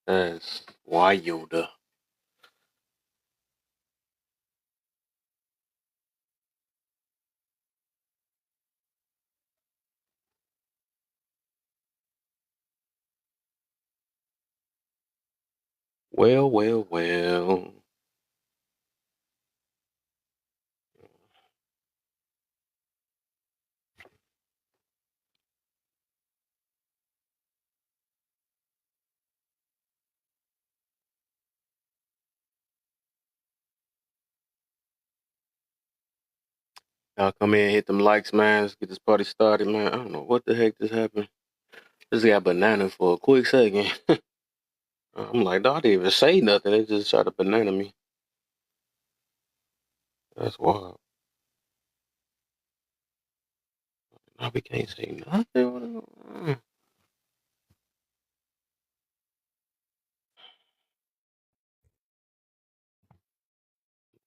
That's wild. Well, well, well. Y'all come in, hit them likes, man. Let's get this party started, man. I don't know what the heck just happened. Just got banana for a quick second. I'm like, dog, I didn't even say nothing. They just tried to banana me. That's wild. Now we can't say nothing. On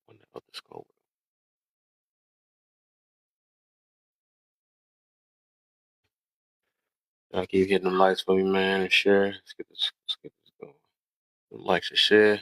the other scope. Y'all keep hitting them likes for me, man, and share. Let's get this going. Them likes and share.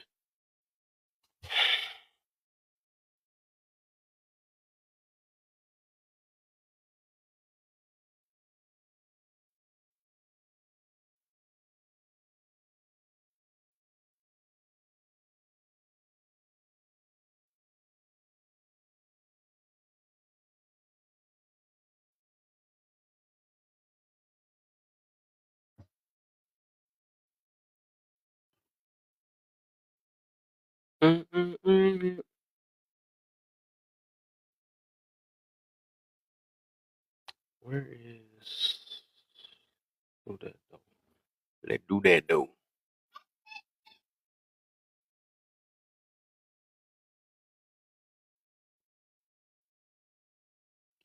Mm-mm-mm. Where is do that though? Let's do that though.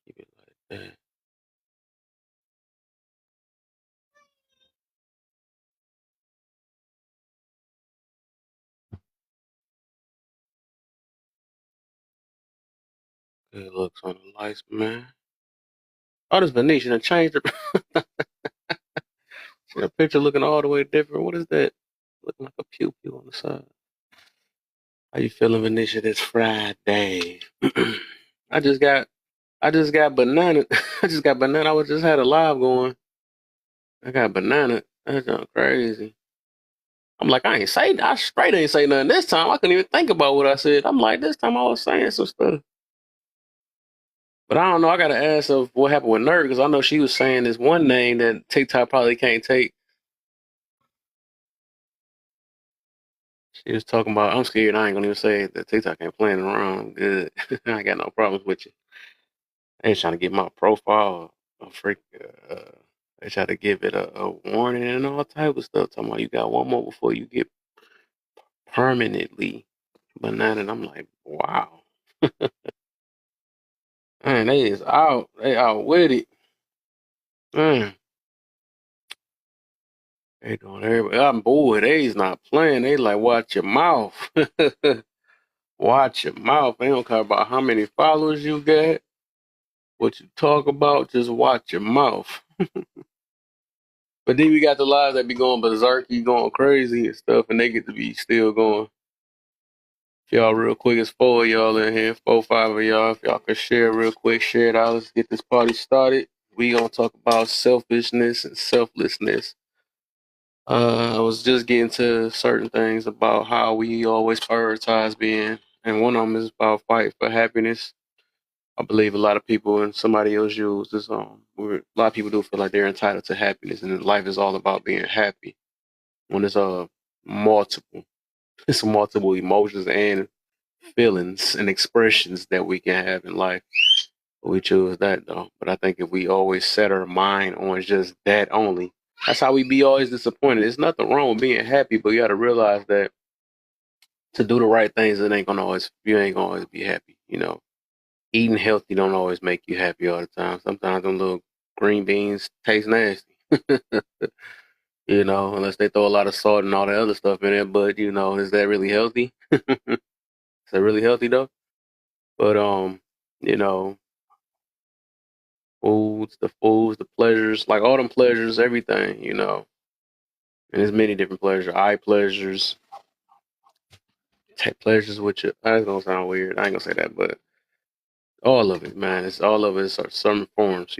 Keep it like that. Good looks on the lights, man. Oh, this Venetian I changed the, the picture looking all the way different. What is that? Looking like a pew pew on the side. How you feeling, Venetia? This Friday. I just got I just got banana. I just got banana. I was just had a live going. I got banana. That's not crazy. I'm like, I straight ain't say nothing this time. I couldn't even think about what I said. I'm like, this time I was saying some stuff. But I don't know. I got to ask of what happened with Nerd because I know she was saying this one name that TikTok probably can't take. She was talking about, I'm scared. I ain't going to even say that TikTok ain't playing around. Good. I ain't got no problems with you. They ain't trying to get my profile a freak. They try to give it a warning and all type of stuff. Talking about you got one more before you get permanently banana. And I'm like, wow. Man, they is out. They out with it. Man, they doing everybody. I'm bored. They's not playing. They like, watch your mouth. Watch your mouth. They don't care about how many followers you got, what you talk about. Just watch your mouth. But then we got the lives that be going berserk, going crazy and stuff, and they get to be still going. If y'all real quick, it's four of y'all in here, four, five of y'all. If y'all could share real quick, share it out. Let's get this party started. We gonna talk about selfishness and selflessness. I was just getting to certain things about how we always prioritize being, and one of them is about fight for happiness. I believe a lot of people and somebody else used this. A lot of people do feel like they're entitled to happiness, and life is all about being happy. When it's multiple, it's multiple emotions and feelings and expressions that we can have in life. We choose that though. But I think if we always set our mind on just that only, that's how we be always disappointed. There's nothing wrong with being happy, but you got to realize that to do the right things, you ain't gonna always be happy. Eating healthy don't always make you happy all the time. Sometimes them little green beans taste nasty. Unless they throw a lot of salt and all the other stuff in it. But is that really healthy? Is that really healthy though? But you know, the foods, the pleasures, like all them pleasures, everything. And there's many different pleasures. Eye pleasures, take pleasures with you. That's gonna sound weird. I ain't gonna say that, but all of it, man. It's all of it. It's some forms.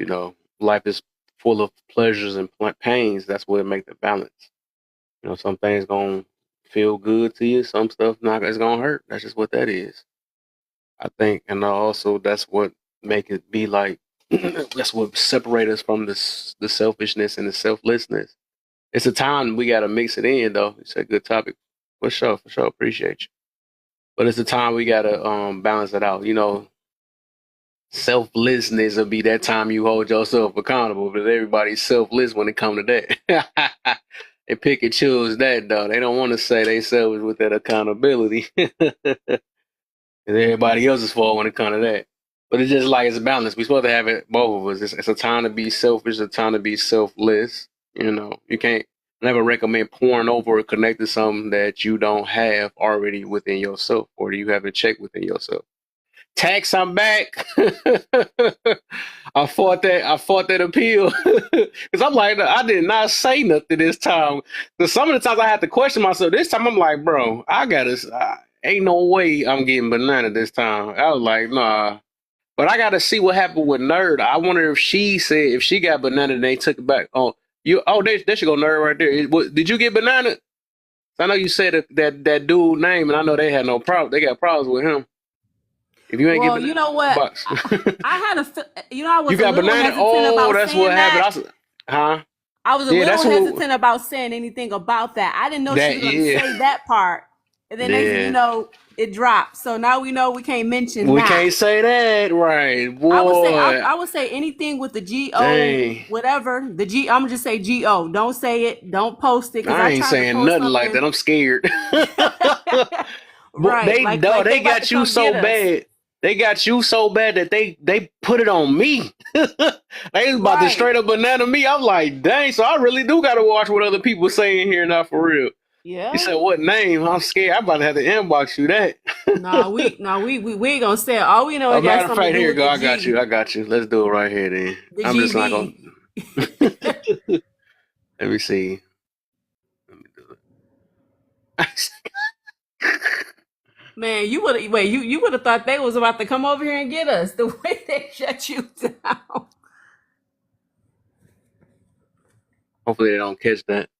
Life is full of pleasures and pains. That's what make the balance. Some things gonna feel good to you. Some stuff not. It's gonna hurt. That's just what that is. I think, and also that's what make it be like. That's what separate us from the selfishness and the selflessness. It's a time we gotta mix it in, though. It's a good topic, for sure. For sure, appreciate you. But it's a time we gotta balance it out. Selflessness will be that time you hold yourself accountable, but everybody's selfless when it comes to that. They pick and choose that, though. They don't want to say they selfish with that accountability. And everybody else's fault when it comes to that. But it's just like it's a balance. We're supposed to have it, both of us. It's a time to be selfish, a time to be selfless. You can't never recommend pouring over or connecting something that you don't have already within yourself or you haven't checked within yourself. Tax, I'm back. I fought that appeal because I'm like, I did not say nothing this time. Because some of the times I had to question myself. This time I'm like, bro, ain't no way I'm getting banana this time. I was like, nah. But I gotta see what happened with Nerd. I wonder if she got banana and they took it back. There should go Nerd right there. Did you get banana? I know you said that dude name, and I know they had no problem. They got problems with him. If you ain't well, you know what? I had I was a little hesitant about saying that. I was a little hesitant about saying anything about that. I didn't know she was going to say that part. And then next thing you know, it dropped. So now we know we can't mention that. We can't say that, right? Boy. I would say anything with the G-O, whatever. The G, I'm going to just say G-O. Don't say it. Don't post it. I ain't saying nothing like that. I'm scared. Right. They got you so bad. They got you so bad that they put it on me. They was about to straight up banana me. I'm like, dang, so I really do got to watch what other people saying here now for real. Yeah. You said what name? I'm scared. I'm about to have to inbox you that. we ain't gonna say it. All we know is matter of fact, here you go. I got you. Let's do it right here then. I'm just not gonna. Let me see. Let me do it. Man, you would have thought they was about to come over here and get us the way they shut you down. Hopefully they don't catch that.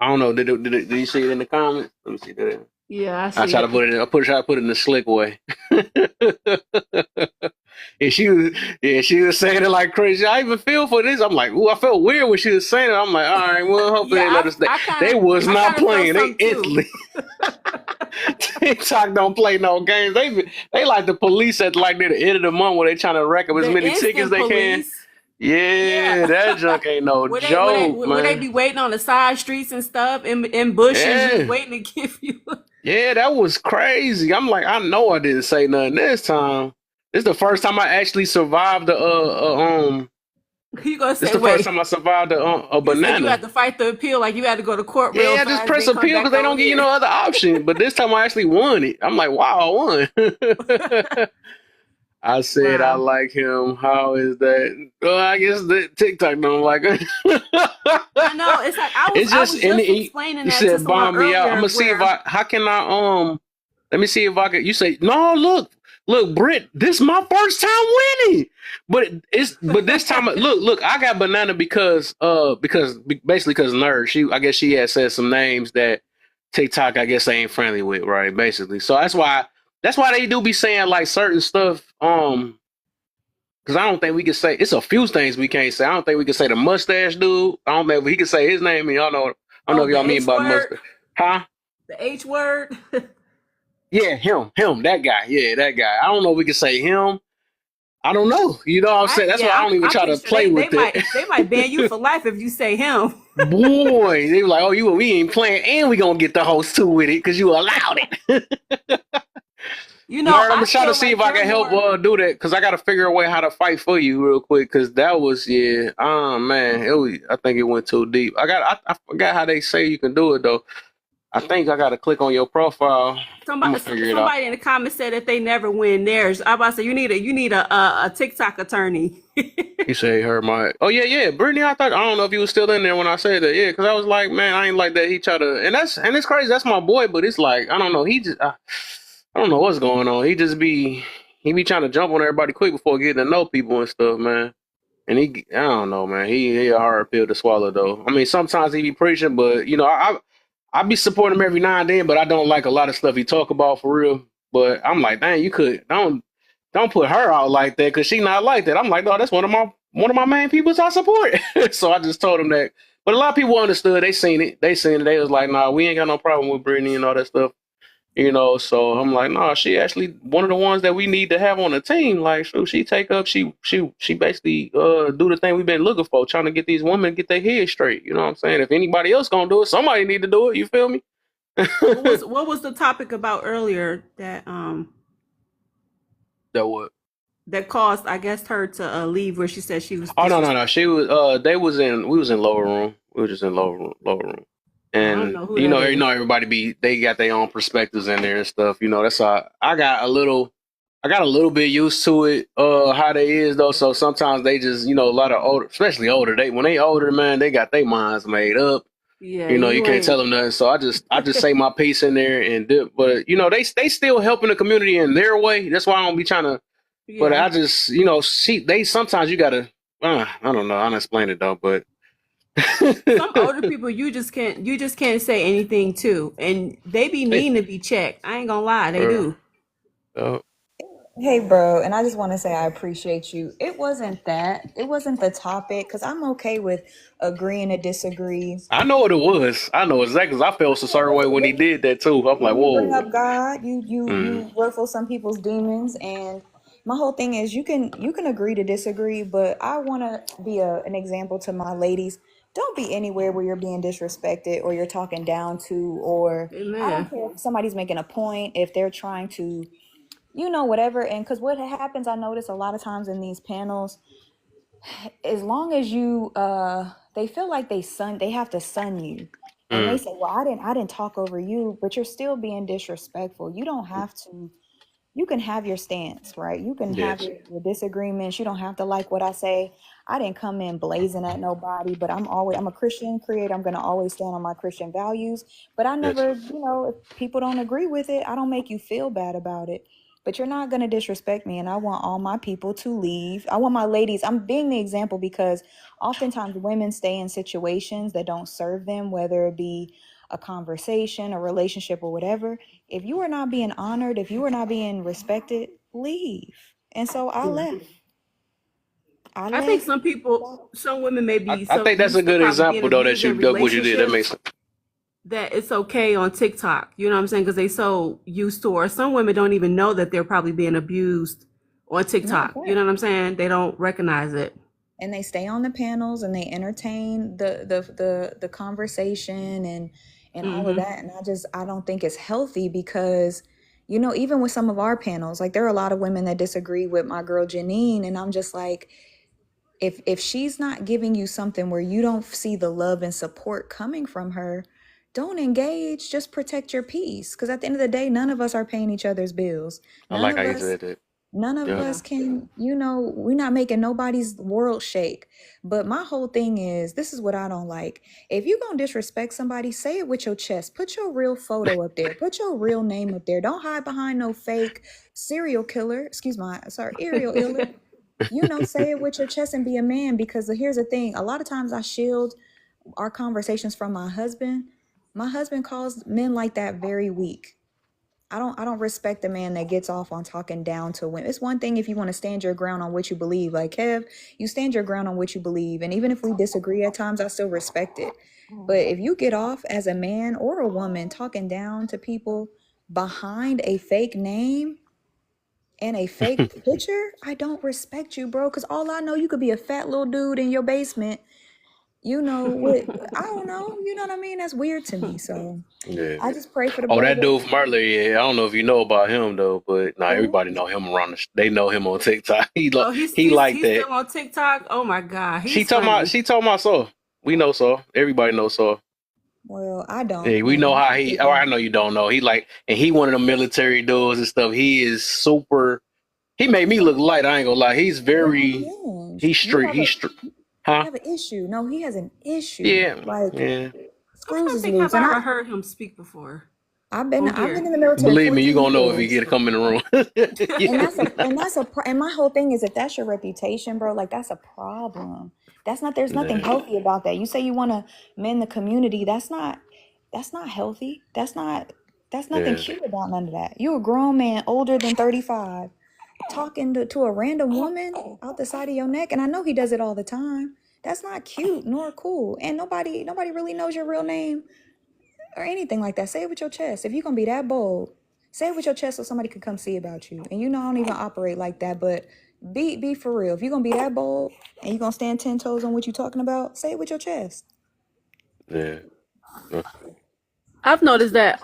I don't know. Did you see it in the comments? Let me see that. Yeah, I see. I try to put it in the slick way. And she was saying it like crazy. I even feel for this. I'm like, ooh, I felt weird when she was saying it. I'm like, all right, well, hopefully they let us. They was not playing. They instantly. TikTok don't play no games. They like the police at like near the end of the month where they trying to rack up as many tickets as they can. Yeah, that junk ain't no joke, man. Would they be waiting on the side streets and stuff in bushes, just waiting to give you? Yeah, that was crazy. I'm like, I know I didn't say nothing this time. This is the first time I actually survived You gonna say, this is the first time I survived a banana. You had to fight the appeal, like you had to go to court. Yeah, I just press appeal because they don't give you no other option. But this time I actually won it. I'm like, wow, I won. I said, wow. I like him. How is that? Well, I guess the TikTok don't like it. I know. It's like I was just explaining that to someone earlier. I'm gonna see if let me see if I can. You say, no, look, Britt, this is my first time winning. But this time, look, I got banana because Nerd. I guess she had said some names that TikTok, I guess they ain't friendly with, right? Basically, so that's why they do be saying like certain stuff. Because I don't think we can say, it's a few things we can't say. I don't think we can say the mustache dude. I don't think he can say his name. And y'all know. I don't know if y'all mean by mustache. Huh? The H word. Yeah, him, that guy. Yeah, that guy. I don't know if we can say him. I don't know. You know what I'm saying? That's why I don't even try to play with it. They might ban you for life if you say him. Boy, they were like, oh, we ain't playing, and we gonna get the host too with it because you allowed it. You know, Nerd, I'm trying to see if I can help do that because I got to figure a way how to fight for you real quick because that was man, I think it went too deep. I forgot how they say you can do it though. I think I gotta click on your profile. I'm gonna figure it out. Somebody in the comments said that they never win theirs. I about to say you need a TikTok attorney. You say her my yeah, Brittany. I don't know if you was still in there when I said that. Yeah, because I was like, man, I ain't like that. He tried to, and it's crazy. That's my boy, but it's like I don't know. I don't know what's going on. He be trying to jump on everybody quick before getting to know people and stuff, man. And I don't know, man. He a hard pill to swallow, though. I mean, sometimes he be preaching, but I be supporting him every now and then. But I don't like a lot of stuff he talk about for real. But I'm like, dang, you could don't put her out like that because she not like that. I'm like, no, that's one of my main peoples I support. So I just told him that. But a lot of people understood. They seen it. They was like, nah, we ain't got no problem with Brittany and all that stuff. So I'm like, no, she actually one of the ones that we need to have on the team. Like, so she take up, she basically do the thing we've been looking for, trying to get these women get their head straight. You know what I'm saying? If anybody else gonna do it, somebody need to do it. You feel me? What was the topic about earlier that That what? That caused, I guess, her to leave where she said she was. Oh no. She was we was in lower room. We were just in lower room. And everybody they got their own perspectives in there and stuff. That's how I got a little bit used to it, how they is though. So sometimes they just, a lot of older, especially older, when they older, man, they got their minds made up. Yeah, you can't tell them nothing. So I just say my piece in there and dip. But they still helping the community in their way. That's why I don't be trying to. Yeah. But I just, they sometimes you gotta. I don't know. I don't explain it though, but. Some older people you just can't say anything to, and they be needing to be checked. I ain't gonna lie, they do. Hey, bro, and I just want to say I appreciate you. It wasn't the topic, because I'm okay with agreeing to disagree. I know what it was. I know exactly, because I felt a certain way when he did that too. I'm like, whoa. You bring up God, you ruffle some people's demons, and my whole thing is you can agree to disagree, but I want to be an example to my ladies. Don't be anywhere where you're being disrespected or you're talking down to, or Amen. I don't care if somebody's making a point, if they're trying to, whatever. And because what happens, I notice a lot of times in these panels, as long as you, they feel like they have to sun you. And they say, well, I didn't talk over you, but you're still being disrespectful. You don't have to. You can have your stance, right? You can have your disagreements. You don't have to like what I say. I didn't come in blazing at nobody, but I'm a Christian creator. I'm going to always stand on my Christian values. But I never, if people don't agree with it, I don't make you feel bad about it. But you're not going to disrespect me. And I want all my people to leave. I want my ladies. I'm being the example because oftentimes women stay in situations that don't serve them, whether it be a conversation, a relationship, or whatever. If you are not being honored, if you are not being respected, leave. And so I left. I think some women may be. I think that's a good example though that what you did. That makes sense. That it's okay on TikTok, you know what I'm saying? Because they so used to, or some women don't even know that they're probably being abused on TikTok. You know what I'm saying? They don't recognize it. And they stay on the panels and they entertain the conversation and all of that. And I don't think it's healthy because, even with some of our panels, like there are a lot of women that disagree with my girl Janine, and I'm just like, if she's not giving you something where you don't see the love and support coming from her, don't engage. Just protect your peace. Because at the end of the day, none of us are paying each other's bills. I like how you said that. None of us can, we're not making nobody's world shake. But my whole thing is, this is what I don't like. If you're going to disrespect somebody, say it with your chest. Put your real photo up there. Put your real name up there. Don't hide behind no fake serial killer. Aerial iller. Say it with your chest and be a man. Because here's the thing. A lot of times I shield our conversations from my husband. My husband calls men like that very weak. I don't respect a man that gets off on talking down to women. It's one thing if you want to stand your ground on what you believe. Like, Kev, you stand your ground on what you believe. And even if we disagree at times, I still respect it. But if you get off as a man or a woman talking down to people behind a fake name and a fake picture, I don't respect you, bro. Because all I know, you could be a fat little dude in your basement. I don't know. You know what I mean? That's weird to me. So I just pray for the brother. That dude from earlier, I don't know if you know about him though, but everybody know him around. They know him on TikTok. He's he's still on TikTok. Oh my God. She told my so. We know so. Everybody knows so. Well, I don't. Yeah, we know how he. Or I know you don't know. He one of the military dudes and stuff. He is super. He made me look light. I ain't gonna lie. He's very. He's street. He's street. Huh? Have an issue. No, he has an issue. Yeah. Like, yeah. screws is loose. loose. Have I ever heard him speak before? I've been in the military. Believe me, you're gonna know if you get to come in the room. And my whole thing is, if that's your reputation, bro, like that's a problem. There's nothing healthy about that. You say you want to mend the community. That's not healthy. That's nothing cute about none of that. You a grown man older than 35 talking to a random woman out the side of your neck. And I know he does it all the time. That's not cute nor cool. And nobody really knows your real name or anything like that. Say it with your chest. If you're gonna be that bold, say it with your chest so somebody could come see about you. And I don't even operate like that, but be for real. If you're gonna be that bold and you're gonna stand 10 toes on what you're talking about, say it with your chest. Yeah. I've noticed that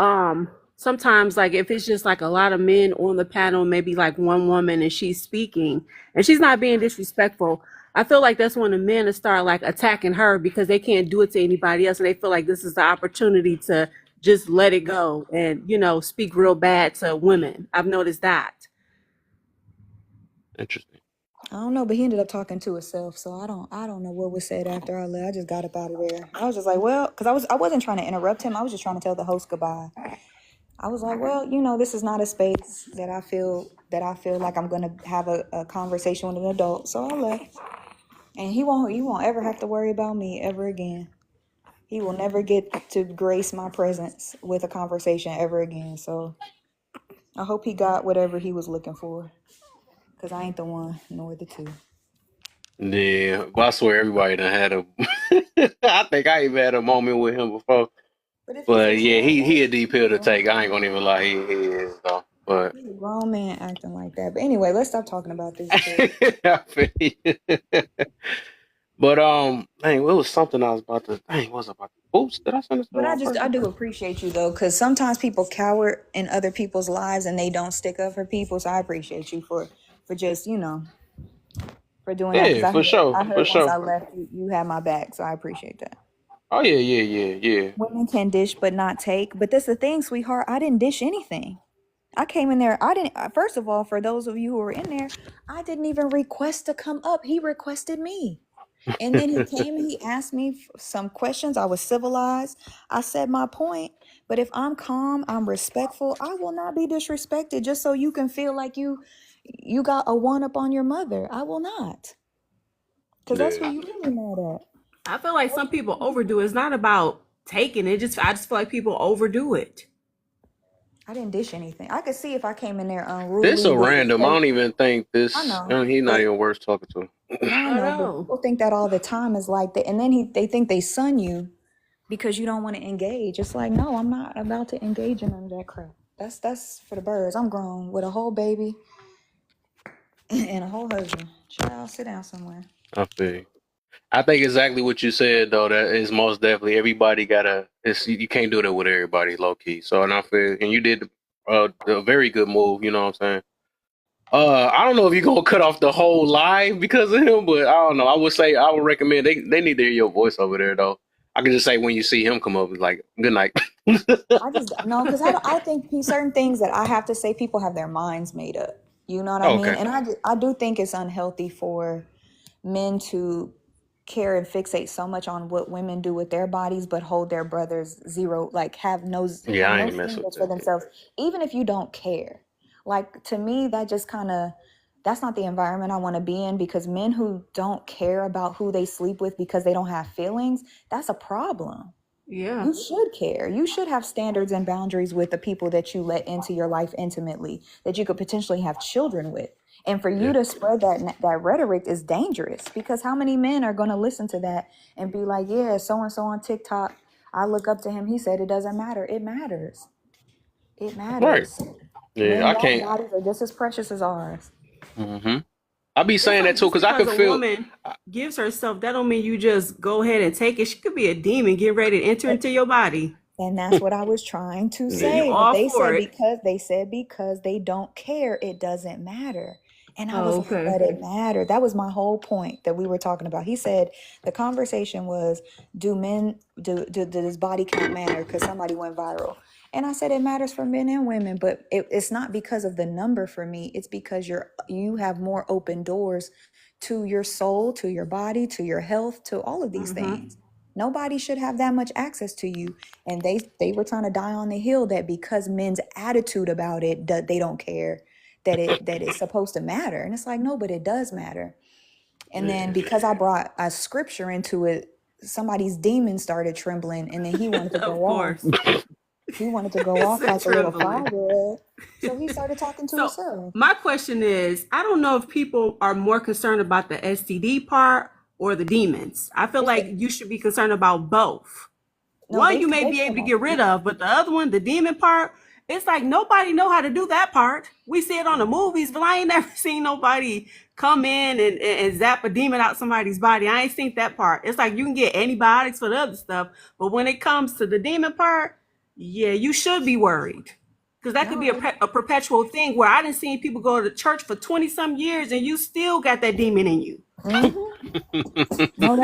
sometimes, like, if it's just like a lot of men on the panel, maybe like one woman and she's speaking and she's not being disrespectful, I feel like that's when the men start like attacking her because they can't do it to anybody else, and they feel like this is the opportunity to just let it go and speak real bad to women. I've noticed that. Interesting. I don't know, but he ended up talking to himself, so I don't know what was said after I left. I just got up out of there. I was just like, well, because I wasn't trying to interrupt him. I was just trying to tell the host goodbye. I was like, well, this is not a space that I feel like I'm gonna have a conversation with an adult. So I left. And he won't ever have to worry about me ever again. He will never get to grace my presence with a conversation ever again. So I hope he got whatever he was looking for. Because I ain't the one, nor the two. Yeah, but I swear everybody done had a. I think I even had a moment with him before. But yeah, he a deep pill to take. I ain't gonna even lie, he is though. But he's a grown man acting like that. But anyway, let's stop talking about this. But dang, it was something I was about to. Dang, what was I about to? Oops, did I send this? But I do appreciate you though, because sometimes people cower in other people's lives and they don't stick up for people. So I appreciate you for just for doing that. Yeah, for sure. I heard once I left, you had my back, so I appreciate that. Oh yeah. Women can dish but not take. But that's the thing, sweetheart. I didn't dish anything. I came in there. I didn't. First of all, for those of you who were in there, I didn't even request to come up. He requested me. And then he came and he asked me some questions. I was civilized. I said my point. But if I'm calm, I'm respectful, I will not be disrespected just so you can feel like you got a one up on your mother. I will not. Because that's who you really mad at. I feel like some people overdo it. It's not about taking it. I just feel like people overdo it. I didn't dish anything. I could see if I came in there unruly. This so random. I don't even think this. I know. He's not even worth talking to. I know. People think that all the time is like that, and then they think they son you because you don't want to engage. It's like, no, I'm not about to engage in none of that crap. That's for the birds. I'm grown with a whole baby and a whole husband. Child, sit down somewhere. I feel. I think exactly what you said though. That is most definitely everybody gotta. You can't do that with everybody, low key. So and I feel, and you did a very good move. You know what I'm saying? I don't know if you're gonna cut off the whole live because of him, but I don't know. I would recommend they need to hear your voice over there though. I can just say when you see him come up, it's like good night. I just no, because I think certain things that I have to say, people have their minds made up. You know what I mean? And I do think it's unhealthy for men to care and fixate so much on what women do with their bodies, but hold their brothers zero, like have no standards for themselves, even if you don't care. Like, to me, that just that's not the environment I want to be in, because men who don't care about who they sleep with because they don't have feelings, that's a problem. Yeah. You should care. You should have standards and boundaries with the people that you let into your life intimately, that you could potentially have children with. And for you to spread that rhetoric is dangerous, because how many men are going to listen to that and be like, yeah, so-and-so on TikTok, I look up to him. He said it doesn't matter. It matters. It matters. Right. Yeah, I can't. Bodies are just as precious as ours. Mm-hmm. I be saying that too, because I could feel. A woman gives herself, that don't mean you just go ahead and take it. She could be a demon, get ready to enter into your body. And that's what I was trying to say. They said because they don't care, it doesn't matter. And I was like, but it mattered. That was my whole point that we were talking about. He said the conversation was, does body count matter? Because somebody went viral. And I said it matters for men and women, but it's not because of the number for me. It's because you have more open doors to your soul, to your body, to your health, to all of these things. Nobody should have that much access to you. And they were trying to die on the hill that because men's attitude about it, they don't care that it's supposed to matter. And it's like, no, but it does matter. And then because I brought a scripture into it, somebody's demon started trembling, and then he wanted to go off. He wanted to go off like a little 5-year-old. So he started talking to himself. My question is, I don't know if people are more concerned about the STD part or the demons. I feel like you should be concerned about both. No, one you may be able to get rid of, but the other one, the demon part, it's like nobody know how to do that part. We see it on the movies, but I ain't never seen nobody come in and zap a demon out somebody's body. I ain't seen that part. It's like you can get antibiotics for the other stuff, but when it comes to the demon part, yeah, you should be worried. Because that could be a perpetual thing where I didn't see people go to church for 20-some years and you still got that demon in you. No,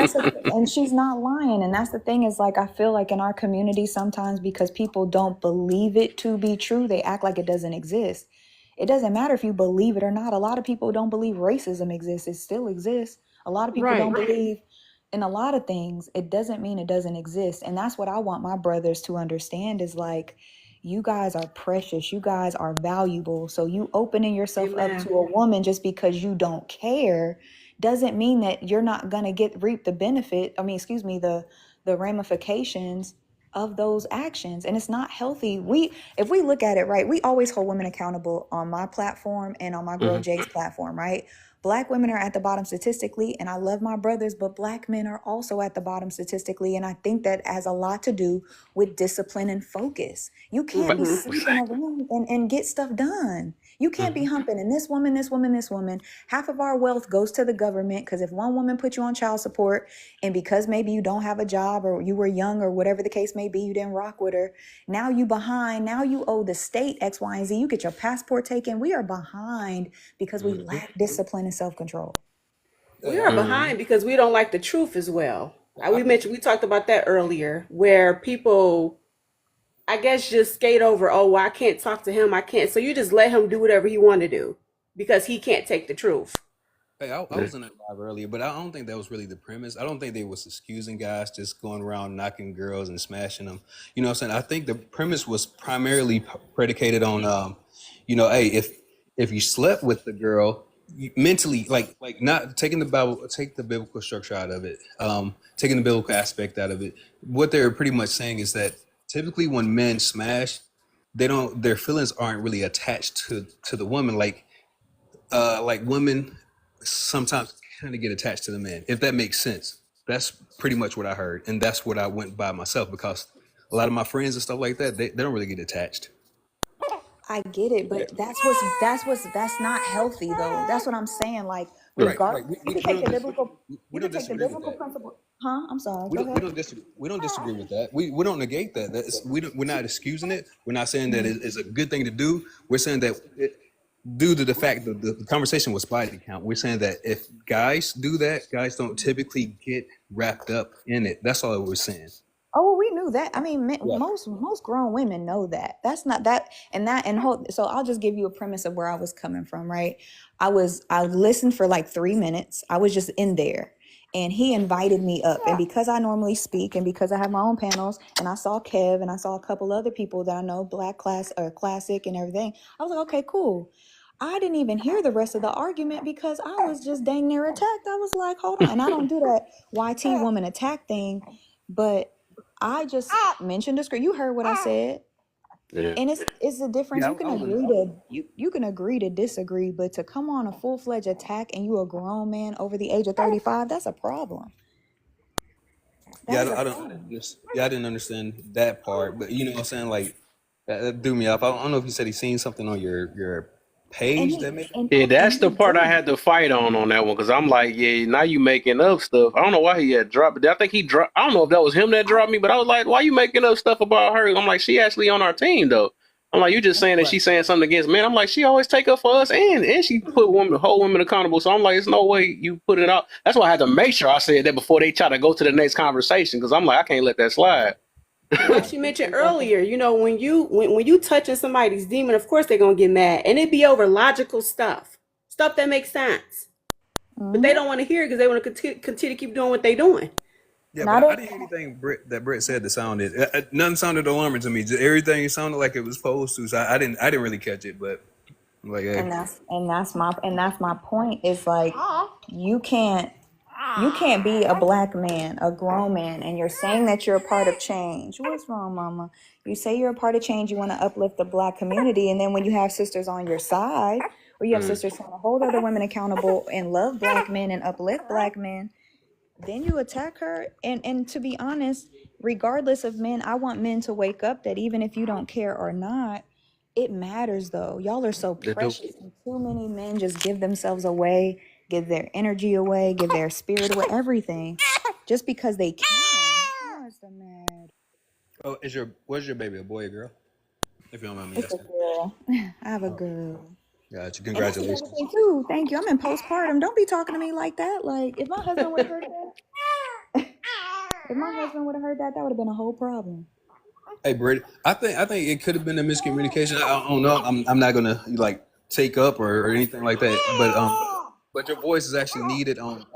and she's not lying. And that's the thing is, like, I feel like in our community sometimes, because people don't believe it to be true, they act like it doesn't exist. It doesn't matter if you believe it or not. A lot of people don't believe racism exists. It still exists. A lot of people don't believe in a lot of things. It doesn't mean it doesn't exist. And that's what I want my brothers to understand is like, you guys are precious. You guys are valuable. So you opening yourself up to a woman just because you don't care doesn't mean that you're not going to reap the benefit. I mean, excuse me, the ramifications of those actions. And it's not healthy. If we look at it, right, we always hold women accountable on my platform and on my girl Jay's platform, right? Black women are at the bottom statistically, and I love my brothers, but Black men are also at the bottom statistically. And I think that has a lot to do with discipline and focus. You can't be sleeping around and get stuff done. You can't be humping and this woman, this woman, this woman. Half of our wealth goes to the government because if one woman put you on child support and because maybe you don't have a job or you were young or whatever the case may be, you didn't rock with her. Now you behind. Now you owe the state X, Y, and Z. You get your passport taken. We are behind because we lack discipline and self-control. We are behind because we don't like the truth as well. We talked about that earlier, where people, I guess, just skate over, oh, well, I can't talk to him, I can't. So you just let him do whatever he want to do because he can't take the truth. Hey, I was in that live earlier, but I don't think that was really the premise. I don't think they was excusing guys just going around knocking girls and smashing them. You know what I'm saying? I think the premise was primarily predicated on, hey, if you slept with the girl, mentally, like not taking take the biblical structure out of it, taking the biblical aspect out of it. What they're pretty much saying is that typically when men smash, their feelings aren't really attached to the woman, like women sometimes kind of get attached to the man, if that makes sense. That's pretty much what I heard, and that's what I went by myself, because a lot of my friends and stuff like that, they don't really get attached. I get it, but that's not healthy though. That's what I'm saying. Like, regardless, you can take the biblical principle. Huh? I'm sorry. We don't disagree with that. We don't negate that. We're not excusing it. We're not saying that it's a good thing to do. We're saying that due to the fact that the conversation was body count, we're saying that if guys do that, guys don't typically get wrapped up in it. That's all we're saying. Oh, well, we knew that. I mean, most grown women know that. That's not that. So I'll just give you a premise of where I was coming from, right? I listened for like 3 minutes. I was just in there. And he invited me up. And because I normally speak and because I have my own panels and I saw Kev and I saw a couple other people that I know, Black Classic and everything, I was like, okay, cool. I didn't even hear the rest of the argument because I was just dang near attacked. I was like, hold on. And I don't do that YT woman attack thing, but I just mentioned the script. You heard what I said. Yeah. And it's a difference. You can agree to disagree, but to come on a full-fledged attack and you a grown man over the age of 35, that's a problem. I didn't understand that part, but you know what I'm saying? Like that threw me off. I don't know if you said he seen something on your page that's the part I had to fight on that one, because I'm like, yeah, now you making up stuff. I don't know why he had dropped it. I think he dropped. I don't know if that was him that dropped me, but I was like, why you making up stuff about her? I'm like, she actually on our team though. I'm like, you just saying that she's saying something against men. I'm like, she always take up for us, and she put whole women accountable. So I'm like, it's no way you put it out. That's why I had to make sure I said that before they try to go to the next conversation, because I'm like, I can't let that slide. Like she mentioned earlier, you know, when you touching somebody's demon, of course they're gonna get mad, and it be over logical stuff that makes sense, but they don't want to hear it because they want to continue to keep doing what they're doing. Yeah, but I didn't hear anything that Britt said that sounded nothing sounded alarming to me. Just everything sounded like it was supposed to. So I didn't really catch it, but like, hey. And that's my point. Is like you can't be a black man, a grown man, and you're saying that you're a part of change. What's wrong, mama? You say you're a part of change, you want to uplift the black community, and then when you have sisters on your side, or you have sisters trying to hold other women accountable and love black men and uplift black men, then you attack her. And to be honest, regardless of men, I want men to wake up that even if you don't care or not, it matters though. Y'all are so precious, and too many men just give themselves away, give their energy away, give their spirit away, everything, just because they can. Oh, it's so mad. Oh, what's your baby, a boy or girl? If you don't mind me It's asking. a girl. I have a girl. Gotcha. Congratulations. And that's too. Thank you. I'm in postpartum. Don't be talking to me like that. Like if my husband would have heard that, that would have been a whole problem. Hey, Britt, I think it could have been a miscommunication. I don't know. I'm not gonna like take up or anything like that. But your voice is actually needed on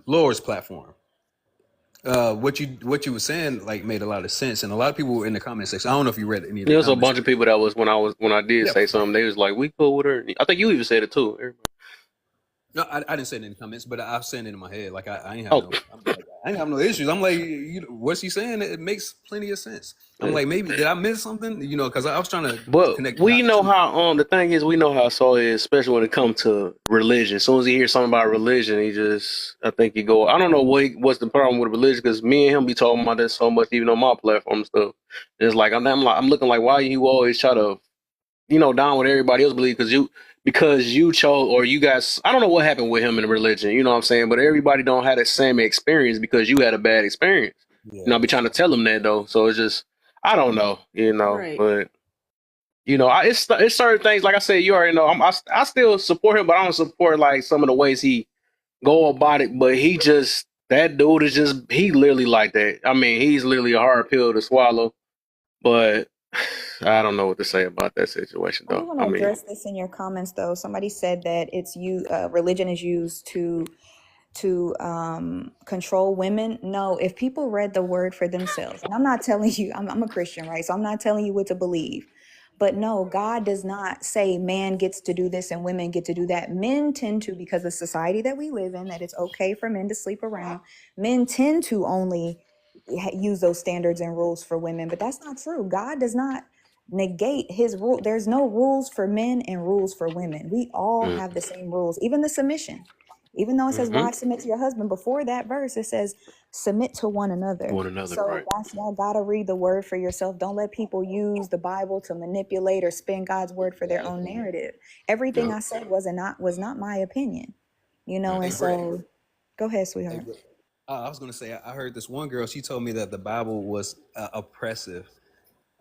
Laura's platform. What you were saying like made a lot of sense, and a lot of people in the comment section. I don't know if you read any of the There was a comments. bunch of people that was when I did say something. They was like, "We cool with her." I think you even said it too. Everybody. No, I didn't say it in the comments, but I've said it in my head. Like I ain't have I ain't have no issues. I'm like, what's he saying? It makes plenty of sense. I'm like, maybe did I miss something? You know, because I was trying to connect. We know how the thing is, we know how Saul is, especially when it comes to religion. As soon as he hears something about religion, I think he go. I don't know what's the problem with religion, because me and him be talking about that so much, even on my platform and stuff. It's like I'm looking like, why you always try to, down with everybody else believe, because you chose, or you guys, I don't know what happened with him in religion, you know what I'm saying? But everybody don't have the same experience because you had a bad experience. Yeah. And I'll be trying to tell him that though. So it's just, I don't know, right. But it's certain things, like I said, you already know, I still support him, but I don't support like some of the ways he go about it. But that dude is just, he literally like that. I mean, he's literally a hard pill to swallow, but I don't know what to say about that situation, though. I want to address this in your comments, though. Somebody said that religion is used to control women. No, if people read the word for themselves, and I'm not telling you, I'm a Christian, right? So I'm not telling you what to believe. But no, God does not say man gets to do this and women get to do that. Men tend to, because of the society that we live in, that it's okay for men to sleep around, men tend to only use those standards and rules for women. But that's not true. God does not negate his rule. There's no rules for men and rules for women. We all have the same rules, even the submission. Even though it says, wives, submit to your husband, before that verse, it says, submit to one another. So right. That's, y'all got to read the word for yourself. Don't let people use the Bible to manipulate or spin God's word for their own narrative. Everything I said was not my opinion, and so go ahead, sweetheart. I was going to say, I heard this one girl, she told me that the Bible was oppressive.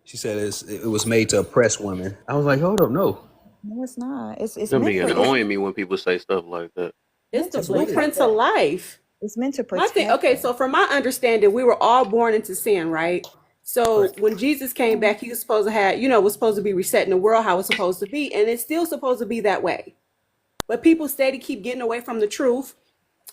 She said it was made to oppress women. I was like, hold up, no. No, it's not. It's meant to annoying me when people say stuff like that. It's the blueprint to life. It's meant to protect. Okay, so from my understanding, we were all born into sin, right? So when Jesus came back, he was supposed to have, was supposed to be resetting the world how it's supposed to be, and it's still supposed to be that way. But people steady keep getting away from the truth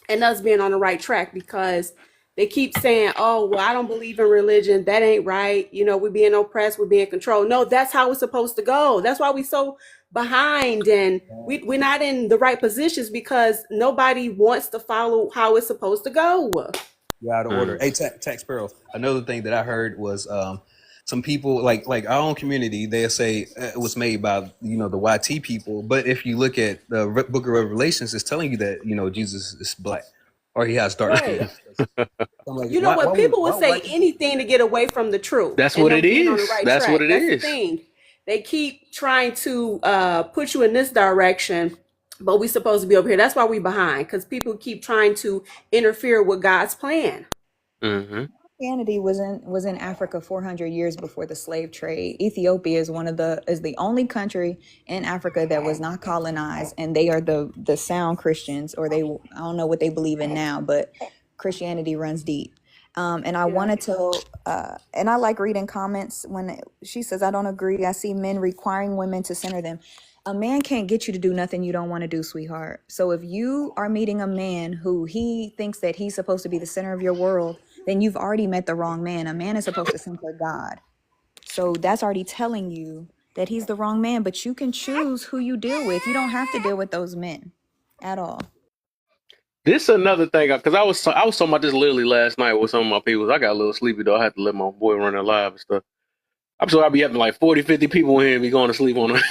and us being on the right track, because they keep saying, oh, well, I don't believe in religion. That ain't right. We're being oppressed. We're being controlled. No, that's how it's supposed to go. That's why we're so behind, and we're not in the right positions, because nobody wants to follow how it's supposed to go. You're out of order. Hey, Tax Sparrow, another thing that I heard was some people, like our own community, they'll say it was made by, the YT people. But if you look at the book of Revelations, it's telling you that, Jesus is black, or he has dark skin. Like, people would say anything to get away from the truth. That's what it is. That's what it is. That's the thing. They keep trying to put you in this direction, but we're supposed to be over here. That's why we're behind, because people keep trying to interfere with God's plan. Mm-hmm. Christianity was in Africa 400 years before the slave trade. Ethiopia is is the only country in Africa that was not colonized, and they are the sound Christians, or I don't know what they believe in now, but Christianity runs deep. And I wanted to, and I like reading comments when she says, I don't agree. I see men requiring women to center them. A man can't get you to do nothing you don't want to do, sweetheart. So if you are meeting a man who he thinks that he's supposed to be the center of your world, then you've already met the wrong man. A man is supposed to center God. So that's already telling you that he's the wrong man, but you can choose who you deal with. You don't have to deal with those men at all. This is another thing, because I was talking about this literally last night with some of my people. I got a little sleepy, though. I had to let my boy run it live and stuff. I'm sure I'll be having like 40, 50 people in here and be going to sleep on it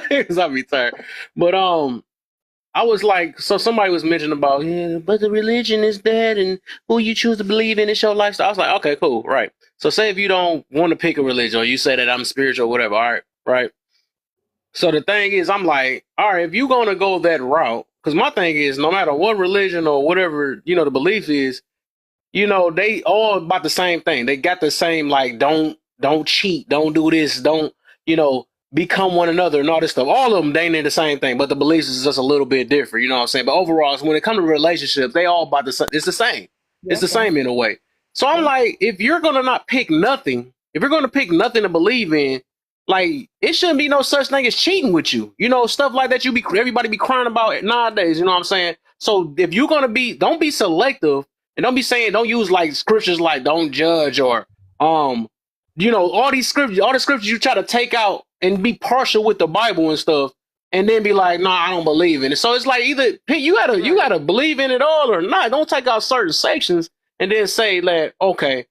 because I'll be tired. But I was like, so somebody was mentioning about, yeah, but the religion is that, and who you choose to believe in is your lifestyle. I was like, okay, cool, right. So say if you don't want to pick a religion, or you say that I'm spiritual, or whatever, all right. So the thing is, I'm like, all right, if you're going to go that route, because my thing is, no matter what religion or whatever, the belief is, they all about the same thing. They got the same, like, don't cheat, don't do this, don't, become one another and all this stuff. All of them, they need the same thing, but the beliefs is just a little bit different, you know what I'm saying? But overall, when it comes to relationships, they all about it's the same. It's the same in a way. So I'm like, if you're going to not pick nothing, if you're going to pick nothing to believe in, like, it shouldn't be no such thing as cheating with you. Stuff like that everybody be crying about nowadays, you know what I'm saying? So if you're going to don't be selective, and don't use like scriptures like don't judge or, all the scriptures you try to take out and be partial with the Bible and stuff, and then be like, nah, I don't believe in it. So it's like either you gotta believe in it all or not. Don't take out certain sections and then say that, okay,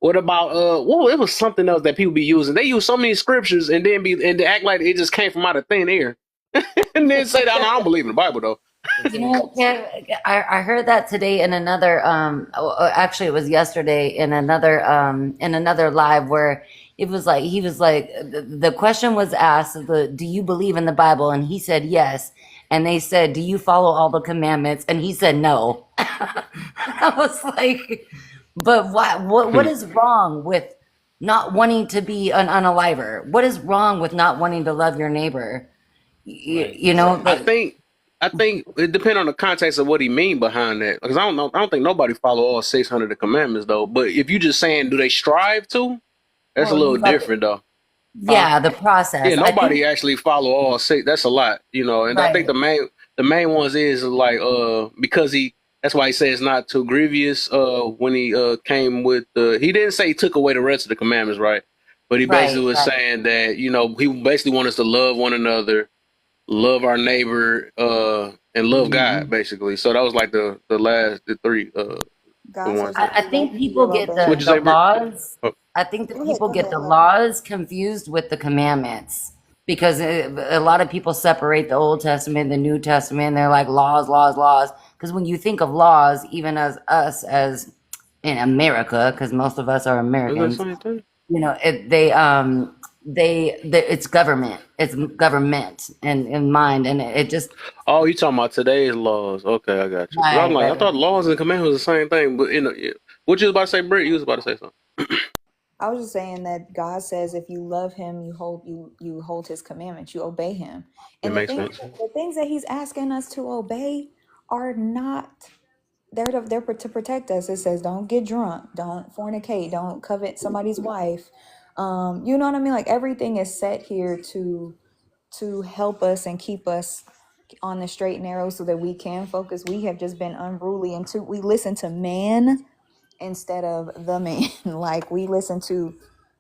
what about it was something else that people be using. They use so many scriptures and then they act like it just came from out of thin air. And then say that I don't believe in the Bible though. I heard that today in another actually it was yesterday in another live where he was like the question was asked, do you believe in the Bible? And he said yes. And they said, do you follow all the commandments? And he said no. I was like, but what is wrong with not wanting to be an unaliver? What is wrong with not wanting to love your neighbor? I think it depends on the context of what he mean behind that. Because I don't think nobody follow all 600 commandments though. But if you just saying, do they strive to? That's a little different though. Yeah, the process. Yeah, nobody actually follow all 6. That's a lot, And right. I think the main ones is like because that's why he says not too grievous. When he came with he didn't say he took away the rest of the commandments, right? But he basically was saying that he basically wants us to love one another, love our neighbor, and love God, basically. So that was like the 3 I think people get the laws. I think that people get the laws confused with the commandments because a lot of people separate the Old Testament, the New Testament. They're like laws. Because when you think of laws, even as us as in America, because most of us are Americans, it's government. It's government in mind, and it just. Oh, you talking about today's laws? Okay, I got you. I'm like, I thought laws and commandments was the same thing, but what you was about to say, Britt? You was about to say something. I was just saying that God says if you love Him, you hold His commandments, you obey Him, and the things that He's asking us to obey are not. They're to protect us. It says, don't get drunk, don't fornicate, don't covet somebody's wife. You know what I mean? Like everything is set here to help us and keep us on the straight and narrow so that we can focus. We have just been unruly and we listen to man instead of the man. Like we listen to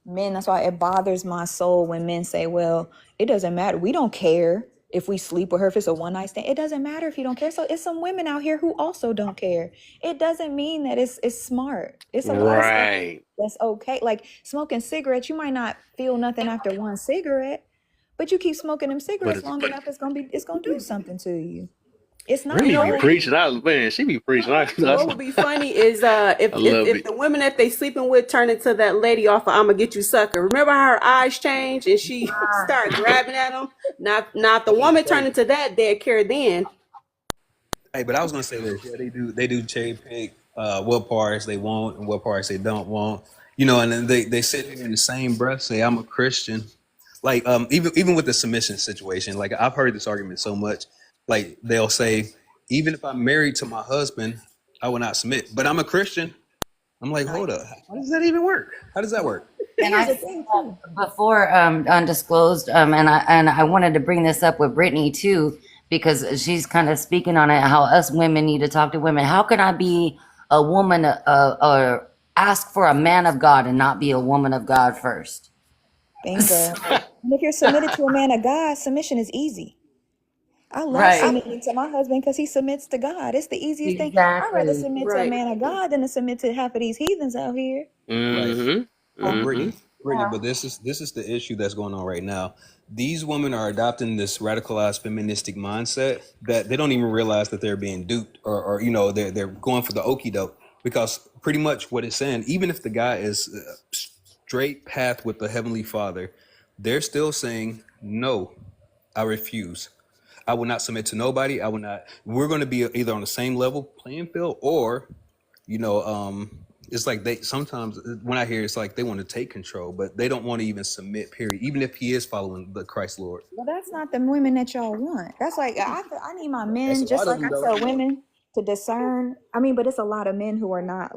men. That's why it bothers my soul when men say, well, it doesn't matter. We don't care if we sleep with her, if it's a one night stand. It doesn't matter if you don't care. So it's some women out here who also don't care. It doesn't mean that it's smart. It's a lot of stuff that's okay. Like smoking cigarettes, you might not feel nothing after one cigarette, but you keep smoking them cigarettes long enough, it's gonna do something to you. It's not really be preaching. She be preaching. What would be funny is if the women that they sleeping with turn into that lady off of "I'ma Get You Sucker." Remember how her eyes change and she start grabbing at them. Now if the woman turn into that, they'd care then. Hey, but I was gonna say this. Yeah, they do cherry pick what parts they want and what parts they don't want. You know, and then they sit here in the same breath say, "I'm a Christian." Like even with the submission situation, like I've heard this argument so much. Like they'll say, even if I'm married to my husband, I will not submit. But I'm a Christian. I'm like, hold up. How does that even work? How does that work? And I said before undisclosed, and I wanted to bring this up with Brittany too, because she's kind of speaking on it. How us women need to talk to women. How can I be a woman or ask for a man of God and not be a woman of God first? Bingo. And if you're submitted to a man of God, submission is easy. I love Right. submitting to my husband because he submits to God. It's the easiest thing. I'd rather submit to a man of God than to submit to half of these heathens out here. Right. Mm-hmm. Brittany, but this is the issue that's going on right now. These women are adopting this radicalized feministic mindset that they don't even realize that they're being duped, or you know, they're going for the okie doke, because pretty much what it's saying, even if the guy is straight path with the Heavenly Father, they're still saying, no, I refuse. I will not submit to nobody. I will not. We're going to be either on the same level playing field, or you know, it's like they sometimes when I hear it's like they want to take control, but they don't want to even submit. Period. Even if he is following the Christ Lord. Well, that's not the women that y'all want. That's like I need my men, just like I tell women, to discern. I mean, but it's a lot of men who are not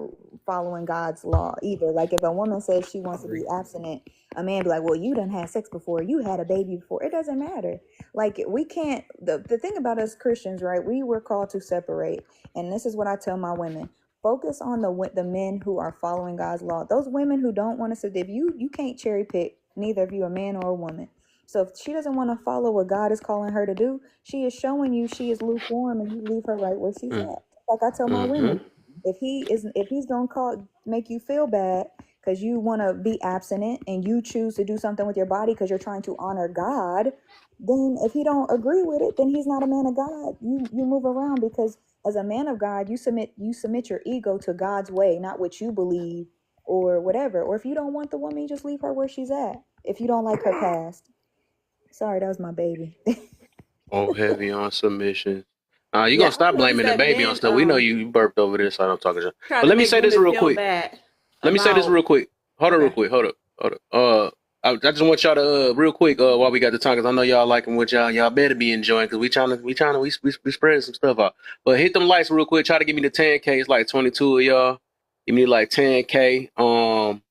following God's law either. Like if a woman says she wants to be abstinent, a man be like, well, you done had sex before, you had a baby before. It doesn't matter. Like we can't, the thing about us Christians, right? We were called to separate. And this is what I tell my women. Focus on the men who are following God's law. Those women who don't want to submit, you can't cherry pick, neither of you, a man or a woman. So if she doesn't want to follow what God is calling her to do, she is showing you she is lukewarm, and you leave her right where she's at. Like I tell my women, if he's gonna make you feel bad because you want to be abstinent and you choose to do something with your body because you're trying to honor God, then if he don't agree with it, then he's not a man of God. You move around, because as a man of God, you submit your ego to God's way, not what you believe or whatever. Or if you don't want the woman, you just leave her where she's at. If you don't like her past. Sorry, that was my baby. Oh, heavy on submission. You gonna stop blaming the baby on stuff. We know you burped over this, so I don't talk to you. But let me say this real quick. Hold up, real quick. Hold up. I just want y'all to real quick while we got the time, because I know y'all liking what y'all better be enjoying, because we spread some stuff out. But hit them likes real quick. Try to give me the 10K. It's like 22 of y'all. Give me like 10K.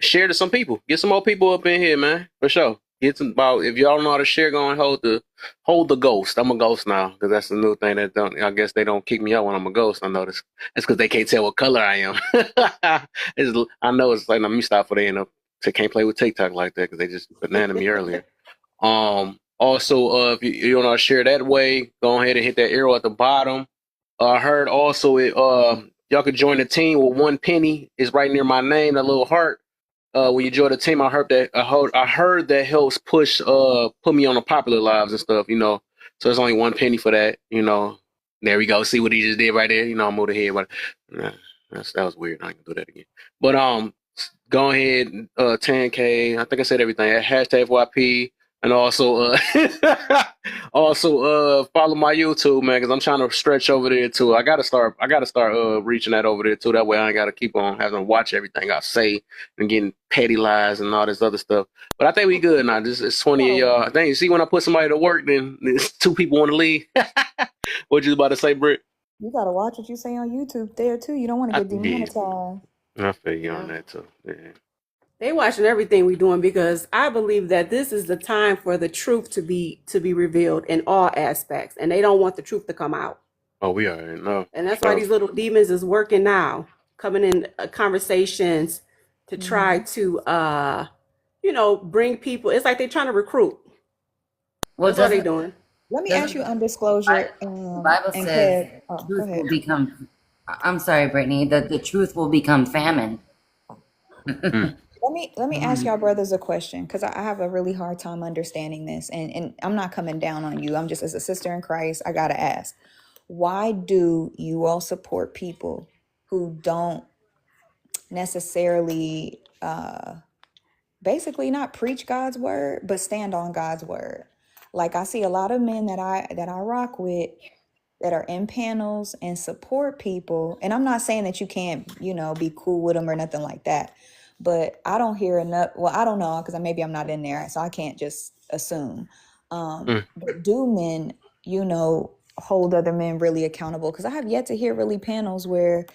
Share to some people. Get some more people up in here, man. For sure. Get some about, if y'all know how to share, go and hold the ghost. I'm a ghost now, because that's the new thing I guess they don't kick me out when I'm a ghost. I know this. That's because they can't tell what color I am. I know it's like, let me stop for they end up. They can't play with TikTok like that because they just banana me earlier. Also, if you don't know how to share that way, go ahead and hit that arrow at the bottom. I heard also y'all could join the team with 1 penny. It's right near my name, that little heart. When you join the team, I heard that helps push put me on the popular lives and stuff, you know. So it's only 1 penny for that, you know. There we go. See what he just did right there. You know, I moved ahead, but that was weird. I can do that again. But go ahead, 10K. I think I said everything. Hashtag YP. And also, follow my YouTube, man, because I'm trying to stretch over there too. I gotta start reaching that over there too. That way, I ain't gotta keep on having to watch everything I say and getting petty lies and all this other stuff. But I think we good now. This is 20 of y'all. I think you see when I put somebody to work, then 2 people want to leave. What you about to say, Britt? You gotta watch what you say on YouTube there too. You don't want to get demonetized. I feel you on that too. Yeah. They watching everything we doing, because I believe that this is the time for the truth to be revealed in all aspects, and they don't want the truth to come out. Oh, we already know. And that's why these little demons is working now, coming in conversations to try to bring people. It's like they're trying to recruit. That's what they're doing. Let me ask you undisclosure. Bible says truth will become. I'm sorry, Brittany. The truth will become famine. Let me ask y'all brothers a question, because I have a really hard time understanding this, and I'm not coming down on you. I'm just, as a sister in Christ, I gotta ask, why do you all support people who don't necessarily basically not preach God's word but stand on God's word? Like I see a lot of men that I rock with, that are in panels and support people. And I'm not saying that you can't, be cool with them or nothing like that. But I don't hear enough. Well, I don't know because maybe I'm not in there, so I can't just assume. But do men, hold other men really accountable? Because I have yet to hear really panels where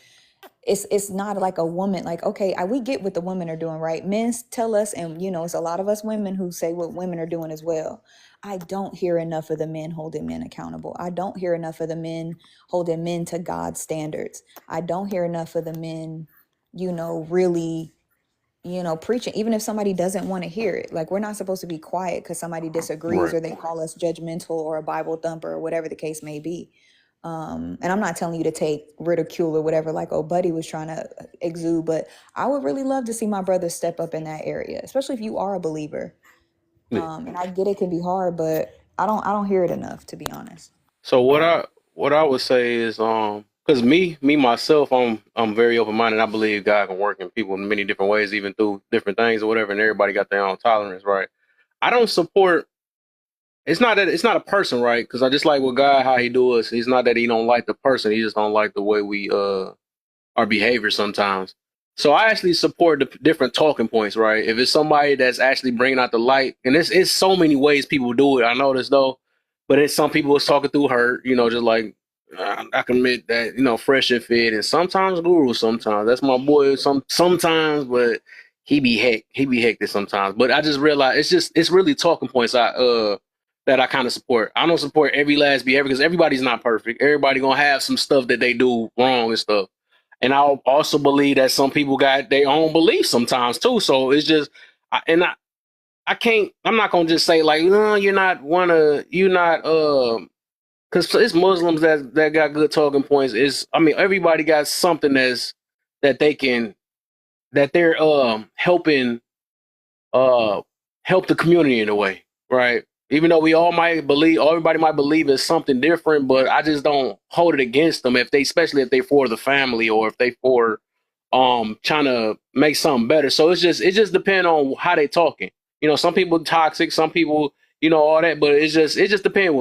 it's not like a woman, like, okay, we get what the women are doing, right? Men tell us, and it's a lot of us women who say what women are doing as well. I don't hear enough of the men holding men accountable. I don't hear enough of the men holding men to God's standards. I don't hear enough of the men, really, preaching, even if somebody doesn't want to hear it. Like, we're not supposed to be quiet because somebody disagrees or they call us judgmental or a Bible thumper or whatever the case may be. And I'm not telling you to take ridicule or whatever, like, oh, Buddy was trying to exude, but I would really love to see my brothers step up in that area, especially if you are a believer. And I get it can be hard, but I don't hear it enough, to be honest. So what I would say is, because me myself, I'm very open minded. I believe God can work in people in many different ways, even through different things or whatever. And everybody got their own tolerance, right? I don't support. It's not that it's not a person, right? Because I just like with God how He do us. He's not that He don't like the person. He just don't like the way we our behavior sometimes. So I actually support the different talking points, right? If it's somebody that's actually bringing out the light, and it's so many ways people do it. I know this though, but it's some people is talking through hurt, just like I can admit that, Fresh and Fit, and sometimes Guru. Sometimes that's my boy. Sometimes, but he be hectic sometimes. But I just realized it's really talking points. That I kind of support. I don't support every last behavior because everybody's not perfect. Everybody gonna have some stuff that they do wrong and stuff. And I also believe that some people got their own beliefs sometimes too. So it's just, I can't, I'm not going to just say like, no, you're not, cause it's Muslims that got good talking points. Everybody got something that they can, that they're, helping, help the community in a way, right? Even though everybody might believe it's something different, but I just don't hold it against them especially if they for the family or if they for trying to make something better. So it just depends on how they talking. Some people toxic, some people, all that, but it just depends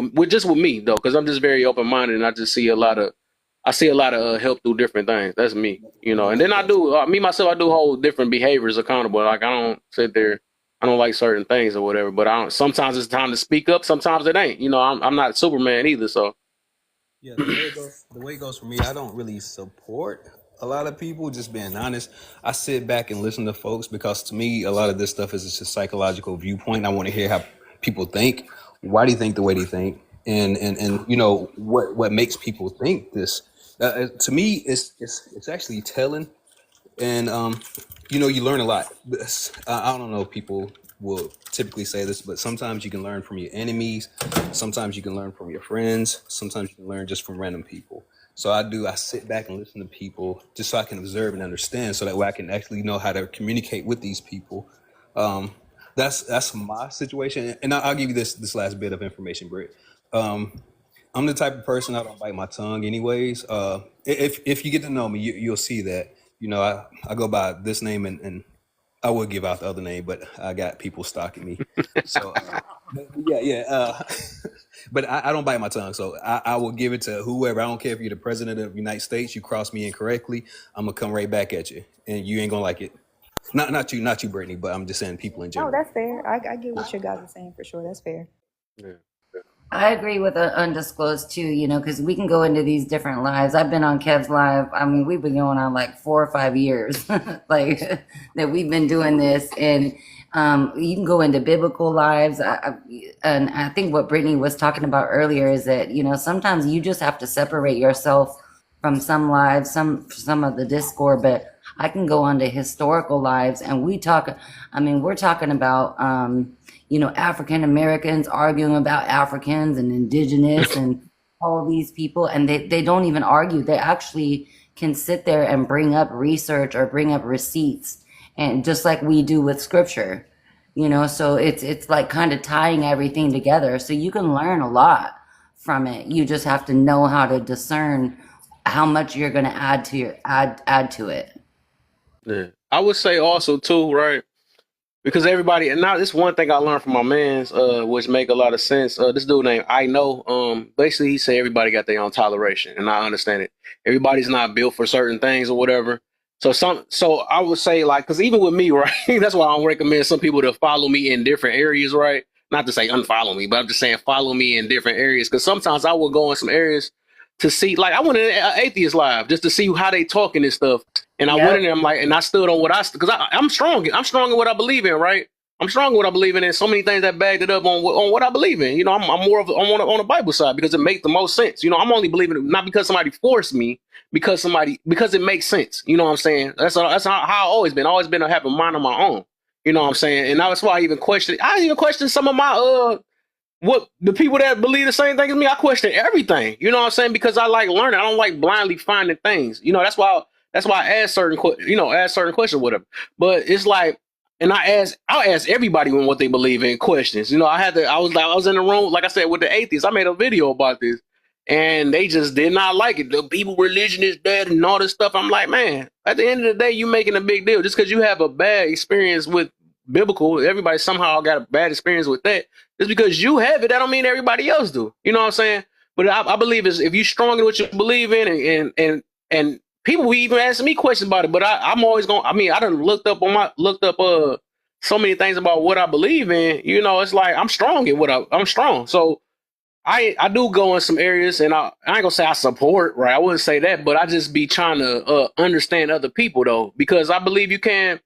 with me though, because I'm just very open minded and I see a lot of help through different things. That's me, and then I do me myself. I do hold different behaviors accountable. Like I don't sit there. I don't like certain things or whatever, but I don't. Sometimes it's time to speak up. Sometimes it ain't. I'm not Superman either. So Yeah, the way it goes for me, I don't really support a lot of people, just being honest. I sit back and listen to folks because to me, a lot of this stuff is just a psychological viewpoint. I want to hear how people think. Why do you think the way they think? And what makes people think this? To me, it's actually telling. And you learn a lot. I don't know if people will typically say this, but sometimes you can learn from your enemies, sometimes you can learn from your friends, sometimes you can learn just from random people. So I sit back and listen to people just so I can observe and understand, so that way I can actually know how to communicate with these people. That's my situation, and I'll give you this last bit of information, Britt. I'm the type of person, I don't bite my tongue anyways. If you get to know me, you'll see that, I go by this name, and I would give out the other name, but I got people stalking me. So yeah. But I don't bite my tongue. So I will give it to whoever. I don't care if you're the president of the United States, you cross me incorrectly, I'm going to come right back at you. And you ain't going to like it. Not you, Brittany, but I'm just saying people in general. Oh, that's fair. I get what you guys are saying for sure. That's fair. yeah. I agree with the undisclosed too, because we can go into these different lives. I've been on Kev's live. I mean, we've been going on like 4 or 5 years, like that we've been doing this, and you can go into biblical lives. And I think what Brittany was talking about earlier is that sometimes you just have to separate yourself from some lives, some of the discord. But I can go on to historical lives, and we're talking about. African Americans arguing about Africans and indigenous and all these people, and they don't even argue. They actually can sit there and bring up research or bring up receipts, and just like we do with scripture, so it's like kind of tying everything together. So you can learn a lot from it. You just have to know how to discern how much you're going to add to it. Yeah. I would say also too, right? Because everybody, and now this one thing I learned from my man's, which make a lot of sense. This dude named I know, basically he said everybody got their own toleration, and I understand it. Everybody's not built for certain things or whatever. So I would say like, because even with me, right, that's why I don't recommend some people to follow me in different areas, right? Not to say unfollow me, but I'm just saying follow me in different areas. Because sometimes I will go in some areas to see, like I went in an atheist live just to see how they talking and stuff. And I went in there, I'm like, and I stood on what because I'm strong. I'm strong in what I believe in, right? I'm strong in what I believe in, and so many things that backed it up on what I believe in. You know, I'm more of on the Bible side because it makes the most sense. You know, I'm only believing it not because somebody forced me, because it makes sense. You know what I'm saying? That's how I always been. Always been to have a mind on my own. You know what I'm saying? And that's why I even question some of my what the people that believe the same thing as me. I question everything. You know what I'm saying? Because I like learning. I don't like blindly finding things. You know, that's why I ask certain questions, whatever. But it's like, and I'll ask everybody what they believe in questions. You know, I was in the room, like I said, with the atheists. I made a video about this, and they just did not like it. The people religion is bad and all this stuff. I'm like, man, at the end of the day, you making a big deal just because you have a bad experience with biblical. Everybody somehow got a bad experience with that. Just because you have it, that don't mean everybody else do. You know what I'm saying? But I believe is if you strong in what you believe in, and people be even asking me questions about it. But I'm always going. I mean, I done looked up so many things about what I believe in. You know, it's like I'm strong in what I'm strong. So I do go in some areas, and I ain't gonna say I support, right? I wouldn't say that, but I just be trying to understand other people though, because I believe you can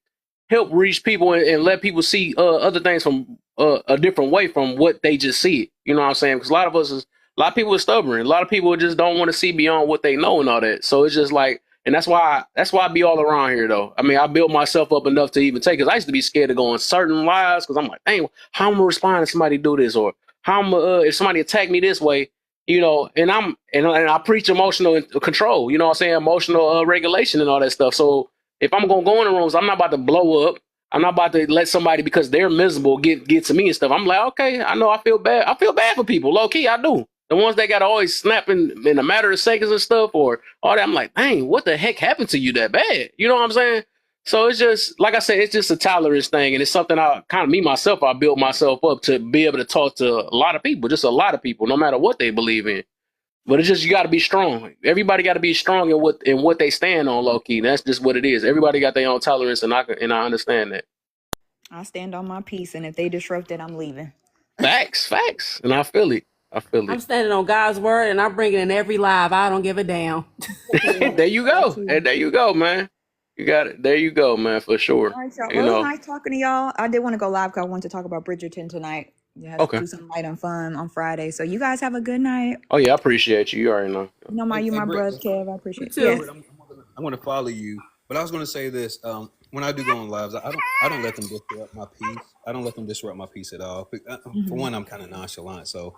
help reach people and let people see other things from a different way from what they just see it. You know what I'm saying? Because a lot of people are stubborn. A lot of people just don't want to see beyond what they know and all that. So it's just like, and that's why I be all around here though. I mean, I built myself up enough to even take. Because I used to be scared to go on certain lives because I'm like, dang, how am I gonna respond if somebody do this, or how am if somebody attack me this way? You know, and I preach emotional control. You know what I'm saying? Emotional regulation and all that stuff. So if I'm gonna go in the rooms, I'm not about to blow up. I'm not about to let somebody because they're miserable get to me and stuff. I'm like, okay, I know I feel bad. I feel bad for people, low key, I do. The ones that got always snapping in a matter of seconds and stuff, or all that. I'm like, dang, what the heck happened to you that bad? You know what I'm saying? So it's just like I said, it's just a tolerance thing, and it's something I kind of I built myself up to be able to talk to a lot of people, just a lot of people, no matter what they believe in. But it's just you got to be strong. Everybody got to be strong in what they stand on, low key. That's just what it is. Everybody got their own tolerance, and I understand that. I stand on my piece, and if they disrupt it, I'm leaving. Facts, and I feel it. I'm standing on God's word, and I'm bringing in every live. I don't give a damn. There you go. And there you go, man. You got it. There you go, man, for sure. All right, y'all. Well, it was nice talking to y'all. I did want to go live because I wanted to talk about Bridgerton tonight. Yeah, do some light and fun on Friday. So you guys have a good night. Oh yeah, I appreciate you. You already know. You know my brother, Kev. I appreciate you. Yes. I'm going to follow you, but I was going to say this. When I do go on lives, I don't let them disrupt my peace. I don't let them disrupt my peace at all. For one, I'm kind of nonchalant, so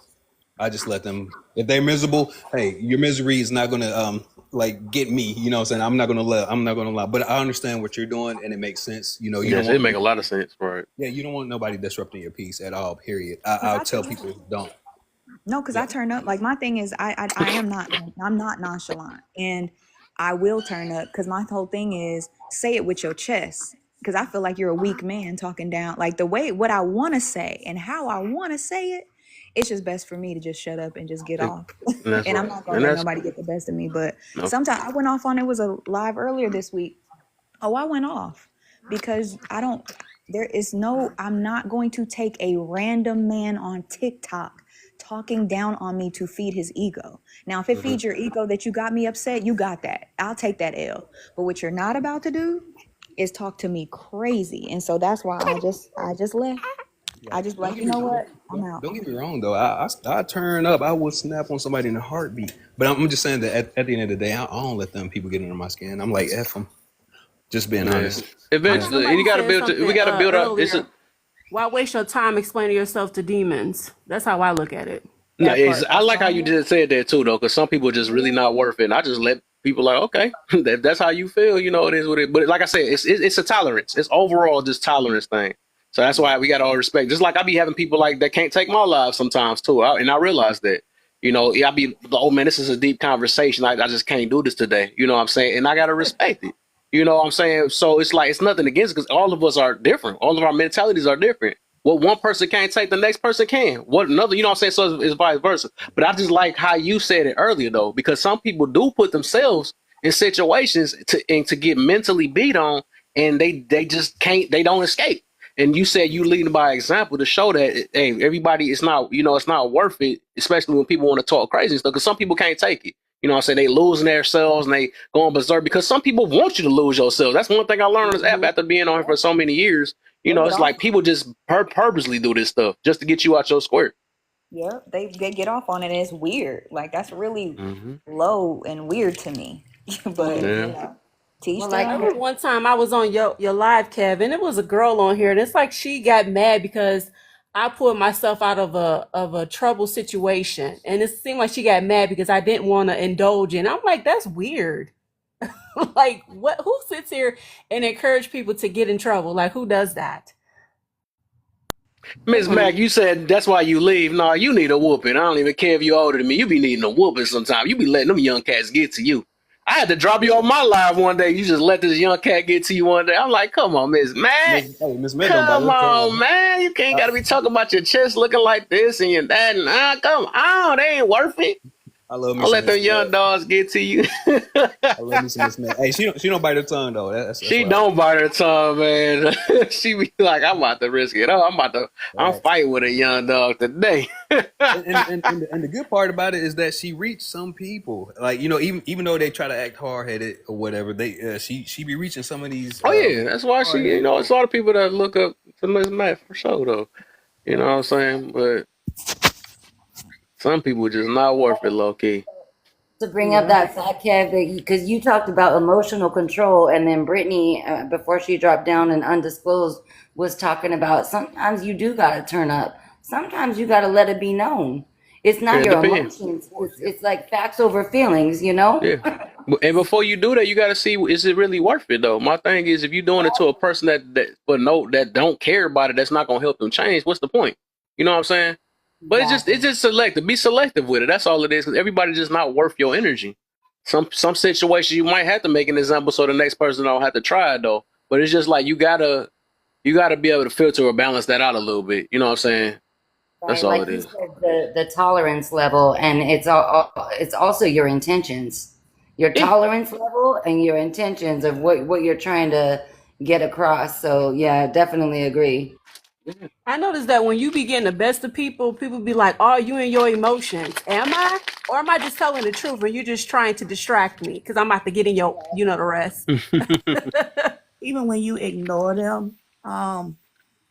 I just let them. If they're miserable, hey, your misery is not going to like get me. You know what I'm saying? I'm not going to lie. But I understand what you're doing, and it makes sense. You know, it make a lot of sense, right? Yeah, you don't want nobody disrupting your peace at all. Period. I'll tell people don't. No, because I turn up. Like my thing is, I'm not nonchalant, and I will turn up because my whole thing is say it with your chest. Because I feel like you're a weak man talking down, like the way what I want to say and how I want to say it. It's just best for me to just shut up and just get off. And I'm not gonna let nobody get the best of me. But sometimes I went off on it was a live earlier this week. Oh, I went off because I'm not going to take a random man on TikTok talking down on me to feed his ego. Now, if it feeds your ego that you got me upset, you got that. I'll take that L. But what you're not about to do is talk to me crazy. And so that's why I just left. I just like, you know what? I'm out. Don't get me wrong though. I turn up. I will snap on somebody in a heartbeat. But I'm just saying that at the end of the day, I don't let them people get under my skin. I'm like, F them. Just being honest. Eventually, we got to build up. Why waste your time explaining yourself to demons? That's how I look at it. No, I like how you just said that too, though, because some people are just really not worth it. And I just let people like, okay, that's how you feel. You know, it is what it. But like I said, it's a tolerance. It's overall just tolerance thing. So that's why we got all respect. Just like I be having people like that can't take my life sometimes too. And I realize that, you know, I be, oh man, this is a deep conversation. I just can't do this today. You know what I'm saying? And I got to respect it. You know what I'm saying? So it's like, it's nothing against, because all of us are different. All of our mentalities are different. What one person can't take, the next person can. What another, you know what I'm saying? So it's vice versa. But I just like how you said it earlier, though, because some people do put themselves in situations to get mentally beat on, and they just can't, they don't escape. And you said you leading by example to show that, hey, everybody, it's not, it's not worth it, especially when people want to talk crazy and stuff, because some people can't take it. You know what I'm saying? They losing themselves and they going berserk because some people want you to lose yourself. That's one thing I learned on this app after being on here for so many years. It's like people just purposely do this stuff just to get you out your square. Yeah, they get off on it, and it's weird. Like, that's really low and weird to me. But teach them. I remember one time I was on your live, Kev, and it was a girl on here, and it's like she got mad because I pulled myself out of a trouble situation, and it seemed like she got mad because I didn't want to indulge in. I'm like, that's weird. Like, what? Who sits here and encourage people to get in trouble? Like, who does that? Miss Mac, you said that's why you leave. No, you need a whooping. I don't even care if you're older than me. You be needing a whooping sometimes. You be letting them young cats get to you. I had to drop you on my live one day. You just let this young cat get to you one day. I'm like, come on, Miss Mac. Miss Mac, come on, man. You can't gotta be talking about your chest looking like this and your dad. And come on, they ain't worth it. I love me. I'll let them young dogs get to you. I love me some Miss Mac. Hey, she don't bite her tongue though. That's she don't bite her tongue, man. She be like, I'm about to risk it. I'm fighting with a young dog today. and the good part about it is that she reached some people. Like, even though they try to act hard headed or whatever, she be reaching some of these. Oh yeah, that's why she. It's a lot of people that look up to Miss Mac for sure, though. You know what I'm saying? But some people just not worth it, low key. To bring up that fat cat, because you talked about emotional control, and then Brittany, before she dropped down and undisclosed, was talking about sometimes you do got to turn up. Sometimes you got to let it be known. It's not your emotions. It's like facts over feelings, Yeah. And before you do that, you got to see, is it really worth it, though? My thing is, if you're doing it to a person that don't care about it, that's not going to help them change, what's the point? You know what I'm saying? But it's just selective. Be selective with it. That's all it is. Because everybody's just not worth your energy. Some situations you might have to make an example so the next person don't have to try it, though. But it's just like you gotta be able to filter or balance that out a little bit. You know what I'm saying? That's all it is. The tolerance level, and it's also your intentions, your tolerance level, and your intentions of what you're trying to get across. So yeah, definitely agree. I noticed that when you be getting the best of people be like, "Oh, you and your emotions." Am I? Or am I just telling the truth and you're just trying to distract me? Because I'm about to get in your, the rest. Even when you ignore them, and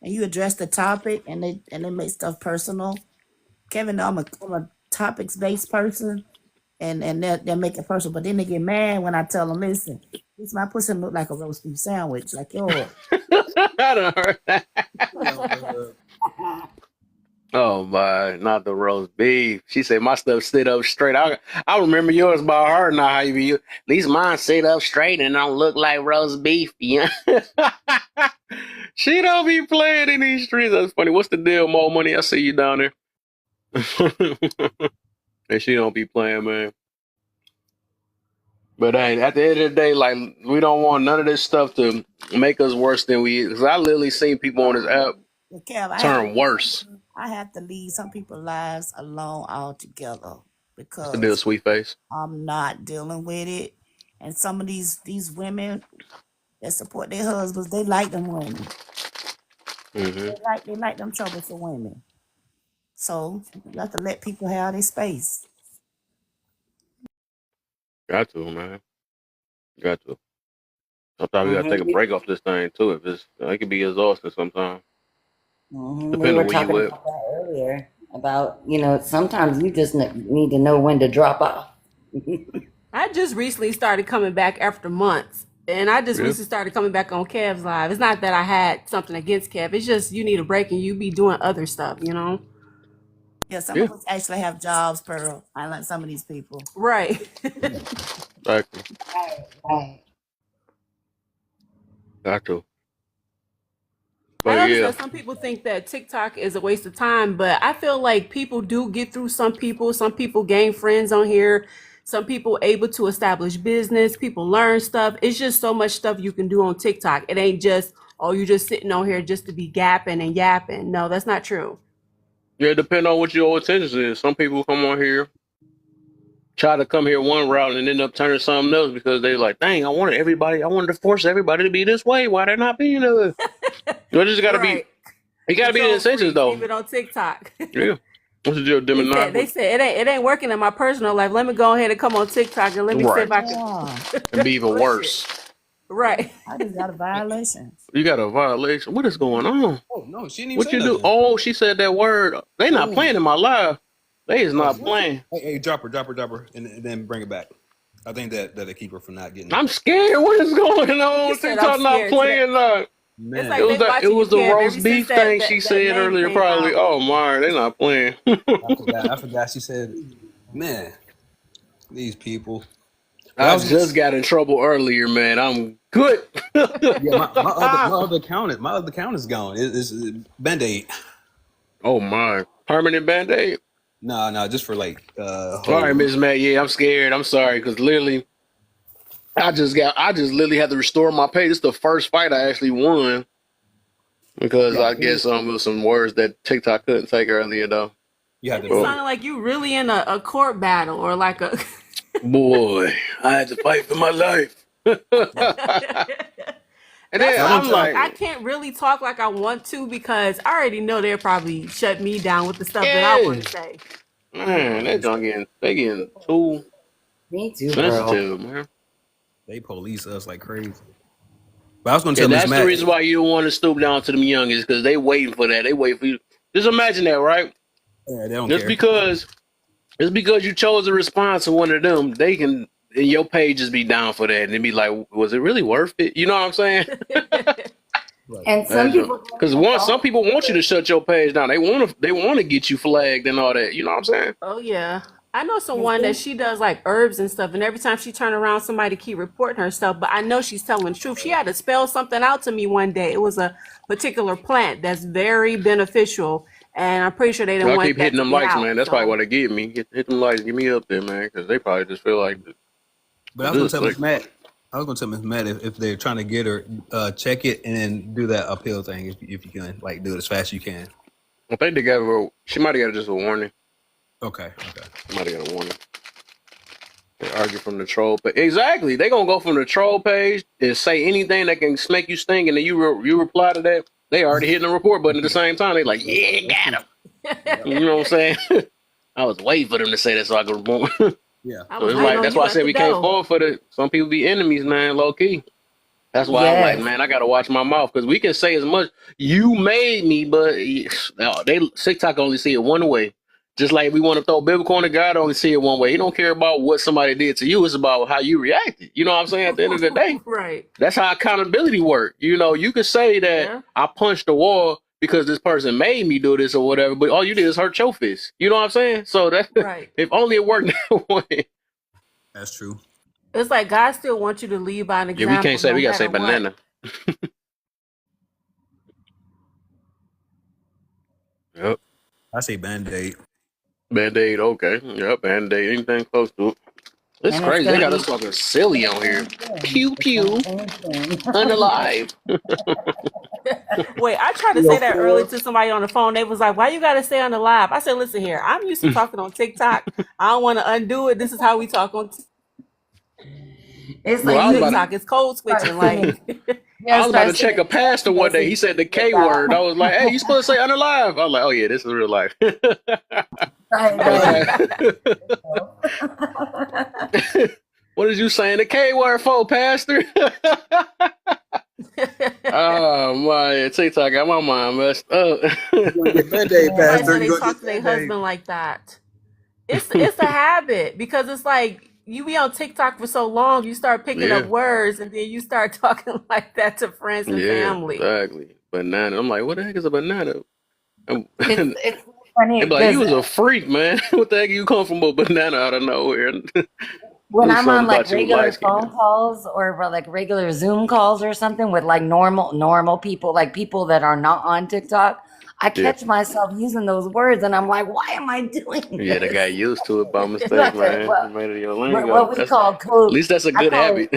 you address the topic and they make stuff personal. Kevin, I'm a topics-based person, and they'll make it personal, but then they get mad when I tell them, listen, this my pussy look like a roast beef sandwich, like yours. I done heard that. Oh my, not the roast beef. She said my stuff sit up straight. I remember yours by her, not how you be. At least mine sit up straight and don't look like roast beef. Yeah. She don't be playing in these streets. That's funny. What's the deal, Mo Money? I see you down there. And she don't be playing, man. But hey, at the end of the day, like, we don't want none of this stuff to make us worse than we is. Because I literally seen people on this app turn worse. I have to leave some people's lives alone altogether because what's the deal, sweet face? I'm not dealing with it. And some of these women that support their husbands, they like them women. They like them troublesome women. So you have to let people have their space. Got to, man. Got to. Sometimes we gotta take a break off this thing too. It can be exhausting sometimes. We were talking about that earlier. About sometimes you just need to know when to drop off. I just recently started coming back after months, and I just recently started coming back on Kev's live. It's not that I had something against Kev. It's just you need a break and you be doing other stuff, Yeah, some of us actually have jobs, Pearl. I like some of these people. Right. Exactly. Right. Got to. But I noticed that some people think that TikTok is a waste of time, but I feel like people do get through some people. Some people gain friends on here. Some people able to establish business. People learn stuff. It's just so much stuff you can do on TikTok. It ain't just, oh, you just sitting on here just to be gapping and yapping. No, that's not true. Yeah, it depends on what your intention is. Some people come on here, try to come here one route and end up turning something else because they're like, dang, I wanted to force everybody to be this way. Why they not being other? You just gotta be, you gotta be the intentions though. Keep it on TikTok. Yeah. What's the deal, they said it ain't working in my personal life. Let me go ahead and come on TikTok and let me see if I can. And be even worse. Right. I just got a violation. You got a violation. What is going on? Oh no, she didn't even what say you nothing. do? Oh, she said that word. They not playing in my live. They is not playing. Hey, drop her, and then bring it back. I think that'll keep her from not getting. I'm scared. What is going on? TikTok not playing. Man. Like it was the roast beef thing she said earlier. Probably. Oh my, they not playing. I forgot. She said, "Man, these people." I just got in trouble earlier, man. I'm good. Yeah, my other account is gone. It's Band-Aid. Oh my, permanent Band-Aid. No, just for like. All right, Miss Matt. Yeah, I'm scared. I'm sorry, because literally, I just literally had to restore my pay. This is the first fight I actually won because I guess with some words that TikTok couldn't take earlier though. Yeah, it sounded like you really in a court battle or like a. Boy, I had to fight for my life. And then I'm like, I can't really talk like I want to because I already know they'll probably shut me down with the stuff that I want to say. Man, they getting too sensitive, man. They police us like crazy. But I was going to tell that's the reason why you don't want to stoop down to them youngest because they waiting for that. They wait for you. Just imagine that, right? Yeah, they don't care. Because you chose a response to one of them, they can, and your page just be down for that, and it'd be like, was it really worth it? You know what I'm saying? And some people, because some people want you to shut your page down. They want to get you flagged and all that. You know what I'm saying? Oh yeah, I know someone that she does like herbs and stuff, and every time she turn around, somebody keep reporting herself. But I know she's telling the truth. She had to spell something out to me one day. It was a particular plant that's very beneficial. And I'm pretty sure they didn't want keep hitting them likes, man. That's probably what they give me. Hit them likes, get me up there, man, because they probably just feel like. But I was gonna tell Miss Matt if they're trying to get her, check it and then do that appeal thing if you can, like do it as fast as you can. I think they gave her. She might have got just a warning. Okay. Might have got a warning. They argue from the troll, but exactly, they gonna go from the troll page and say anything that can make you sting, and then you reply to that. They already hitting the report button at the same time. They like, yeah, got him. You know what I'm saying? I was waiting for them to say that so I could report. Yeah. So it's like that's why I said we can't fall for the. Some people be enemies, man, low key. That's why I'm like, man, I gotta watch my mouth because we can say as much. You made me, but TikTok only see it one way. Just like we want to throw biblical on the God, only see it one way. He don't care about what somebody did to you. It's about how you reacted. You know what I'm saying? At the end of the day, right? That's how accountability works. You know, you could say that I punched the wall because this person made me do this or whatever, but all you did is hurt your fist. You know what I'm saying? So that's right. If only it worked that way. That's true. It's like God still wants you to lead by an example. Yeah, we can't say we gotta say banana. Yep. I say Band-Aid. Band-Aid, okay. Yep, Band-Aid, anything close to it. It's crazy. They got us fucking silly on here. Pew pew. Unalive. Wait, I tried to say that earlier to somebody on the phone. They was like, why you gotta say unalive? I said, listen here, I'm used to talking on TikTok. I don't want to undo it. This is how we talk on It's like TikTok. It's code switching. Like I was about to check a pastor one day. He said the K word. I was like, hey, you supposed to say unalive? I was like, oh yeah, this is real life. What is you saying the K word for, pastor? Oh my, TikTok got my mind messed up. They talk to their husband like that. It's a habit because it's like you be on TikTok for so long, you start picking up words, and then you start talking like that to friends and family. Exactly. Banana. I'm like, what the heck is a banana? It's funny. Like, you was a freak, man. What the heck you come from a banana out of nowhere? When I'm on like regular phone calls or like regular Zoom calls or something with like normal people, like people that are not on TikTok, I catch myself using those words, and I'm like, why am I doing this? Yeah, they got used to it by mistake, man. Made it your lingo. What we call code. At least that's a good habit.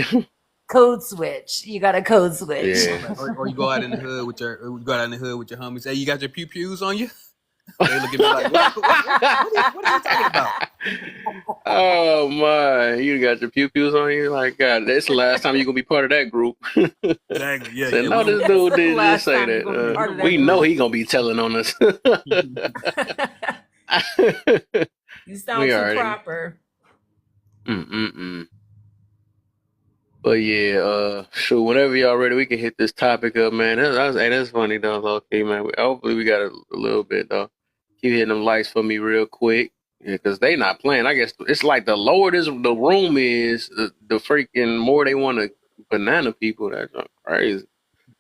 Code switch. You got a code switch. Yeah. Or you go out in the hood with your homies. Hey, you got your pew pews on you? They look at me like, what are you talking about? Oh my, you got your pew pews on you? Like, God, that's the last time you're gonna be part of that group. Exactly. Yeah. Said, no, this dude didn't just say that. We know he gonna be telling on us. You sound too proper. But yeah, sure. Whenever y'all ready, we can hit this topic up, man. That's funny though. Okay, man. Hopefully we got a little bit though. Keep hitting them lights for me real quick. Yeah, because they not playing. I guess it's like the lower the room is, the freaking more they want to banana people. That's crazy.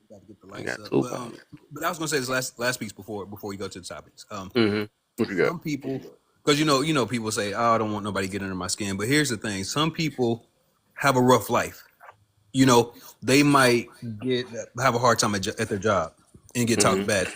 Got to get the lights up. But I was gonna say this last piece before we go to the topics. What you got? Some people, because you know, people say, "Oh, I don't want nobody getting under my skin." But here's the thing: some people have a rough life. You know, they might have a hard time at their job and get talked bad.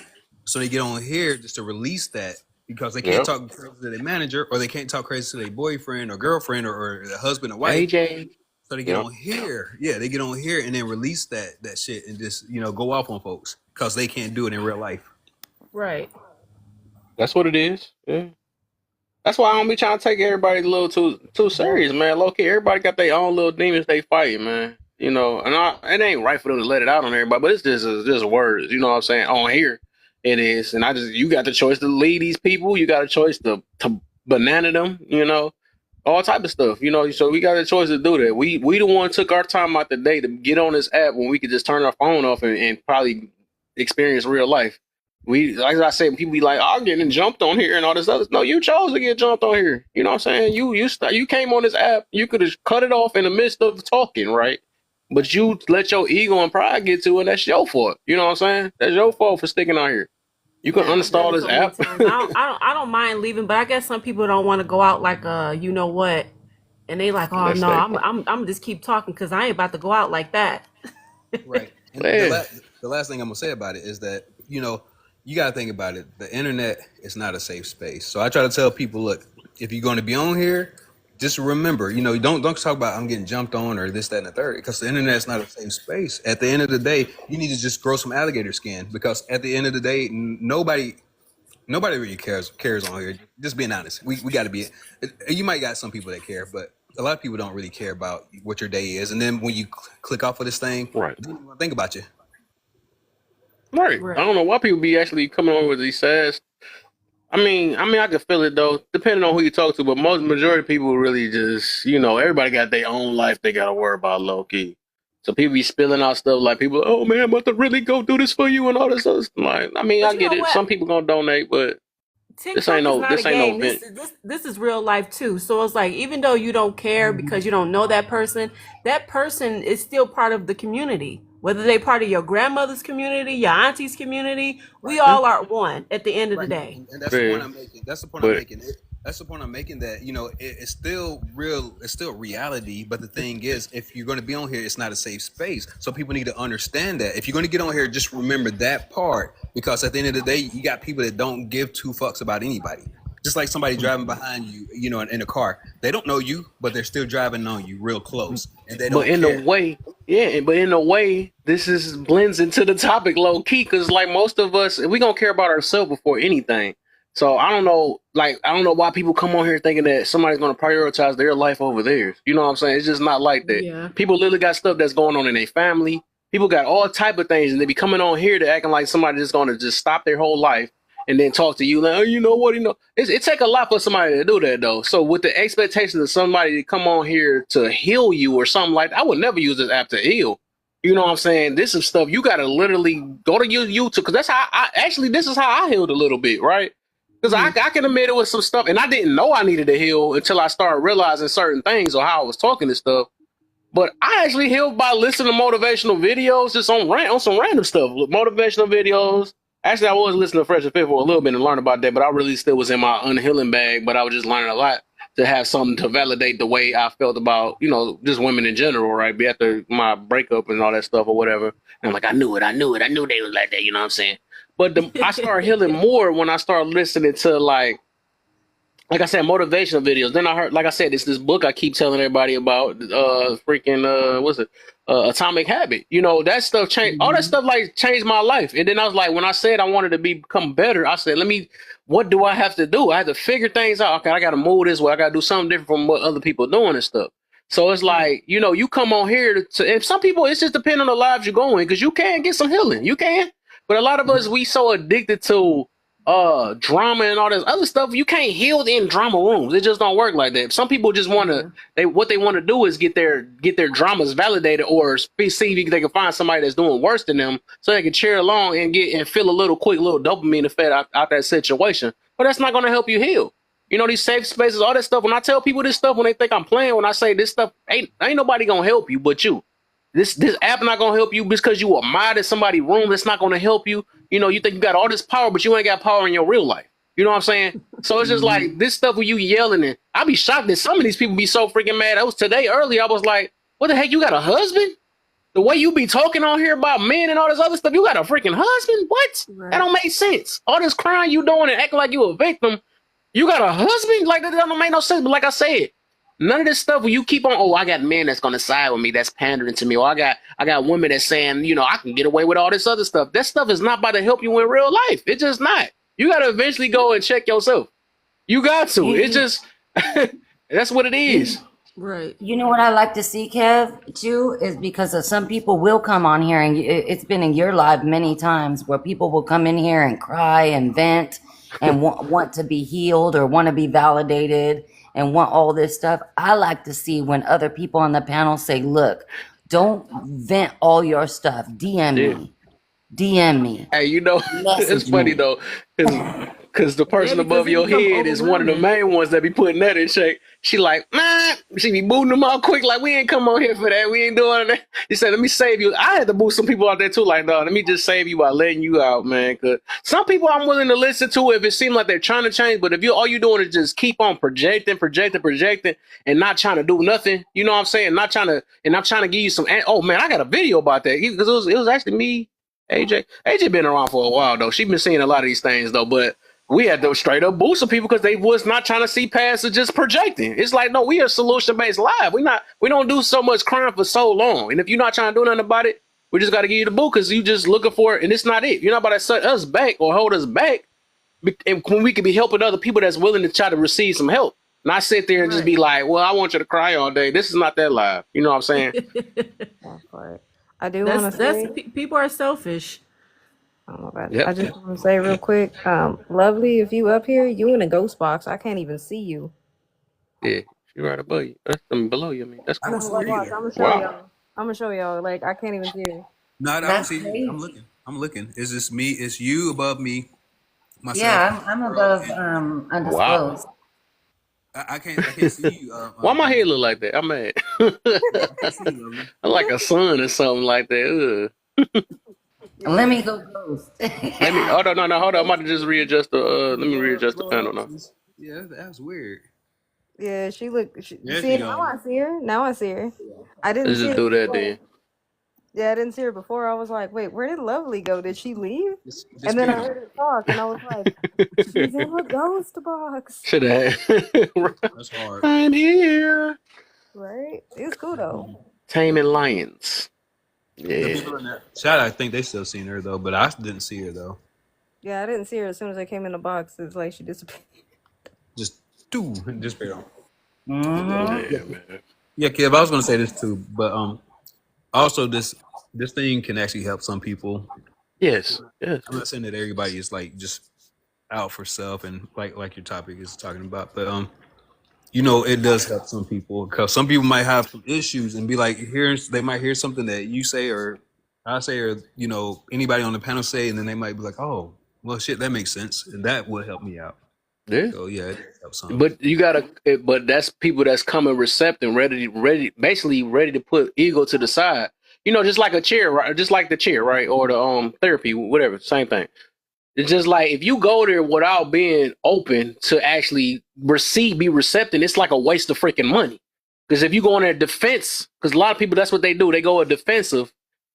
So they get on here just to release that because they can't talk crazy to their manager, or they can't talk crazy to their boyfriend or girlfriend or their husband or wife. AJ. So they get on here. Yeah, they get on here and then release that shit and just, go off on folks because they can't do it in real life. Right. That's what it is. Yeah. That's why I don't be trying to take everybody a little too serious, man. Low key, everybody got their own little demons they fighting, man. And it ain't right for them to let it out on everybody, but it's just words. You know what I'm saying? On here, it is. And you got the choice to lead these people. You got a choice to banana them, all type of stuff, So we got a choice to do that. We the one took our time out the day to get on this app when we could just turn our phone off and probably experience real life. We, like I said, people be like, "I'm getting jumped on here and all this other." No, you chose to get jumped on here. You know what I'm saying? You came on this app. You could have cut it off in the midst of talking, right? But you let your ego and pride get to it. And that's your fault. You know what I'm saying? That's your fault for sticking out here. You can uninstall this app. I don't mind leaving, but I guess some people don't want to go out like you know what, and they like, oh no, I'm just keep talking because I ain't about to go out like that. Right. And the last thing I'm gonna say about it is that you got to think about it. The internet is not a safe space. So I try to tell people, look, if you're going to be on here, just remember, don't talk about I'm getting jumped on or this, that, and the third, because the internet is not a safe space. At the end of the day, you need to just grow some alligator skin, because at the end of the day, nobody really cares on here. Just being honest, we got to be. You might got some people that care, but a lot of people don't really care about what your day is. And then when you click off of this thing, right, they don't even think about you. Right. I don't know why people be actually coming on with these sass. I mean, I can feel it though, depending on who you talk to. But majority of people really just, everybody got their own life they gotta worry about low key. So people be spilling out stuff like people, oh man, I'm about to really go do this for you and all this other stuff. Like, I mean, I get it. Some people gonna donate, but TikTok this ain't no event. This is real life too. So it's like, even though you don't care because you don't know that person is still part of the community. Whether they part of your grandmother's community, your auntie's community, we all are one at the end of the day. And that's the point I'm making. That's the point I'm making. That's the point I'm making, that it's still real, it's still reality. But the thing is, if you're going to be on here, it's not a safe space. So people need to understand that. If you're going to get on here, just remember that part, because at the end of the day, you got people that don't give two fucks about anybody. Just like somebody driving behind you, in a car. They don't know you, but they're still driving on you real close, and they don't. But in a way, this blends into the topic low key, because like most of us, we gonna care about ourselves before anything. So I don't know why people come on here thinking that somebody's gonna prioritize their life over theirs. You know what I'm saying? It's just not like that. Yeah. People literally got stuff that's going on in their family. People got all type of things, and they be coming on here to acting like somebody just gonna just stop their whole life and then talk to you like, oh, you know what, it take a lot for somebody to do that though. So with the expectation of somebody to come on here to heal you or something like that, I would never use this app to heal. You know what I'm saying? This is stuff you gotta literally go to YouTube, because that's how this is how I healed a little bit, right? Because I can admit it was some stuff, and I didn't know I needed to heal until I started realizing certain things or how I was talking to stuff. But I actually healed by listening to motivational videos, just on some random stuff, motivational videos. Actually, I was listening to Fresh and Fit for a little bit and learn about that, but I really still was in my unhealing bag, but I was just learning a lot. to have something to validate the way I felt about, you know, just women in general, right? Be after my breakup and all that stuff or whatever. And I'm like, I knew they was like that, you know what I'm saying? But I started healing more when I started listening to like I said, motivational videos. Then I heard, like I said, it's this book I keep telling everybody about, what's it? Atomic Habit. You know, that stuff changed, all that stuff like changed my life. And then I was like, when I said I wanted to become better, I said, what do I have to do? I have to figure things out. Okay, I got to move this way. I got to do something different from what other people are doing and stuff. So it's like, you know, you come on here and some people, it's just depending on the lives you're going, because you can get some healing. You can. But a lot of us, we so addicted to drama and all this other stuff. You can't heal in drama rooms. It just don't work like that. Some people just want to, what they want to do is get their dramas validated, or see if they can find somebody that's doing worse than them so they can cheer along and feel a little dopamine effect out that situation. But that's not going to help you heal. You know, these safe spaces, all that stuff. When I tell people this stuff, when they think I'm playing, when I say this stuff, ain't nobody going to help you but you. This app not gonna help you because you a mod in somebody's room. It's not gonna help you. You know, you think you got all this power, but you ain't got power in your real life. You know what I'm saying? So it's just like this stuff where you yelling, and I be shocked that some of these people be so freaking mad. I was today earlier. I was like, what the heck? You got a husband? The way you be talking on here about men and all this other stuff, you got a freaking husband? What? Right. That don't make sense. All this crying you doing and acting like you a victim. You got a husband? Like that don't make no sense. But like I said, none of this stuff where you keep on, I got men that's gonna side with me, that's pandering to me, or I got women that's saying, you know, I can get away with all this other stuff. That stuff is not about to help you in real life. It's just not. You gotta eventually go and check yourself. You got to. It's just that's what it is. Right. You know what I like to see, Kev, too, is because of some people will come on here, and it's been in your live many times where people will come in here and cry and vent and want to be healed or want to be validated and want all this stuff. I like to see when other people on the panel say, look, don't vent all your stuff. DM me. Hey, you know, it's funny though, because the person above your head is one of the main ones that be putting that in check. She like, she be booting them out quick, like, we ain't come on here for that. We ain't doing that. He said, let me save you. I had to boot some people out there too, like, no, let me just save you by letting you out, man. Because some people I'm willing to listen to if it seems like they're trying to change, but if all you doing is just keep on projecting, and not trying to do nothing, you know what I'm saying? I'm trying to give you some, oh man, I got a video about that. Because it was actually me, AJ been around for a while though. She been seeing a lot of these things though, but we had to straight up boost some people because they was not trying to see past it, just projecting. It's like, no, we are solution based live. We don't do so much crime for so long. And if you're not trying to do nothing about it, we just got to give you the boot because you just looking for it, and it's not it. You're not about to set us back or hold us back, and when we could be helping other people that's willing to try to receive some help. Not sit there and just be like, well, I want you to cry all day. This is not that live. You know what I'm saying? That part. I do want to say people are selfish. Yep. I just want to say real quick, Lovely, if you up here, you in a ghost box. I can't even see you. Yeah, she right above you. That's below you. I mean, that's cool. I'm gonna show y'all. I'm gonna show y'all. Like, I can't even see you. No, I don't see you. I'm looking. Is this me? It's you above me. Myself. Yeah, I'm above undisclosed. Wow. I can't see you. Why my head look like that? I'm mad. I'm like a sun or something like that. Let me go ghost. Hold on. I'm about to just readjust the. Let me readjust the panel now. Yeah, that's weird. Yeah, she look. Now I see her. I didn't. Let's just do that then. Yeah, I didn't see her before. I was like, wait, where did Lovely go? Did she leave? And then I heard her talk, and I was like, she's in a ghost box. Should have. That's hard. I'm here. Right? It's cool though. Taming lions. Yeah. Chat, I think they still seen her though, but I didn't see her though. Yeah, I didn't see her as soon as I came in the box. It's like she disappeared. Just disappeared on. Mm-hmm. Yeah, Kev, I was gonna say this too, but also this thing can actually help some people. Yes. I'm not saying that everybody is like just out for self and like your topic is talking about, but you know, it does help some people because some people might have some issues and be like, they might hear something that you say or I say, or, you know, anybody on the panel say, and then they might be like, oh, well, shit, that makes sense. And that would help me out. Yeah. So, yeah, it helps some. But but that's people that's coming receptive, basically ready to put ego to the side. You know, just like a chair, right? Just like the chair, right? Or the therapy, whatever, same thing. It's just like if you go there without being open to actually be receptive, it's like a waste of freaking money. Because if you go on their defense, because a lot of people, that's what they do. They go a defensive,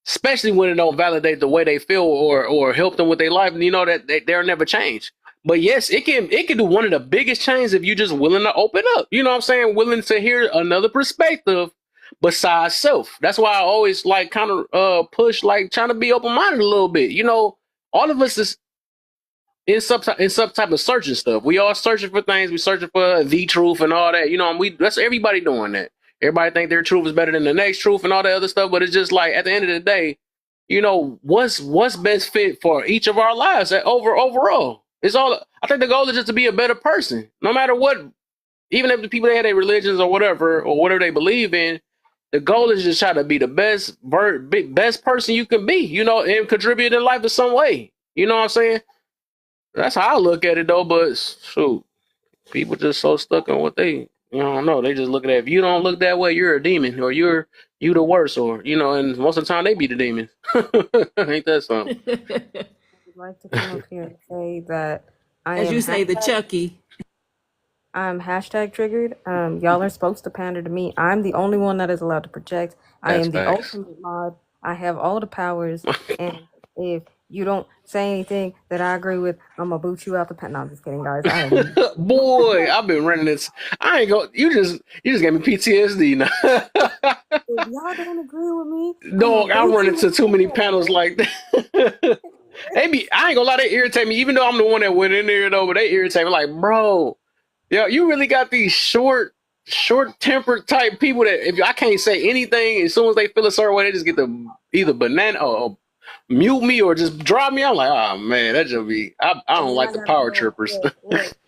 especially when it don't validate the way they feel or help them with their life. And you know that they'll never change. But yes, it can do one of the biggest changes if you're just willing to open up. You know what I'm saying? Willing to hear another perspective besides self. That's why I always like kind of push like trying to be open minded a little bit. You know, all of us is in some type of searching stuff. We all searching for things. We searching for the truth and all that. You know, and that's everybody doing that. Everybody think their truth is better than the next truth and all that other stuff. But it's just like at the end of the day, you know, what's best fit for each of our lives overall. It's all. I think the goal is just to be a better person, no matter what. Even if the people they have their religions or whatever they believe in, the goal is just try to be the best person you can be. You know, and contribute in life in some way. You know what I'm saying? That's how I look at it, though. But shoot, people just so stuck on what they, you know, they just look at it. If you don't look that way, you're a demon, or you the worst, or you know. And most of the time, they be the demons. Ain't that something? I would like to come up here and say that as you say, the Chucky. I'm hashtag triggered. Y'all are supposed to pander to me. I'm the only one that is allowed to project. I am the ultimate mod. I have all the powers, and if you don't say anything that I agree with, I'm gonna boot you out the pen. No, I'm just kidding, guys. Boy, I've been running this. I ain't go. You just gave me PTSD now. If y'all don't agree with me, dog, I run into too many panels like that. I ain't gonna lie, they irritate me. Even though I'm the one that went in there, though, but they irritate me. Like, bro, yeah, you really got these short-tempered type people that if I can't say anything, as soon as they feel a certain way, they just get the either banana or mute me or just drop me. I'm like, oh man, that just be. I don't like the power trippers.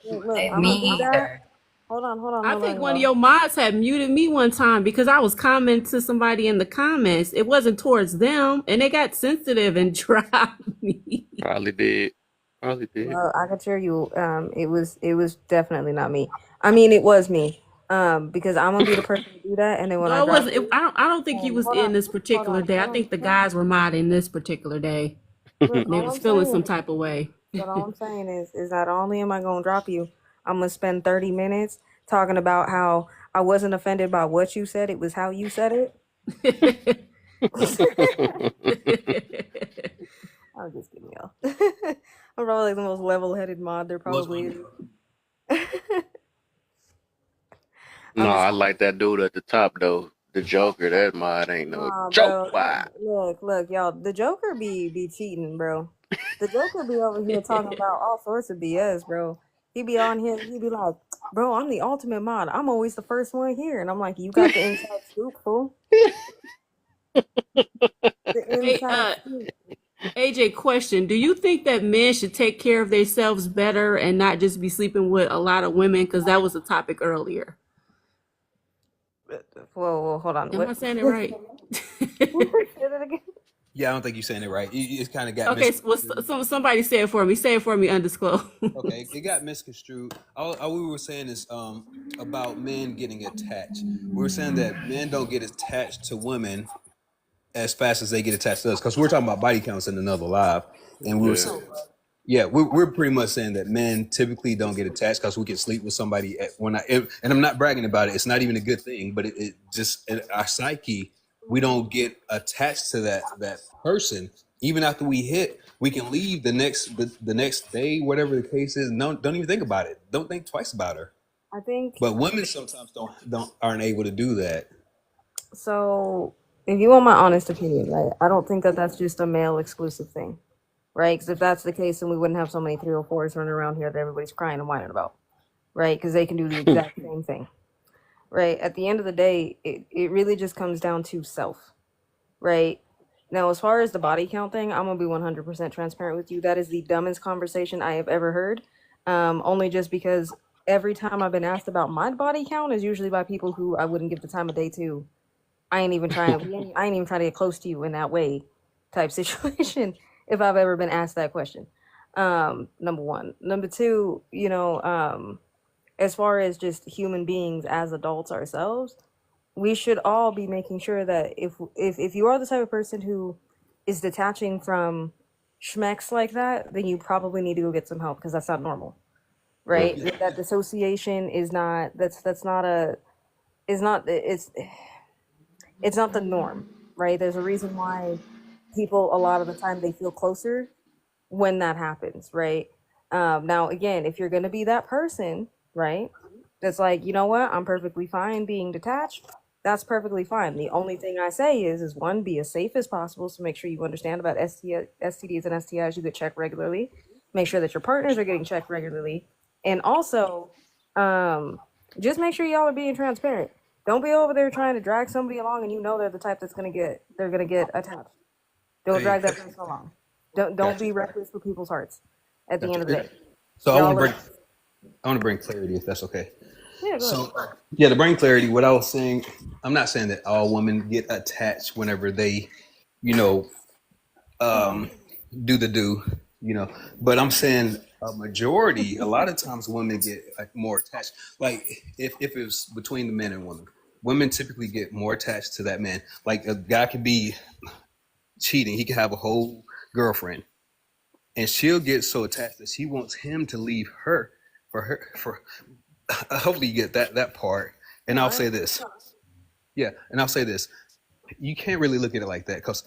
Me either. Hold on. I think one of your mods had muted me one time because I was commenting to somebody in the comments. It wasn't towards them, and they got sensitive and dropped me. Probably did. Well, I can assure you, it was definitely not me. I mean, it was me. Because I'm gonna be the person to do that, and then when I don't think he was in this particular day. I think the guys were modding this particular day. Look, they was feeling some type of way. But all I'm saying is not only am I gonna drop you, I'm gonna spend 30 minutes talking about how I wasn't offended by what you said. It was how you said it. I'm just kidding, y'all. I'm probably the most level-headed mod there probably is. No, I like that dude at the top though. The Joker, that mod ain't no joke. Look, y'all. The Joker be cheating, bro. The Joker be over here talking about all sorts of BS, bro. He be on here. He be like, bro, I'm the ultimate mod. I'm always the first one here, and I'm like, you got the inside scoop, fool. AJ, question: do you think that men should take care of themselves better and not just be sleeping with a lot of women? Because that was a topic earlier. Whoa, hold on. Am I saying it right? Yeah, I don't think you're saying it right. It's kind of got okay. Well, somebody say it for me. Say it for me. Undisclosed. Okay, it got misconstrued. All we were saying is about men getting attached. We were saying that men don't get attached to women as fast as they get attached to us, because we're talking about body counts in another live, and we were saying, we're pretty much saying that men typically don't get attached because we can sleep with somebody and I'm not bragging about it. It's not even a good thing, but it just in our psyche, we don't get attached to that person. Even after we hit, we can leave the next day, whatever the case is. No, don't even think about it. Don't think twice about her. I think, but women sometimes aren't able to do that. So, if you want my honest opinion, right, I don't think that that's just a male exclusive thing. Right? Because if that's the case, then we wouldn't have so many 304s running around here that everybody's crying and whining about. Right? Because they can do the exact same thing. Right? At the end of the day, it really just comes down to self. Right? Now, as far as the body count thing, I'm going to be 100% transparent with you. That is the dumbest conversation I have ever heard. Only just because every time I've been asked about my body count is usually by people who I wouldn't give the time of day to. I ain't even trying to get close to you in that way type situation. If I've ever been asked that question, number one. Number two, as far as just human beings as adults ourselves, we should all be making sure that if you are the type of person who is detaching from schmecks like that, then you probably need to go get some help because that's not normal, right? Yeah. That dissociation is not that's not a is not it's not the norm, right? There's a reason why people a lot of the time they feel closer when that happens, right? Now again, if you're gonna be that person, right, that's like, you know what, I'm perfectly fine being detached. That's perfectly fine. The only thing I say is one, be as safe as possible. So make sure you understand about STDs and STIs. You get checked regularly. Make sure that your partners are getting checked regularly, and also, just make sure y'all are being transparent. Don't be over there trying to drag somebody along, and you know they're the type that's they're gonna get attached. Don't drag that person along. Don't be reckless with people's hearts. At the end of the day, so I y'all want to bring clarity, if that's okay. Yeah, So yeah, to bring clarity, what I was saying, I'm not saying that all women get attached whenever they, you know, do the do, you know, but I'm saying a majority, a lot of times women get like more attached. Like if it's between the men and women, women typically get more attached to that man. Like a guy could be cheating, he could have a whole girlfriend, and she'll get so attached that she wants him to leave her for hopefully you get that part. And I'll say this, you can't really look at it like that because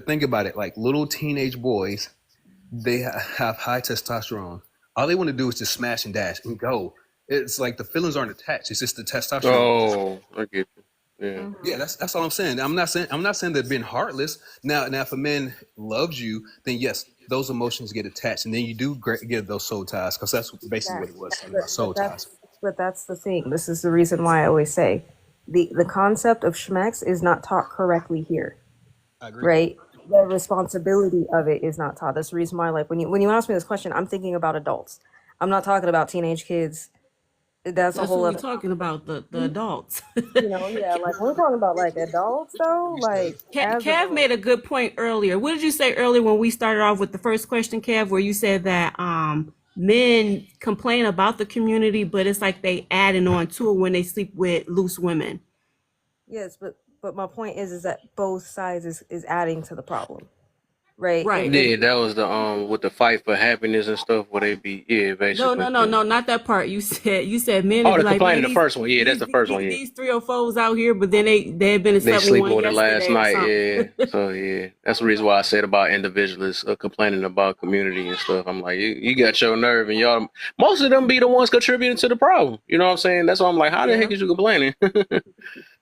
think about it, like little teenage boys, they have high testosterone. All they want to do is just smash and dash and go. It's like the feelings aren't attached, it's just the testosterone. Oh, I get you. Yeah. Yeah, that's all I'm saying. I'm not saying they're being heartless. Now if a man loves you, then yes, those emotions get attached, and then you do get those soul ties, because that's basically what it was, about soul ties. But that's the thing. This is the reason why I always say the concept of schmecks is not taught correctly here. I agree. Right? The responsibility of it is not taught. That's the reason why, like, when you ask me this question, I'm thinking about adults. I'm not talking about teenage kids. That's a whole what other. we're talking about, the adults. Yeah, like we're talking about like adults though. Like Kev made a good point earlier. What did you say earlier when we started off with the first question, Kev, where you said that men complain about the community, but it's like they adding on to it when they sleep with loose women. Yes, but my point is that both sides is adding to the problem. Right. Yeah, that was the with the fight for happiness and stuff where they be basically. No, not that part. You said men. Oh, the complaining, the first one. Yeah, that's the first one. Yeah. These 3 or 4s out here, but then they had been they sleeping with it last night. Yeah. So yeah, that's the reason why I said about individualists complaining about community and stuff. I'm like, you got your nerve, and y'all. Most of them be the ones contributing to the problem. You know what I'm saying? That's why I'm like, how the heck is you complaining?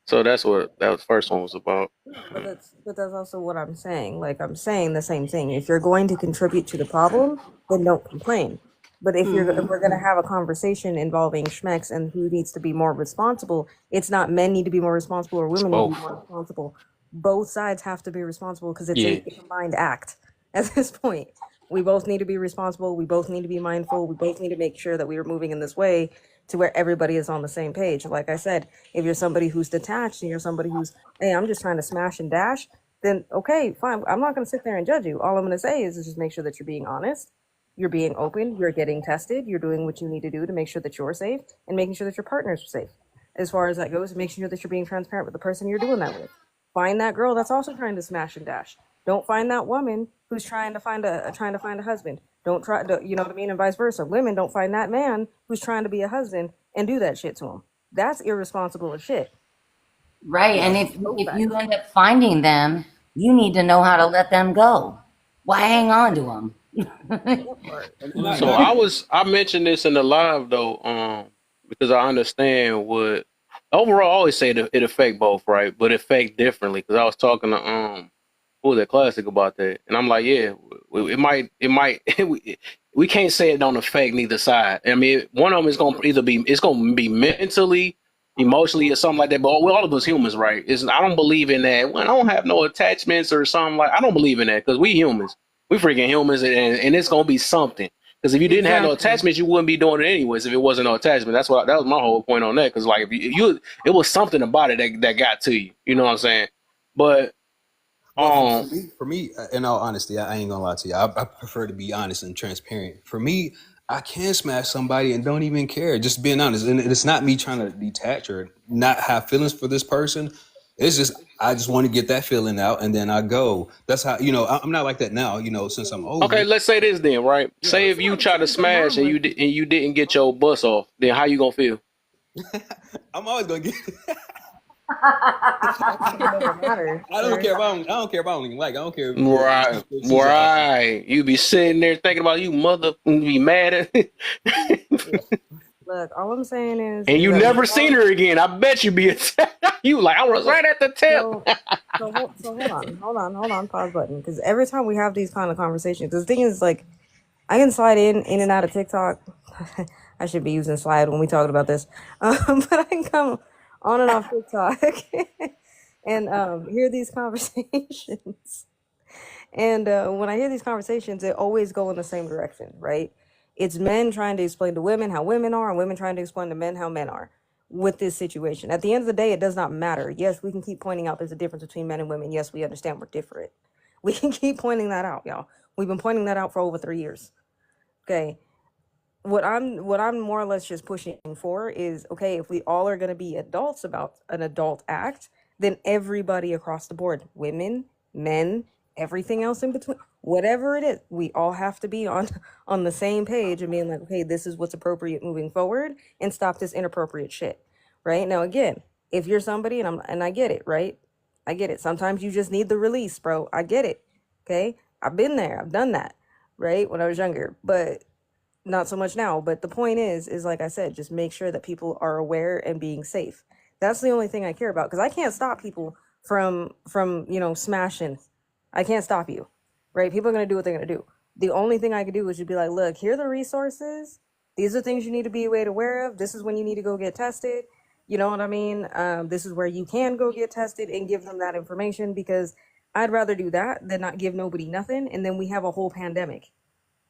So that's what that first one was about. But that's also what I'm saying. Like, I'm saying the same thing. If you're going to contribute to the problem, then don't complain. But if we're going to have a conversation involving schmecks and who needs to be more responsible, it's not men need to be more responsible or women need to be more responsible. Both sides have to be responsible because it's a combined act. At this point, we both need to be responsible. We both need to be mindful. We both need to make sure that we are moving in this way to where everybody is on the same page. Like I said, if you're somebody who's detached and you're somebody who's, hey, I'm just trying to smash and dash, then okay, fine. I'm not going to sit there and judge you. All I'm going to say is just make sure that you're being honest, you're being open, you're getting tested, you're doing what you need to do to make sure that you're safe and making sure that your partners are safe. As far as that goes, making sure that you're being transparent with the person you're doing that with. Find that girl that's also trying to smash and dash. Don't find that woman who's trying to find a husband. Don't try to, you know what I mean, and vice versa. Women don't find that man who's trying to be a husband and do that shit to him. That's irresponsible as shit. Right, and if you end up finding them, you need to know how to let them go. Why hang on to them? So I mentioned this in the live though, because I understand what overall I always say it affect both, right? But it affect differently because I was talking to who was that classic about that, and I'm like, yeah, it might we can't say it don't affect neither side. I mean, one of them is gonna it's gonna be mentally, emotionally, or something like that. But we're all of us humans, right? I don't believe in that. When I don't have no attachments or something I don't believe in that because we humans. We freaking humans, and it's gonna be something. Because if you didn't have no attachments, you wouldn't be doing it anyways. If it wasn't no attachment, that was my whole point on that. Because like if it was something about it that got to you. You know what I'm saying? But for me, in all honesty, I ain't gonna lie to you. I prefer to be honest and transparent. For me, I can smash somebody and don't even care. Just being honest, and it's not me trying to detach or not have feelings for this person. It's just I just want to get that feeling out, and then I go. That's how I'm not like that now. Since I'm older. Okay, let's say this then, right? Yeah. Say if you try to smash and you didn't get your bus off, then how you gonna feel? I'm always gonna get. I don't care if I don't even like. I don't care. If right. You be sitting there thinking about you be mad at. Look, all I'm saying is, and you never seen her again. I bet you be you like I was right at the tip. So hold on, pause button. Because every time we have these kind of conversations, the thing is like, I can slide in and out of TikTok. I should be using slide when we talking about this, but I can come on and off TikTok and hear these conversations. And when I hear these conversations, they always go in the same direction, right? It's men trying to explain to women how women are, and women trying to explain to men how men are with this situation. At the end of the day, it does not matter. Yes, we can keep pointing out there's a difference between men and women. Yes, we understand we're different. We can keep pointing that out, y'all. We've been pointing that out for over 3 years. Okay. What I'm more or less just pushing for is, okay, if we all are going to be adults about an adult act, then everybody across the board, women, men, everything else in between, whatever it is, we all have to be on the same page and being like, okay, this is what's appropriate moving forward, and stop this inappropriate shit. Right now, again, if you're somebody, and I get it, right? I get it. Sometimes you just need the release, bro. I get it. Okay, I've been there. I've done that, right, when I was younger, but not so much now. But the point is like I said, just make sure that people are aware and being safe. That's the only thing I care about, because I can't stop people from smashing. I can't stop you, right? People are going to do what they're going to do. The only thing I can do is just be like, look, here are the resources. These are things you need to be aware of. This is when you need to go get tested. You know what I mean? This is where you can go get tested, and give them that information, because I'd rather do that than not give nobody nothing, and then we have a whole pandemic.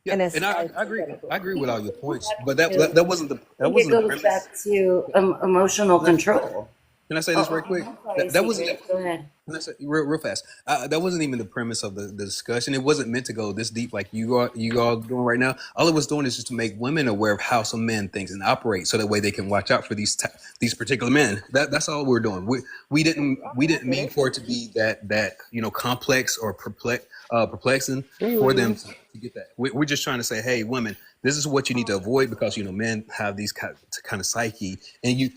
Yeah, and I agree. I agree with all your points, but that wasn't the it goes back to emotional control. Can I say this right quick? That wasn't. Go ahead. Can I say real fast? That wasn't even the premise of the discussion. It wasn't meant to go this deep like you all doing right now. All it was doing is just to make women aware of how some men think and operate, so that way they can watch out for these particular men. That's all we're doing. We didn't mean for it to be that complex or perplexing for them to get that. We're just trying to say, hey, women, this is what you need to avoid, because men have these kind of psyche, and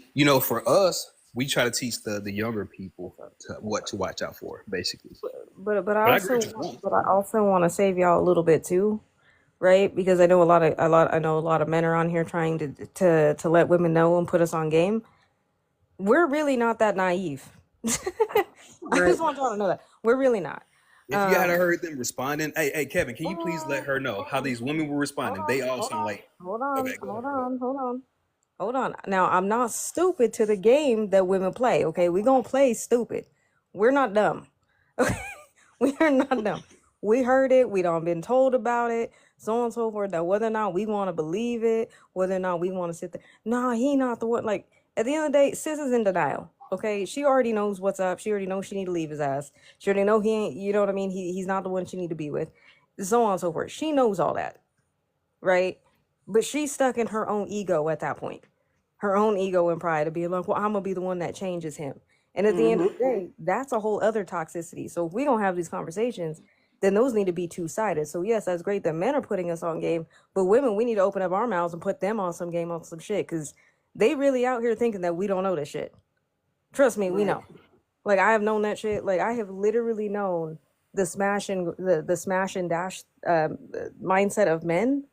for us, we try to teach the younger people what to watch out for, basically. But I also want to save y'all a little bit too, right? Because I know a lot of men are on here trying to let women know and put us on game. We're really not that naive. I just want y'all to know that we're really not. If you had heard them responding, hey Kevin, can you please let her know how these women were responding? They all sound like. Hold on. Now, I'm not stupid to the game that women play, okay? We're going to play stupid. We're not dumb. Okay? We are not dumb. We heard it. We done been told about it, so on and so forth, that whether or not we want to believe it, whether or not we want to sit there. Nah, he not the one. Like, at the end of the day, sis is in denial, okay? She already knows what's up. She already knows she need to leave his ass. She already know he ain't, you know what I mean? He's not the one she need to be with, so on and so forth. She knows all that, right? But she's stuck in her own ego at that point. Her own ego and pride to be like, well, I'm going to be the one that changes him. And at the end of the day, that's a whole other toxicity. So if we don't have these conversations, then those need to be two-sided. So yes, that's great that men are putting us on game, but women, we need to open up our mouths and put them on some game, on some shit, because they really out here thinking that we don't know this shit. Trust me, we know. Like, I have known that shit. Like, I have literally known the smash and dash mindset of men,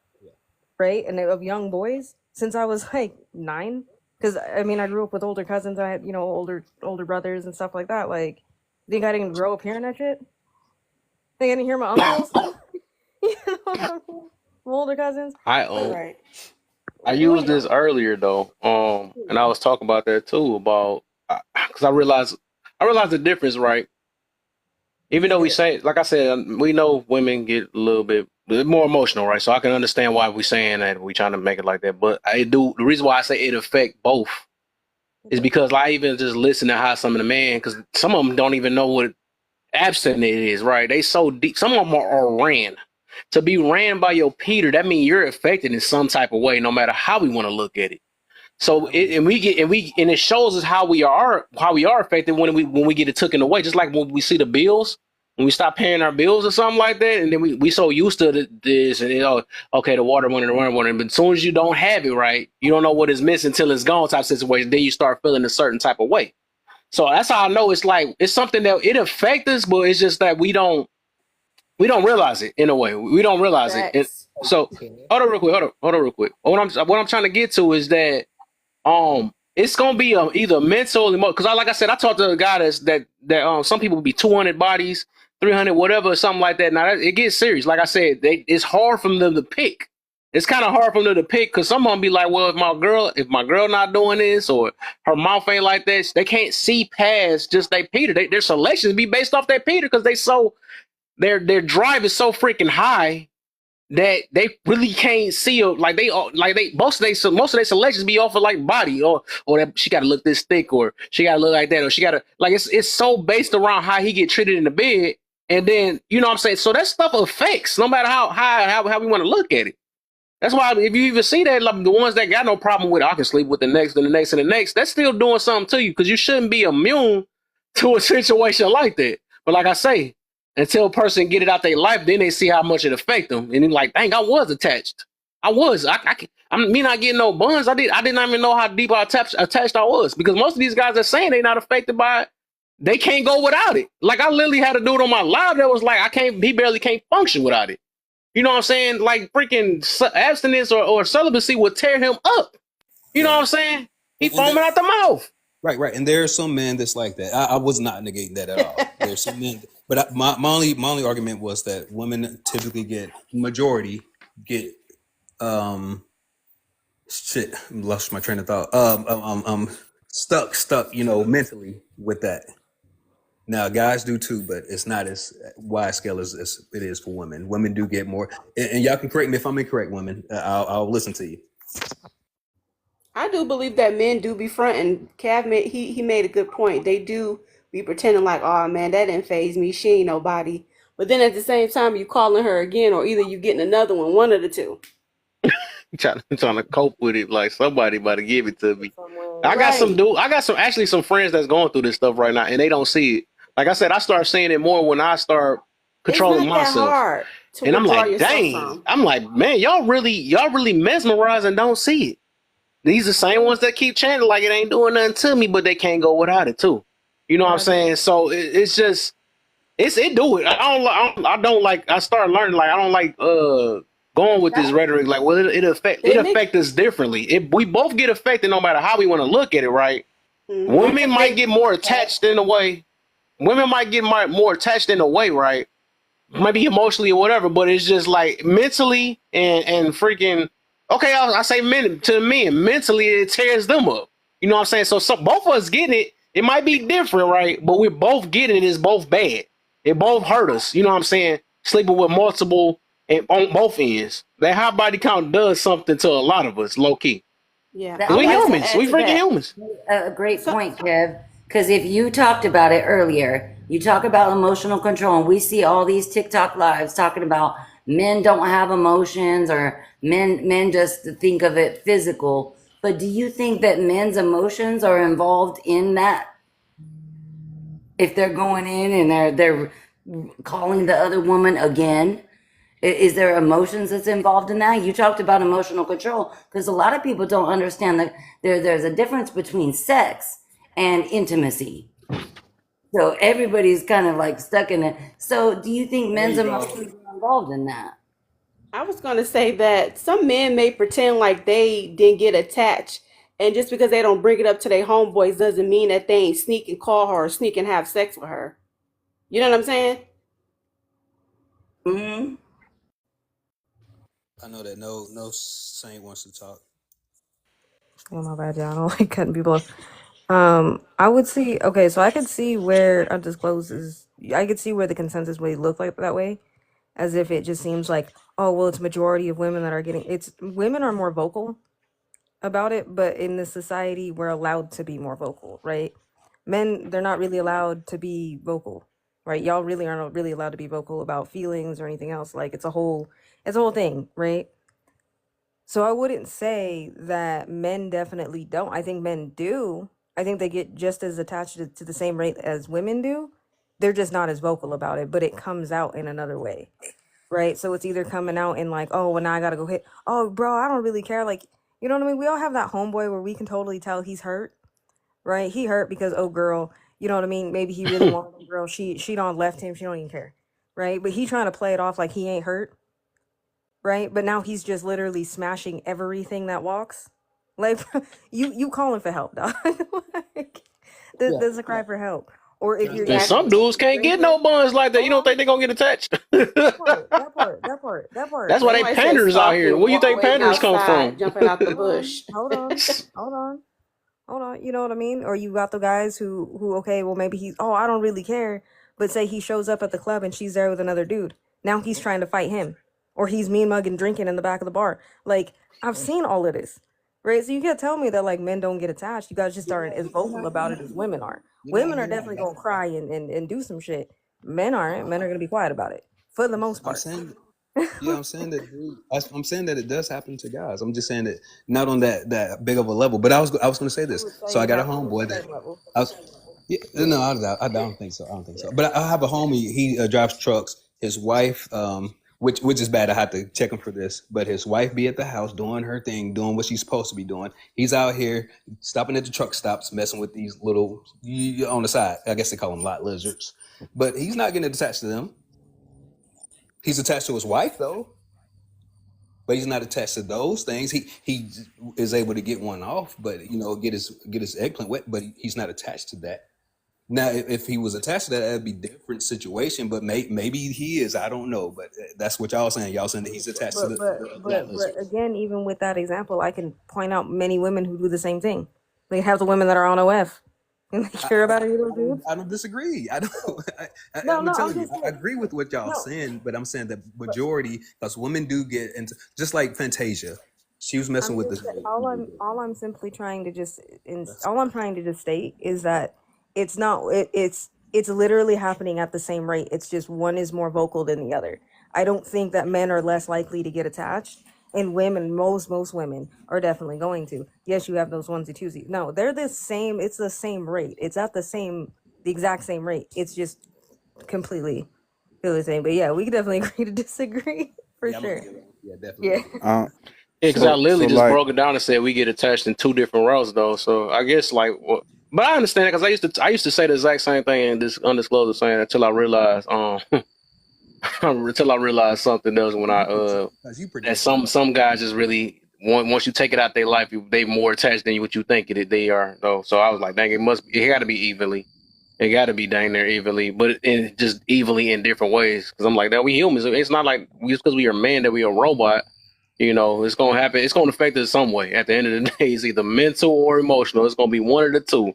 right, and of young boys since I was like 9. Because I mean, I grew up with older cousins. I had older brothers and stuff like that. Like, think I didn't grow up hearing that shit? Think I didn't hear my uncles? You know what I mean? Older cousins. I used this earlier though, and I was talking about that too, about because I realized the difference, right? Even though we say, like I said, we know women get a little bit more emotional, right? So I can understand why we're saying that, we trying to make it like that. But the reason why I say it affect both is because I even just listen to how some of the men, because some of them don't even know what abstinent is, right? They so deep. Some of them are ran. To be ran by your Peter, that means you're affected in some type of way, no matter how we want to look at it. So and it shows us how we are affected when we get it taken away. Just like when we see the bills, when we stop paying our bills or something like that, and then we so used to this and okay, the water money, but as soon as you don't have it right, you don't know what is missing until it's gone type situation. Then you start feeling a certain type of way. So that's how I know it's something that it affects us, but it's just that we don't realize it in a way. We don't realize it. And so hold on real quick. What I'm trying to get to is that it's gonna be either mental or emotional. Because like I said, I talked to a guy that some people be 200 bodies, 300, whatever, something like that. Now it gets serious. Like I said, it's hard for them to pick. It's kind of hard for them to pick because some of them be like, well, if my girl not doing this or her mouth ain't like this, they can't see past just they Peter. Their selections be based off that Peter because their drive is so freaking high that they really can't see most of their selections be off of like body or that she gotta look this thick or she gotta look like that or she gotta like it's so based around how he get treated in the bed, and then you know what I'm saying, so that stuff affects no matter how we want to look at it. That's why if you even see that, like the ones that got no problem with it, I can sleep with the next and the next and the next, that's still doing something to you because you shouldn't be immune to a situation like that. But like I say, until a person get it out their life, then they see how much it affect them, and then like, dang, I was attached. I'm me not getting no buns. I didn't even know how deep attached I was because most of these guys are saying they're not affected by it. They can't go without it. Like I literally had a dude on my live that was like, he barely can't function without it. You know what I'm saying? Like freaking abstinence or celibacy would tear him up. You know what I'm saying? He foaming out the mouth. Right. And there are some men that's like that. I was not negating that at all. There's some men, but my only argument was that women typically majority get shit. Lost my train of thought. Stuck. Mentally with that. Now, guys do too, but it's not as wide scale as it is for women. Women do get more, and y'all can correct me if I'm incorrect, women. I'll listen to you. I do believe that men do be fronting. Cav, he made a good point. They do be pretending like, oh man, that didn't phase me. She ain't nobody. But then at the same time, you calling her again, or either you getting another one of the two. trying to cope with it, like somebody about to give it to me. I got some friends that's going through this stuff right now, and they don't see it. Like I said, I start seeing it more when I start controlling myself. And I'm like, dang. I'm like, man, y'all really mesmerize and don't see it. These are the same ones that keep chanting like it ain't doing nothing to me, but they can't go without it too. You know what I'm saying? So it's just it do it. I don't like. I start learning like I don't like going with this rhetoric. Like, well, it affect us differently. We both get affected no matter how we want to look at it, right? Mm-hmm. Women might get more attached in a way. Women might get more attached in a way, right? Maybe emotionally or whatever, but it's just like mentally and freaking. Okay, I say men to men. Mentally, it tears them up. You know what I'm saying? So both of us getting it. It might be different, right? But we're both getting it. It's both bad. It both hurt us. You know what I'm saying? Sleeping with multiple on both ends. That high body count does something to a lot of us, low key. Yeah, we humans. We freaking humans. A great point, Kev. Because if you talked about it earlier, you talk about emotional control, and we see all these TikTok lives talking about men don't have emotions or men just think of it physical. But do you think that men's emotions are involved in that? If they're going in and they're calling the other woman again, is there emotions that's involved in that? You talked about emotional control because a lot of people don't understand that there's a difference between sex and intimacy. So everybody's kind of like stuck in it. So do you think men's emotions are involved in that? I was going to say that some men may pretend like they didn't get attached, and just because they don't bring it up to their homeboys doesn't mean that they ain't sneak and call her or sneak and have sex with her. You know what I'm saying? Mm-hmm. I know that no saint wants to talk. Oh my bad, y'all. I don't like cutting people off. I would see. Okay, so I could see where undisclosed is. I could see where the consensus would look like that way, as if it just seems like, oh well, it's majority of women that are getting. It's women are more vocal about it, but in this society, we're allowed to be more vocal, right? Men, they're not really allowed to be vocal, right? Y'all really aren't really allowed to be vocal about feelings or anything else. Like it's a whole thing, right? So I wouldn't say that men definitely don't. I think men do. I think they get just as attached to the same rate as women do. They're just not as vocal about it, but it comes out in another way, right? So it's either coming out in like, oh, well, now I gotta go hit. Oh, bro, I don't really care. Like, you know what I mean? We all have that homeboy where we can totally tell he's hurt, right? He hurt because, oh, girl, you know what I mean? Maybe he really wanted a girl. She don't left him. She don't even care, right? But he trying to play it off like he ain't hurt, right? But now he's just literally smashing everything that walks. Like you calling for help, dog. Like, there's a cry for help. Or if you're And some dudes can't get no buns like that. You don't think they're gonna get attached? that part. That's why they panders out here. Where you think panders come from? Jumping out the bush. Hold on. You know what I mean? Or you got the guys who okay, well maybe he's I don't really care, but say he shows up at the club and she's there with another dude. Now he's trying to fight him. Or he's mean mugging drinking in the back of the bar. Like, I've seen all of this. Right? So you can't tell me that like men don't get attached. You guys just aren't as vocal about it as women are. Women are definitely gonna cry and do some shit. Men aren't. Men are gonna be quiet about it. For the most part. I'm saying that it does happen to guys. I'm just saying that not on that big of a level. But I was going to say this. So I got a homeboy that I was. Yeah, no, I don't think so. But I have a homie. He drives trucks. His wife, which is bad. I have to check him for this. But his wife be at the house doing her thing, doing what she's supposed to be doing. He's out here stopping at the truck stops, messing with these little on the side. I guess they call them lot lizards. But he's not getting attached to them. He's attached to his wife though, but he's not attached to those things. He is able to get one off, but get his eggplant wet, but he's not attached to that. Now, if he was attached to that, that'd be a different situation. But maybe he is. I don't know. But that's what y'all saying. Y'all saying that he's attached to the. But again, even with that example, I can point out many women who do the same thing. They have the women that are on OF. And they care about either dudes. I don't disagree. I agree with what y'all saying, but I'm saying the majority, because women do get into, just like Fantasia, she was messing with this. All I'm simply trying to just state is that it's not it's literally happening at the same rate. It's just one is more vocal than the other. I don't think that men are less likely to get attached. And women, most women are definitely going to. Yes, you have those onesie twosies. No, they're the same. It's the same rate. It's at the exact same rate. It's just completely the same. But yeah, we can definitely agree to disagree for sure. Yeah, definitely. Yeah, because I literally just broke it down and said we get attached in two different routes though. So I guess but I understand it because I used to say the exact same thing and this undisclosed saying until I realized until I realized something else when that some guys just really once you take it out their life, they more attached than what you think they are though. So I was like, dang, it got to be evenly. It got to be dang there evenly, but just evenly in different ways. Because I'm like that we humans. It's not like just because we are man that we are a robot. It's gonna happen. It's gonna affect us some way. At the end of the day, it's either mental or emotional. It's gonna be one of the two.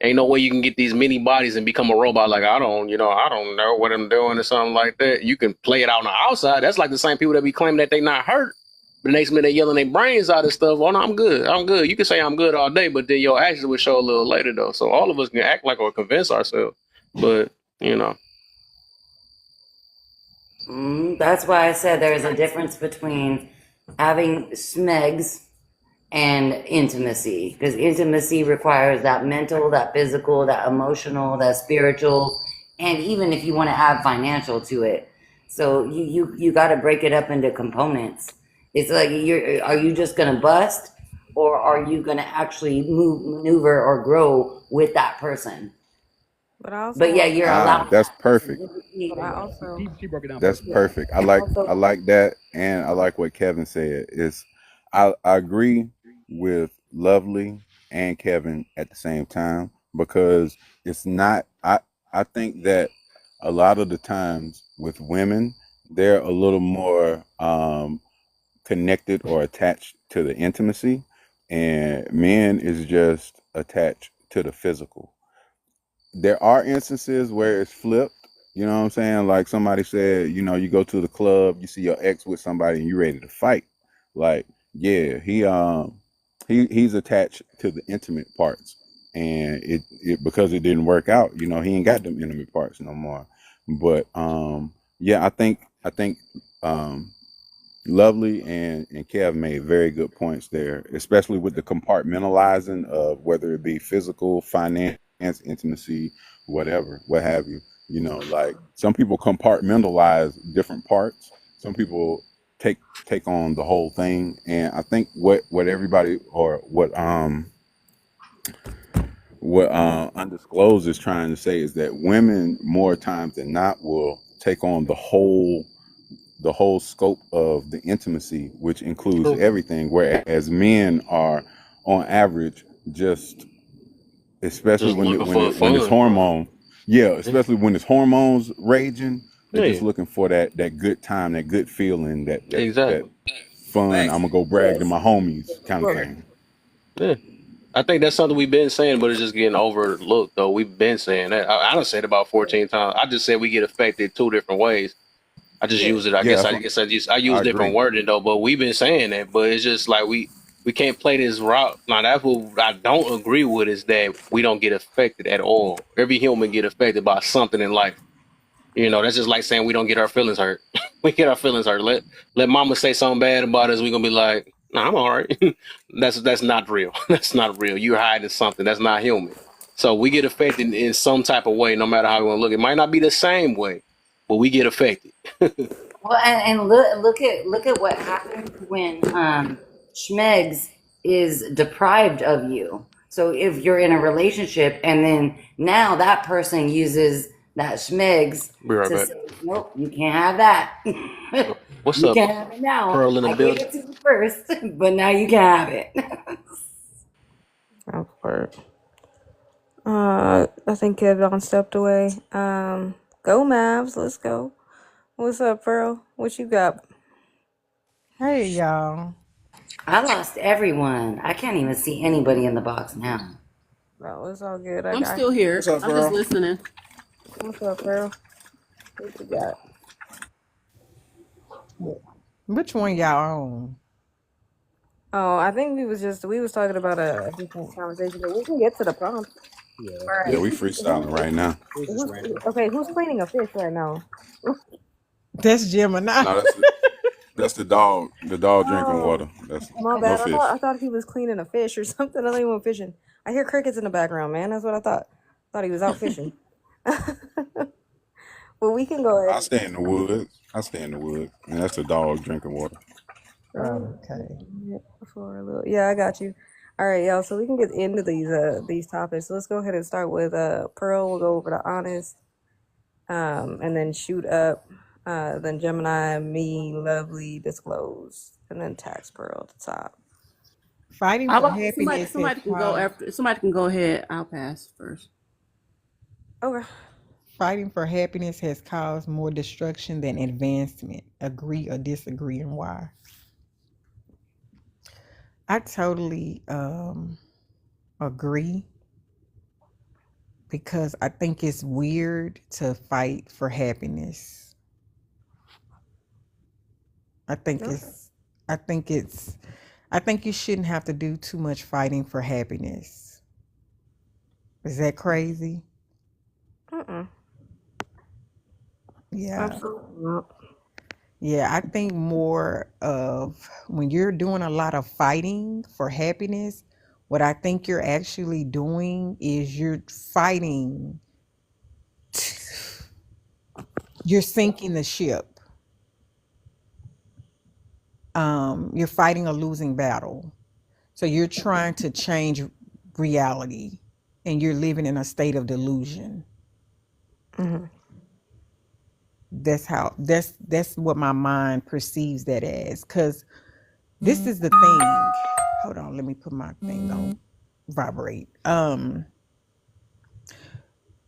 Ain't no way you can get these mini bodies and become a robot. Like I don't know what I'm doing or something like that. You can play it out on the outside. That's like the same people that be claiming that they not hurt, but the next minute they yelling their brains out and stuff. Oh no, I'm good. You can say I'm good all day, but then your actions will show a little later though. So all of us can act like or convince ourselves, but That's why I said there's a difference between having smegs and intimacy, because intimacy requires that mental, that physical, that emotional, that spiritual, and even if you want to add financial to it. So you got to break it up into components. It's like are you just gonna bust, or are you gonna actually maneuver or grow with that person? But yeah, you're allowed. That's perfect. She broke it down. That's perfect. I like that, and I like what Kevin said. I agree with Lovely and Kevin at the same time, because it's not. I think that a lot of the times with women, they're a little more connected or attached to the intimacy, and men is just attached to the physical. There are instances where it's flipped. You know what I'm saying? Like somebody said, you go to the club, you see your ex with somebody, and you're ready to fight. Like, yeah, he's attached to the intimate parts, and it because it didn't work out. He ain't got them intimate parts no more. But yeah, I think Lovely and Kev made very good points there, especially with the compartmentalizing of whether it be physical, finance, intimacy, whatever, what have you. You know, like some people compartmentalize different parts. Some people take on the whole thing. And I think what everybody or what undisclosed is trying to say is that women more times than not will take on the whole scope of the intimacy, which includes everything, whereas men are on average just, especially Just looking for when it's fun. hormone, especially when it's hormones raging, they're just Yeah, looking for that good time, that good feeling, that exactly. fun, I'm gonna go brag to my homies kind of thing. Yeah. I think that's something we've been saying, but it's just getting overlooked, though. We've been saying that. I done said it about 14 times. I just said we get affected two different ways. I just use it. Yeah, I use I different agree. wording though. But we've been saying that. But it's just like we can't play this route. Now that's what I don't agree with is that we don't get affected at all. Every human get affected by something in life. You know, that's just like saying we don't get our feelings hurt. We get our feelings hurt. Let mama say something bad about us. We gonna be like, nah, I'm all right. That's not real. That's not real. You're hiding something. That's not human. So we get affected in some type of way, no matter how we want to look. It might not be the same way, but we get affected. Well, and look at what happens when Schmegs is deprived of you. So if you're in a relationship and then now that person uses that Schmegs Be right to back. say, nope, you can't have that. What's You up, can't have it now. Pearl in the I gave building? it to you first, but now you can have it. Awkward. I think Kevin stepped away. Go Mavs, let's go. What's up, Pearl? What you got? Hey y'all. I lost everyone. I can't even see anybody in the box now. No, it's all good. I'm still here. What's up, I'm just bro? listening. What's up, Pearl? What you got? Which one y'all on? Oh, I think we was talking about a different conversation, but we can get to the prompt. Yeah, All Yeah, right. we freestyling right now. it was just random. Who's cleaning a fish right now? That's Gemini. No, that's the dog. The dog drinking Oh, water. That's my no bad. fish. I thought he was cleaning a fish or something. I thought he went fishing. I hear crickets in the background, man. That's what I thought. Thought he was out fishing. Well, we can go I ahead. stay in the woods. And that's the dog drinking water. Okay. For a little, yeah, I got you. All right, y'all. So we can get into these topics. So let's go ahead and start with Pearl. We'll go over to Honest, and then shoot up, then Gemini, me, Lovely, Disclose, and then Tax Pearl at the top. Fighting for happiness. Somebody can go after. Somebody can go ahead. I'll pass first. Okay. Fighting for happiness has caused more destruction than advancement. Agree or disagree, and why? I totally agree, because I think it's weird to fight for happiness. I think you shouldn't have to do too much fighting for happiness. Is that crazy? Yeah. Absolutely not. Yeah, I think more of when you're doing a lot of fighting for happiness, what I think you're actually doing is you're fighting, you're sinking the ship. You're fighting a losing battle. So you're trying to change reality and you're living in a state of delusion. Mm-hmm. That's what my mind perceives that as, because this is the thing. Hold on, let me put my thing on vibrate.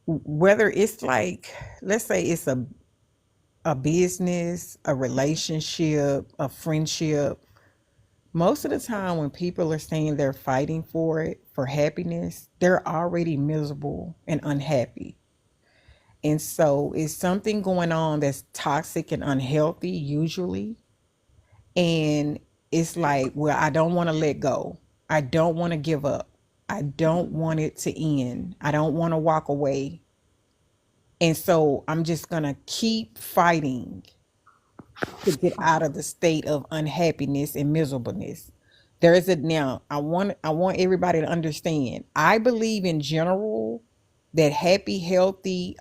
Whether it's like, let's say it's a business, a relationship, a friendship, most of the time when people are saying they're fighting for it, for happiness, they're already miserable and unhappy. And so it's something going on that's toxic and unhealthy usually. And it's like, well, I don't want to let go. I don't want to give up. I don't want it to end. I don't want to walk away. And so I'm just going to keep fighting to get out of the state of unhappiness and miserableness. There is a now I want everybody to understand. I believe in general that happy, healthy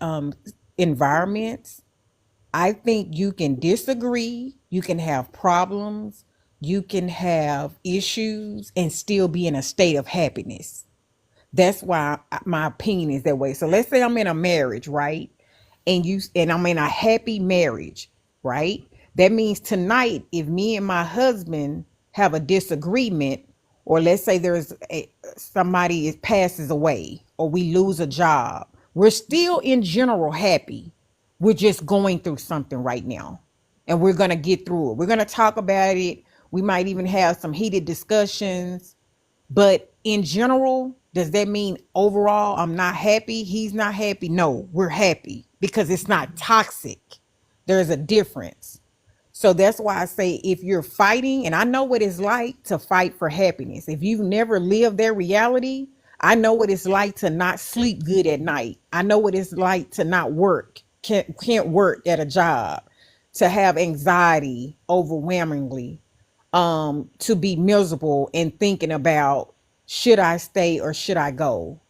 environments, I think you can disagree, you can have problems, you can have issues and still be in a state of happiness. That's why my opinion is that way. So let's say I'm in a marriage, right? And I'm in a happy marriage, right? That means tonight, if me and my husband have a disagreement, or let's say somebody passes away, or we lose a job, we're still in general happy. We're just going through something right now, and we're gonna get through it. We're gonna talk about it. We might even have some heated discussions, but in general, does that mean overall I'm not happy? He's not happy? No, we're happy because it's not toxic. There's a difference. So that's why I say if you're fighting, and I know what it's like to fight for happiness. If you've never lived their reality, I know what it's like to not sleep good at night. I know what it's like to not work, can't work at a job, to have anxiety overwhelmingly, to be miserable and thinking about should I stay or should I go.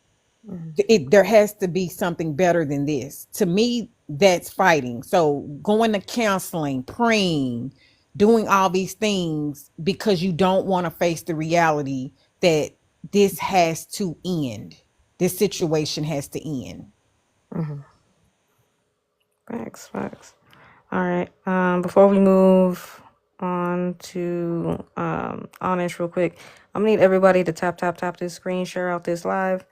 There has to be something better than this. To me, that's fighting. So going to counseling, praying, doing all these things because you don't want to face the reality that this has to end. This situation has to end. Facts. All right. Before we move on to honest real quick, I'm gonna need everybody to tap this screen, share out this live.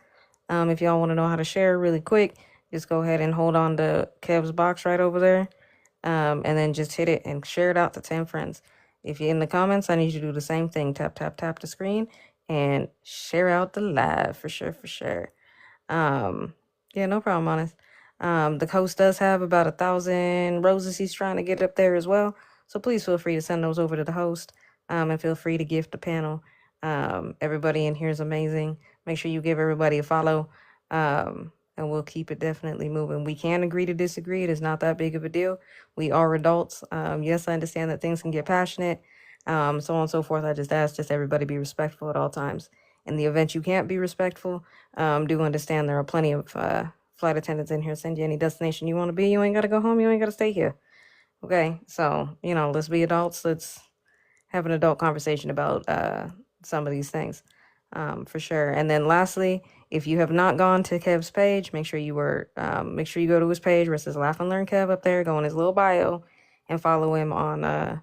If y'all want to know how to share really quick, just go ahead and hold on to Kev's box right over there. And then just hit it and share it out to 10 friends. If you're in the comments, I need you to do the same thing. Tap the screen and share out the live for sure. Yeah, no problem, honest. The host does have about 1,000 roses he's trying to get up there as well. So please feel free to send those over to the host. And feel free to gift the panel. Everybody in here is amazing. Make sure you give everybody a follow. And we'll keep it definitely moving. We can agree to disagree. It is not that big of a deal. We are adults. Yes, I understand that things can get passionate. So on and so forth. I just ask everybody be respectful at all times. In the event you can't be respectful, do understand there are plenty of flight attendants in here. Send you any destination you want to be. You ain't got to go home. You ain't got to stay here. Okay, so let's be adults. Let's have an adult conversation about some of these things, for sure. And then lastly, if you have not gone to Kev's page, make sure you go to his page where it says Laugh and Learn Kev up there. Go in his little bio and follow him on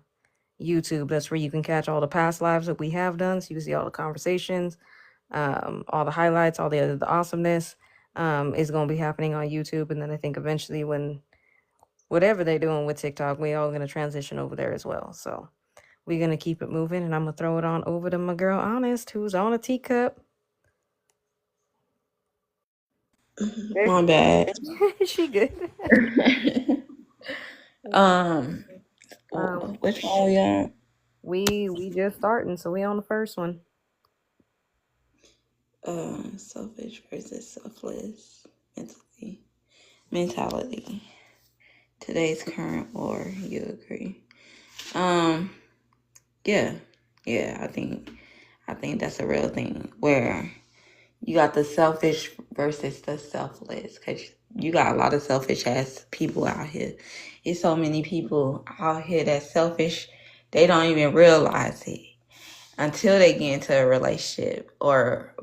YouTube. That's where you can catch all the past lives that we have done, so you can see all the conversations, all the highlights, all the awesomeness is going to be happening on YouTube. And then I think eventually, when whatever they're doing with TikTok, we all going to transition over there as well. So we're going to keep it moving, and I'm going to throw it on over to my girl Honest, who's on a teacup. My bad. She good. Which one we on? We just starting, so we on the first one. Selfish versus selfless mentality. Today's current war, you agree? Yeah, I think that's a real thing where you got the selfish versus the selfless, because you got a lot of selfish ass people out here. There's so many people out here that's selfish, they don't even realize it until they get into a relationship or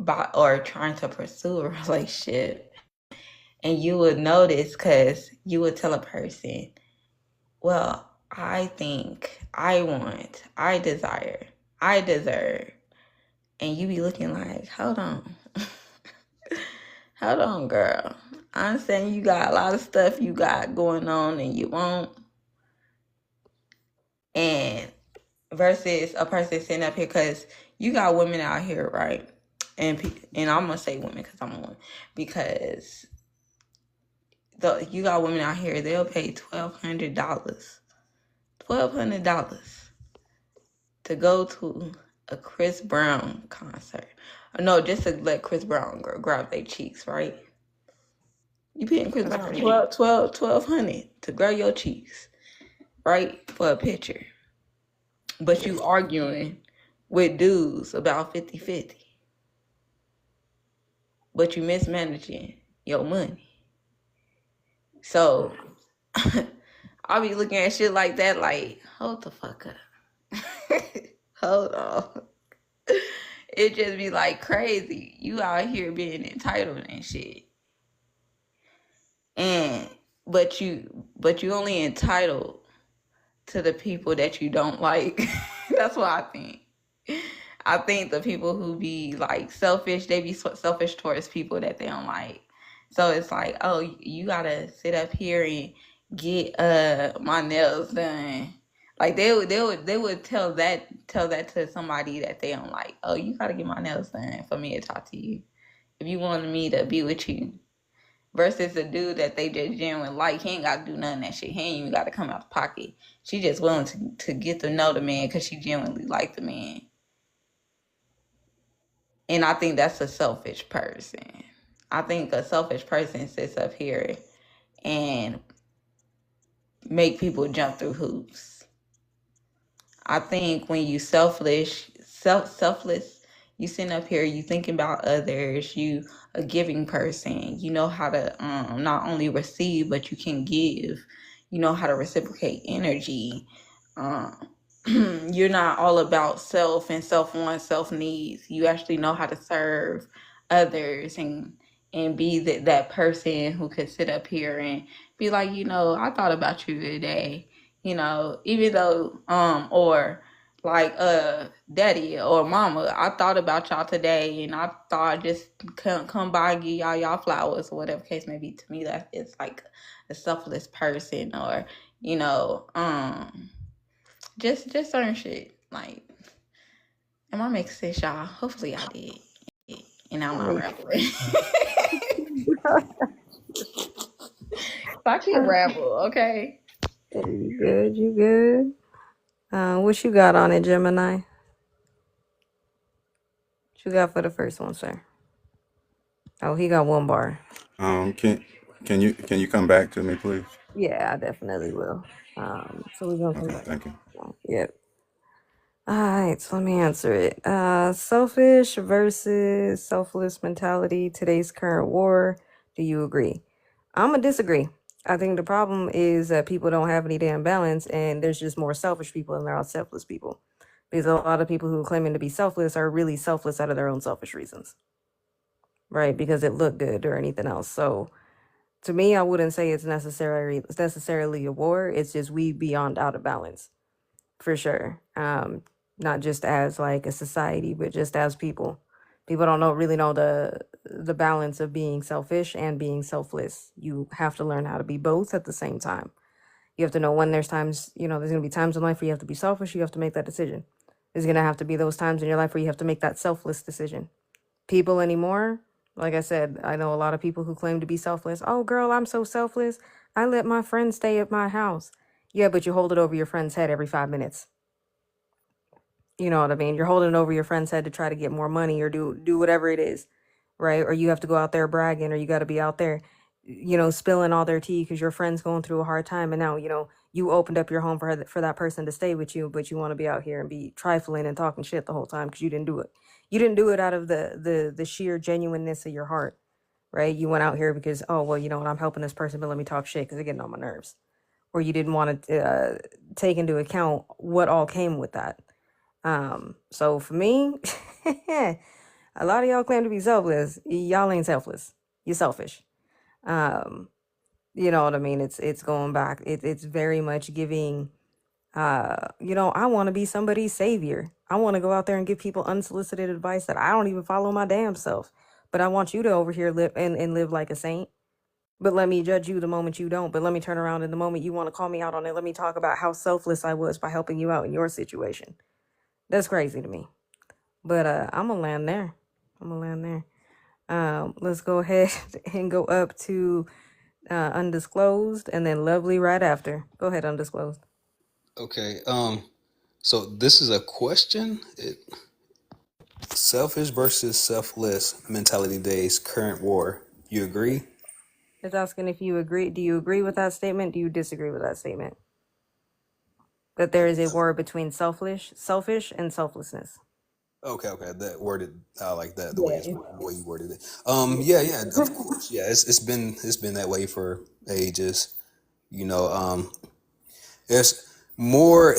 trying to pursue a relationship. And you would notice, because you would tell a person, well, I think, I want, I desire, I deserve. And you be looking like, hold on. Hold on, girl. I'm saying you got a lot of stuff you got going on and you won't. And versus a person sitting up here, because you got women out here, right? And I'm going to say women because I'm a woman. Because you got women out here, they'll pay $1,200. $1,200 to go to a Chris Brown concert. No, just to let Chris Brown grab their cheeks, right? You paying Chris Brown $1,200 to grab your cheeks. right? For a picture. But you arguing with dudes about 50-50. But you mismanaging your money. So I'll be looking at shit like that, like, hold the fuck up. Hold on. It just be like crazy. You out here being entitled and shit. And but you only entitled to the people that you don't like. That's what I think. I think the people who be like selfish, they be selfish towards people that they don't like. So it's like, oh, you gotta sit up here and get my nails done. Like they would tell that to somebody that they don't like. Oh, you gotta get my nails done for me to talk to you. If you wanted me to be with you. Versus a dude that they just genuinely like, he ain't gotta do none of that shit. He ain't even gotta come out the pocket. She just willing to get to know the man because she genuinely like the man. And I think that's a selfish person. I think a selfish person sits up here and make people jump through hoops. I think when you selfless, you sitting up here, you thinking about others, you a giving person, you know how to not only receive, but you can give. You know how to reciprocate energy. You're not all about self and self wants, self needs. You actually know how to serve others and be that person who could sit up here and be like, I thought about you today. Even though or like daddy or mama, I thought about y'all today and I thought I'd just come by and give y'all flowers or whatever case may be. To me, that is like a selfless person. Or just certain shit. Like, am I making sense, y'all? Hopefully I did. And I'm not rambling. I can ramble, okay? You good? You good? What you got on it, Gemini? What you got for the first one, sir? Oh, he got one bar. Can you come back to me, please? Yeah, I definitely will. So we're gonna come Okay, back. thank you. Yep. All right, so let me answer it. Selfish versus selfless mentality, today's current war. Do you agree? I'm gonna disagree. I think the problem is that people don't have any damn balance, and there's just more selfish people than there are selfless people. Because a lot of people who are claiming to be selfless are really selfless out of their own selfish reasons, right? Because it looked good or anything else. So to me, I wouldn't say it's necessarily a war. It's just we beyond out of balance, for sure. Not just as like a society, but just as people. People don't really know the balance of being selfish and being selfless. You have to learn how to be both at the same time. You have to know when there's times, there's gonna be times in life where you have to be selfish. You have to make that decision. There's gonna have to be those times in your life where you have to make that selfless decision. People anymore, like I said, I know a lot of people who claim to be selfless. Oh, girl, I'm so selfless. I let my friend stay at my house. Yeah, but you hold it over your friend's head every 5 minutes. You know what I mean? You're holding it over your friend's head to try to get more money or do whatever it is, right? Or you have to go out there bragging, or you got to be out there, spilling all their tea because your friend's going through a hard time, and now you opened up your home for that person to stay with you, but you want to be out here and be trifling and talking shit the whole time because you didn't do it. You didn't do it out of the sheer genuineness of your heart, right? You went out here because, oh well, you know what, I'm helping this person, but let me talk shit because they're getting on my nerves. Or you didn't want to take into account what all came with that. So for me, a lot of y'all claim to be selfless. Y'all ain't selfless. You're selfish. You know what I mean? It's going back. It's very much giving, I want to be somebody's savior. I want to go out there and give people unsolicited advice that I don't even follow my damn self. But I want you to over here live and live like a saint. But let me judge you the moment you don't. But let me turn around in the moment you want to call me out on it. Let me talk about how selfless I was by helping you out in your situation. That's crazy to me. But I'm gonna land there. Let's go ahead and go up to undisclosed, and then lovely right after. Go ahead, undisclosed. Okay. So this is a question. Selfish versus selfless mentality days, current war. You agree? It's asking if you agree. Do you agree with that statement? Do you disagree with that statement? that there is a war between selfish and selflessness. Okay, that worded, I like that, the way Yeah. you worded it. Yeah, of course. Yeah, it's been that way for ages. You know, there's more.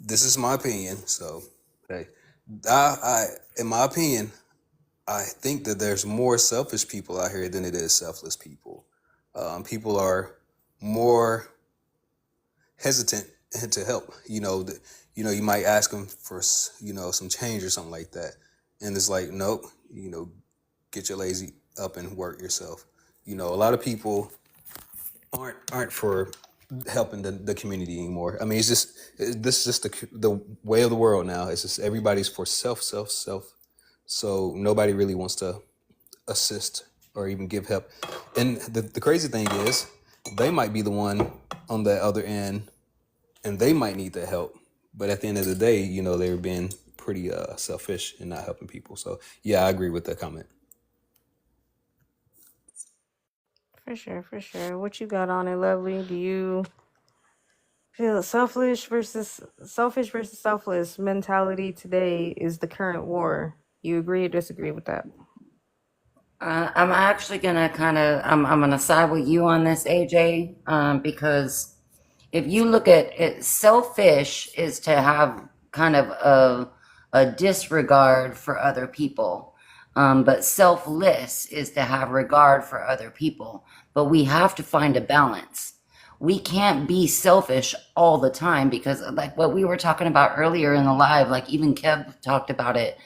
This is my opinion. So, hey, I in my opinion, I think that there's more selfish people out here than it is selfless people. People are more hesitant to help. You might ask them for some change or something like that, and it's like, nope. Get your lazy up and work yourself. A lot of people aren't for helping the community anymore. I mean, this is just the way of the world now. It's just everybody's for self. So nobody really wants to assist or even give help. And the crazy thing is, they might be the one on the other end, and they might need the help. But at the end of the day, they're being pretty selfish and not helping people. So yeah, I agree with that comment. For sure. What you got on it, Lovely? Do you feel selfish versus selfless mentality today is the current war? You agree or disagree with that? I'm actually gonna I'm gonna side with you on this, AJ, because if you look at it, selfish is to have kind of a disregard for other people. But selfless is to have regard for other people. But we have to find a balance. We can't be selfish all the time because, like what we were talking about earlier in the live, like even Kev talked about it.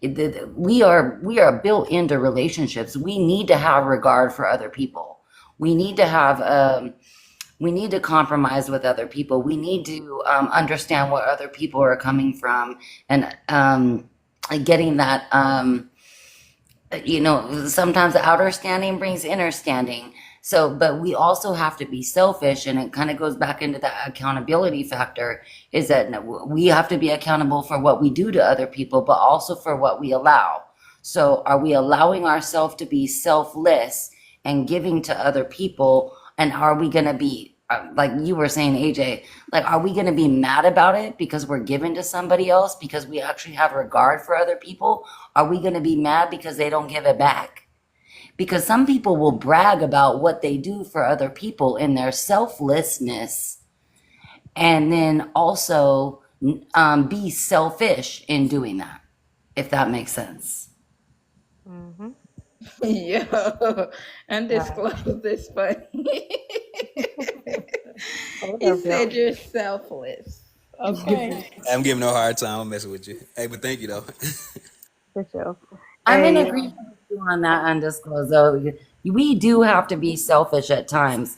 We are built into relationships. We need to have regard for other people. We need to have we need to compromise with other people. We need to understand where other people are coming from, and getting that. Sometimes outer standing brings inner standing. So, but we also have to be selfish, and it kind of goes back into that accountability factor, is that we have to be accountable for what we do to other people, but also for what we allow. So are we allowing ourselves to be selfless and giving to other people? And are we going to be, like you were saying, AJ, like, are we going to be mad about it because we're giving to somebody else because we actually have regard for other people? Are we going to be mad because they don't give it back? Because some people will brag about what they do for other people in their selflessness, and then also be selfish in doing that, if that makes sense. Mm-hmm. Yo, undisclosed is funny. He said you're selfless. Okay. I'm giving no hard time. I'm messing with you. Hey, but thank you though. For sure. I'm in agreement with you on that undisclosed, though. We do have to be selfish at times.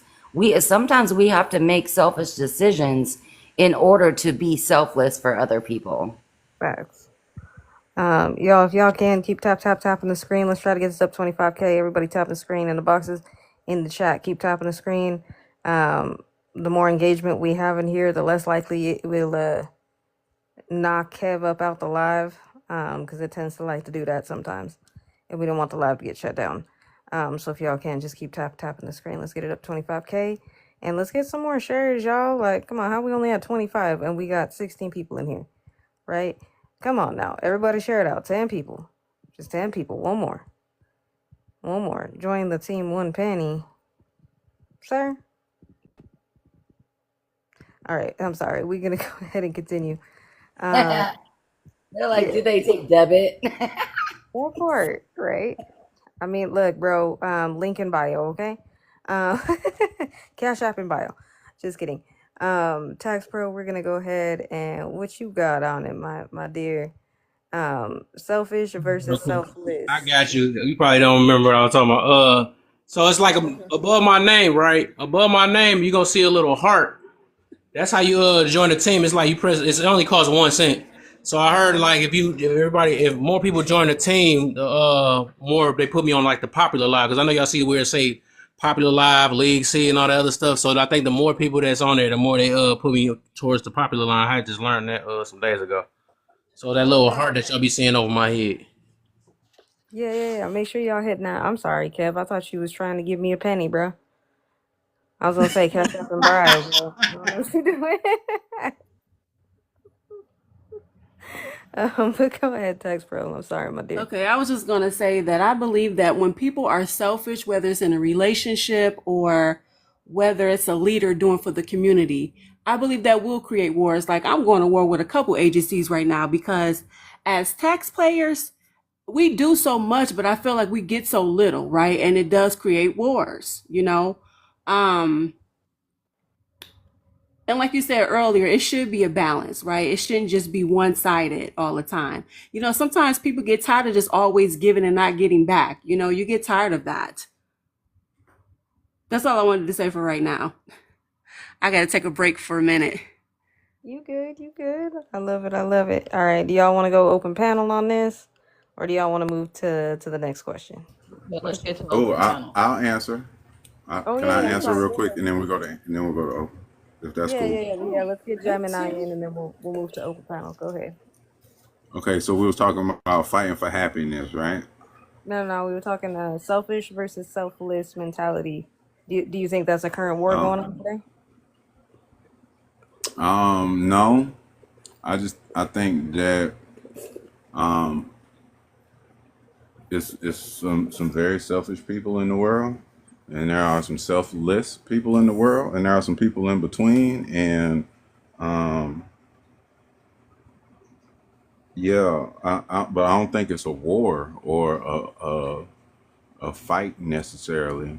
Sometimes we have to make selfish decisions in order to be selfless for other people. Facts. Y'all, if y'all can keep tapping the screen. Let's try to get this up 25K. Everybody tap the screen in the boxes in the chat. Keep tapping the screen. The more engagement we have in here, the less likely it will knock Kev up out the live, because it tends to like to do that sometimes, and we don't want the live to get shut down. So if y'all can just keep tapping the screen. Let's get it up 25K, and let's get some more shares, y'all. Like, come on, how we only had 25 and we got 16 people in here, right? Come on now, everybody share it out. 10 people, just 10 people. One more. Join the team. One penny, sir. All right, I'm sorry. We're gonna go ahead and continue. They're like, Yeah. do they take debit? Go for it, right? I mean, look, bro, link in bio, okay? Cash App in bio. Just kidding. Tax Pro, we're gonna go ahead and what you got on it, my dear? Selfish versus selfless. I got you. You probably don't remember what I was talking about. So it's like above my name, right? Above my name, you're gonna see a little heart. That's how you join the team. It's like you press. It only costs 1 cent. So I heard like if more people join the team, more they put me on like the popular live, because I know y'all see where it say popular live, League C, and all that other stuff. So I think the more people that's on there, the more they put me towards the popular line. I just learned that some days ago. So that little heart that y'all be seeing over my head. Yeah. Make sure y'all hit now. I'm sorry, Kev. I thought you was trying to give me a penny, bro. I was gonna say Cash App and bio, bro. I don't know what you doing. But go ahead, Text Pro. I'm sorry, my dear. Okay, I was just going to say that I believe that when people are selfish, whether it's in a relationship or whether it's a leader doing for the community, I believe that will create wars. Like I'm going to war with a couple agencies right now because as taxpayers, we do so much, but I feel like we get so little, right? And it does create wars, you know? Um, and like you said earlier, it should be a balance, right? It shouldn't just be one sided all the time. You know, sometimes people get tired of just always giving and not getting back. You know, you get tired of that. That's all I wanted to say for right now. I got to take a break for a minute. You good, you good. I love it, I love it. All right, do y'all want to go open panel on this? Or do y'all want to move to the next question? Yeah, let's get to the open panel. I'll answer. Can I answer real quick, and then we'll go to open, if that's cool. Yeah. Let's get Gemini in, and then we'll move to open panel. Go ahead. Okay, so we was talking about fighting for happiness, right? No, we were talking selfish versus selfless mentality. Do you think that's a current war going on today? No. I think that it's some very selfish people in the world, and there are some selfless people in the world, and there are some people in between, and but I don't think it's a war or a fight necessarily,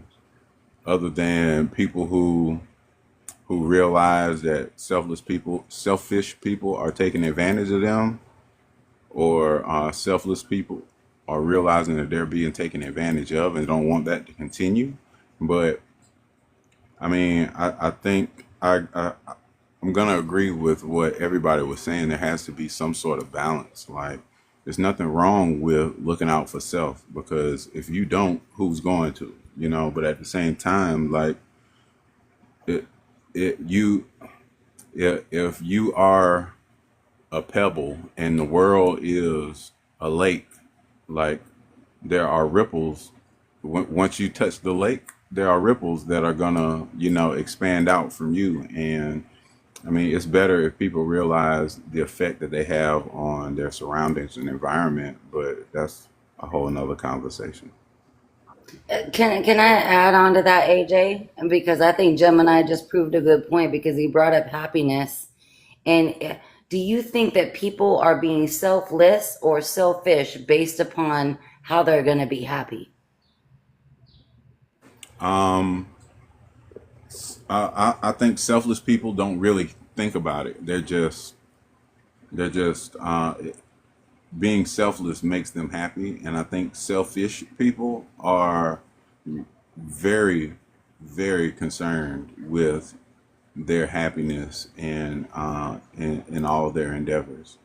other than people who realize that selfish people are taking advantage of them, or selfless people are realizing that they're being taken advantage of and don't want that to continue. But I mean, I think I'm gonna agree with what everybody was saying. There has to be some sort of balance. Like, there's nothing wrong with looking out for self, because if you don't, who's going to? You know. But at the same time, like, it you if you are a pebble and the world is a lake, like, there are ripples. Once you touch the lake, there are ripples that are gonna, expand out from you. And I mean, it's better if people realize the effect that they have on their surroundings and environment, but that's a whole nother conversation. Can I add on to that, AJ? Because I think Gemini just proved a good point, because he brought up happiness. And do you think that people are being selfless or selfish based upon how they're going to be happy? I think selfless people don't really think about it. They're just being selfless makes them happy. And I think selfish people are very, very concerned with their happiness and in all of their endeavors.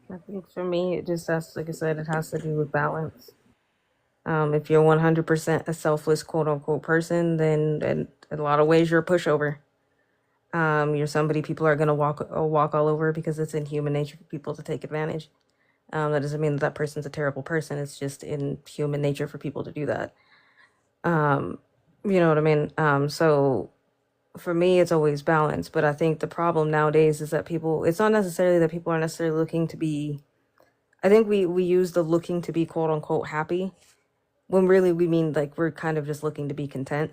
I think for me, it just has, like I said, it has to do with balance. If you're 100% a selfless, quote unquote, person, then in a lot of ways you're a pushover. You're somebody people are gonna walk all over, because it's in human nature for people to take advantage. That doesn't mean that person's a terrible person. It's just in human nature for people to do that. You know what I mean? So for me, it's always balance. But I think the problem nowadays is that it's not necessarily that people are necessarily looking to be, I think we use the looking to be quote unquote happy, when really we mean like we're kind of just looking to be content,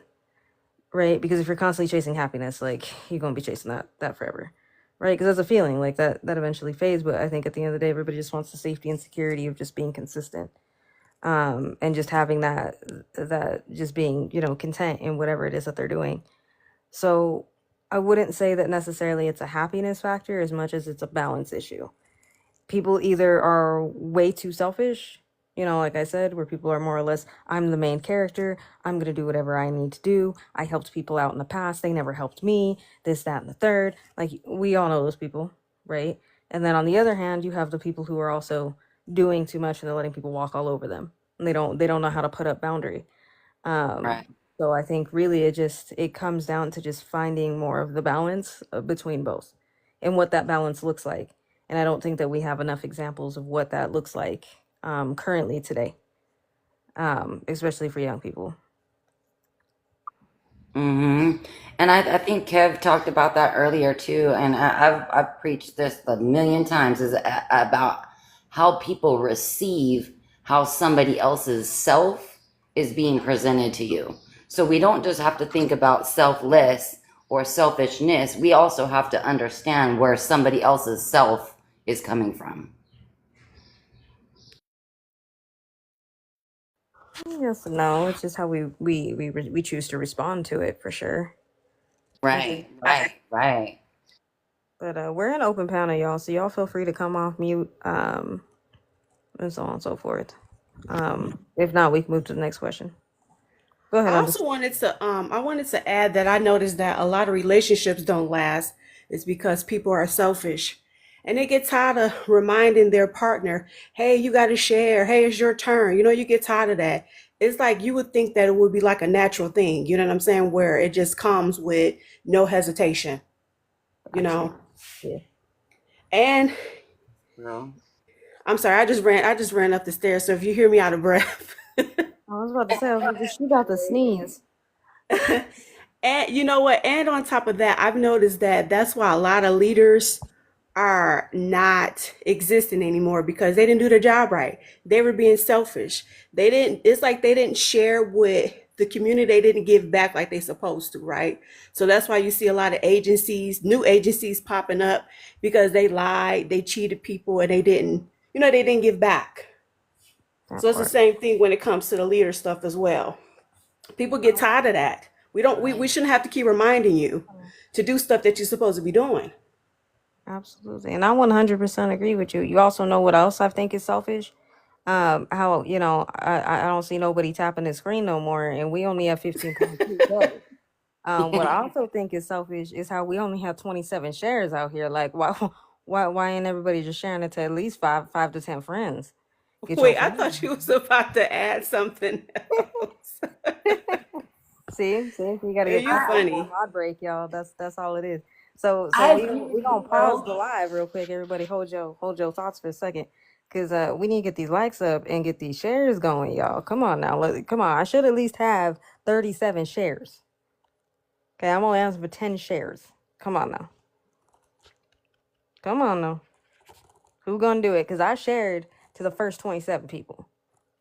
right? Because if you're constantly chasing happiness, like, you're going to be chasing that forever, right? Because that's a feeling like that eventually fades. But I think at the end of the day, everybody just wants the safety and security of just being consistent. And just having that just being, content in whatever it is that they're doing. So I wouldn't say that necessarily it's a happiness factor as much as it's a balance issue. People either are way too selfish, like I said, where people are more or less, I'm the main character, I'm going to do whatever I need to do. I helped people out in the past, they never helped me, this, that, and the third. Like, we all know those people, right? And then on the other hand, you have the people who are also doing too much and they're letting people walk all over them. And they don't know how to put up boundary. Right. So I think really it comes down to just finding more of the balance between both and what that balance looks like. And I don't think that we have enough examples of what that looks like currently today, especially for young people. Mm-hmm. And I think Kev talked about that earlier too. And I've preached this a million times is about how people receive how somebody else's self is being presented to you. So we don't just have to think about selfless or selfishness. We also have to understand where somebody else's self is coming from. Yes, no, it's just how we choose to respond to it for sure. Right, right. But we're an open panel, y'all, so y'all feel free to come off mute, and so on and so forth. If not, we can move to the next question. Go ahead, I Under. also wanted to add that I noticed that a lot of relationships don't last. It's because people are selfish. And they get tired of reminding their partner, hey, you got to share. Hey, it's your turn. You get tired of that. It's like you would think that it would be like a natural thing, you know what I'm saying? Where it just comes with no hesitation, you know? Yeah. And No. I'm sorry, I just ran up the stairs. So if you hear me out of breath, I was about to say, I was like, she about to sneeze. and you know what? And on top of that, I've noticed that that's why a lot of leaders are not existing anymore because they didn't do their job right. They were being selfish. It's like they didn't share with the community. They didn't give back like they supposed to, right? So that's why you see a lot of agencies, new agencies popping up because they lied, they cheated people, and they didn't give back. That So it's the part. same thing when it comes to the leader stuff as well. People get tired of that. We shouldn't have to keep reminding you to do stuff that you're supposed to be doing. Absolutely. And I 100% agree with you. You also know what else I think is selfish? How, I don't see nobody tapping the screen no more, and we only have 15.2K. What I also think is selfish is how we only have 27 shares out here. Like, why, why ain't everybody just sharing it to at least five to 10 friends? Get your Wait, I friends. thought you was about to add something else. See, you gotta get You that funny. mod break, y'all. That's all it is. So I we gonna pause the live real quick. Everybody, hold your thoughts for a second, cause we need to get these likes up and get these shares going, y'all. Come on now, come on. I should at least have 37 shares. Okay, I'm only asking for 10 shares. Come on now. Come on now. Who gonna do it? Cause I shared to the first 27 people.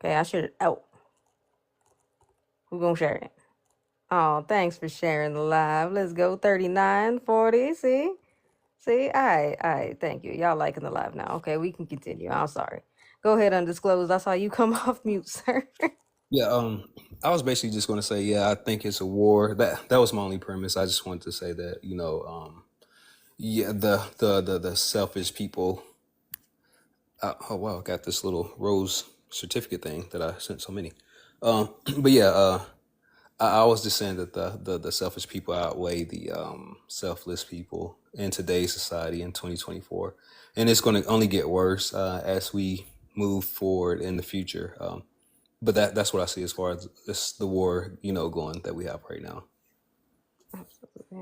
Okay, I shared it out. Who gonna share it? Oh, thanks for sharing the live. Let's go 39, 40. See? All right, thank you. Y'all liking the live now. Okay, we can continue. I'm sorry. Go ahead, undisclosed. I saw you come off mute, sir. Yeah, I was basically just going to say, yeah, I think it's a war. That was my only premise. I just wanted to say that, yeah, the selfish people. Oh wow, I got this little rose certificate thing that I sent so many. But yeah, I was just saying that the selfish people outweigh the selfless people in today's society in 2024, and it's going to only get worse as we move forward in the future. But that's what I see as far as the war, going that we have right now.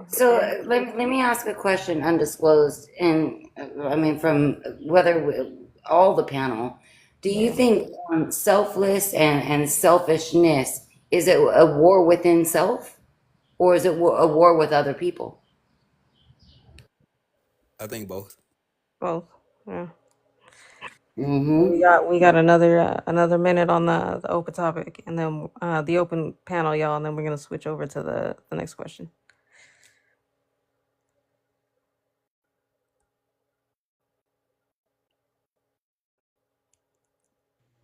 So let me ask a question, undisclosed, and I mean from all the panel. Do you think selfless and selfishness is it a war within self, or is it a war with other people? I think both. Both. Yeah. Mm-hmm. We got another minute on the open topic, and then the open panel, y'all, and then we're gonna switch over to the next question.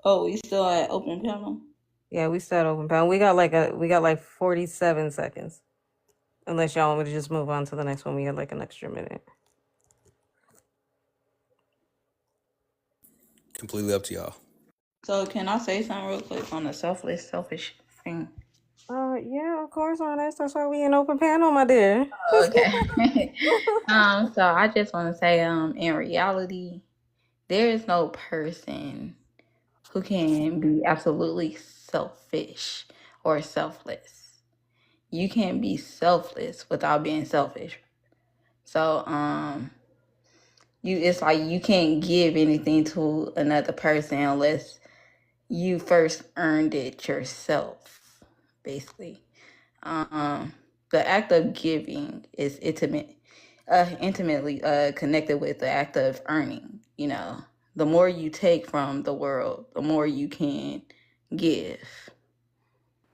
Oh, we still at open panel? Yeah, we said open panel. We got like 47 seconds. Unless y'all want me to just move on to the next one, we got like an extra minute. Completely up to y'all. So can I say something real quick on the selfish thing? Yeah, of course, honest. That's why we in open panel, my dear. Okay. So I just want to say, in reality, there is no person who can be absolutely selfish or selfless. You can't be selfless without being selfish. So, it's like you can't give anything to another person unless you first earned it yourself, basically. the act of giving is intimately connected with the act of earning. You know, the more you take from the world, the more you can give.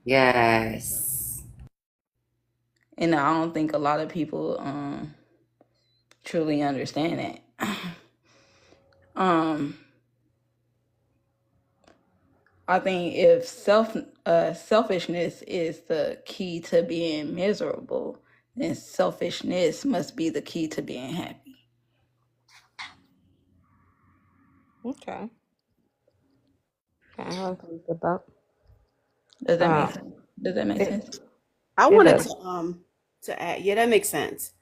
Yes. And I don't think a lot of people truly understand that. I think if selfishness is the key to being miserable, then selfishness must be the key to being happy. Okay. I like that. Does that make sense? Does that make sense? I It wanted does. to add, yeah, that makes sense.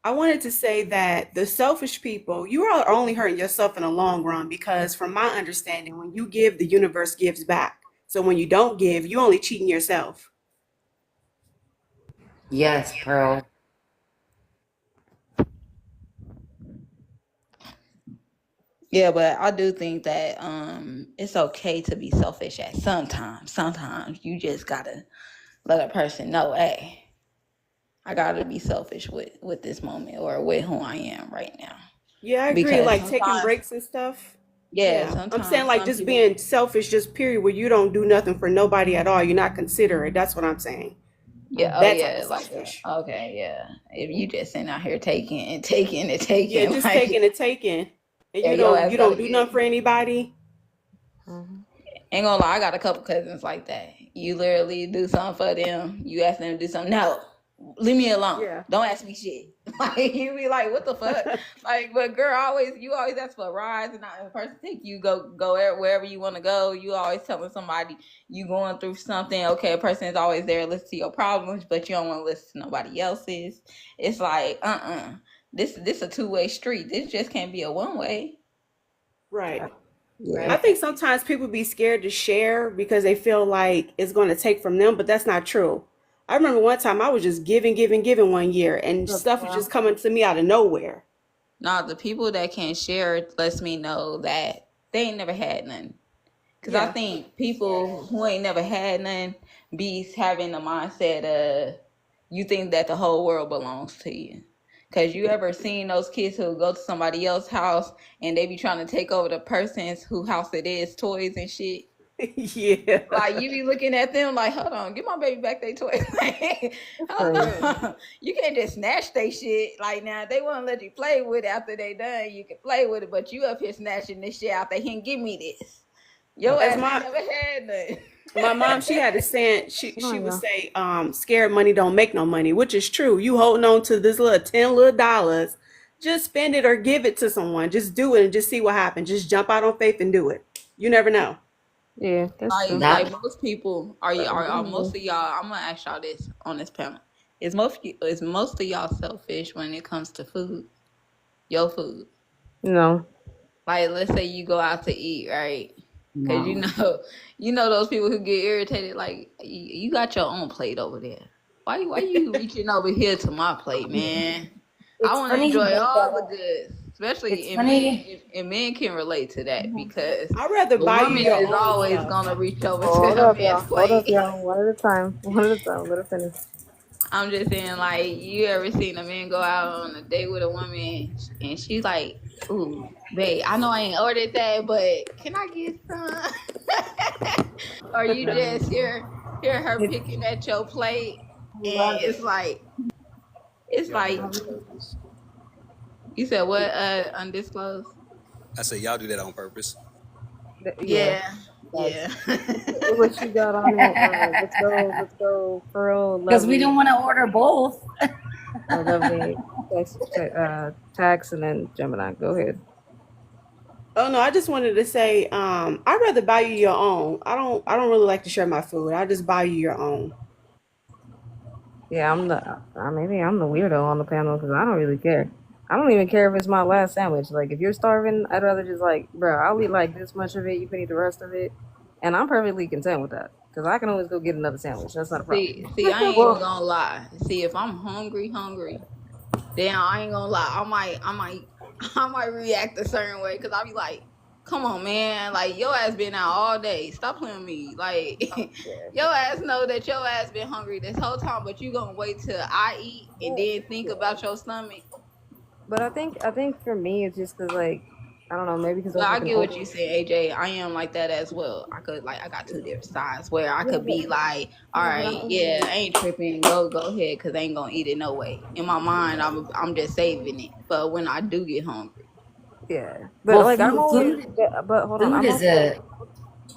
I wanted to say that the selfish people, you are only hurting yourself in the long run because, from my understanding, when you give, the universe gives back. So when you don't give, you only cheating yourself. Yes, Pearl. Yeah, but I do think that it's okay to be selfish at sometimes. Sometimes you just gotta let a person know, hey, I gotta be selfish with this moment or with who I am right now. Yeah, I agree. Because Like taking sometimes, breaks and stuff. yeah, Yeah. I'm saying sometimes like some just people, being selfish, just period, where you don't do nothing for nobody at all. You're not considerate. That's what I'm saying. yeah, oh That type of yeah, like selfish. okay, yeah. If you just sitting out here taking and taking and Yeah, taking, just like taking and taking. And yeah, you your don't ass you gotta don't do get. nothing for anybody. Ain't gonna lie, I got a couple cousins like that. You literally do something for them. You ask them to do something. No, leave me alone. Yeah. Don't ask me shit. Like you be like, what the fuck? Like, but girl, you always ask for rides, and not a person take you go wherever you want to go. You always telling somebody you going through something. Okay, a person is always there to listen to your problems, but you don't want to listen to nobody else's. It's like, this a two-way street. This just can't be a one-way. Right. Yeah. I think sometimes people be scared to share because they feel like it's going to take from them, but that's not true. I remember one time I was just giving one year and stuff was just coming to me out of nowhere. Now, the people that can share lets me know that they ain't never had none. Because I Yeah. think people who ain't never had none be having the mindset of you think that the whole world belongs to you. Because you ever seen those kids who go to somebody else's house and they be trying to take over the person's who house it is, toys and shit? Yeah. Like you be looking at them like, hold on, give my baby back their toy. Like, hold on. You can't just snatch they shit. Like now they won't let you play with it after they done. You can play with it, but you up here snatching this shit out. They can't give me this. Your As ass ain't my never had none. my mom, she had a saying, Come she on, would y'all. say, scared money don't make no money, which is true. You holding on to this little 10 little dollars, just spend it or give it to someone. Just do it and just see what happens. Just jump out on faith and do it. You never know. Yeah, that's true. Like That most people are most of y'all. I'm gonna ask y'all this on this panel. Is most of y'all selfish when it comes to food? Your food. No. Like let's say you go out to eat, right? Because no. you know those people who get irritated. Like you got your own plate over there. Why you reaching over here to my plate, man? I It's want to funny you enjoy bring all that the up. goods, It's especially in men. funny. And men can relate to that because I'd rather the buy you woman your is own always stuff. gonna reach over to Hold a up, man's y'all. Hold up, plate. y'all. One at a time. One at a time. Let her finish. I'm just saying, like, you ever seen a man go out on a date with a woman and she's like, "Ooh, babe, I know I ain't ordered that, but can I get some?" Or you just hear her It's, picking at your plate, I and love it. it's Y'all do that like on purpose. you said what? Undisclosed. I say y'all do that on purpose. Yeah. Yeah, That's yeah. what you got on it. Let's go, Pearl, Because we don't Lovely, want to order both. Lovely, Tax, and then Gemini. Go ahead. Oh no, I just wanted to say, I'd rather buy you your own. I don't really like to share my food. I just buy you your own. Yeah, maybe I'm the weirdo on the panel because I don't really care. I don't even care if it's my last sandwich. Like, if you're starving, I'd rather just like, bro, I'll eat like this much of it. You can eat the rest of it, and I'm perfectly content with that because I can always go get another sandwich. That's not a problem. See, I ain't even Well, gonna lie. See, if I'm hungry, then I ain't gonna lie. I might, I might react a certain way because I'll be like. Come on, man. Like, your ass been out all day. Stop playing with me. Like, your ass know that your ass been hungry this whole time, but you gonna wait till I eat and then think about your stomach. But I think for me, it's just because, like, I don't know, maybe because But I'm I like an get what older. you said, AJ. I am like that as well. I got two different sides where I Yeah, could be like, all yeah, but I'm right, yeah, I ain't tripping. Go ahead, cause I ain't gonna eat it no way. In my mind, I'm just saving it. But when I do get hungry, yeah. But Well, like I'm always. food But hold on, food I'm is also. a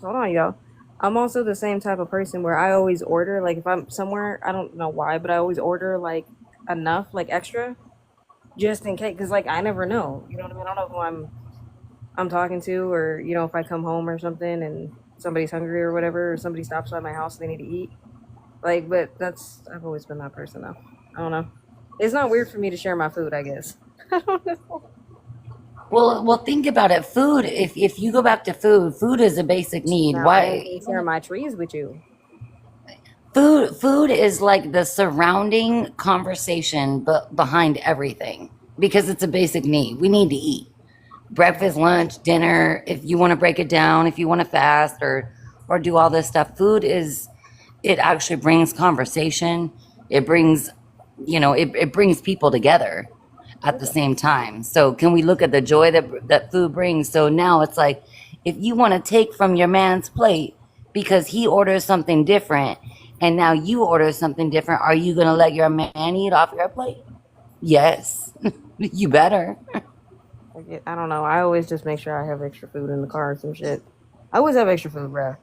Hold on, y'all. I'm also the same type of person where I always order. Like if I'm somewhere, I don't know why, but I always order like enough, like extra, just in case. Because like I never know. You know what I mean? I don't know who I'm talking to, or if I come home or something and somebody's hungry or whatever, or somebody stops by my house and they need to eat. Like, but I've always been that person though. I don't know. It's not weird for me to share my food, I guess. I don't know. well. Think about it. Food. If you go back to food is a basic need. Now I Why? ain't share my trees with you. Food is like the surrounding conversation, but behind everything because it's a basic need. We need to eat breakfast, lunch, dinner. If you want to break it down, if you want to fast or do all this stuff, food is it actually brings conversation. It brings it brings people together at the same time. So can we look at the joy that food brings? So now it's like if you want to take from your man's plate because he orders something different and now you order something different, are you going to let your man eat off your plate? Yes. You better. I don't know. I always just make sure I have extra food in the car and some shit. I always have extra food, bro.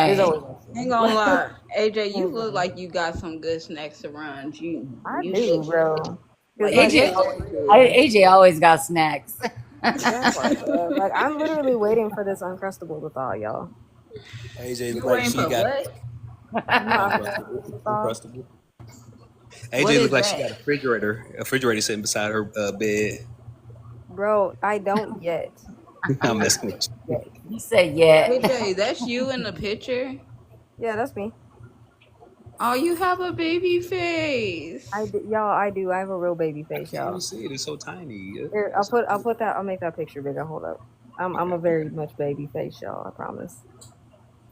There's Right. always ain't gonna extra. lie, AJ, you look like you got some good snacks around you. I You do, should bro. Because like like AJ yesterday, AJ do. AJ always got snacks. that part, bro. Like I'm literally waiting for this uncrustable to thaw, y'all. AJ look You like waiting she for got what? My uncrustable. uncrustable to thaw. Uncrustable. What AJ is look like she got that? a refrigerator sitting beside her bed. Bro, I don't yet. I'm messing with Yet. You say yeah. AJ, that's you in the picture. Yeah, that's me. Oh, you have a baby face. Y'all. I do. I have a real baby I face, can't even y'all. see it. It's so tiny. Here, It's so I'll cute. put that. I'll make that picture bigger. Hold up. I'm a very much baby face, y'all. I promise.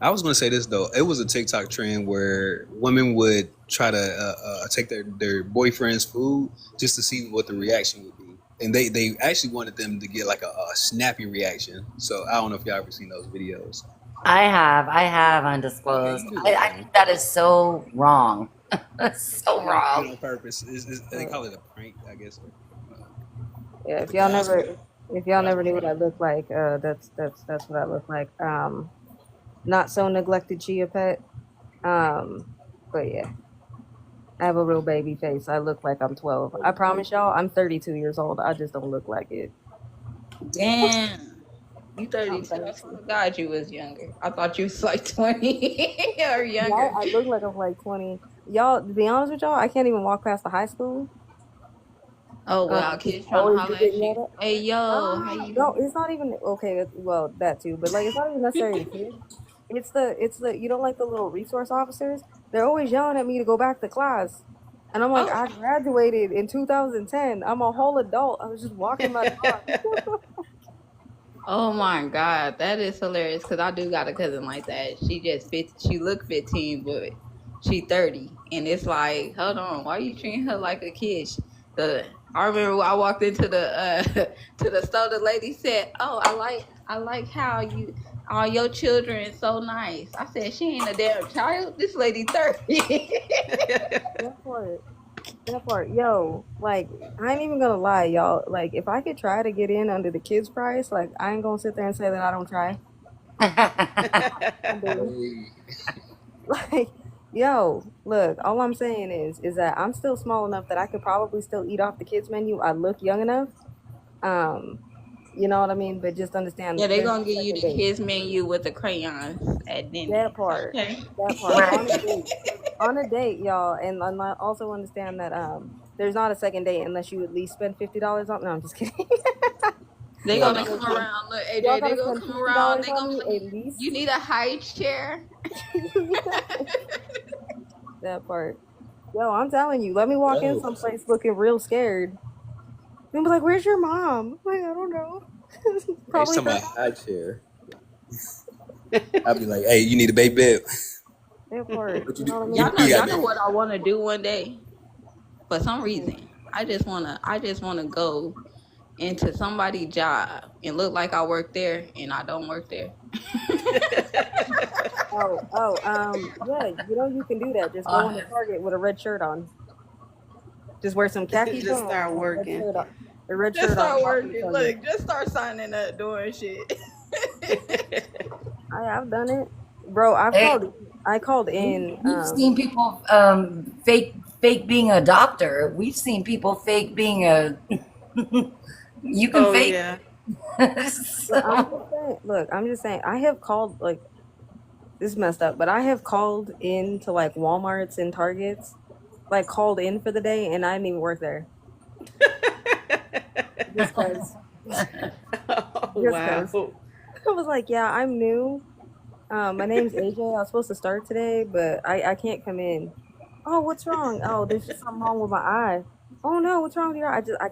I was gonna say this though. It was a TikTok trend where women would try to take their boyfriend's food just to see what the reaction would be, and they actually wanted them to get like a snappy reaction. So I don't know if y'all ever seen those videos. I have Okay, undisclosed. you do I that think then. that is so wrong. That's so They do it wrong. on purpose. They Uh, call it a prank, I guess. yeah. But guys, If y'all guys never will knew try what I look like, that's what I look like. Not so neglected chia pet. Um, but yeah, I have a real baby face. I look like I'm 12. I promise y'all, I'm 32 years old. I just don't look like it. Damn. You I'm 32. I swear 32. to God you was younger. I thought you was like 20 or Yeah, younger. I look like I'm like 20. Y'all, to be honest with y'all, I can't even walk past the high school. Oh wow, 'Cause kids I trying to always be holler at getting you. yelled at. Hey yo, how you No, doing? it's not even okay. Well, that too, but like, it's not even necessarily the kids. It's the you don't like the little resource officers. They're always yelling at me to go back to class, and I'm like, Oh. I graduated in 2010. I'm a whole adult. I was just walking my dog. Oh my God, that is hilarious. Cause I do got a cousin like that. She just she look 15, but she 30, and it's like, hold on, why are you treating her like a kid? The I remember when I walked into the to the store. The lady said, "Oh, I like how you all your children is so nice." I said, "She ain't a damn child. This lady 30." That part, that part, yo, like I ain't even gonna lie, y'all. Like if I could try to get in under the kids' price, like I ain't gonna sit there and say that I don't try. I do. hey, Like, yo, look, all I'm saying is that I'm still small enough that I could probably still eat off the kids menu. I look young enough. Um, you know what I mean? But just understand Yeah, they there's gonna no give you second the date. kids menu with the crayons at That Denny's. part. Okay. That part. Right. On a date. On a date, y'all. And also understand that there's not a second date unless you at least spend $50 on. No, I'm just kidding. They y'all hold gonna gotta on. come spend around. Look, y'all AJ, they gotta gonna spend come fifty around. dollars They on gonna me be like, at you least. need a high chair. That part. Yo, I'm telling you, let me walk in Yo, someplace looking real scared. And be like, "Where's your mom?" I'm like, I don't know. Probably talking about high chair. I'd be like, hey, you need a baby bed. That part. What you You know do? what I You, mean? you got Y'all know baby. what I want to do one day. For some reason, I just wanna go into somebody's job and look like I work there, and I don't work there. Yeah. You know you can do that. Just go into Target with a red shirt on. Just wear some khaki Just pants start and working. a red Just shirt on. start Walk into working. Target. Look, just start signing up, doing shit. I've done it, bro. Hey, I called in. we've seen people fake being a doctor. We've seen people fake being a. You can Oh fake. yeah. So, I'm just saying. I have called like this is messed up, but I have called in to like WalMarts and Targets, like called in for the day, and I didn't even work there. Just cause, Oh, just cause. wow. I was like, yeah, I'm new. My name's AJ. I was supposed to start today, but I can't come in. Oh, what's wrong? Oh, there's just something wrong with my eye. Oh no, what's wrong with your eye? I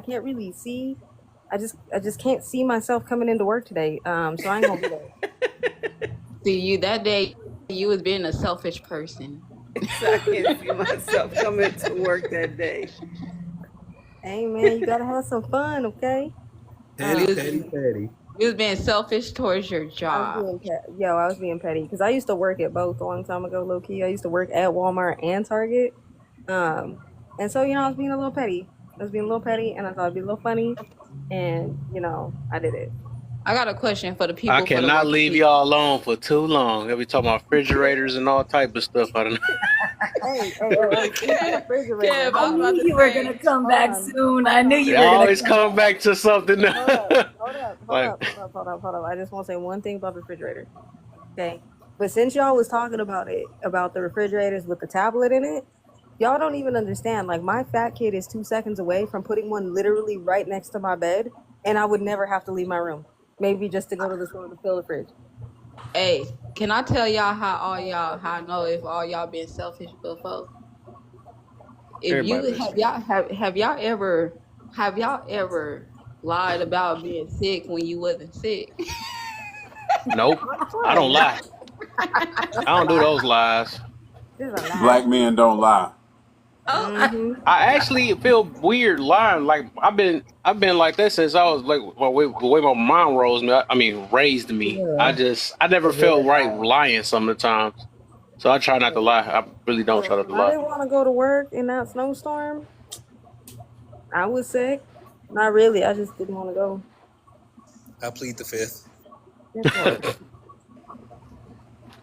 can't really see. I just can't see myself coming into work today. So I ain't gonna be there. See, you that day, you was being a selfish person. So I can't see myself coming to work that day. Hey man, you gotta have some fun, okay? Patty, You Um, was, patty, patty. you was being selfish towards your job. I was being petty because I used to work at both a long time ago, low key. I used to work at Walmart and Target. Um, and so I was being a little petty. I was being a little petty, and I thought it'd be a little funny, and I did it. I got a question for the I people, for the cannot working leave people. y'all alone for too long. They'll be talking about refrigerators and all type of stuff. I don't know. Hey, speaking of refrigerator, Kev, I I was knew about to you were say. gonna come hold back on, soon. hold I knew on, They you were hold gonna always on, come come back. back to something. Like, hold up. I just want to say one thing about the refrigerator, okay? But since y'all was talking about it, about the refrigerators with the tablet in it, y'all don't even understand. Like my fat kid is 2 seconds away from putting one literally right next to my bed, and I would never have to leave my room. Maybe just to go to the store to fill the fridge. Hey, can I tell y'all how I know if all y'all been selfish before? If everybody you been sick. have y'all ever lied about being sick when you wasn't sick? Nope. That's I don't fine. lie. That's I a don't do lie. those lies. This is a lie. Black men don't lie. Oh, Mm-hmm. I actually feel weird lying. Like I've been like that since I was like the way my mom rose me. I mean, raised me. Yeah. I never felt right lying some of the times. So I try not to lie. I really don't try Look, not to when I lie. didn't want to go to work in that snowstorm, I was sick. Not really. I just didn't want to go. I plead the fifth. That part.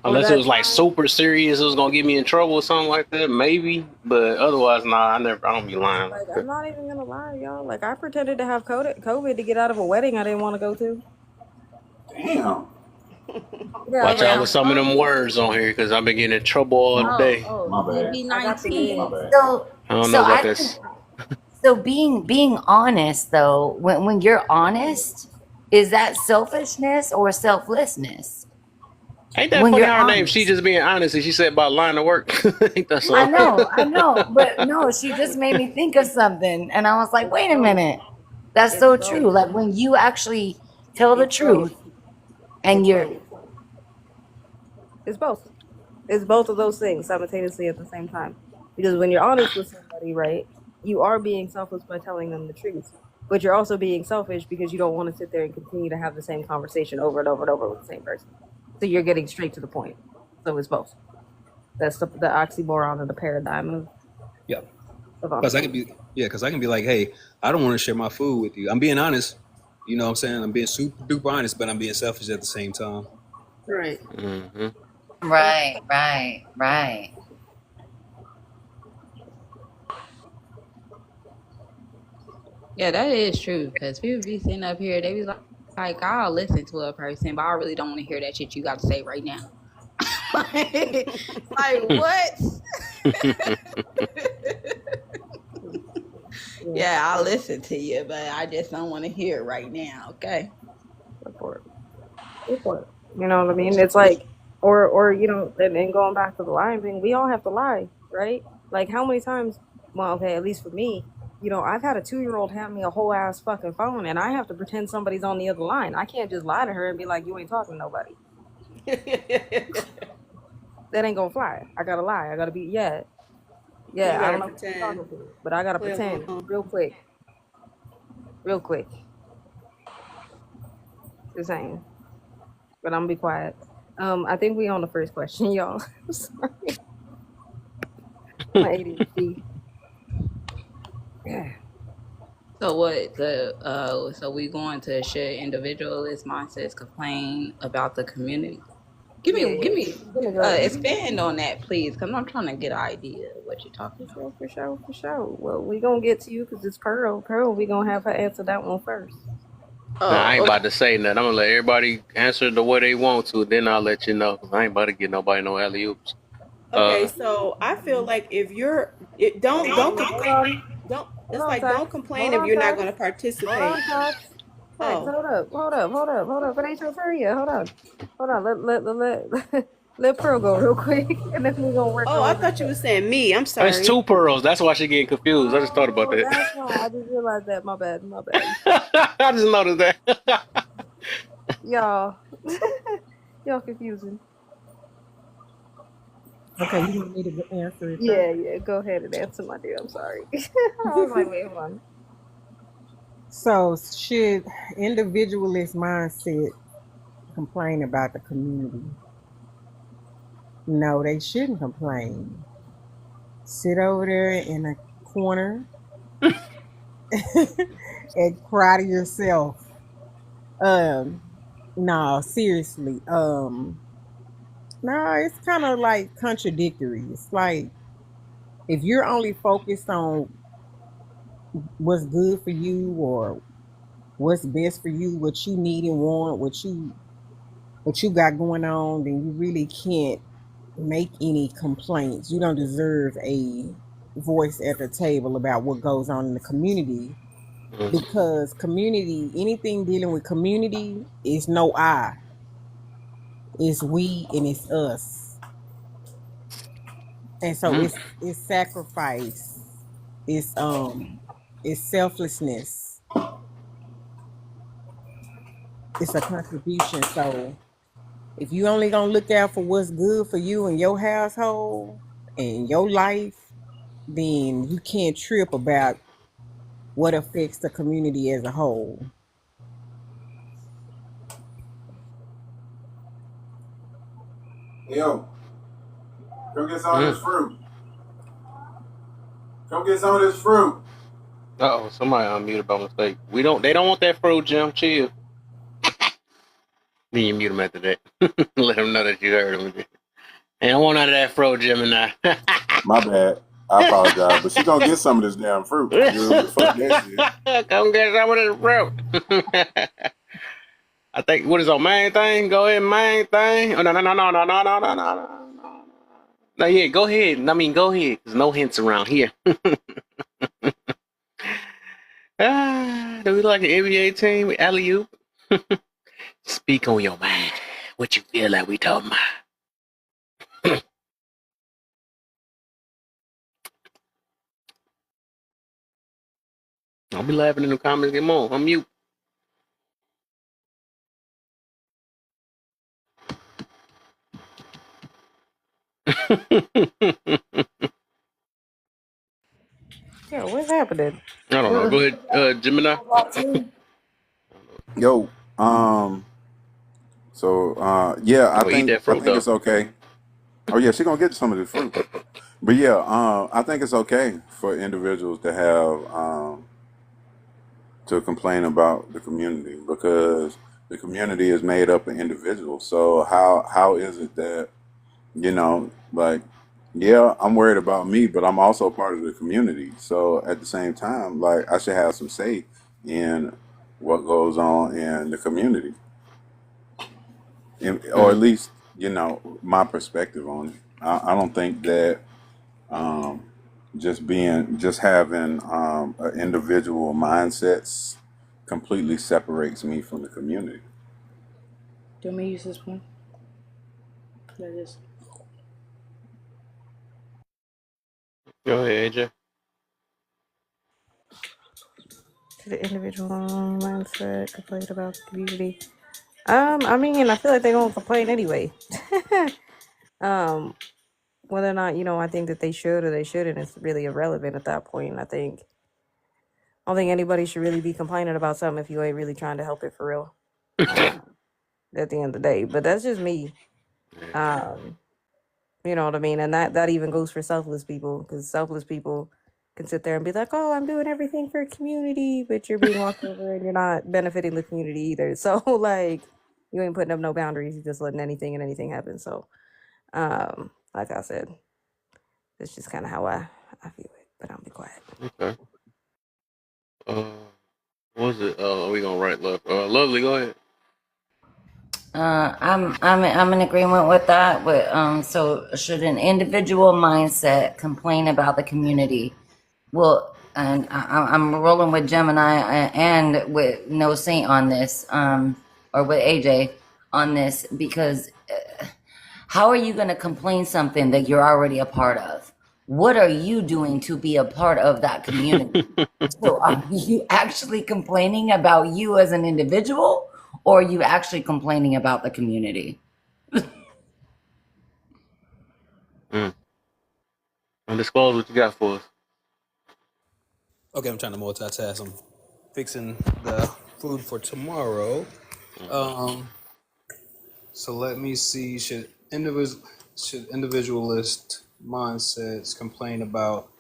Or Unless it that was like time. super serious, it was gonna get me in trouble or something like that, maybe. But otherwise, nah, I don't be lying like Like, I'm that. not even gonna lie, y'all. Like, I pretended to have COVID to get out of a wedding I didn't want to go to. Damn. Yeah, I was Watch like, out Damn, with some of them COVID. words on here because I've been getting in trouble all day. Oh, My bad. CB I got the My vid. 19. bad. So, I don't so know about I think this. so. Being honest though, when you're honest, is that selfishness or selflessness? Ain't that When funny you're how her name? She honest. just being honest, and she said about lying to work. Ain't that I so? know, but no, she just made me think of something, and I was like, It's wait a both. minute, that's It's so both. true. Like when you actually tell the It's both. truth, and It's you're both. It's both. It's both of those things simultaneously at the same time. Because when you're honest with somebody, right, you are being selfless by telling them the truth. But you're also being selfish because you don't want to sit there and continue to have the same conversation over and over and over with the same person. So you're getting straight to the point. So it's both. That's the oxymoron of the paradigm Yeah. of Because I honesty. can be like, hey, I don't want to share my food with you. I'm being honest. You know what I'm saying? I'm being super duper honest, but I'm being selfish at the same time. right. Hmm. right. Yeah, that is true. Because people be sitting up here, they be like, I'll listen to a person, but I really don't want to hear that shit you got to say right now. Like what? Yeah, Yeah, I'll listen to you, but I just don't want to hear it right now. Okay. support. Support. You know what I mean? It's like, or and going back to the lying thing, we all have to lie, right? Like how many times? Well, okay, at least for me, you know, I've had a 2-year-old hand me a whole ass fucking phone, and I have to pretend somebody's on the other line. I can't just lie to her and be like, "You ain't talking to nobody." That ain't gonna fly. I gotta lie. I gotta be You I gotta don't know who you're pretend. talking to, but I gotta Play pretend along. real quick. Just saying. But I'm gonna be quiet. I think we on the first question, y'all. I'm sorry. My ADHD. Yeah. So what the so we going to share individualist mindsets complain about the community? Give Yeah, me yeah. give me Give me the expand on that, please, because I'm trying to get an idea of what you're talking about. for sure. Well, we gonna get to you because it's Pearl. Pearl, we gonna have her answer that one first. Nah, I Oh, ain't okay. about to say nothing. I'm gonna let everybody answer the way they want to. Then I'll let you know. 'Cause I ain't about to get nobody no alley oops. Okay, so I feel like if you're it, don't Hold complain. on. Don't Hold It's on, like don't Tax. complain Hold if on, you're not going Tax. to Hold participate. on, Tax. Tax, Oh, hold up. It ain't your turn yet. Hold on. Hold on. Let Pearl go real quick, and then we gonna work our oh, I way back thought you were up. saying me. I'm It's sorry. two pearls. That's why she getting confused. I just thought about Oh, that. that's why I just realized that. My bad. My bad. I just noticed that. Y'all, y'all confusing. Okay, you want me to answer it first? Yeah. Go ahead and answer, my dear. I'm sorry. I was like, wait, hold on. So, should individualist mindset complain about the community? No, they shouldn't complain. Sit over there in a corner and cry to yourself. Um, no, seriously. No, it's kind of like contradictory. It's like if you're only focused on what's good for you or what's best for you, what you need and want, what you got going on, then you really can't make any complaints. You don't deserve a voice at the table about what goes on in the community because community, anything dealing with community is no I. It's we and it's us. And so Mm. it's sacrifice. It's selflessness. It's a contribution. So if you only gonna look out for what's good for you and your household and your life, then you can't trip about what affects the community as a whole. Yo, come get some of Mm. this fruit. Come get some of this fruit. Oh, somebody unmuted by mistake. They don't want that fruit, Jim. Chill. Then you mute them after that. Let them know that you heard them. They don't want none of that fruit, Gemini. My bad. I apologize, but she gonna get some of this damn fruit. Fuck that shit. Come get some of this fruit. I think what is our main thing? Go ahead, main thing. Oh no. No, yeah, go ahead. I mean, go ahead. There's no hints around here. Do we like an NBA team with alley oop? Speak on your mind. What you feel like we talking about? I'll be laughing in the comments. Get more. I'm mute. Yeah, what's happening? I don't know. Go ahead, Gemini. Yo, yeah, Oh, eat that I fruit think though. it's okay. Oh yeah, she gonna get some of this fruit. But yeah, I think it's okay for individuals to have to complain about the community because the community is made up of individuals. So how is it that like yeah, I'm worried about me, but I'm also part of the community. So at the same time, like I should have some say in what goes on in the community, or at Mm. least my perspective on it. I don't think that um, just having an individual mindsets completely separates me from the community. Do me use this one? That is. Go ahead, AJ. To the individual mindset, complain about the community. I mean, I feel like they don't complain anyway. Whether or not, I think that they should or they shouldn't, it's really irrelevant at that point. I don't think anybody should really be complaining about something if you ain't really trying to help it for real. At the end of the day, but that's just me. You know what I mean? And that even goes for selfless people, because selfless people can sit there and be like, "Oh, I'm doing everything for a community," but you're being walked over and you're not benefiting the community either. So like, you ain't putting up no boundaries. You're just letting anything happen. So, like I said, it's just kind of how I view it. But I'll be quiet. Okay. What was it? Are we gonna write love? Lovely, go ahead. I'm in agreement with that. But so should an individual mindset complain about the community? Well, and I'm rolling with Gemini and with No Saint on this, or with AJ on this, because how are you going to complain something that you're already a part of? What are you doing to be a part of that community? So are you actually complaining about you as an individual, or are you actually complaining about the community? Undisclosed, what you got for us? Okay, I'm trying to multitask. I'm fixing the food for tomorrow. So let me see. Should individualist mindsets complain about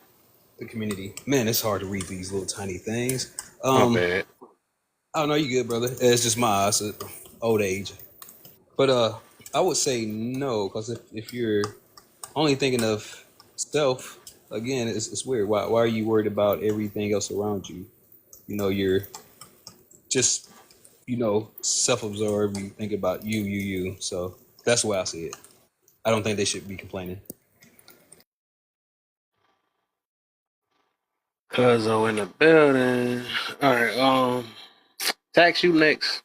the community? Man, it's hard to read these little tiny things. My bad. Oh no, you good, brother. It's just my eyes, old age. But I would say no, because if you're only thinking of self, again, it's weird. Why are you worried about everything else around you? You're just self-absorbed. You think about you. So that's the way I see it. I don't think they should be complaining. Cuzzo in the building. All right. Tax, you next.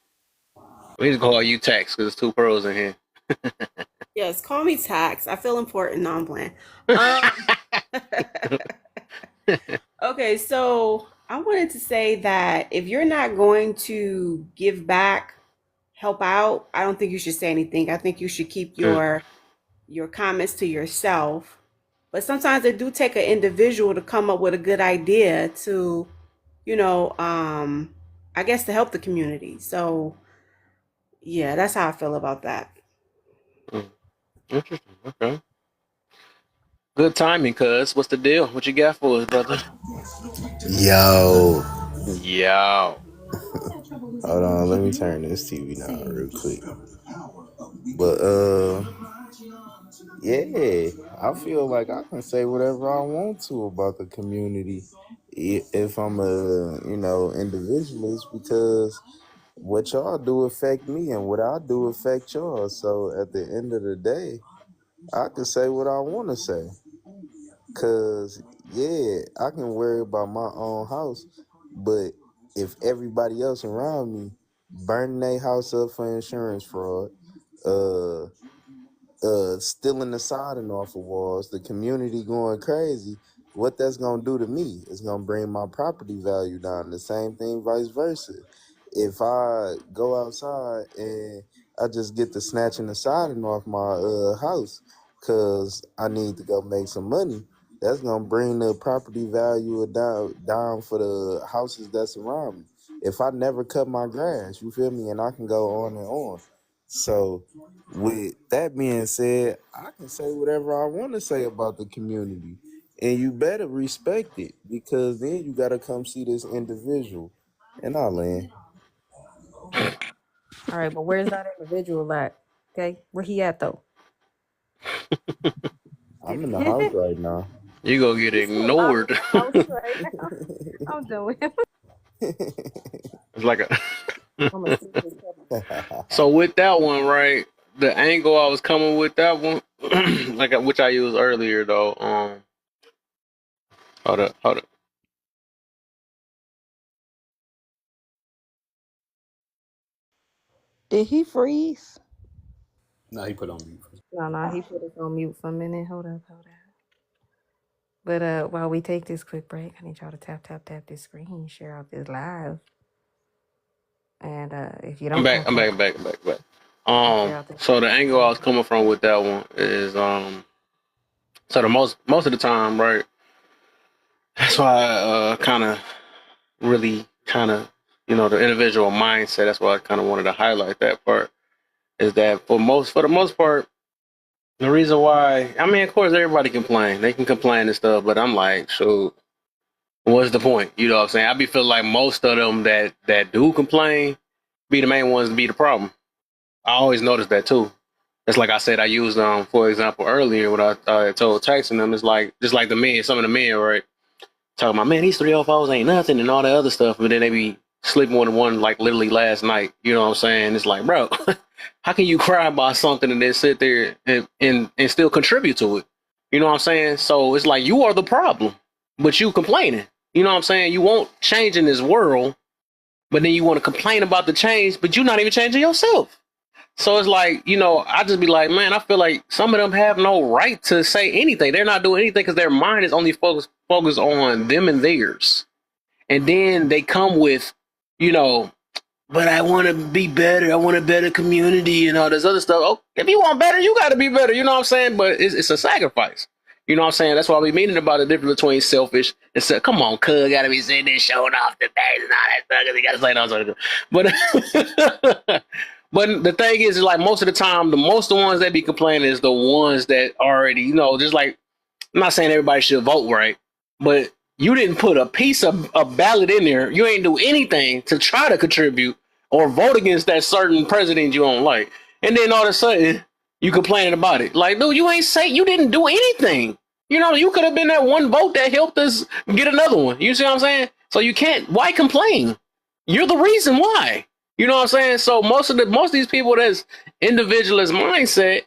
We just call you Tax because there's two pros in here. Yes, call me Tax. I feel important. No, I'm playing. Okay, so I wanted to say that if you're not going to give back, help out, I don't think you should say anything. I think you should keep your comments to yourself. But sometimes it do take an individual to come up with a good idea to, I guess to help the community. So yeah, that's how I feel about that. Interesting. Okay. Good timing, cuz. What's the deal? What you got for us, brother? Yo. Yo. Hold on, let me turn this TV down real quick. But yeah, I feel like I can say whatever I want to about the community if I'm a, individualist, because what y'all do affect me and what I do affect y'all. So at the end of the day, I can say what I want to say. Cause yeah, I can worry about my own house, but if everybody else around me burning their house up for insurance fraud, uh, stealing the siding off of walls, the community going crazy, what that's gonna do to me is gonna bring my property value down. The same thing, vice versa. If I go outside and I just get to snatching the siding off my house because I need to go make some money, that's gonna bring the property value down for the houses that's around me. If I never cut my grass, you feel me, and I can go on and on. So with that being said, I can say whatever I want to say about the community. And you better respect it, because then you got to come see this individual. And I land. All right, but where's that individual at? Okay, where he at though? I'm in the house right now. You gonna get He said, "I'm in ignored. the house right now." I'm done with him. It's like a. I'm a secret. So with that one, right? The angle I was coming with that one, which I used earlier though. Hold up. Did he freeze? No, he put on mute. No, he put us on mute for a minute. Hold up. But while we take this quick break, I need y'all to tap this screen, share out this live. And if you don't I'm back. So the angle I was coming from with that one is so the most of the time, right? That's why I kind of really the individual mindset. That's why I kind of wanted to highlight that part. Is that for the most part, the reason why, I mean, of course, everybody complain. They can complain and stuff, but I'm like, so what's the point? You know what I'm saying? I be feeling like most of them that do complain be the main ones to be the problem. I always notice that too. It's like I said, I used for example earlier when I told texting them, it's like just like the men, some of the men, right? Talking about, man, these 304s ain't nothing and all that other stuff, but then they be sleeping with one like literally last night. You know what I'm saying? It's like, bro, how can you cry about something and then sit there and still contribute to it? You know what I'm saying? So it's like you are the problem, but you complaining. You know what I'm saying? You won't change in this world, but then you want to complain about the change, but you're not even changing yourself. So it's like, I just be like, man, I feel like some of them have no right to say anything. They're not doing anything because their mind is only focused on them and theirs. And then they come with, you know, but I want to be better. I want a better community and all this other stuff. Oh, if you want better, you got to be better. You know what I'm saying? But it's a sacrifice. You know what I'm saying? That's why we meaning about the difference between selfish and come on, cuz got to be sitting there showing off the things and all that stuff because he got to say no something. But but the thing is like most of the time, the ones that be complaining is the ones that already, just like I'm not saying everybody should vote right, but you didn't put a piece of a ballot in there. You ain't do anything to try to contribute or vote against that certain president you don't like. And then all of a sudden, you complaining about it. Like, dude, you didn't do anything. You could have been that one vote that helped us get another one. You see what I'm saying? So you can't, why complain? You're the reason why. You know what I'm saying? So most of these people that's individualist mindset,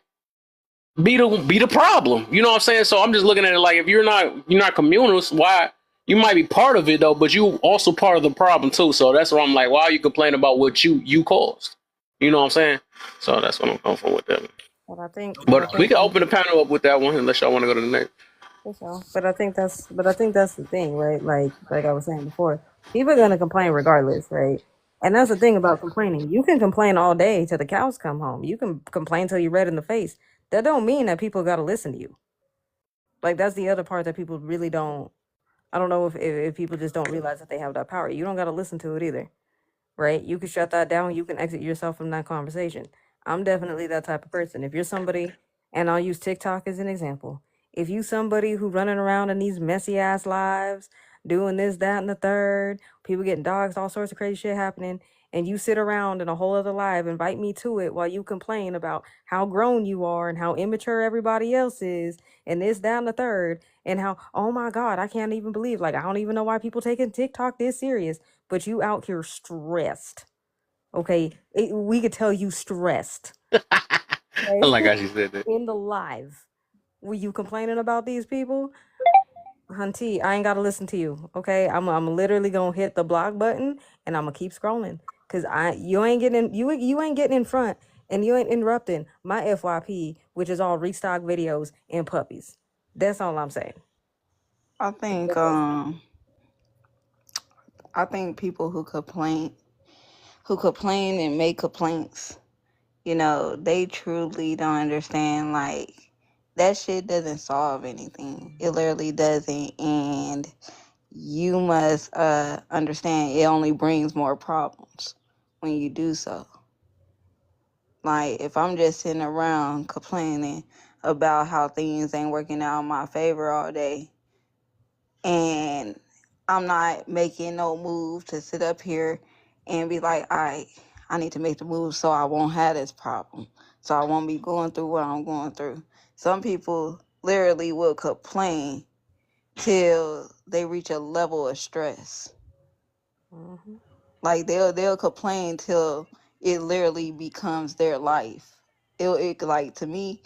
be the problem. You know what I'm saying? So I'm just looking at it like if you're not communals, why you might be part of it though, but you also part of the problem too. So that's why I'm like, why are you complaining about what you caused? You know what I'm saying? So that's what I'm coming from with that. But I think we can open the panel up with that one unless y'all want to go to the next. But I think that's the thing, right? Like I was saying before, people are gonna complain regardless, right? And that's the thing about complaining. You can complain all day till the cows come home. You can complain till you're red in the face. That don't mean that people gotta listen to you. Like that's the other part that people really don't. I don't know if people just don't realize that they have that power. You don't gotta listen to it either, right? You can shut that down. You can exit yourself from that conversation. I'm definitely that type of person. If you're somebody, and I'll use TikTok as an example. If you somebody who running around in these messy ass lives, doing this, that, and the third, people getting dogs, all sorts of crazy shit happening, and you sit around in a whole other live, invite me to it while you complain about how grown you are and how immature everybody else is, and this, that, and the third, and how, oh my God, I can't even believe, like, I don't even know why people taking TikTok this serious, but you out here stressed. Okay, we could tell you stressed. Okay? I like how she said that. In the live, were you complaining about these people? Hunty, I ain't gotta listen to you. Okay, I'm literally gonna hit the block button and I'm gonna keep scrolling because you ain't getting in front and you ain't interrupting my FYP, which is all restock videos and puppies. That's all I'm saying. I think people who complain and make complaints, they truly don't understand, like, that shit doesn't solve anything. It literally doesn't. And you must understand it only brings more problems when you do so. Like, if I'm just sitting around complaining about how things ain't working out in my favor all day, and I'm not making no move to sit up here and be like, all right, I need to make the move so I won't have this problem, so I won't be going through what I'm going through. Some people literally will complain till they reach a level of stress. Mm-hmm. Like they'll complain till it literally becomes their life. It like, to me,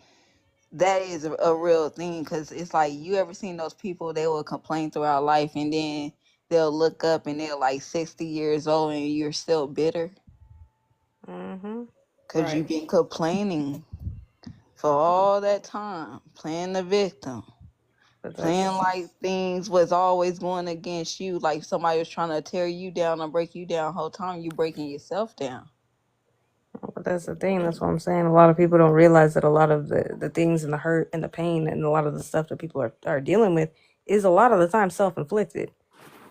that is a real thing, because it's like, you ever seen those people, they will complain throughout life and then they'll look up and they're like 60 years old and you're still bitter because you've been complaining for all that time, playing the victim. Playing like things was always going against you, like somebody was trying to tear you down and break you down. Whole time you breaking yourself down. But that's the thing. That's what I'm saying. A lot of people don't realize that a lot of the things and the hurt and the pain and a lot of the stuff that people are dealing with is a lot of the time self-inflicted,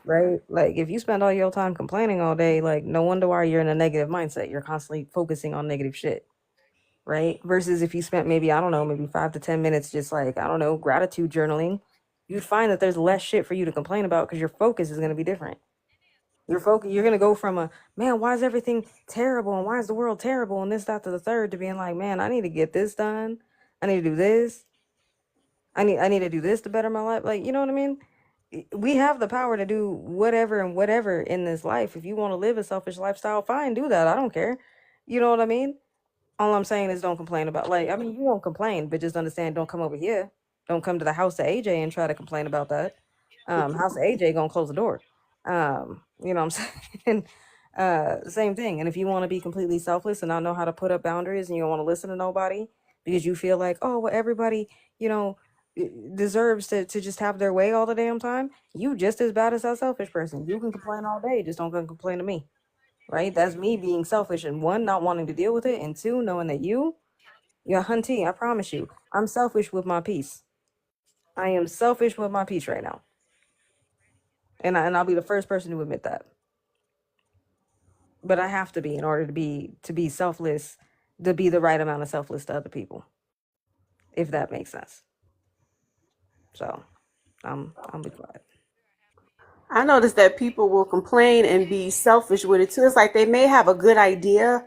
right? Like if you spend all your time complaining all day, like no wonder why you're in a negative mindset. You're constantly focusing on negative shit, right? Versus if you spent maybe, I don't know, maybe 5 to 10 minutes just like, I don't know, gratitude journaling, you'd find that there's less shit for you to complain about because your focus is going to be different. You're gonna go from a man, why is everything terrible and why is the world terrible and this, that, to the third to being like, man, I need to get this done. I need to do this. I need to do this to better my life. Like, you know what I mean? We have the power to do whatever and whatever in this life. If you want to live a selfish lifestyle, fine, do that. I don't care. You know what I mean? All I'm saying is don't complain about like I mean you don't complain, but just understand don't come over here. Don't come to the house of AJ and try to complain about that. House of AJ gonna close the door. You know what I'm saying? Same thing. And if you want to be completely selfless and not know how to put up boundaries and you don't want to listen to nobody because you feel like, oh well everybody, you know, deserves to just have their way all the damn time, you just as bad as that selfish person. You can complain all day, just don't come complain to me. Right? That's me being selfish and one, not wanting to deal with it, and two, knowing that you're hunty, I promise you, I'm selfish with my peace. I am selfish with my peace right now. And I'll be the first person to admit that. But I have to be in order to be selfless, to be the right amount of selfless to other people. If that makes sense. So I'll be quiet. I noticed that people will complain and be selfish with it too. It's like they may have a good idea,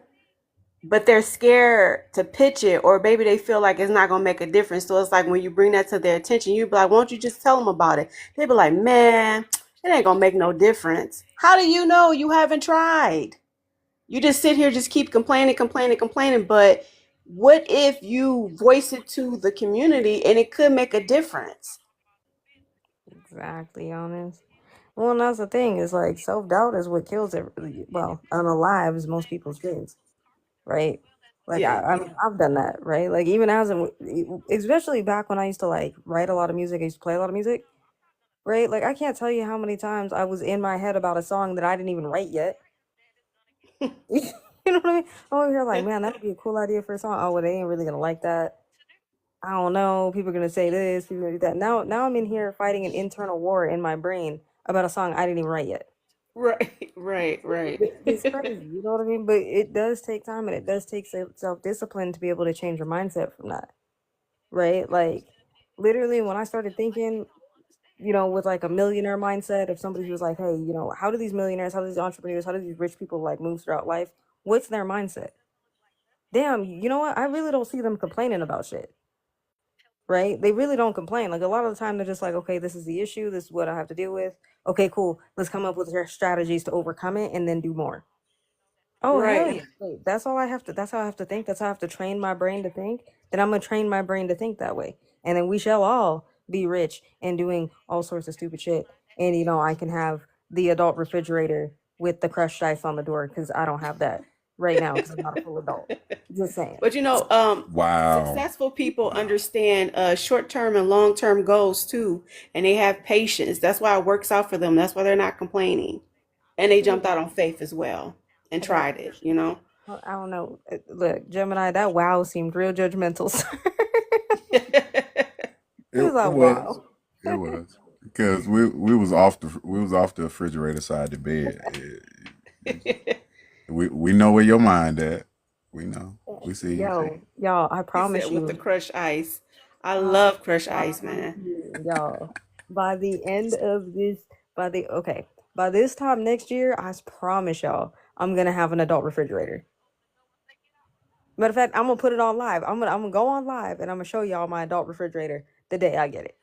but they're scared to pitch it, or maybe they feel like it's not gonna make a difference. So it's like when you bring that to their attention, you be like, "Won't you just tell them about it?" They be like, "Man, it ain't gonna make no difference." How do you know? You haven't tried. You just sit here, just keep complaining, complaining, complaining. But what if you voice it to the community and it could make a difference? Exactly, honest. Well, and that's the thing, is like self-doubt is what kills it. Well, unalives most people's dreams, right? Like Yeah. I mean, I've done that, right? Like even as especially back when I used to like write a lot of music, I used to play a lot of music, right? Like I can't tell you how many times I was in my head about a song that I didn't even write yet. You know what I mean? I'm over here like, man, that'd be a cool idea for a song. Oh, well, they ain't really gonna like that. I don't know. People are gonna say this, people are gonna do that. Now I'm in here fighting an internal war in my brain about a song I didn't even write yet. Right, right, right. It's crazy, you know what I mean? But it does take time and it does take self-discipline to be able to change your mindset from that, right? Like literally when I started thinking, you know, with like a millionaire mindset of somebody who was like, hey, you know, how do these millionaires, how do these entrepreneurs, how do these rich people like move throughout life? What's their mindset? Damn, you know what? I really don't see them complaining about shit, right? They really don't complain. Like a lot of the time they're just like, okay, this is the issue, this is what I have to deal with. Okay, cool. Let's come up with strategies to overcome it and then do more. Oh hell Right. yeah. Wait, that's all I have to that's how I have to think. That's how I have to train my brain to think. Then I'm gonna train my brain to think that way. And then we shall all be rich and doing all sorts of stupid shit. And you know, I can have the adult refrigerator with the crushed ice on the door because I don't have that right now because I'm not a full adult. Just saying. But you know, Wow. successful people understand short-term and long-term goals too, and they have patience. That's why it works out for them. That's why they're not complaining, and they jumped out on faith as well and I got tried it. You know. well, I don't know. Look, Gemini, that wow seemed real judgmental. It was It like, was. wow. It was. Because we was off the refrigerator side of the bed. We know where your mind at. We know. We see you. Y'all, I He promise said with the you. crushed ice. I I love crushed ice, promise man. you, y'all. By the end of this, by this time next year, I promise y'all, I'm gonna have an adult refrigerator. Matter of fact, I'm gonna put it on live. I'm gonna go on live and I'm gonna show y'all my adult refrigerator the day I get it.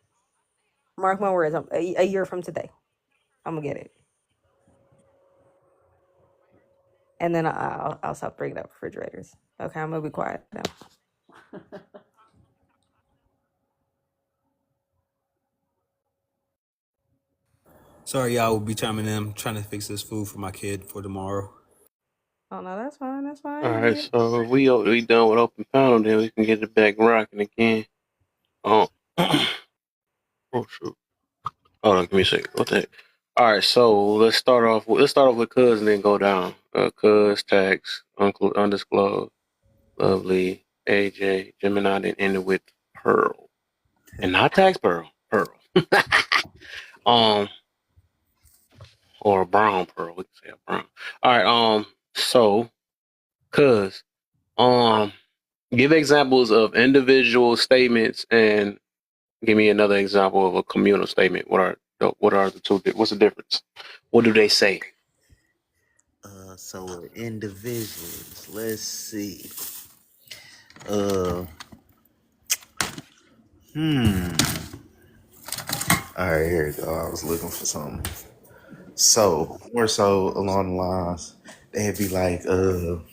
Mark my words, a year from today, I'm gonna get it, and then I'll stop bringing up refrigerators. Okay, I'm gonna be quiet now. Sorry, y'all will be chiming in. I'm trying to fix this food for my kid for tomorrow. Oh no, that's fine. That's All fine. right, so if we done with open panel, then we can get it back rocking again. Um, Oh shoot. Hold on, give me a second. What the heck? All right, so let's start off with cuz and then go down. Cuz, tax, uncle, undisclosed, lovely, AJ, Gemini, then ended with Pearl. And not tax Pearl. Pearl. um or a brown pearl. We can say a brown. All right, so cuz give examples of individual statements and give me another example of a communal statement. What are the two? What's the difference? What do they say? So individuals. Let's see. Uh, hmm. All right, here we go. I was looking for something. So more so along the lines, they'd be like, you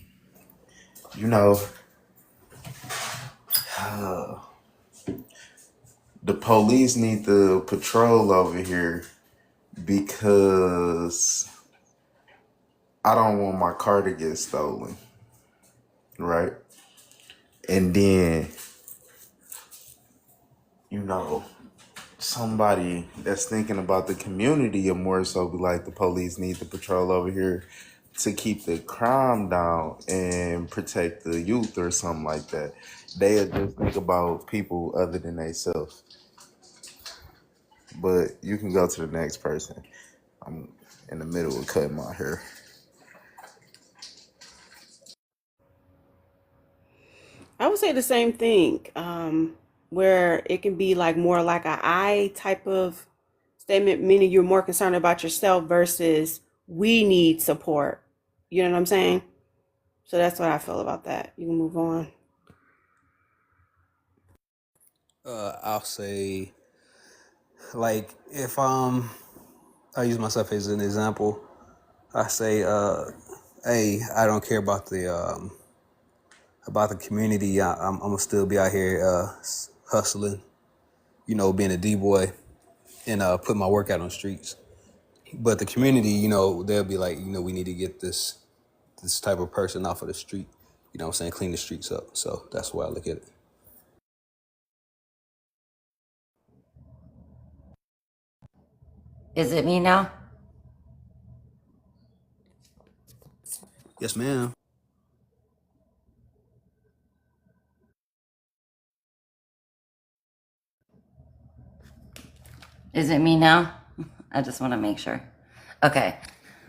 know, the police need to patrol over here because I don't want my car to get stolen, right? And then, you know, somebody that's thinking about the community or more so be like the police need to patrol over here to keep the crime down and protect the youth or something like that. They'll just think about people other than themselves. But you can go to the next person. I'm in the middle of cutting my hair. I would say the same thing, where it can be like more like a I type of statement, meaning you're more concerned about yourself versus we need support. You know what I'm saying? So that's what I feel about that. You can move on. I'll say, like, if I use myself as an example, I say, hey, I don't care about the community. I'm gonna still be out here hustling, being a D-boy and putting my work out on the streets. But the community, they'll be like, we need to get this type of person off of the street. You know what I'm saying? Clean the streets up. So that's the way I look at it. Is it me now? Yes, ma'am. Is it me now? I just want to make sure. Okay.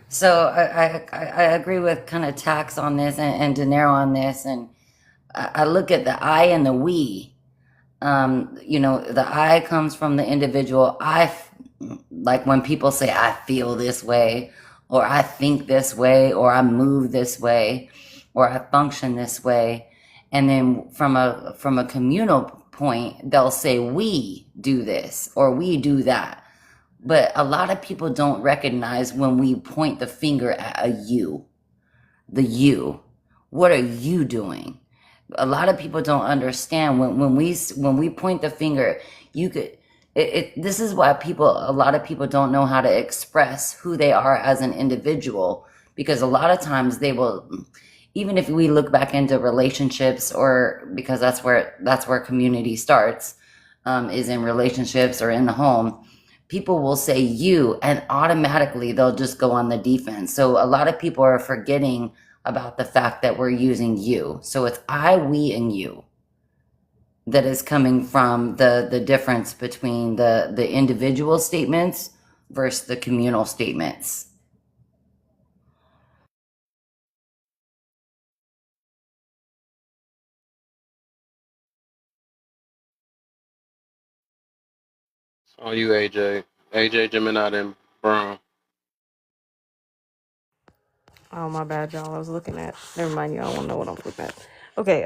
So I agree with kind of tax on this and dinero on this. And I look at the I and the we. The I comes from the individual. Like when people say, I feel this way, or I think this way, or I move this way, or I function this way. And then from a communal point, they'll say, we do this, or we do that. But a lot of people don't recognize when we point the finger at a you, the you. What are you doing? A lot of people don't understand when we point the finger, you could this is why a lot of people don't know how to express who they are as an individual, because a lot of times they will, even if we look back into relationships, or because that's where community starts, is in relationships or in the home. People will say you and automatically they'll just go on the defense. So a lot of people are forgetting about the fact that we're using you. So it's I, we, and you that is coming from the difference between the individual statements versus the communal statements. Oh, you AJ. AJ, Gemini, then Brown. Oh, my bad, y'all. I was looking at. Never mind, y'all won't know what I'm looking at. Okay.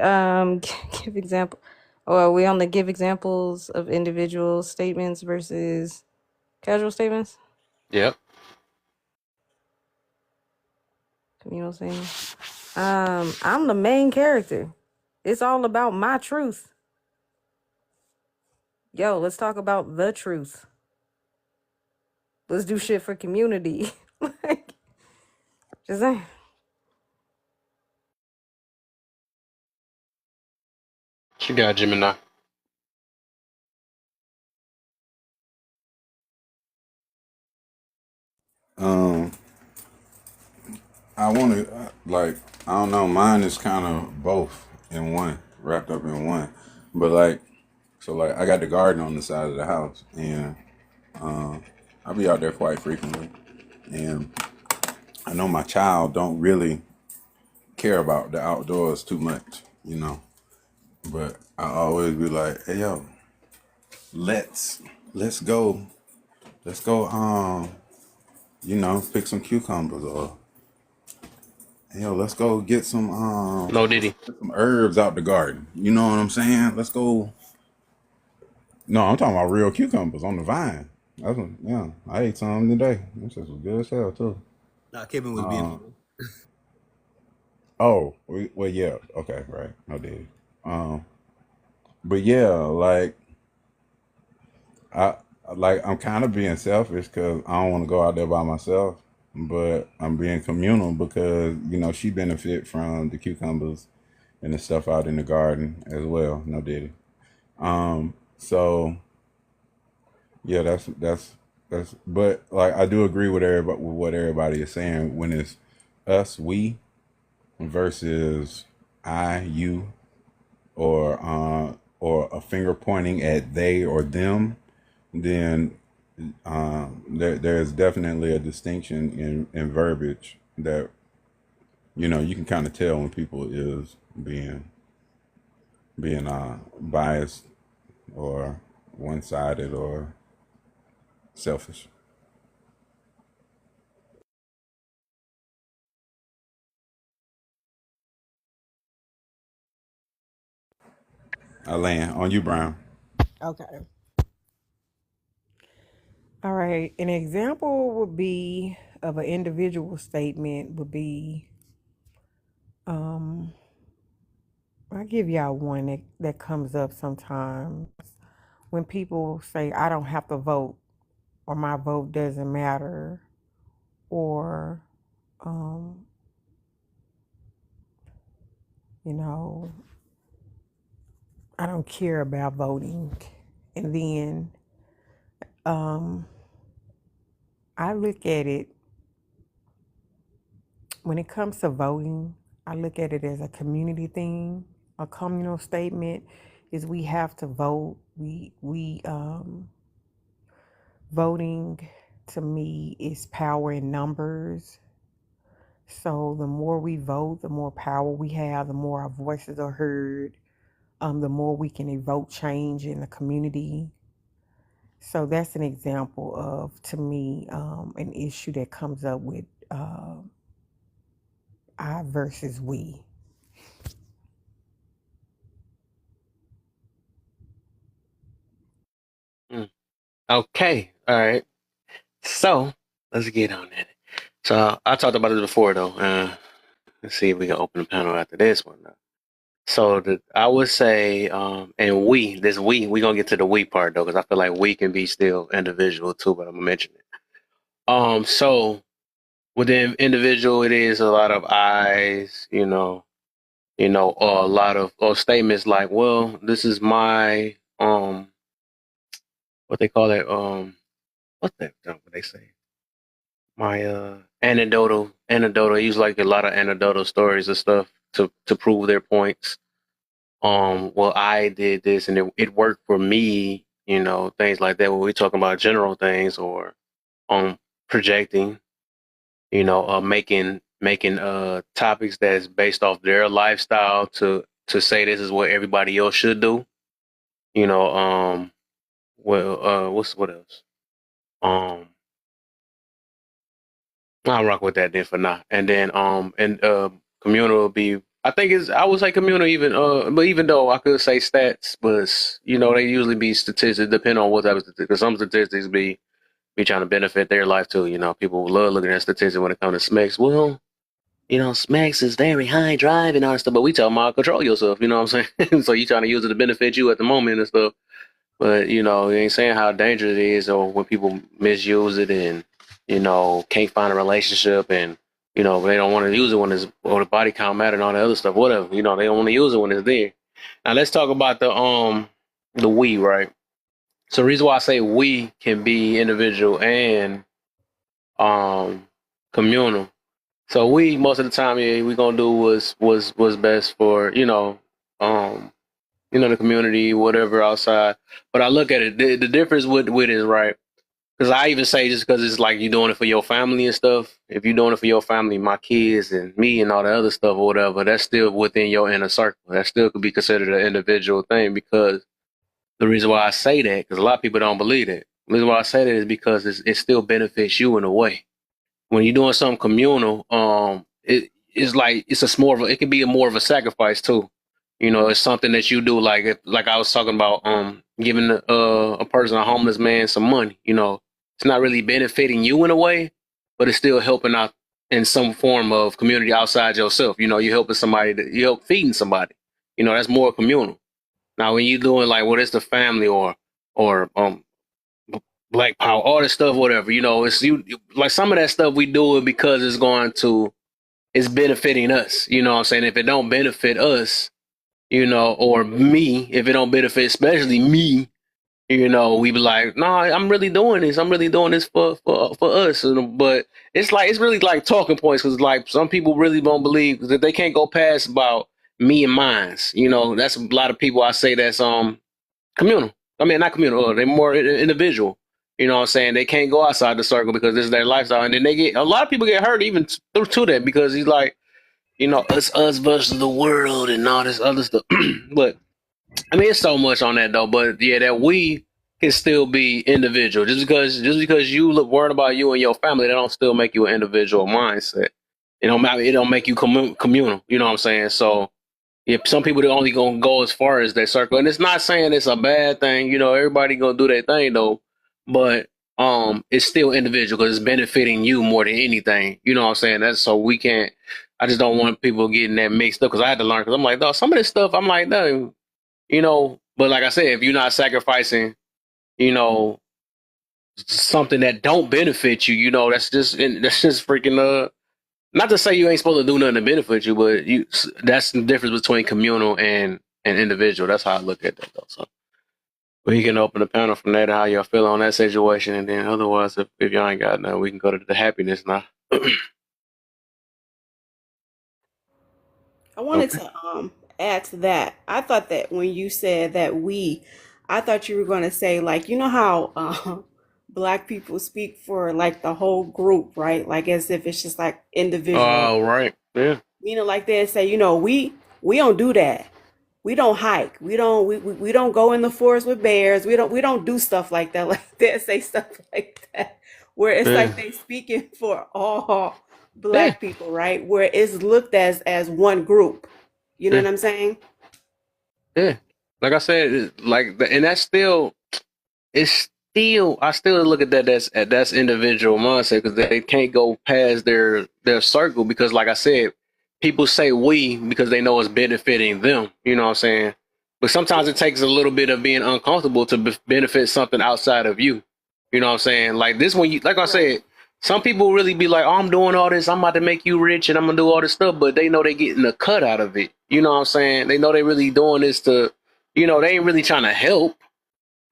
Give example. Oh, are we on the give examples of individual statements versus casual statements? Yep. Communal statements. I'm the main character. It's all about my truth. Yo, let's talk about the truth. Let's do shit for community. Like, just saying. She got Gemini. I want to I don't know. Mine is kind of both in one, wrapped up in one. But I got the garden on the side of the house, and I'll be out there quite frequently. And I know my child don't really care about the outdoors too much, But I always be like, "Hey yo, let's let's go, let's go. Pick some cucumbers, or hey, yo, let's go get No Diddy. some herbs out the garden. You know what I'm saying? Let's go." No, I'm talking about real cucumbers on the vine. Yeah, I ate some today. This is good as hell too. Nah, Kevin was being. Oh, well, yeah, okay, right, I did. Um, but yeah, I I'm kind of being selfish because I don't want to go out there by myself, but I'm being communal because she benefit from the cucumbers and the stuff out in the garden as well. No diddy. So yeah, that's. But I do agree with everybody with what everybody is saying when it's us, we versus I, you, or a finger pointing at they or them. Then there's definitely a distinction in verbiage that you can kind of tell when people is being biased or one-sided or selfish. I land on you, Brown. Okay. All right. An example would be of an individual statement would be um I give y'all one that comes up sometimes when people say I don't have to vote or my vote doesn't matter or um you know I don't care about voting. And then um I look at it when it comes to voting, I look at it as a community thing. A communal statement is we have to vote. We voting to me is power in numbers. So the more we vote, the more power we have, the more our voices are heard, the more we can evoke change in the community. So that's an example of, to me, an issue that comes up with I versus we. Okay. All right. So let's get on it. So I talked about it before though. Let's see if we can open the panel after this one. So I would say, and we gonna get to the we part though, because I feel like we can be still individual too, but I'm gonna mention it. So within individual, it is a lot of I's, or a lot of or statements like, well, this is my what they call it, what they say, my anecdotal. I use like a lot of anecdotal stories and stuff to prove their points. Well, I did this and it worked for me, things like that. When we're talking about general things or projecting, making topics that's based off their lifestyle to say this is what everybody else should do. You know, what else? Um, I'll rock with that then for now. And then communal will be, I would say communal even but even though I could say stats, but they usually be statistics depending on what type of statistics, because some statistics be trying to benefit their life too. People love looking at statistics when it comes to smacks. Well, smacks is very high drive and all that stuff, but we tell them all control yourself, you know what I'm saying? So you trying to use it to benefit you at the moment and stuff. But you ain't saying how dangerous it is, or when people misuse it and can't find a relationship, and they don't want to use it when it's or the body count matter and all the other stuff. Whatever, they don't want to use it when it's there. Now let's talk about the we, right? So the reason why I say we can be individual and communal. So we most of the time, yeah, we gonna do was best for the community, whatever outside. But I look at it, the difference with it is right. Because I even say just because it's like you're doing it for your family and stuff. If you're doing it for your family, my kids and me and all the other stuff or whatever, that's still within your inner circle. That still could be considered an individual thing. Because the reason why I say that, because a lot of people don't believe that. The reason why I say that is because it still benefits you in a way. When you're doing something communal, it's like it can be more of a sacrifice too. It's something that you do like I was talking about giving a person, a homeless man, some money. It's not really benefiting you in a way, but it's still helping out in some form of community outside yourself. You're helping somebody, you help feeding somebody. That's more communal. Now when you're doing like what is the family or Black Power, all this stuff, whatever. It's you like some of that stuff we do it because it's benefiting us. You know what I'm saying? If it don't benefit us, or me, if it don't benefit especially me, we be like, no, I'm really doing this. I'm really doing this for us. But it's really like talking points because like some people really don't believe that they can't go past about me and mines. That's a lot of people I say that's communal. I mean, not communal. They're more individual. You know what I'm saying? They can't go outside the circle because this is their lifestyle. And then a lot of people get hurt even through to that because he's like, it's us versus the world and all this other stuff. But I mean, it's so much on that though. But yeah, that we can still be individual. Just because you look worried about you and your family, that don't still make you an individual mindset. It don't make you communal. You know what I'm saying? So if some people are only gonna go as far as their circle, and it's not saying it's a bad thing, everybody gonna do their thing though, but it's still individual because it's benefiting you more than anything. You know what I'm saying? That's so we can't. I just don't want people getting that mixed up because I had to learn because I'm like, no, some of this stuff I'm like, no, But like I said, if you're not sacrificing, you know, something that don't benefit you, that's just freaking not to say you ain't supposed to do nothing to benefit you, but that's the difference between communal and individual. That's how I look at that though. So we can open the panel from there to how y'all feel on that situation, and then otherwise, if y'all ain't got nothing, we can go to the happiness now. I wanted to add to that. I thought that when you said that I thought you were going to say like how black people speak for like the whole group, right? Like as if it's just like individual. Oh, right. Yeah. Like they say, we don't do that. We don't hike. We don't go in the forest with bears. We don't do stuff like that. Like they say stuff like that. Where it's like they speaking for all black people, right? Where it's looked as one group. You know what I'm saying? Yeah. Like I said, and that's still I still look at that that's individual mindset because they can't go past their circle because like I said, people say we because they know it's benefiting them. You know what I'm saying? But sometimes it takes a little bit of being uncomfortable to benefit something outside of you. You know what I'm saying? Like this one, like I said, some people really be like, "Oh, I'm doing all this. I'm about to make you rich, and I'm gonna do all this stuff," but they know they getting a cut out of it. You know what I'm saying? They know they really doing this to, they ain't really trying to help.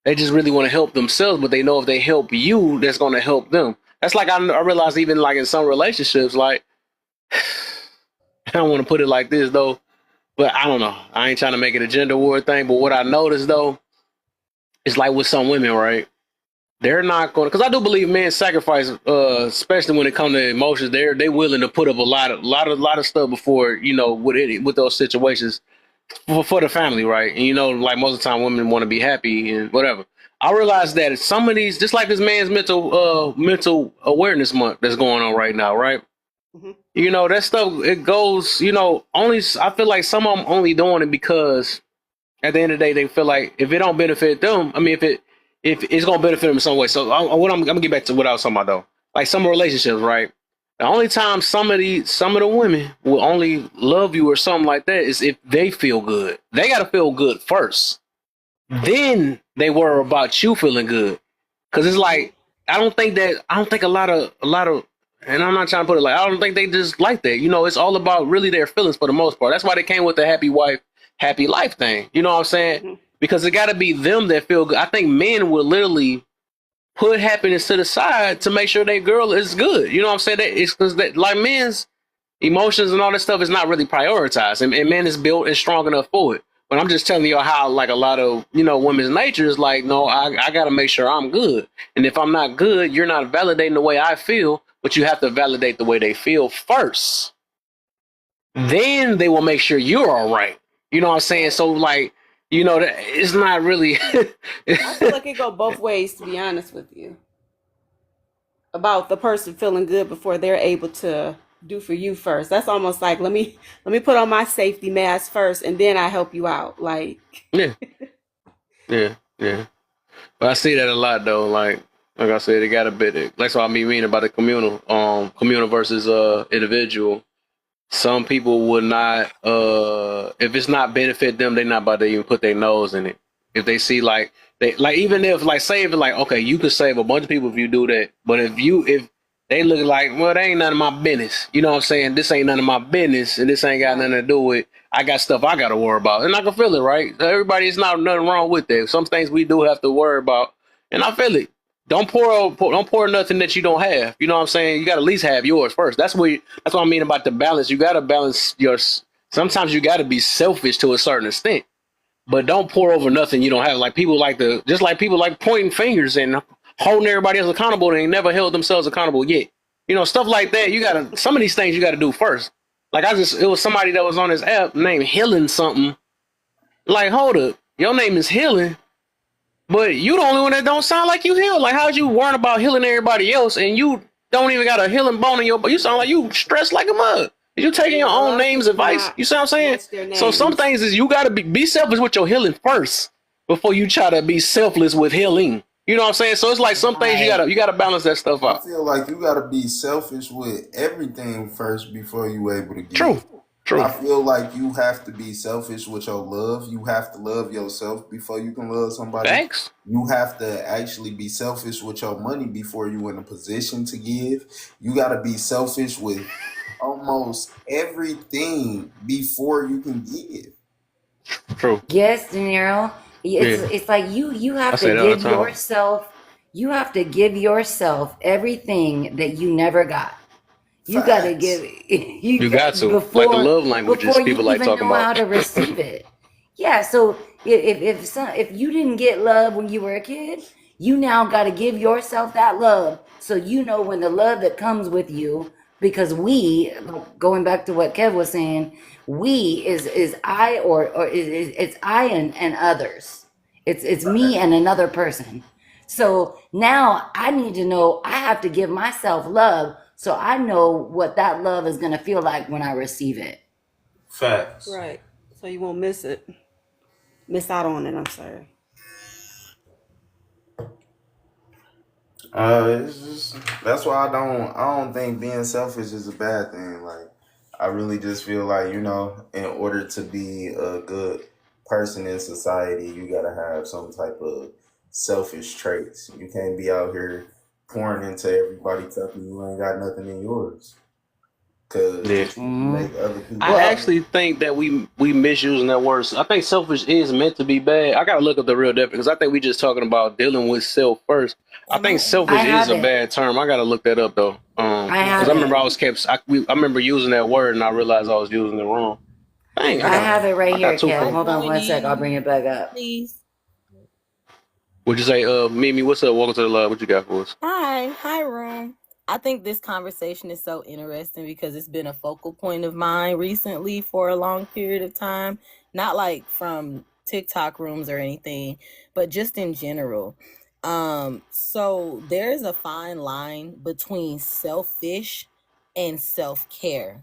They just really want to help themselves, but they know if they help you, that's going to help them. That's like I realize even like in some relationships, like I don't want to put it like this though, but I don't know. I ain't trying to make it a gender war thing, but what I noticed though, is like with some women, right? They're not going to, because I do believe men sacrifice, especially when it comes to emotions. They willing to put up a lot of stuff before with those situations for the family, right? And like most of the time, women want to be happy and whatever. I realize that some of these, just like this man's mental awareness month that's going on right now, right? Mm-hmm. That stuff it goes. Only I feel like some of them only doing it because at the end of the day they feel like if it don't benefit them, I mean if it's gonna benefit them in some way. So I'm gonna get back to what I was talking about though. Like some relationships, right? The only time some of the women will only love you or something like that is if they feel good. They gotta feel good first. Then they worry about you feeling good. Cause it's like I don't think a lot of and I'm not trying to put it like I don't think they just like that. It's all about really their feelings for the most part. That's why they came with the happy wife, happy life thing. You know what I'm saying? Mm-hmm. Because it gotta be them that feel good. I think men will literally put happiness to the side to make sure that girl is good. You know what I'm saying? That it's because that like men's emotions and all that stuff is not really prioritized, and men is built and strong enough for it. But I'm just telling you how like a lot of women's nature is like, no, I got to make sure I'm good, and if I'm not good, you're not validating the way I feel, but you have to validate the way they feel first. Then they will make sure you're all right. You know what I'm saying? So like, it's not really. I feel like it go both ways, to be honest with you. About the person feeling good before they're able to do for you first. That's almost like let me put on my safety mask first, and then I help you out. Like yeah, yeah. But I see that a lot though. Like I said, it got a bit. That's what I mean about the communal versus individual. Some people would not, if it's not benefit them, they're not about to even put their nose in it. If they see even if like save it, like, okay, you could save a bunch of people if you do that. But if they look like, well, they ain't none of my business. You know what I'm saying? This ain't none of my business, and this ain't got nothing to do with. I got stuff I got to worry about, and I can feel it, right? Everybody, it's not nothing wrong with that. Some things we do have to worry about, and I feel it. Don't pour nothing that you don't have. You know what I'm saying? You got to at least have yours first. That's what I mean about the balance. You got to balance your. Sometimes you got to be selfish to a certain extent, but don't pour over nothing you don't have. Like people like people like pointing fingers and holding everybody else accountable. They ain't never held themselves accountable yet. Stuff like that. You gotta some of these things you got to do first. Like it was somebody that was on this app named Healing something. Like, hold up, your name is Healing. But you the only one that don't sound like you heal. Like, how'd you worrying about healing everybody else and you don't even got a healing bone in your, but you sound like you stressed like a mug. You taking your own name's advice. You see what I'm saying? So some things is you got to be selfish with your healing first before you try to be selfless with healing. You know what I'm saying? So it's like some things you gotta balance that stuff out. I feel like you gotta be selfish with everything first before you able to give. True. I feel like you have to be selfish with your love. You have to love yourself before you can love somebody. Thanks. You have to actually be selfish with your money before you're in a position to give. You gotta be selfish with almost everything before you can give. True. Yes, De Niro. It's like you have to give yourself. You have to give yourself everything that you never got. You got to give. You got to before, like the love languages people like talking about. How to receive it. Yeah. So if you didn't get love when you were a kid, you now got to give yourself that love. So when the love that comes with you, because going back to what Kev was saying, is I or it's I and others. It's me and another person. So now I need to know I have to give myself love so I know what that love is going to feel like when I receive it. Facts. Right. So you won't miss out on it. I'm sorry. It's just that's why I don't think being selfish is a bad thing. Like I really just feel like, in order to be a good person in society, you gotta have some type of selfish traits. You can't be out here pouring into everybody talking you ain't got nothing in yours. Cause make other people. I actually think that we misusing that word. I think selfish is meant to be bad. I gotta look up the real definition because I think we just talking about dealing with self first. I think selfish is a bad term. I gotta look that up though. Because I remember I remember using that word and I realized I was using it wrong. Dang, I have it right here, Kev. Hold on one sec. I'll bring it back up. Please. Would you say, Mimi, what's up? Welcome to the love. What you got for us? Hi, room. I think this conversation is so interesting because it's been a focal point of mine recently for a long period of time. Not like from TikTok rooms or anything, but just in general. So there's a fine line between selfish and self-care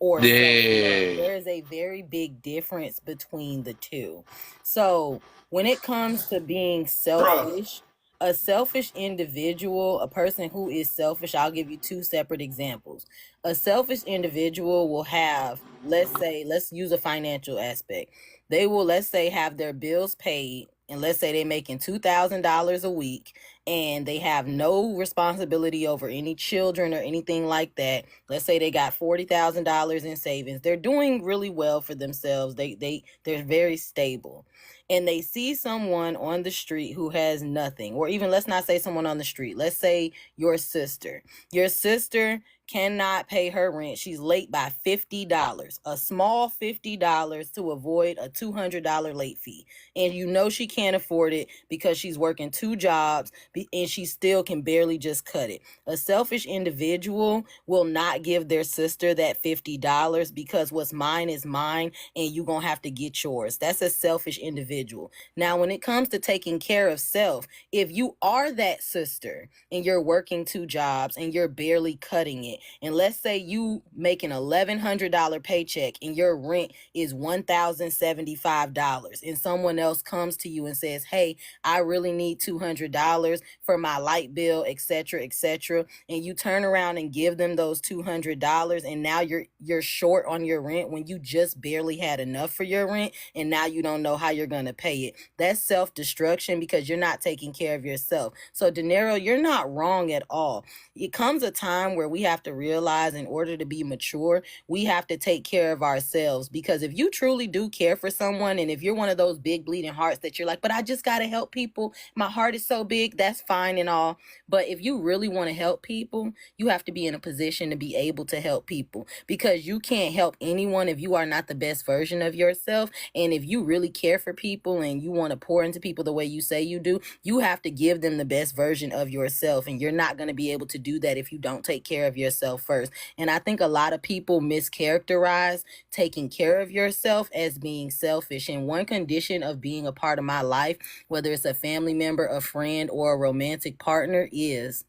or self-love. There is a very big difference between the two. So when it comes to being selfish, a selfish individual, a person who is selfish, I'll give you two separate examples. A selfish individual will have, let's use a financial aspect. They will, let's say, have their bills paid, and let's say they're making $2,000 a week, and they have no responsibility over any children or anything like that. Let's say they got $40,000 in savings. They're doing really well for themselves. They're very stable. And they see someone on the street who has nothing, or even let's not say someone on the street. Let's say your sister. Your sister cannot pay her rent. She's late by $50, a small $50 to avoid a $200 late fee. And you know she can't afford it because she's working 2 jobs and she still can barely just cut it. A selfish individual will not give their sister that $50 because what's mine is mine and you're going to have to get yours. That's a selfish individual. Now, when it comes to taking care of self, if you are that sister and you're working 2 jobs and you're barely cutting it, and let's say you make an $1,100 paycheck and your rent is $1,075, and someone else comes to you and says, hey, I really need $200 for my light bill, etc., etc., and you turn around and give them those $200, and now you're short on your rent when you just barely had enough for your rent, and now you don't know how you're going to pay it. That's self-destruction because you're not taking care of yourself. So, De Niro, you're not wrong at all. It comes a time where we have to realize in order to be mature, we have to take care of ourselves, because if you truly do care for someone, and if you're one of those big bleeding hearts that you're like, but I just got to help people, my heart is so big, that's fine and all. But if you really want to help people, you have to be in a position to be able to help people, because you can't help anyone if you are not the best version of yourself. And if you really care for people and you want to pour into people the way you say you do, you have to give them the best version of yourself. And you're not going to be able to do that if you don't take care of yourself first. And I think a lot of people mischaracterize taking care of yourself as being selfish. And one condition of being a part of my life, whether it's a family member, a friend, or a romantic partner, is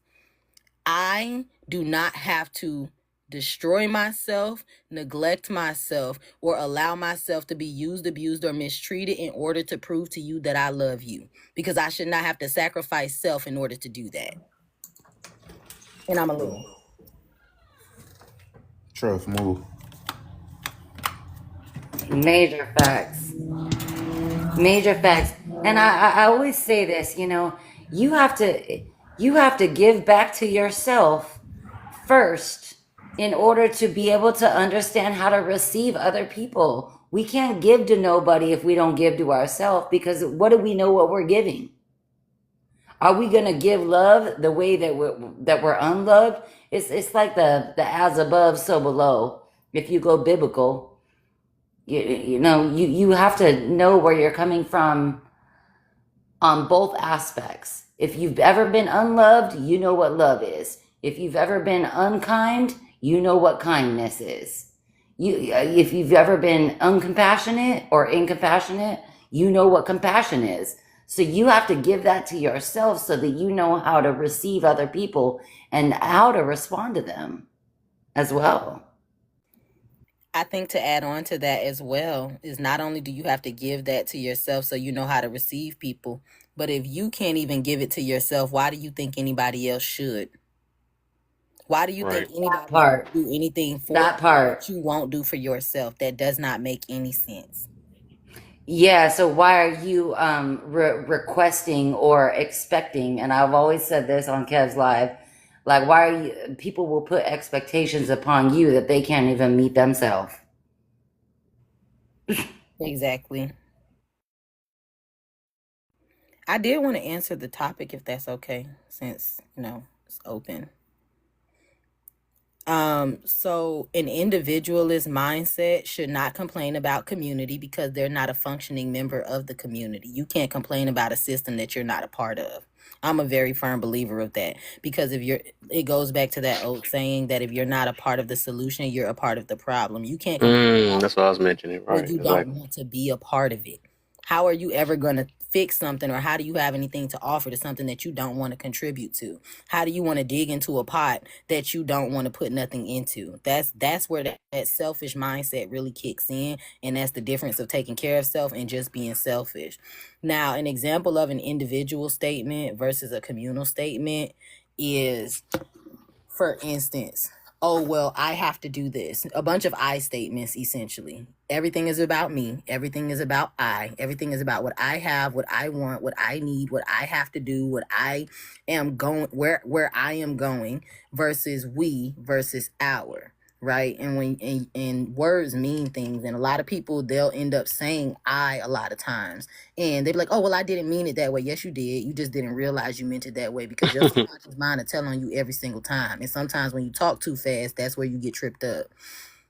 I do not have to destroy myself, neglect myself, or allow myself to be used, abused, or mistreated in order to prove to you that I love you, because I should not have to sacrifice self in order to do that. And I'm a little. Trust move. Major facts. Major facts. And I always say this, you have to give back to yourself first in order to be able to understand how to receive other people. We can't give to nobody if we don't give to ourselves, because what do we know what we're giving? Are we going to give love the way that we're unloved? It's like the as above, so below. If you go biblical, you have to know where you're coming from on both aspects. If you've ever been unloved, you know what love is. If you've ever been unkind, you know what kindness is. If you've ever been uncompassionate or incompassionate, you know what compassion is. So you have to give that to yourself so that you know how to receive other people and how to respond to them as well. I think to add on to that as well is not only do you have to give that to yourself so you know how to receive people, but if you can't even give it to yourself, why do you think anybody else should? Why do you think anybody should do anything for that part that you won't do for yourself? That does not make any sense. Yeah, so why are you requesting or expecting? And I've always said this on Kev's Live, like, why are you? People will put expectations upon you that they can't even meet themselves. Exactly. I did want to answer the topic, if that's okay, since it's open. So an individualist mindset should not complain about community because they're not a functioning member of the community. You can't complain about a system that you're not a part of. I'm a very firm believer of that, because it goes back to that old saying that if you're not a part of the solution, you're a part of the problem. You can't complain that's what I was mentioning, right? when you don't want to be a part of it. How are you ever going to fix something, or how do you have anything to offer to something that you don't want to contribute to? How do you want to dig into a pot that you don't want to put nothing into? That's where that selfish mindset really kicks in, and that's the difference of taking care of self and just being selfish. Now, an example of an individual statement versus a communal statement is, for instance, oh, well, I have to do this. A bunch of I statements, essentially. Everything is about me. Everything is about I. Everything is about what I have, what I want, what I need, what I have to do, what I am going, where I am going, versus we versus our. Right. And and words mean things. And a lot of people, they'll end up saying I a lot of times. And they're like, oh, well, I didn't mean it that way. Yes, you did. You just didn't realize you meant it that way because your subconscious mind is telling you every single time. And sometimes when you talk too fast, that's where you get tripped up.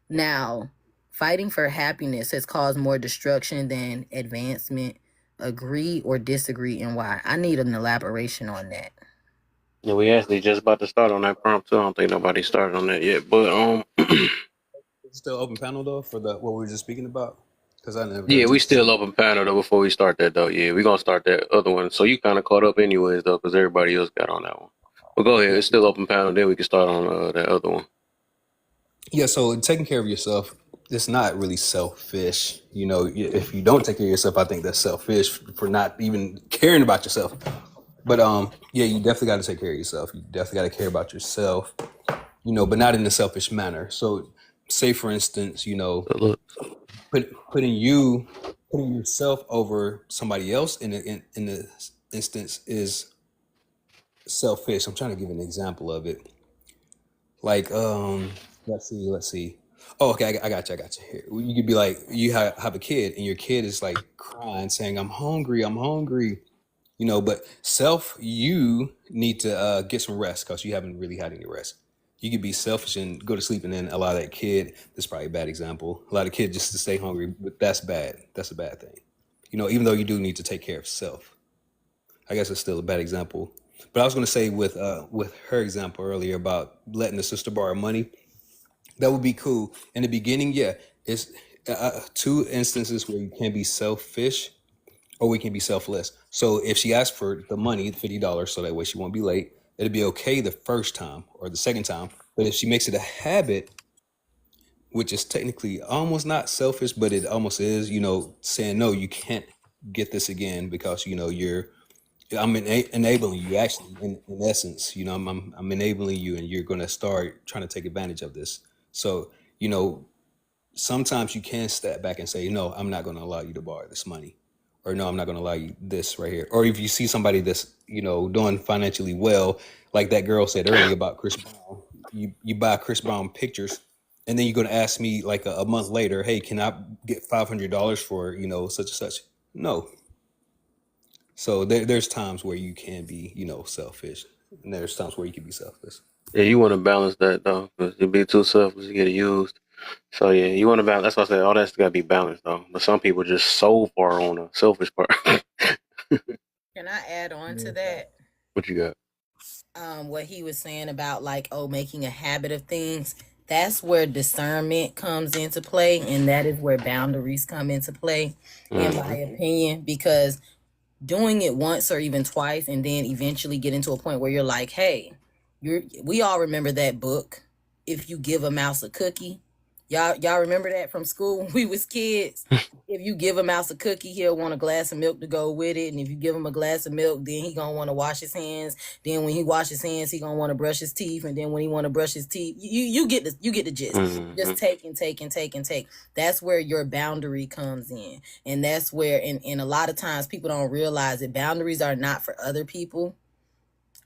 Now, fighting for happiness has caused more destruction than advancement. Agree or disagree, and why? I need an elaboration on that. Yeah, we actually just about to start on that prompt too. I don't think nobody started on that yet, but It's still open panel though for the what we were just speaking about because I never yeah, heard we you say. still open panel though before we start that though. Yeah, we gonna start that other one. So you kind of caught up anyways though, because everybody else got on that one. But go ahead, it's still open panel. Then we can start on that other one. Yeah, so taking care of yourself, it's not really selfish. You know, if you don't take care of yourself, I think that's selfish for not even caring about yourself. But yeah, you definitely got to take care of yourself. You definitely got to care about yourself. You know, but not in a selfish manner. So, say for instance, you know, putting yourself over somebody else in the instance is selfish. I'm trying to give an example of it. Like, let's see. Oh, okay, I got you here. You could be like, you have a kid, and your kid is like crying, saying, I'm hungry," you know. But you need to get some rest because you haven't really had any rest. You could be selfish and go to sleep, and then allow that kid. That's probably a bad example. Allow the kid just to stay hungry, but that's bad. That's a bad thing. You know, even though you do need to take care of self. I guess it's still a bad example. But I was going to say with her example earlier about letting the sister borrow money, that would be cool. In the beginning, yeah, it's two instances where you can be selfish or we can be selfless. So if she asks for the money, $50, so that way she won't be late, it'd be okay the first time or the second time. But if she makes it a habit, which is technically almost not selfish, but it almost is, you know, saying no, you can't get this again because you know I'm enabling you actually in essence, you know, I'm enabling you and you're going to start trying to take advantage of this. So, you know, sometimes you can step back and say, no, I'm not going to allow you to borrow this money, or no, I'm not going to allow you this right here. Or if you see somebody that's, you know, doing financially well, like that girl said earlier about Chris Brown, you buy Chris Brown pictures and then you're going to ask me like a month later, hey, can I get $500 for, you know, such and such? No. So there's times where you can be, you know, selfish, and there's times where you can be selfless. Yeah, you want to balance that though, because you be too selfish, you get used. So yeah, you want to balance. That's why I said all that's got to be balanced though. But some people just so far on the selfish part. Can I add on to that? What you got? What he was saying about like, oh, making a habit of things. That's where discernment comes into play, and that is where boundaries come into play, in my opinion, because doing it once or even twice and then eventually get into a point where you're like, hey, we all remember that book, If You Give a Mouse a Cookie. Y'all remember that from school when we was kids? If you give a mouse a cookie, he'll want a glass of milk to go with it. And if you give him a glass of milk, then he gonna want to wash his hands. Then when he wash his hands, he gonna want to brush his teeth. And then when he want to brush his teeth, you get the gist. Just take and take and take and take. That's where your boundary comes in. And that's where, and a lot of times people don't realize that boundaries are not for other people.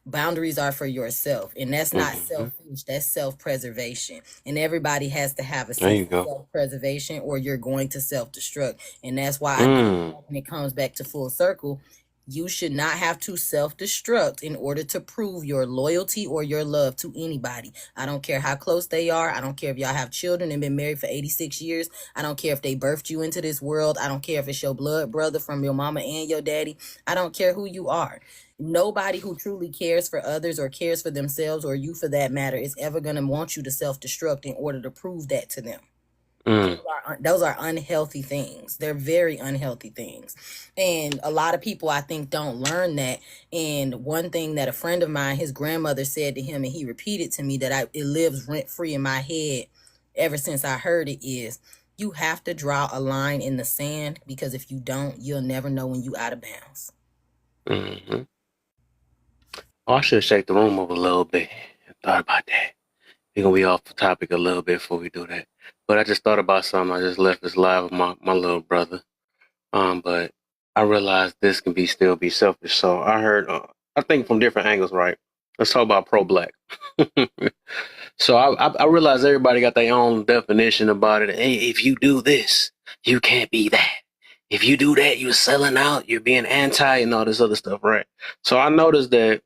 Boundaries are for yourself, and that's not selfish, that's self-preservation. And everybody has to have a sense of self-preservation or you're going to self-destruct. And that's why I think when it comes back to full circle, you should not have to self-destruct in order to prove your loyalty or your love to anybody. I don't care how close they are. I don't care if y'all have children and been married for 86 years. I don't care if they birthed you into this world. I don't care if it's your blood brother from your mama and your daddy. I don't care who you are. Nobody who truly cares for others or cares for themselves, or you for that matter, is ever going to want you to self-destruct in order to prove that to them. Those are unhealthy things. They're very unhealthy things. And a lot of people, I think, don't learn that. And one thing that a friend of mine, his grandmother said to him, and he repeated to me that it lives rent-free in my head ever since I heard it, is you have to draw a line in the sand, because if you don't, you'll never know when you out of bounds. Oh, I should shake the room up a little bit. I thought about that. we're gonna be off the topic a little bit before we do that. But I just thought about something. I just left this live with my little brother. But I realized this can still be selfish. So I heard, I think from different angles, right? Let's talk about pro-black. So I realized everybody got their own definition about it. Hey, if you do this, you can't be that. If you do that, you're selling out. You're being anti and all this other stuff, right? So I noticed that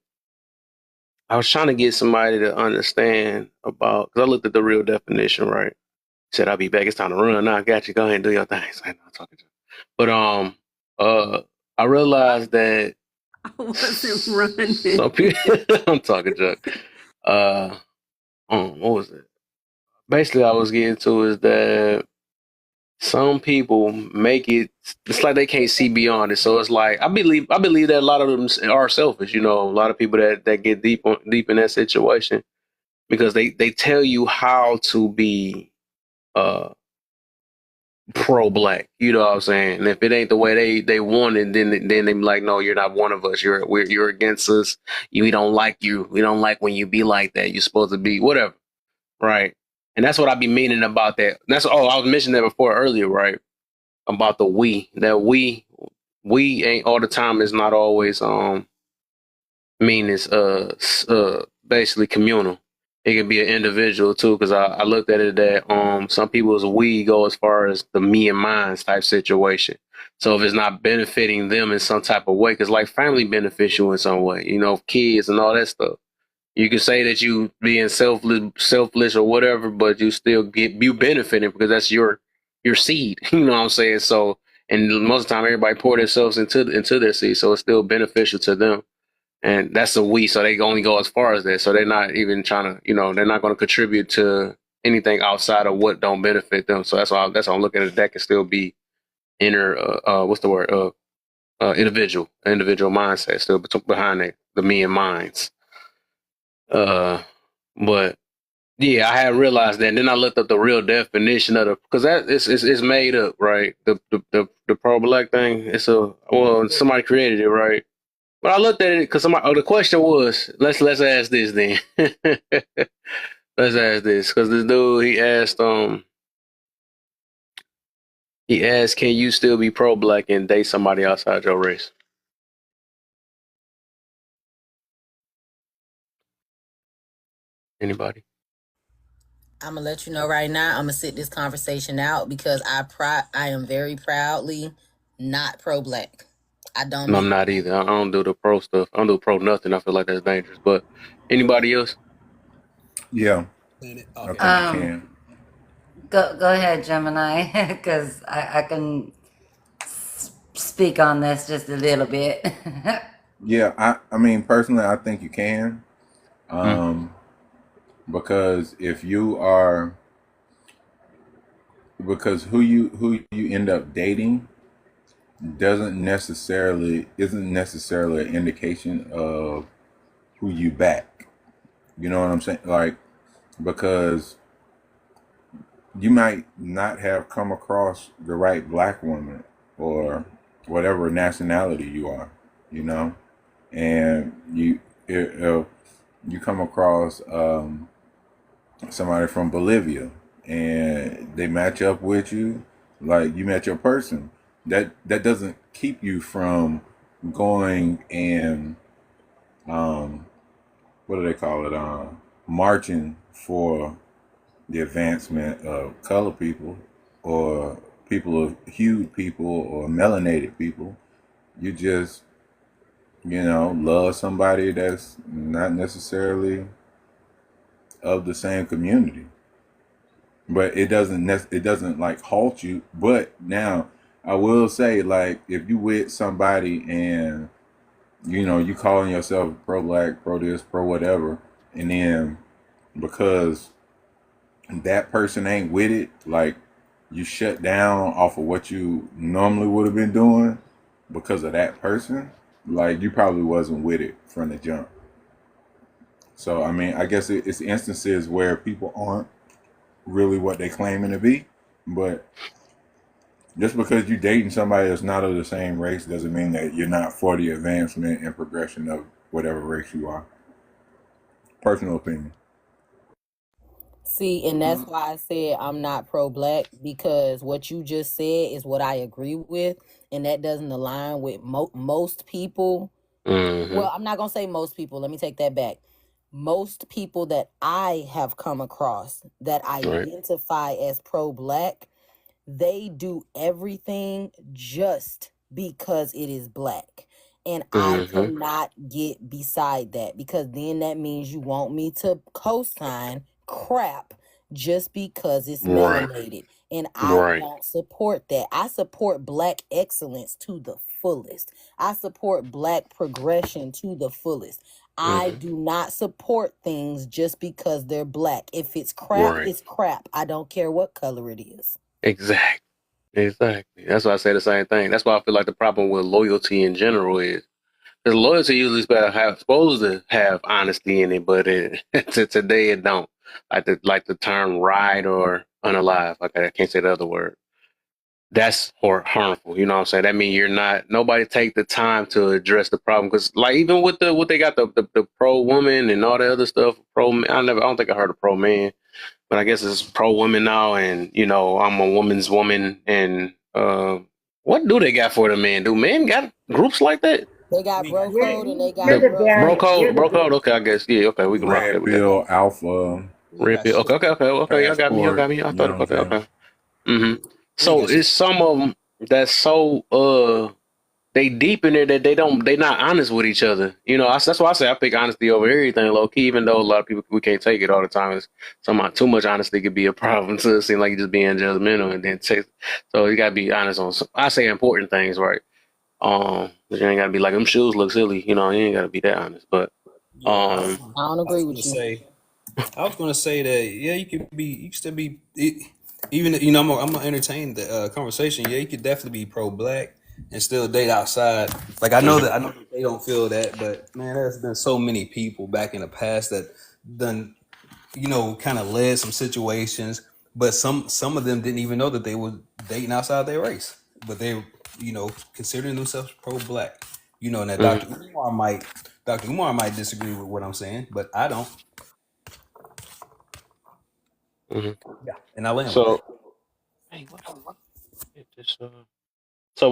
I was trying to get somebody to understand about, because I looked at the real definition, right? Said I'll be back. It's time to run. Now I got you. Go ahead and do your thing. So I'm not talking to you. But I realized that I wasn't running. some people, I'm talking Chuck. What was it? Basically, I was getting to is that some people make it. It's like they can't see beyond it. So it's like I believe that a lot of them are selfish. You know, a lot of people that get deep in that situation because they tell you how to be uh pro-black. You know what I'm saying? And if it ain't the way they want it, then they be like, no, you're not one of us. You're against us. We don't like you. We don't like when you be like that. You're supposed to be whatever, right? And that's what I be meaning about that. That's I was mentioning that before earlier, right? About the that we ain't all the time is not always mean it's basically communal. It can be an individual too, because I looked at it that some people's we go as far as the me and mine type situation. So if it's not benefiting them in some type of way, because like family beneficial in some way, you know, kids and all that stuff. You can say that you being selfless or whatever, but you still you benefiting because that's your seed. You know what I'm saying? So, and most of the time, everybody pour themselves into their seed, so it's still beneficial to them. And that's a we, so they only go as far as that. So they're not even trying to, you know, they're not going to contribute to anything outside of what don't benefit them. So that's why I'm looking at it. That can still be inner, what's the word? Individual mindset still behind it, the me and minds. But yeah, I had realized that. And then I looked up the real definition of because that it's made up, right? The pro black thing. Somebody created it, right? But I looked at it because the question was, let's ask this then. Let's ask this because this dude he asked, can you still be pro black and date somebody outside your race? Anybody? I'm gonna let you know right now. I'm gonna sit this conversation out because I am very proudly not pro black. I don't. No, I'm not either. I don't do the pro stuff. I don't do pro nothing. I feel like that's dangerous. But anybody else? Yeah, I think you can. Go ahead, Gemini, because I can speak on this just a little bit. Yeah, I mean personally, I think you can, because if you are, because who you end up dating isn't necessarily an indication of who you back. You know what I'm saying? Like, because you might not have come across the right black woman or whatever nationality you are, you know, and if you come across somebody from Bolivia and they match up with you, like you met your person, that doesn't keep you from going and what do they call it, marching for the advancement of colored people or people of hued people or melanated people. You just, love somebody that's not necessarily of the same community. But it doesn't like halt you. But now I will say, like, if you with somebody and you calling yourself pro black, pro this, pro whatever, and then because that person ain't with it, like you shut down off of what you normally would have been doing because of that person, like you probably wasn't with it from the jump. So I mean, I guess it's instances where people aren't really what they claiming to be, but just because you dating somebody that's not of the same race doesn't mean that you're not for the advancement and progression of whatever race you are. Personal opinion. See, and that's why I said I'm not pro-black, because what you just said is what I agree with, and that doesn't align with most people. Well, I'm not gonna say most people. Let me take that back. Most people that I have come across that identify as pro-black, they do everything just because it is black. And I cannot get beside that, because then that means you want me to co-sign crap just because it's melanated. And I won't support that. I support black excellence to the fullest. I support black progression to the fullest. I do not support things just because they're black. If it's crap, it's crap. I don't care what color it is. Exactly. That's why I say the same thing. That's why I feel like the problem with loyalty in general is, because loyalty usually supposed to have honesty in it, but today it don't. Like the term "ride" or "unalive." Okay, I can't say the other word. That's harmful. You know what I'm saying? That means nobody take the time to address the problem. Because like even with what they got, the pro woman and all the other stuff, I don't think I heard of pro man, but I guess it's pro woman now. And I'm a woman's woman. And what do they got for the men? Do men got groups like that? They got bro code and they got bro code. Okay, I guess okay. We can rock that with that. Red pill, alpha. Red pill. Okay. Y'all got me. I thought about that. Okay. So it's some of them that's so they deep in there that they not honest with each other. That's why I say I pick honesty over everything, low key. Even though a lot of people, we can't take it all the time. Too much honesty could be a problem. So it seems like you're just being judgmental and then so you gotta be honest on I say important things, right? But you ain't gotta be like them shoes look silly. You ain't gotta be that honest. But I don't agree with you. I was gonna say that you can still be even I'm gonna entertain the conversation. Yeah, you could definitely be pro-black and still date outside. Like I know that they don't feel that, but man, there's been so many people back in the past that done kind of led some situations, but some of them didn't even know that they were dating outside their race, but they considering themselves pro-black. And that Dr. Umar might disagree with what I'm saying, but I don't. Yeah, and I land. So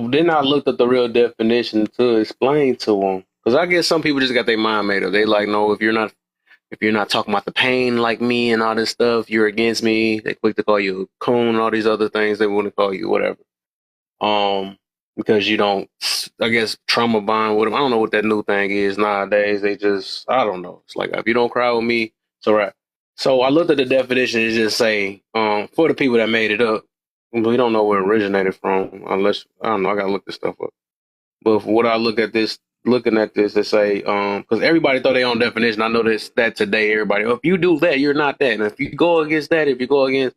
then I looked up the real definition to explain to them, because I guess some people just got their mind made up. They like, no, if you're not talking about the pain like me and all this stuff, you're against me. They quick to call you a coon and all these other things. They want to call you whatever. Because you don't, I guess, trauma bond with them. I don't know what that new thing is nowadays. I don't know. It's like, if you don't cry with me, it's all right. So I looked at the definition and just say, for the people that made it up, we don't know where it originated from, unless, I don't know, I got to look this stuff up. But for what I looking at this, they say, because everybody thought their own definition. I know that today, everybody, if you do that, you're not that. And if you go against that, if you go against,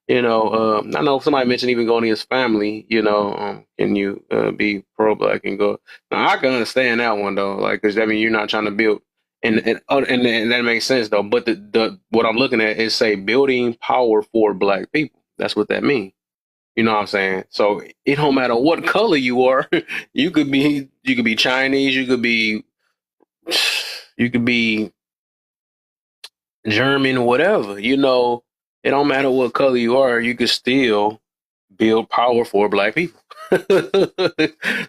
I know somebody mentioned even going against family, can you be pro-black and go? Now, I can understand that one, though, like, because, you're not trying to build, and that makes sense, though. But the what I'm looking at is, say, building power for black people. That's what that means. You know what I'm saying? So it don't matter what color you are. You could be Chinese. You could be German, whatever. It don't matter what color you are. You could still build power for black people.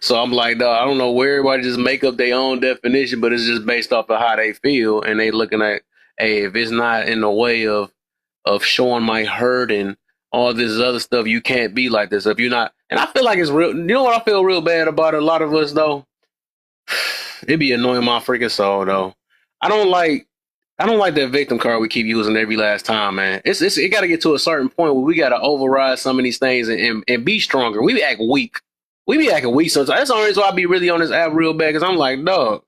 So I'm like, no, I don't know where everybody just make up their own definition, but it's just based off of how they feel, and they looking at, hey, if it's not in the way of showing my hurt and all this other stuff, you can't be like this. If you're not, and I feel like it's real. You know what I feel real bad about a lot of us though? It be annoying my freaking soul though. I don't like that victim card we keep using every last time, man. It got to get to a certain point where we got to override some of these things and be stronger. We act weak. We be acting weak sometimes. That's the only reason why I be really on this app real bad, because I'm like, dog,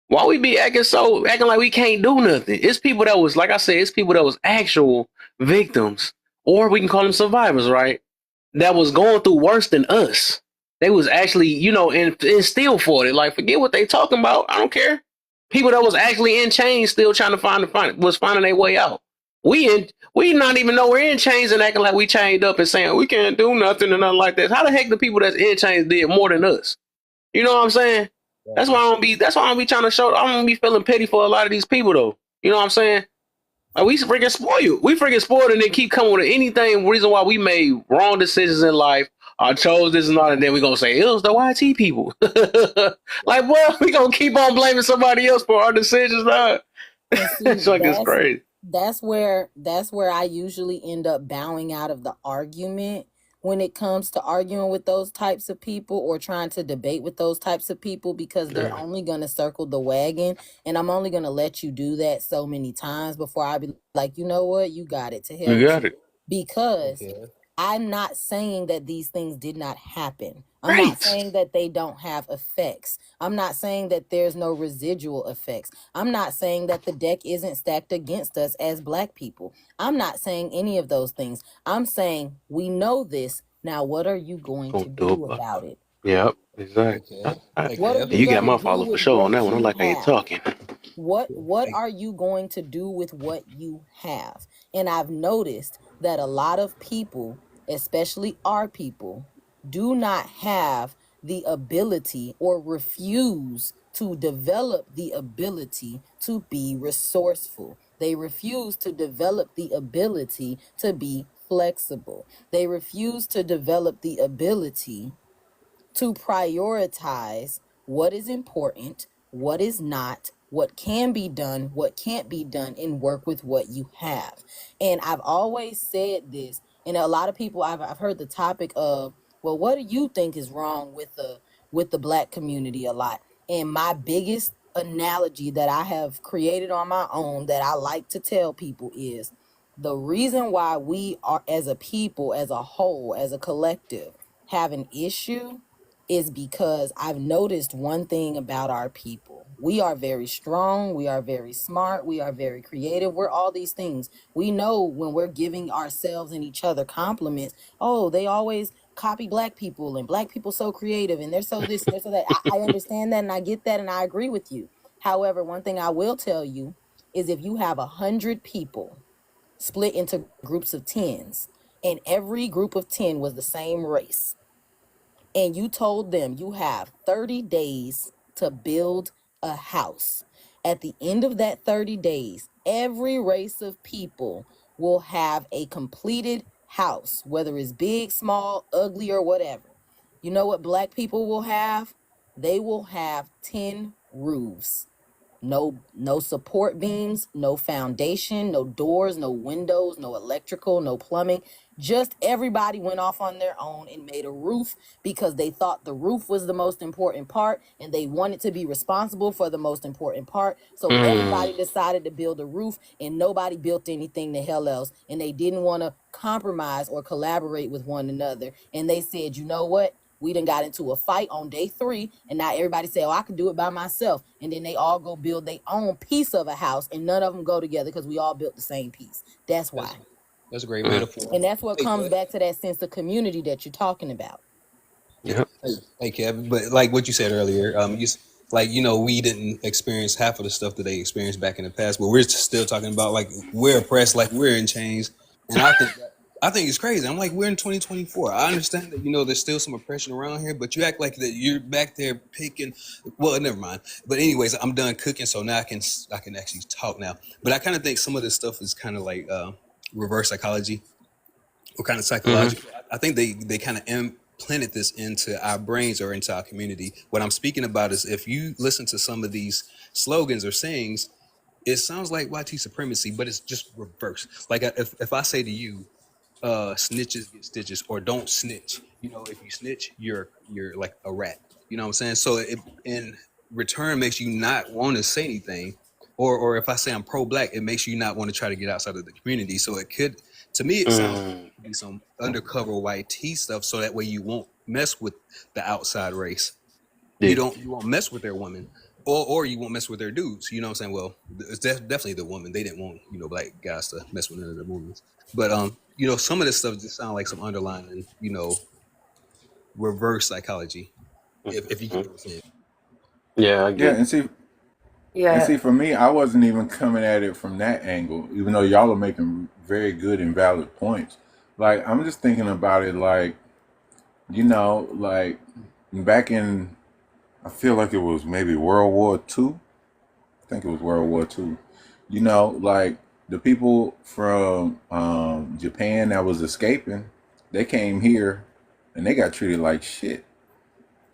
why we be acting like we can't do nothing? It's people that was, like I said, it's people that was actual victims, or we can call them survivors, right? That was going through worse than us. They was actually, and still fought it. Like, forget what they talking about. I don't care. People that was actually in chains still trying to finding their way out. We not even know we're in chains and acting like we chained up and saying we can't do nothing and nothing like that. How the heck the people that's in chains did more than us? You know what I'm saying? That's why I don't be trying to show. I don't be feeling pity for a lot of these people though. You know what I'm saying? Like we freaking spoiled. We freaking spoiled and then keep coming with anything reason why we made wrong decisions in life. I chose this and all, and then we gonna say it was the YT people. Like, well, we gonna keep on blaming somebody else for our decisions, now. And see, It's like it's crazy. that's where I usually end up bowing out of the argument when it comes to arguing with those types of people or trying to debate with those types of people, because they're only going to circle the wagon, and I'm only going to let you do that so many times before I be like, you know what, you got it, to hell You with got you. it. Because I'm not saying that these things did not happen. I'm Right. not saying that they don't have effects. I'm not saying that there's no residual effects. I'm not saying that the deck isn't stacked against us as Black people. I'm not saying any of those things. I'm saying we know this. Now, what are you going to do about it? Yep, exactly. What are you You going got my to do follow for with sure on what that one. I you like how you have? talking. What are you going to do with what you have? And I've noticed that a lot of people, especially our people, do not have the ability or refuse to develop the ability to be resourceful. They refuse to develop the ability to be flexible. They refuse to develop the ability to prioritize what is important, what is not, what can be done, what can't be done, and work with what you have. And I've always said this, and a lot of people I've heard the topic of, well, what do you think is wrong with the Black community a lot? And my biggest analogy that I have created on my own that I like to tell people is the reason why we are, as a people, as a whole, as a collective, have an issue is because I've noticed one thing about our people. We are very strong, we are very smart, we are very creative, we're all these things. We know when we're giving ourselves and each other compliments, oh, they always copy Black people, and Black people so creative, and they're so this and they're so that. I understand that and I get that and I agree with you. However, one thing I will tell you is if you have 100 people split into groups of 10s, and every group of 10 was the same race, and you told them you have 30 days to build a house. At the end of that 30 days, every race of people will have a completed house, whether it's big, small, ugly, or whatever. You know what Black people will have? They will have 10 roofs. No support beams, no foundation, no doors, no windows, no electrical, no plumbing. Just everybody went off on their own and made a roof because they thought the roof was the most important part and they wanted to be responsible for the most important part. So everybody decided to build a roof and nobody built anything the hell else. And they didn't want to compromise or collaborate with one another. And they said, you know what? We done got into a fight on day 3, and now everybody say, oh, I can do it by myself. And then they all go build their own piece of a house, and none of them go together because we all built the same piece. That's why. That's a great metaphor. And that's what comes back to that sense of community that you're talking about. Yeah. Hey, Kevin, but like what you said earlier, we didn't experience half of the stuff that they experienced back in the past, but we're still talking about like we're oppressed, like we're in chains, and I think it's crazy. I'm like, we're in 2024. I understand that there's still some oppression around here, but you act like that you're back there picking. Well, never mind. But anyways, I'm done cooking, so now I can actually talk now. But I kind of think some of this stuff is kind of like reverse psychology or kind of psychological. I think they kind of implanted this into our brains or into our community. What I'm speaking about is if you listen to some of these slogans or sayings, it sounds like YT supremacy, but it's just reverse. Like if I say to you, snitches get stitches, or don't snitch. If you snitch, you're like a rat. You know what I'm saying? So it in return makes you not want to say anything. Or if I say I'm pro-Black, it makes you not want to try to get outside of the community. So it could, to me, it sounds like it could be some undercover YT stuff, so that way you won't mess with the outside race. You won't mess with their women, or you won't mess with their dudes. You know what I'm saying? Well, it's definitely the woman. They didn't want Black guys to mess with none of the women. But some of this stuff just sound like some underlying reverse psychology. If you get what I'm saying. Yeah, I get. And see, for me, I wasn't even coming at it from that angle, even though y'all are making very good and valid points. Like, I'm just thinking about it like, like back in, I feel like it was maybe World War II. I think it was World War II. Like the people from Japan that was escaping, they came here and they got treated like shit.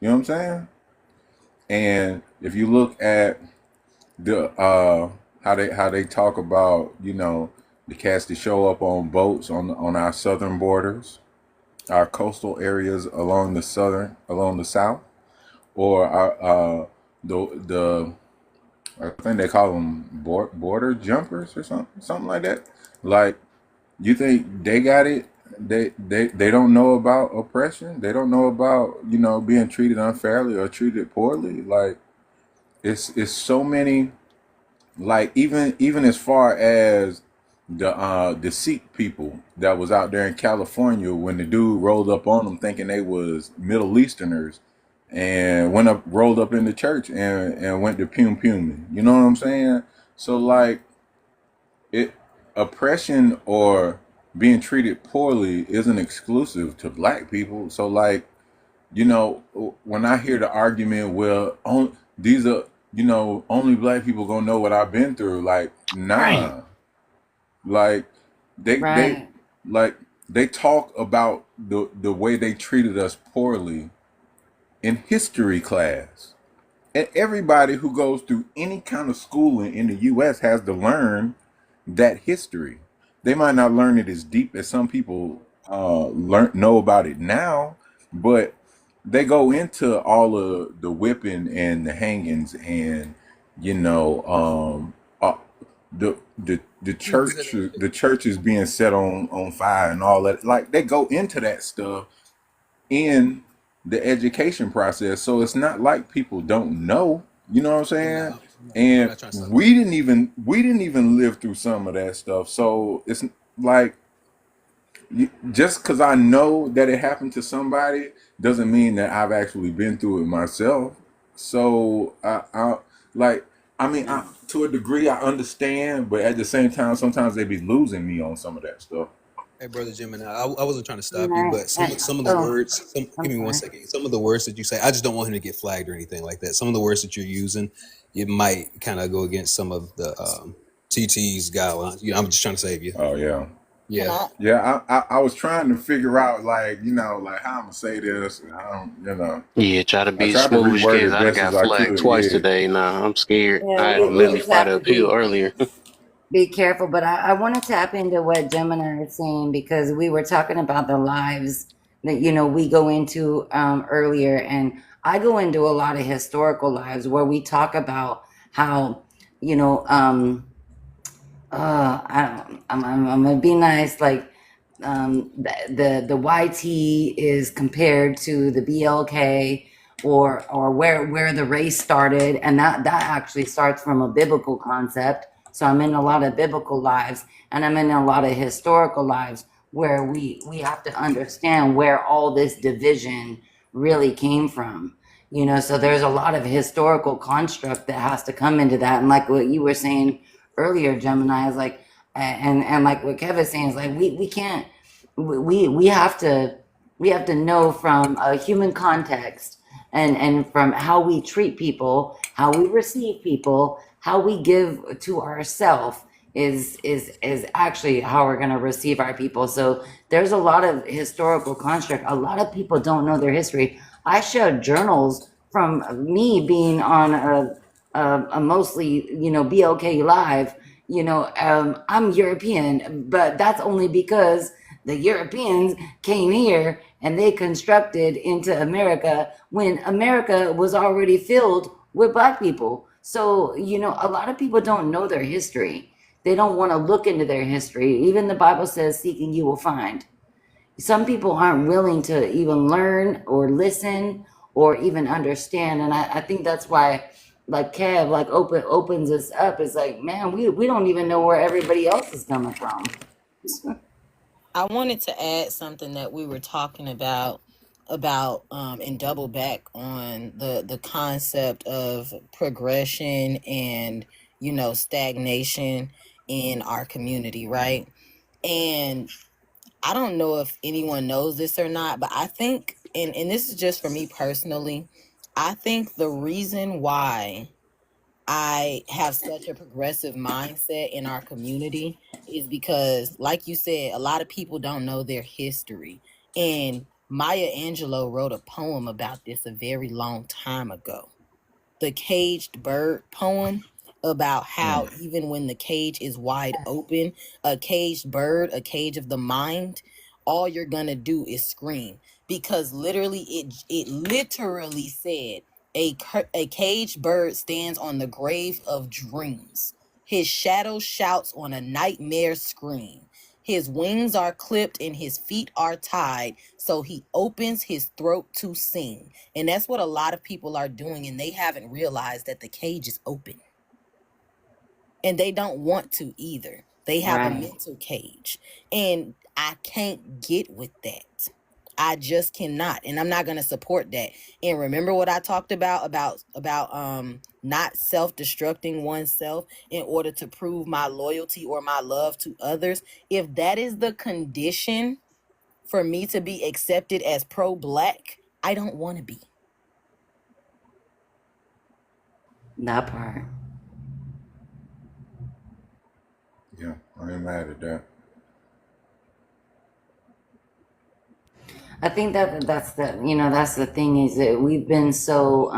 You know what I'm saying? And if you look at the how they talk about, you know, the cats that show up on boats on our southern borders, our coastal areas along the south, or our the I think they call them border jumpers or something like that. Like, you think they got it? They don't know about oppression. They don't know about, you know, being treated unfairly or treated poorly. Like, it's so many, like, even as far as the Sikh people that was out there in California when the dude rolled up on them thinking they was Middle Easterners and rolled up in the church and went to pum. You know what I'm saying? So, like, it oppression or being treated poorly isn't exclusive to black people. So, like, you know, when I hear the argument, well, these are, you know, only black people gonna know what I've been through. Like, Right. nah. Like, they Right. like they talk about the way they treated us poorly in history class. And everybody who goes through any kind of schooling in the US has to learn that history. They might not learn it as deep as some people know about it now, but they go into all of the whipping and the hangings and, you know, the church is being set on fire and all that. Like, they go into that stuff in the education process, so it's not like people don't know. You know what I'm saying? No, I'm And not trying to stop. we didn't even live through some of that stuff. So it's like, just because I know that it happened to somebody doesn't mean that I've actually been through it myself. So I like, I mean, to a degree, I understand, but at the same time, sometimes they be losing me on some of that stuff. Hey, brother Jim, and I wasn't trying to stop you, Right. but some of the Oh, words. I'm Give me one sorry. second. Some of the words that you say, I just don't want him to get flagged or anything like that. Some of the words that you're using, it might kind of go against some of the TT's guidelines. You know, I'm just trying to save you. Oh yeah. Can Yeah. I? Yeah, I was trying to figure out, like, you know, like how I'm gonna say this. And I don't, you know, Yeah, try to I be tried to smooth as you reword can. it I done best as got I flagged could. twice Yeah. today. Nah, I'm scared. Yeah, I had to we literally just fight have an to appeal earlier. be careful. But I want to tap into what Gemini is saying because we were talking about the lives that, you know, we go into earlier, and I go into a lot of historical lives where we talk about how, you know, I'm gonna be nice. Like, the YT is compared to the BLK, or where the race started, and that actually starts from a biblical concept. So I'm in a lot of biblical lives, and I'm in a lot of historical lives where we have to understand where all this division really came from. You know, so there's a lot of historical construct that has to come into that, and like what you were saying earlier, Gemini, is like, and like what Kevin's saying is like, we can't, we have to know from a human context, and from how we treat people, how we receive people, how we give to ourselves is actually how we're going to receive our people. So there's a lot of historical construct. A lot of people don't know their history. I share journals from me being on a mostly, you know, BLK live. You know, I'm European, but that's only because the Europeans came here and they constructed into America when America was already filled with black people. So, you know, a lot of people don't know their history. They don't want to look into their history. Even the Bible says, seeking you will find. Some people aren't willing to even learn or listen or even understand. And I think that's why, like Kev, like opens us up. It's like, man, we don't even know where everybody else is coming from. I wanted to add something that we were talking about and double back on the concept of progression and, you know, stagnation in our community, right? And I don't know if anyone knows this or not, but I think, and this is just for me personally, I think the reason why I have such a progressive mindset in our community is because, like you said, a lot of people don't know their history. And Maya Angelou wrote a poem about this a very long time ago. The Caged Bird poem, about how even when the cage is wide open, a caged bird, a cage of the mind, all you're gonna do is scream, because literally it literally said a caged bird stands on the grave of dreams. His shadow shouts on a nightmare scream. His wings are clipped and his feet are tied, so he opens his throat to sing. And that's what a lot of people are doing, and they haven't realized that the cage is open. And they don't want to either. They have a mental cage. And I can't get with that. I just cannot. And I'm not going to support that. And remember what I talked about not self-destructing oneself in order to prove my loyalty or my love to others. If that is the condition for me to be accepted as pro-black, I don't want to be. That part. Yeah, I ain't mad at that. I think that's the thing, is that we've been so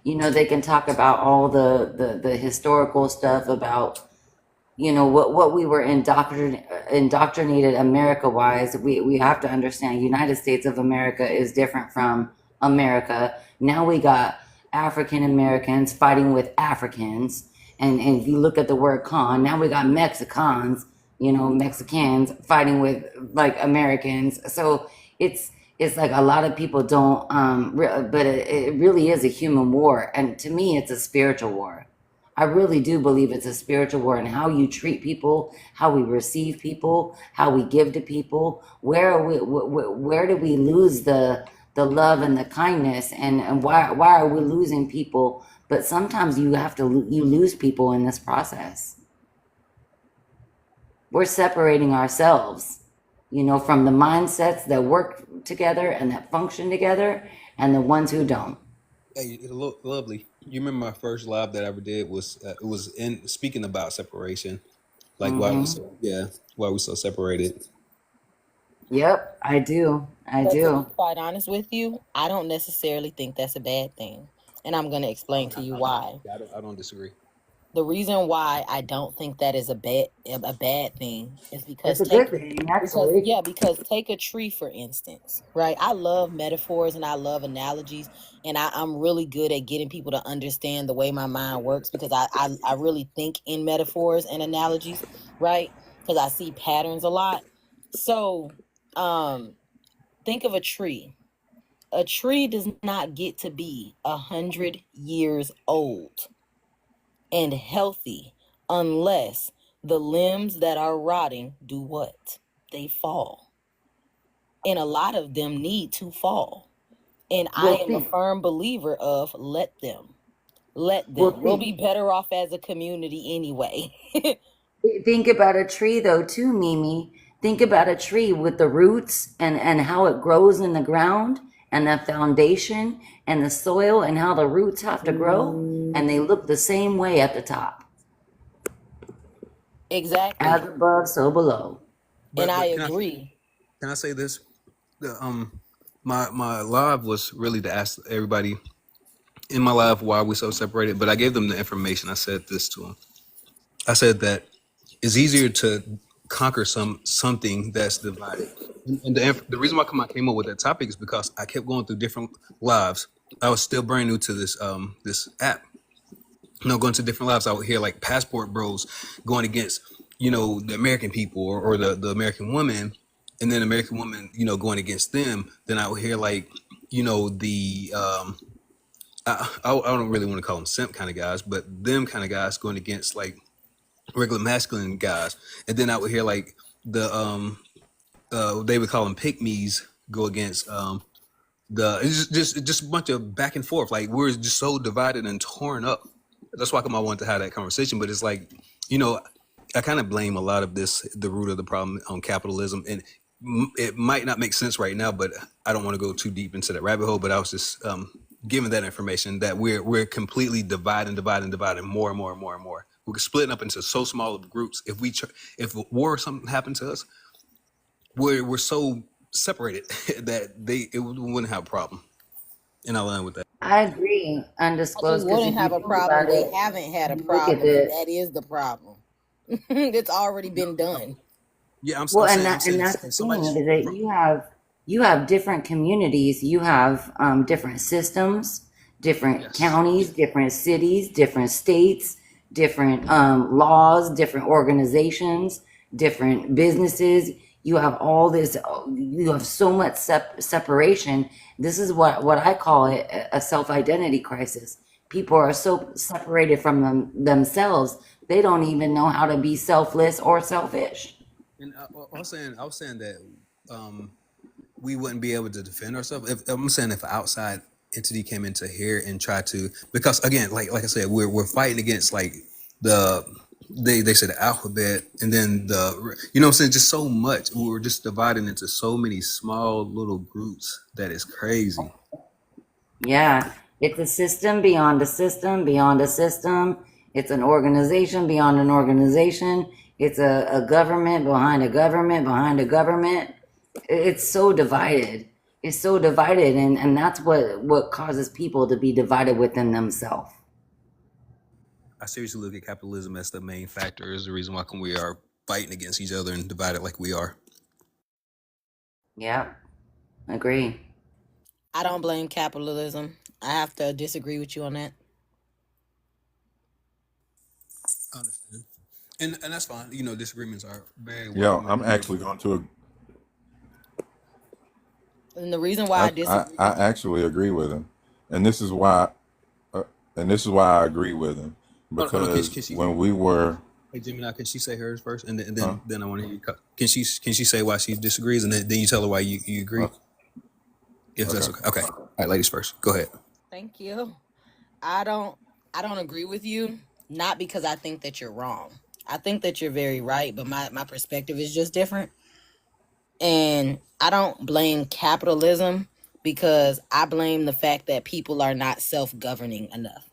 they can talk about all the historical stuff about what we were indoctrinated America wise. We have to understand United States of America is different from America. Now we got African Americans fighting with Africans, and if you look at the word con, now we got Mexicans fighting with like Americans. So it's like a lot of people don't but it really is a human war, and to me it's a spiritual war. I really do believe it's a spiritual war, and how you treat people, how we receive people, how we give to people. Where do we lose the love and the kindness, and why are we losing people? But sometimes you lose people in this process. We're separating ourselves, from the mindsets that work together and that function together, and the ones who don't. Hey, lovely. You remember my first live that I ever did was it was in speaking about separation, like why we so separated. Yep, I do. But to be quite honest with you, I don't necessarily think that's a bad thing, and I'm going to explain to you why. I don't disagree. The reason why I don't think that is a bad thing is because it's a good thing, actually. Because take a tree, for instance, right? I love metaphors and I love analogies, and I'm really good at getting people to understand the way my mind works, because I really think in metaphors and analogies, right? Because I see patterns a lot. So think of a tree. A tree does not get to be 100 years old and healthy unless the limbs that are rotting do what? They fall. And a lot of them need to fall. And I am a firm believer of let them. We'll be better off as a community anyway. Think about a tree though too, Mimi. Think about a tree with the roots and how it grows in the ground, and the foundation and the soil, and how the roots have to grow, and they look the same way at the top. Exactly. As above, so below. And I agree. Can I say this? My live was really to ask everybody in my live why we're so separated, but I gave them the information. I said this to them. I said that it's easier to conquer something that's divided. And the reason why I came up with that topic is because I kept going through different lives. I was still brand new to this app. Going to different lives, I would hear like passport bros going against, the American people or the American woman, and then American woman, going against them. Then I would hear like, the I don't really want to call them simp kind of guys, but them kind of guys going against like regular masculine guys. And then I would hear like the they would call them pick-me's go against it's just a bunch of back and forth. Like we're just so divided and torn up. That's why I wanted to have that conversation. But it's like, I kind of blame a lot of the root of the problem on capitalism, and it might not make sense right now, but I don't want to go too deep into that rabbit hole. But I was just given that information that we're completely dividing more and more and more and more. We're splitting up into so small of groups. If war or something happened to us, we're so separated that we wouldn't have a problem. And I'll end with that. I agree, We undisclosed, because wouldn't if you have a think about problem. We it, haven't had a you look at problem, and it. that is the problem. It's already been done. Yeah, Well, I'm and saying that's the somebody. thing, is that you have different communities, you have different systems, different counties, different cities, different states, different laws, different organizations, different businesses. You have all this. You have so much separation. This is what I call it, a self identity crisis. People are so separated from themselves, they don't even know how to be selfless or selfish. And I was saying that we wouldn't be able to defend ourselves. I'm saying if an outside entity came into here and tried to, because again, like I said, we're fighting against like the they said the alphabet, and then what I'm saying, just so much. We're just dividing into so many small little groups that is crazy. Yeah, it's a system beyond a system beyond a system. It's an organization beyond an organization. It's a government behind a government behind a government. It's so divided. It's so divided, and that's what causes people to be divided within themselves. I seriously look at capitalism as the main factor, is the reason why we are fighting against each other and divided like we are. Yeah, agree. I don't blame capitalism. I have to disagree with you on that. I understand. And that's fine. Disagreements are very Yo, welcome. I'm actually going to. And the reason why I disagree, I actually agree with him, and this is why, I agree with him, because Can she, when we were. hey Gemini, can she say hers first, and then I want to hear you. Can she say why she disagrees, and then you tell her why you agree? Okay. If that's okay. Okay. All right, ladies first. Go ahead. thank you. I don't agree with you, not because I think that you're wrong. I think that you're very right, but my perspective is just different. And I don't blame capitalism, because I blame the fact that people are not self-governing enough.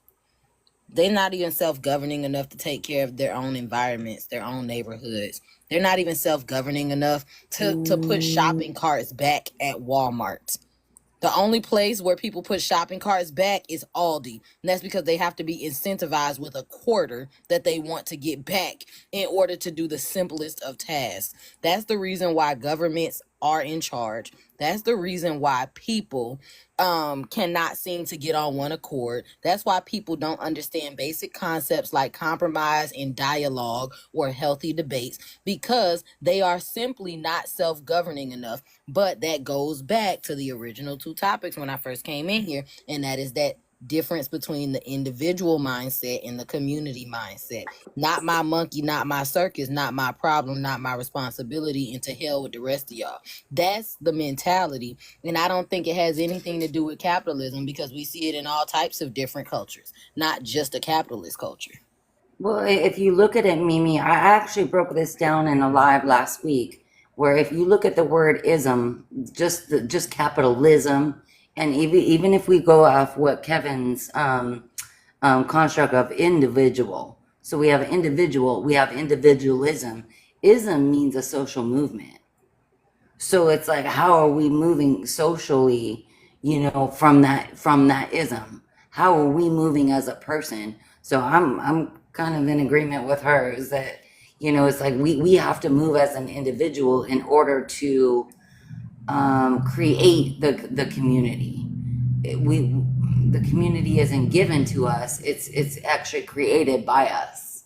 They're not even self-governing enough to take care of their own environments, their own neighborhoods. They're not even self-governing enough to put shopping carts back at Walmart. The only place where people put shopping carts back is Aldi. And that's because they have to be incentivized with a quarter that they want to get back in order to do the simplest of tasks. That's the reason why governments are in charge. That's the reason why people cannot seem to get on one accord. That's why people don't understand basic concepts like compromise and dialogue or healthy debates, because they are simply not self-governing enough. But that goes back to the original two topics when I first came in here, and that is that difference between the individual mindset and the community mindset. Not my monkey, not my circus, not my problem, not my responsibility, and to hell with the rest of y'all. That's the mentality. And I don't think it has anything to do with capitalism, because we see it in all types of different cultures, not just a capitalist culture. Well, if you look at it, Mimi, I actually broke this down in a live last week, where if you look at the word ism, just capitalism, and even if we go off what Kevin's construct of individual, so we have individual, we have individualism. Ism means a social movement. So it's like, how are we moving socially, from that ism? How are we moving as a person? So I'm kind of in agreement with her, is that, it's like we have to move as an individual in order to create the community. The community isn't given to us, it's actually created by us.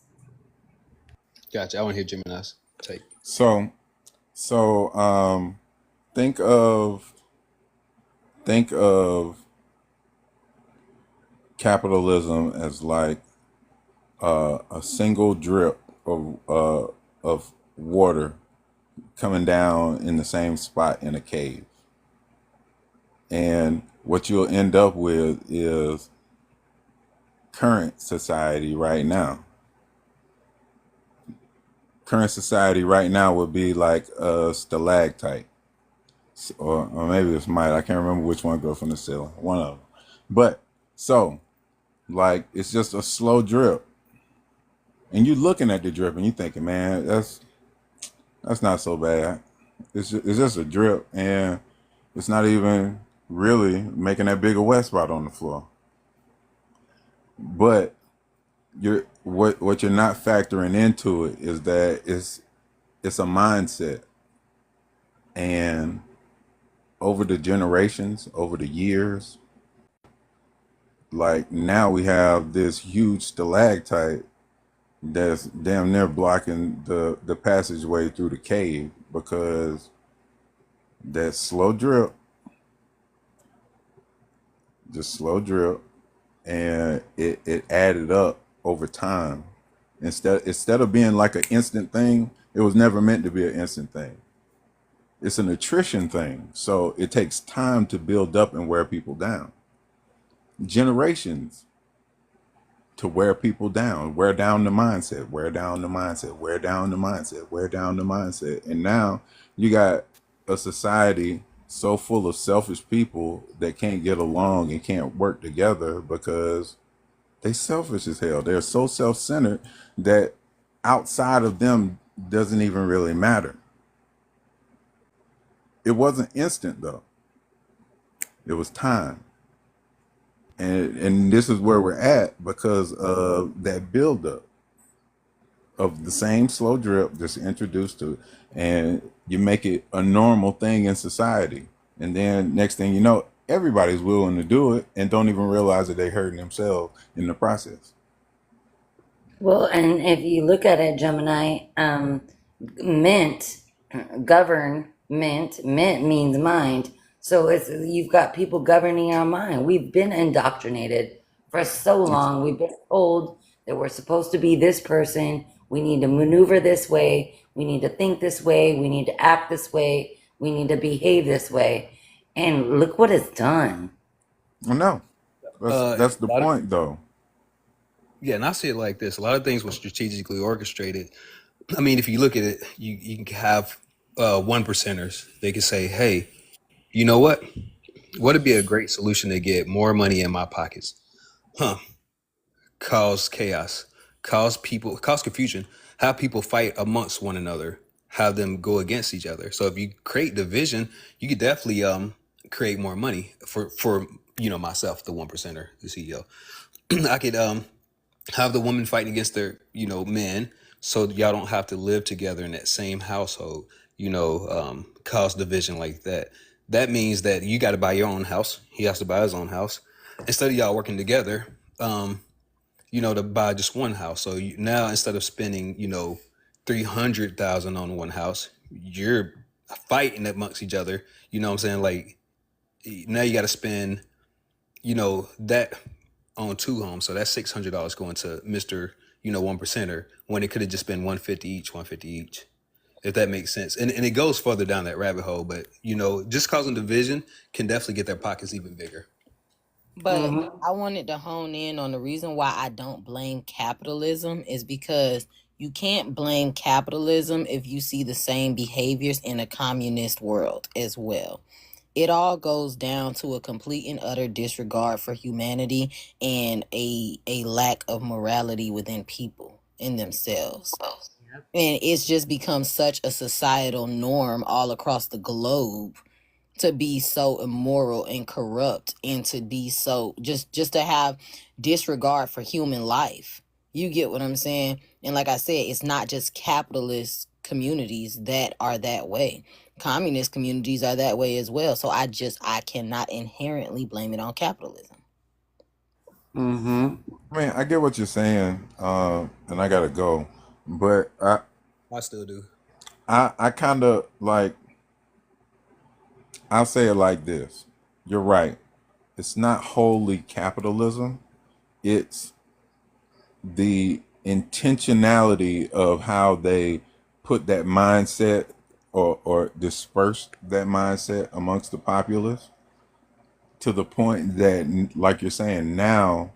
Gotcha. I want to hear Gemini's take. So think of capitalism as like a single drip of water coming down in the same spot in a cave, and what you'll end up with is current society right now. Current society right now would be like a stalactite, or maybe it's mite. I can't remember which one goes from the ceiling. One of them. But so, like, it's just a slow drip, and you looking at the drip and you thinking, man, that's not so bad. It's just a drip, and it's not even really making that big a wet spot on the floor. But what you're not factoring into it is that it's a mindset, and over the generations, over the years, like now we have this huge stalactite that's damn near blocking the passageway through the cave because that slow drip, just slow drip, and it added up over time. Instead of being like an instant thing, it was never meant to be an instant thing. It's an attrition thing. So it takes time to build up and wear people down. Generations to wear people down, wear down the mindset, wear down the mindset, wear down the mindset, wear down the mindset. And now you got a society so full of selfish people that can't get along and can't work together because they selfish as hell. They're so self-centered that outside of them doesn't even really matter. It wasn't instant though. It was time. And this is where we're at because of that buildup of the same slow drip just introduced to it. And you make it a normal thing in society. And then next thing you know, everybody's willing to do it and don't even realize that they're hurting themselves in the process. Well, and if you look at it, Gemini, mint, mint means mind. So you've got people governing our mind. We've been indoctrinated for so long. We've been told that we're supposed to be this person. We need to maneuver this way. We need to think this way. We need to act this way. We need to behave this way. And look what it's done. Well, no, that's the point, though. Yeah, and I see it like this. A lot of things were strategically orchestrated. I mean, if you look at it, you can have one percenters. They can say, hey, you know what? What'd be a great solution to get more money in my pockets? Cause chaos, cause confusion, have people fight amongst one another, have them go against each other. So if you create division, you could definitely create more money for myself, the one percenter, the CEO. I could have the woman fighting against their men, so y'all don't have to live together in that same household. Cause division like that. That means that you got to buy your own house. He has to buy his own house. Instead of y'all working together, to buy just one house. So now instead of spending, 300,000 on one house, you're fighting amongst each other. You know what I'm saying? Like now you got to spend, that on two homes. So that's $600 going to Mr. One percenter when it could have just been 150 each. If that makes sense. And it goes further down that rabbit hole, but just causing division can definitely get their pockets even bigger. But I wanted to hone in on the reason why I don't blame capitalism is because you can't blame capitalism if you see the same behaviors in a communist world as well. It all goes down to a complete and utter disregard for humanity and a lack of morality within people in themselves. And it's just become such a societal norm all across the globe to be so immoral and corrupt and to be so just to have disregard for human life. You get what I'm saying? And like I said, it's not just capitalist communities that are that way. Communist communities are that way as well. So I cannot inherently blame it on capitalism. I mean, I get what you're saying, and I gotta go, but I still do. I kind of like, I'll say it like this. You're right. It's not wholly capitalism. It's the intentionality of how they put that mindset or disperse that mindset amongst the populace to the point that, like you're saying, now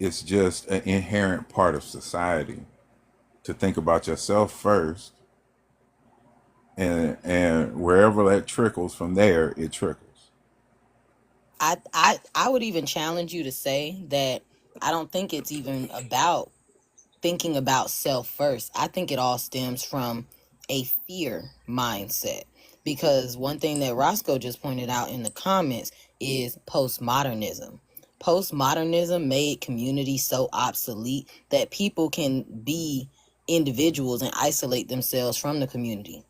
it's just an inherent part of society to think about yourself first, and wherever that trickles from there, it trickles. I would even challenge you to say that I don't think it's even about thinking about self first. I think it all stems from a fear mindset. Because one thing that Roscoe just pointed out in the comments is postmodernism. Postmodernism made community so obsolete that people can be individuals and isolate themselves from the community.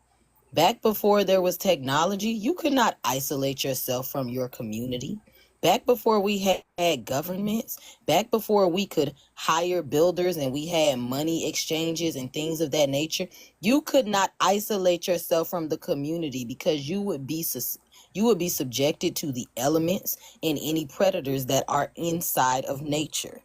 Back before there was technology, you could not isolate yourself from your community. Back before we had governments, back before we could hire builders and we had money exchanges and things of that nature, you could not isolate yourself from the community because you would be subjected to the elements and any predators that are inside of nature.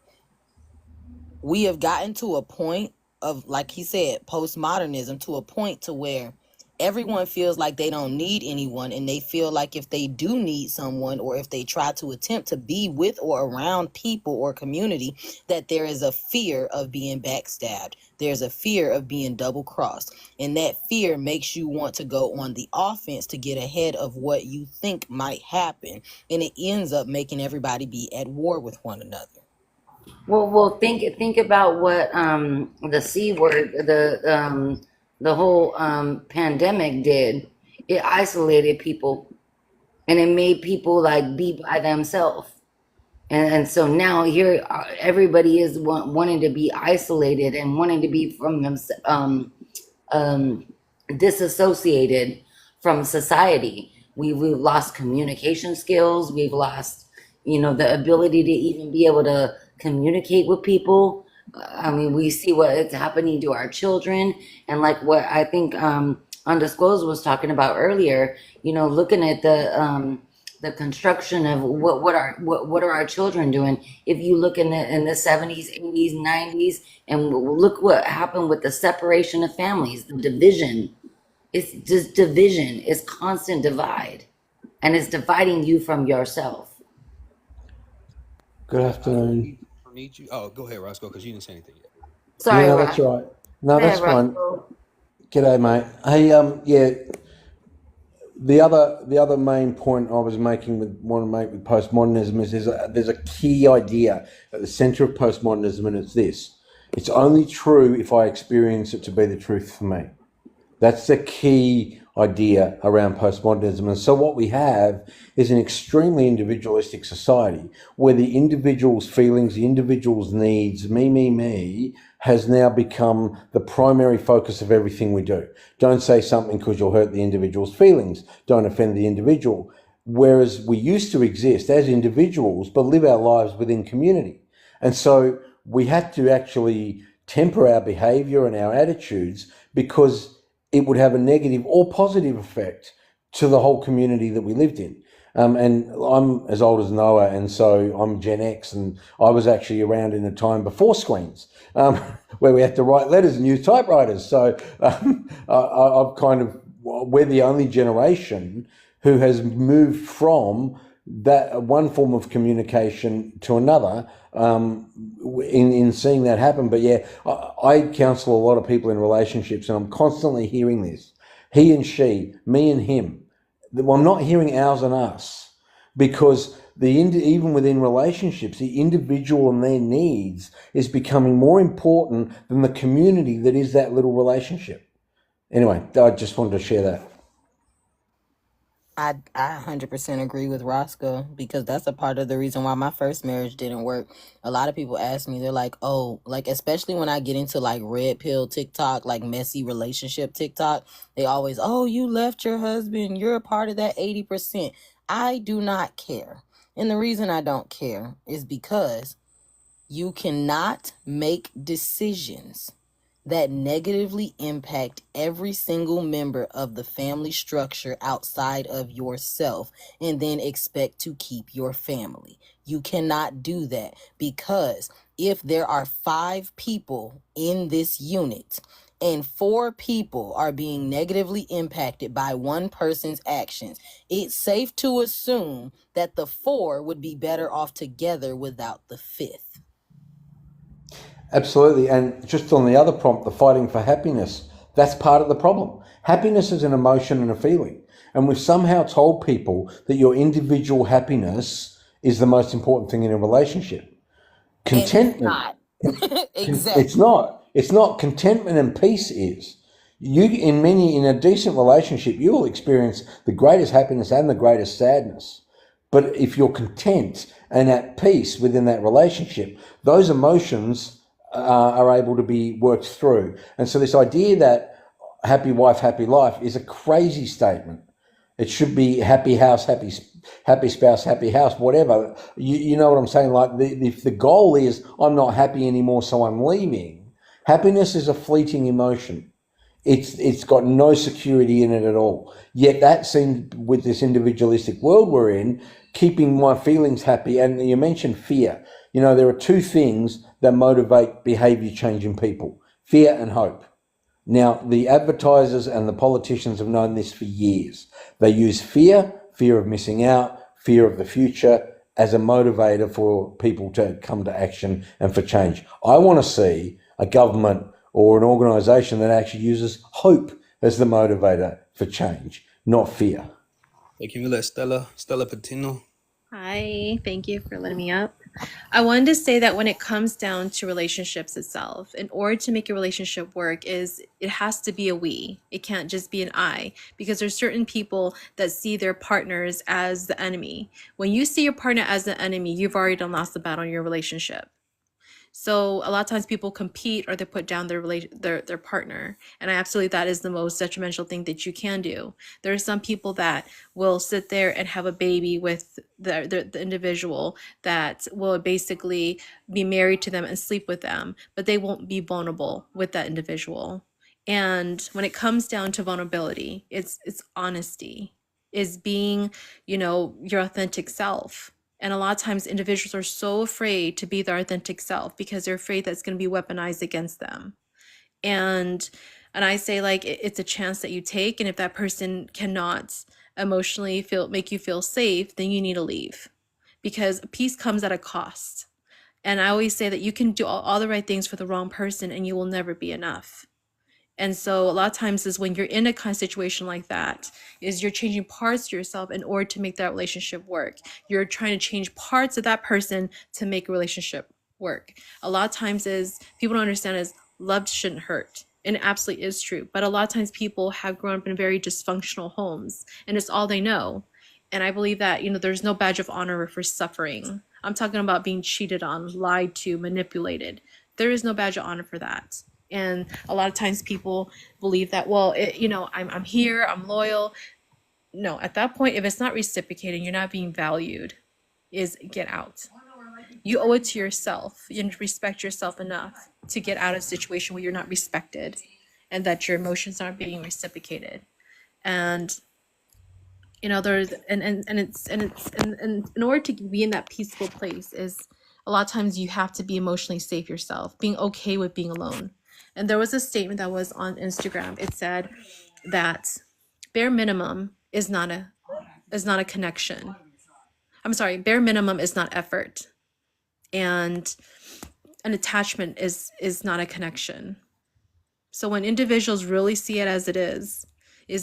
We have gotten to a point of, like he said, postmodernism, to a point to where everyone feels like they don't need anyone, and they feel like if they do need someone, or if they try to attempt to be with or around people or community, that there is a fear of being backstabbed. There's a fear of being double crossed, and that fear makes you want to go on the offense to get ahead of what you think might happen, and it ends up making everybody be at war with one another. Well, think about what the C word, the whole pandemic did. It isolated people, and it made people like be by themselves. And so now here, everybody is wanting to be isolated and wanting to be from them, disassociated from society. We've lost communication skills. We've lost, the ability to even be able to communicate with people. I mean, we see what is happening to our children, and like what I think Undisclosed was talking about earlier. Looking at the construction of what are our children doing. If you look in the 70s, 80s, 90s, and look what happened with the separation of families, the division. It's just division. It's constant divide, and it's dividing you from yourself. Good afternoon. Oh, go ahead, Roscoe, because you didn't say anything yet. Sorry, no, that's right. No, that's fine. G'day, mate. Hey, yeah. The other main point I was want to make with postmodernism is there's a key idea at the centre of postmodernism, and it's this: it's only true if I experience it to be the truth for me. That's the key idea around postmodernism. And so what we have is an extremely individualistic society where the individual's feelings, the individual's needs, me, has now become the primary focus of everything we do. Don't say something because you'll hurt the individual's feelings. Don't offend the individual. Whereas we used to exist as individuals, but live our lives within community. And so we had to actually temper our behavior and our attitudes, because it would have a negative or positive effect to the whole community that we lived in. And I'm as old as Noah, and so I'm Gen X, and I was actually around in a time before screens, where we had to write letters and use typewriters. So we're the only generation who has moved from that one form of communication to another, in seeing that happen. But yeah, I counsel a lot of people in relationships, and I'm constantly hearing this: he and she, me and him. Well, I'm not hearing ours and us, because even within relationships, the individual and their needs is becoming more important than the community that is that little relationship. Anyway, I just wanted to share that. I 100% agree with Roscoe, because that's a part of the reason why my first marriage didn't work. A lot of people ask me, they're like, oh, like, especially when I get into like red pill TikTok, like messy relationship TikTok, they always, oh, you left your husband, you're a part of that 80%. I do not care. And the reason I don't care is because you cannot make decisions that negatively impact every single member of the family structure outside of yourself and then expect to keep your family. You cannot do that, because if there are 5 people in this unit and 4 people are being negatively impacted by one person's actions, it's safe to assume that the 4 would be better off together without the 5th. Absolutely. And just on the other prompt, the fighting for happiness, that's part of the problem. Happiness is an emotion and a feeling. And we've somehow told people that your individual happiness is the most important thing in a relationship. Contentment. Exactly. It's not. It's not. Contentment and peace is. You in a decent relationship, you will experience the greatest happiness and the greatest sadness. But if you're content and at peace within that relationship, those emotions are able to be worked through. And so this idea that happy wife, happy life is a crazy statement. It should be happy house, happy spouse, happy house, whatever. You know what I'm saying? Like if the goal is I'm not happy anymore, so I'm leaving. Happiness is a fleeting emotion. It's got no security in it at all. Yet that seems, with this individualistic world we're in, keeping my feelings happy. And you mentioned fear. You know, there are two things that motivate behavior change in people: fear and hope. Now, the advertisers and the politicians have known this for years. They use fear of missing out, fear of the future, as a motivator for people to come to action and for change. I want to see a government or an organisation that actually uses hope as the motivator for change, not fear. Hey, can we let Stella Patino? Hi, thank you for letting me up. I wanted to say that when it comes down to relationships itself, in order to make a relationship work, it has to be a we. It can't just be an I, because there's certain people that see their partners as the enemy. When you see your partner as the enemy, you've already done lost the battle in your relationship. So a lot of times people compete or they put down their partner. And that is the most detrimental thing that you can do. There are some people that will sit there and have a baby with the individual that will basically be married to them and sleep with them, but they won't be vulnerable with that individual. And when it comes down to vulnerability, it's honesty, is being, your authentic self. And a lot of times individuals are so afraid to be their authentic self because they're afraid that it's going to be weaponized against them. And I say, like, it's a chance that you take. And if that person cannot emotionally make you feel safe, then you need to leave, because peace comes at a cost. And I always say that you can do all the right things for the wrong person and you will never be enough. And so a lot of times is when you're in a kind of situation like that, is you're changing parts of yourself in order to make that relationship work. You're trying to change parts of that person to make a relationship work. A lot of times is people don't understand is love shouldn't hurt. And it absolutely is true. But a lot of times people have grown up in very dysfunctional homes and it's all they know. And I believe that, there's no badge of honor for suffering. I'm talking about being cheated on, lied to, manipulated. There is no badge of honor for that. And a lot of times people believe that, well, I'm here, I'm loyal. No, at that point, if it's not reciprocating, you're not being valued, is get out. You owe it to yourself and respect yourself enough to get out of a situation where you're not respected and that your emotions aren't being reciprocated. And there's and in order to be in that peaceful place is a lot of times you have to be emotionally safe yourself, being okay with being alone. And there was a statement that was on Instagram. It said that bare minimum is not a connection. I'm sorry, bare minimum is not effort. And an attachment is not a connection. So when individuals really see it as it is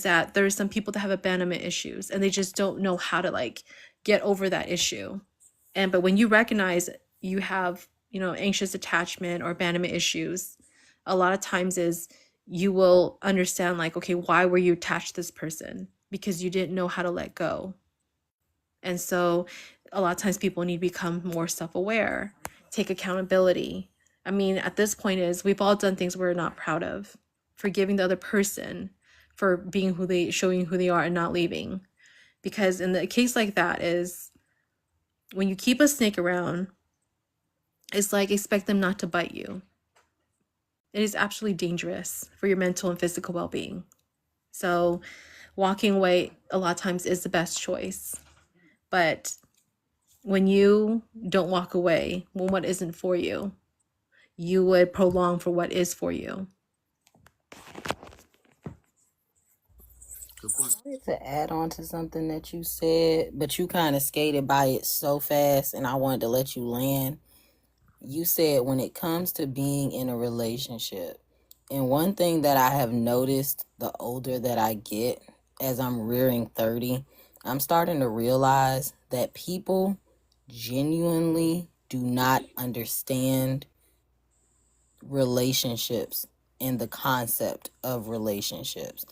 that there are some people that have abandonment issues and they just don't know how to get over that issue. But when you recognize you have, anxious attachment or abandonment issues, a lot of times is you will understand okay, why were you attached to this person? Because you didn't know how to let go. And so a lot of times people need to become more self-aware, take accountability. I mean, at this point is we've all done things we're not proud of, forgiving the other person for being showing who they are and not leaving. Because in the case like that is when you keep a snake around, it's like expect them not to bite you. It is absolutely dangerous for your mental and physical well-being. So walking away a lot of times is the best choice. But when you don't walk away when what isn't for you, you would prolong for what is for you. I wanted to add on to something that you said, but you kind of skated by it so fast and I wanted to let you land. You said when it comes to being in a relationship, and one thing that I have noticed the older that I get, as I'm rearing 30, I'm starting to realize that people genuinely do not understand relationships and the concept of relationships.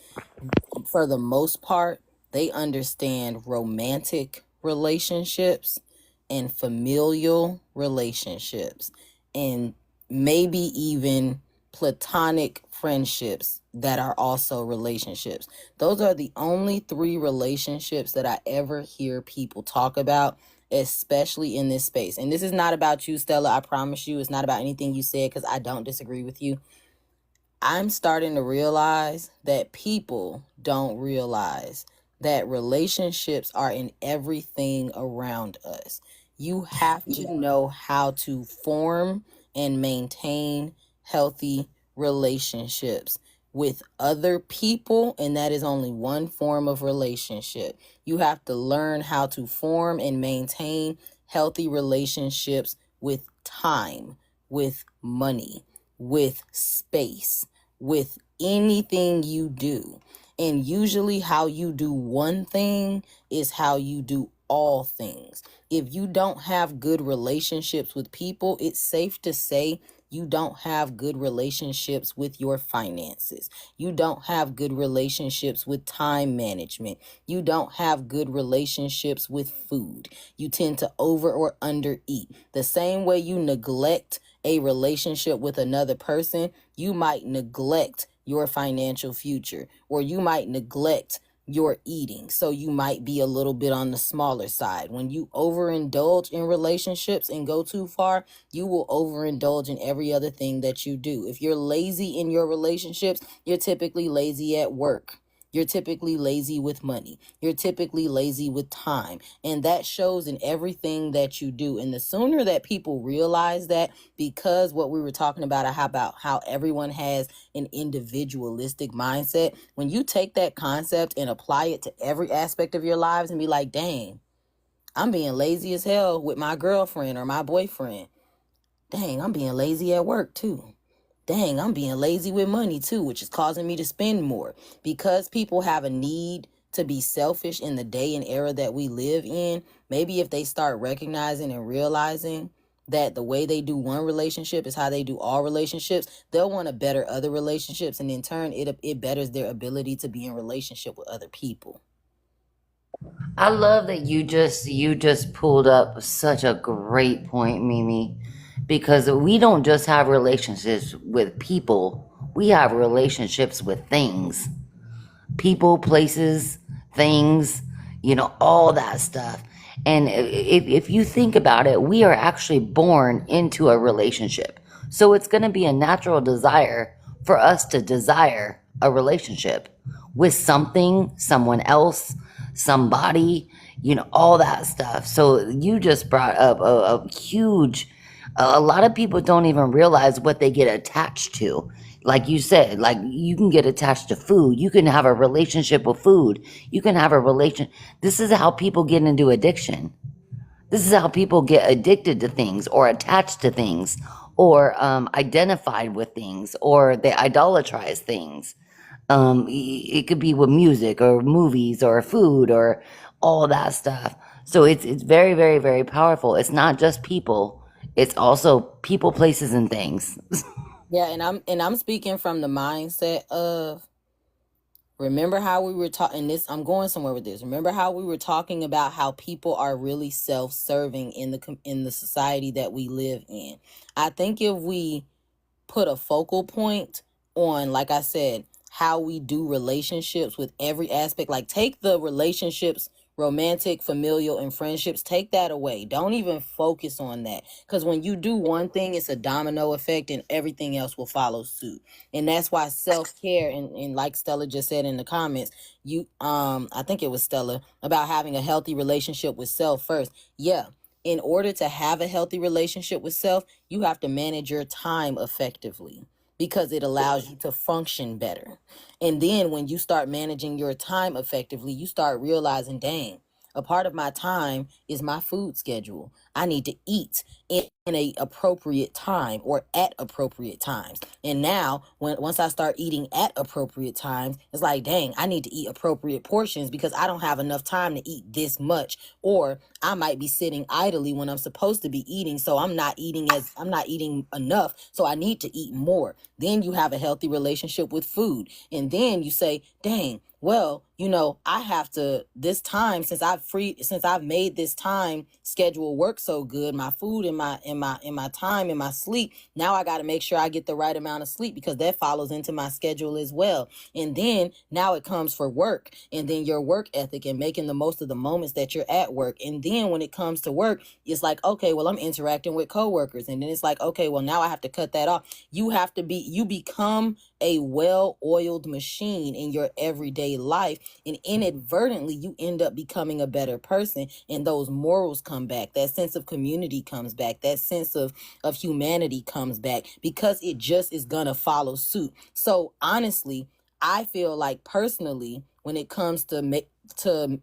For the most part, they understand romantic relationships and familial relationships and maybe even platonic friendships that are also relationships. Those are the only three relationships that I ever hear people talk about, especially in this space. And this is not about you, Stella. I promise you, it's not about anything you said, because I don't disagree with you. I'm starting to realize that people don't realize that relationships are in everything around us. You have to know how to form and maintain healthy relationships with other people, and that is only one form of relationship. You have to learn how to form and maintain healthy relationships with time, with money, with space, with anything you do. And usually how you do one thing is how you do all things. If you don't have good relationships with people, it's safe to say you don't have good relationships with your finances. You don't have good relationships with time management. You don't have good relationships with food. You tend to over or under eat. The same way you neglect a relationship with another person, you might neglect your financial future, or you might neglect your eating. So you might be a little bit on the smaller side. When you overindulge in relationships and go too far, you will overindulge in every other thing that you do. If you're lazy in your relationships, you're typically lazy at work. You're typically lazy with money. You're typically lazy with time. And that shows in everything that you do. And the sooner that people realize that, because what we were talking about how everyone has an individualistic mindset, when you take that concept and apply it to every aspect of your lives and be like, dang, I'm being lazy as hell with my girlfriend or my boyfriend. Dang, I'm being lazy at work too. Dang, I'm being lazy with money too, which is causing me to spend more. Because people have a need to be selfish in the day and era that we live in, maybe if they start recognizing and realizing that the way they do one relationship is how they do all relationships, they'll want to better other relationships, and in turn it betters their ability to be in relationship with other people. I love that you just pulled up such a great point, Mimi, because we don't just have relationships with people, we have relationships with things. People, places, things, all that stuff. And if you think about it, we are actually born into a relationship. So it's going to be a natural desire for us to desire a relationship with something, someone else, somebody, all that stuff. So you just brought up a huge, a lot of people don't even realize what they get attached to. Like you said, like you can get attached to food. You can have a relationship with food. You can have a relation. This is how people get into addiction. This is how people get addicted to things or attached to things or identified with things or they idolatrize things. It could be with music or movies or food or all that stuff. So it's very, very, very powerful. It's not just people. It's also people, places, and things. Yeah, and I'm speaking from the mindset of, remember how we were talking this, I'm going somewhere with this. Remember how we were talking about how people are really self-serving in the society that we live in. I think if we put a focal point on, like I said, how we do relationships with every aspect, like take the relationships, romantic, familial, and friendships, take that away. Don't even focus on that, because when you do one thing, it's a domino effect and everything else will follow suit. And that's why self-care, and like Stella just said in the comments, I think it was Stella, about having a healthy relationship with self first. Yeah, in order to have a healthy relationship with self, you have to manage your time effectively, because it allows you to function better. And then when you start managing your time effectively, you start realizing, dang, a part of my time is my food schedule. I need to eat in a appropriate time or at appropriate times. And now once I start eating at appropriate times, it's like, dang, I need to eat appropriate portions because I don't have enough time to eat this much, or I might be sitting idly when I'm supposed to be eating, so I'm not eating enough, so I need to eat more. Then you have a healthy relationship with food. And then you say, dang, well, I have to, this time, since I've made this time schedule work so good, my food and my time and my sleep, now I got to make sure I get the right amount of sleep because that follows into my schedule as well. And then now it comes for work, and then your work ethic and making the most of the moments that you're at work. And then when it comes to work, it's like, okay, well, I'm interacting with coworkers, and then it's like, okay, well, now I have to cut that off. You become a well-oiled machine in your everyday life, and inadvertently you end up becoming a better person, and those morals come back, that sense of community comes back, that sense of humanity comes back, because it just is gonna follow suit. So honestly, I feel like personally, when it comes to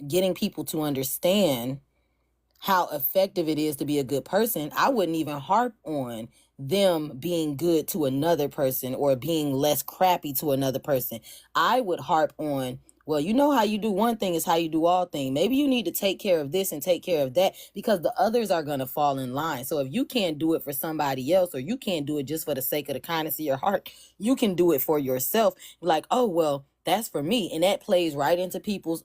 getting people to understand how effective it is to be a good person, I wouldn't even harp on them being good to another person or being less crappy to another person. I would harp on, well, how you do one thing is how you do all things. Maybe you need to take care of this and take care of that, because the others are going to fall in line. So if you can't do it for somebody else, or you can't do it just for the sake of the kindness of your heart, you can do it for yourself. Like, oh, well, that's for me. And that plays right into people's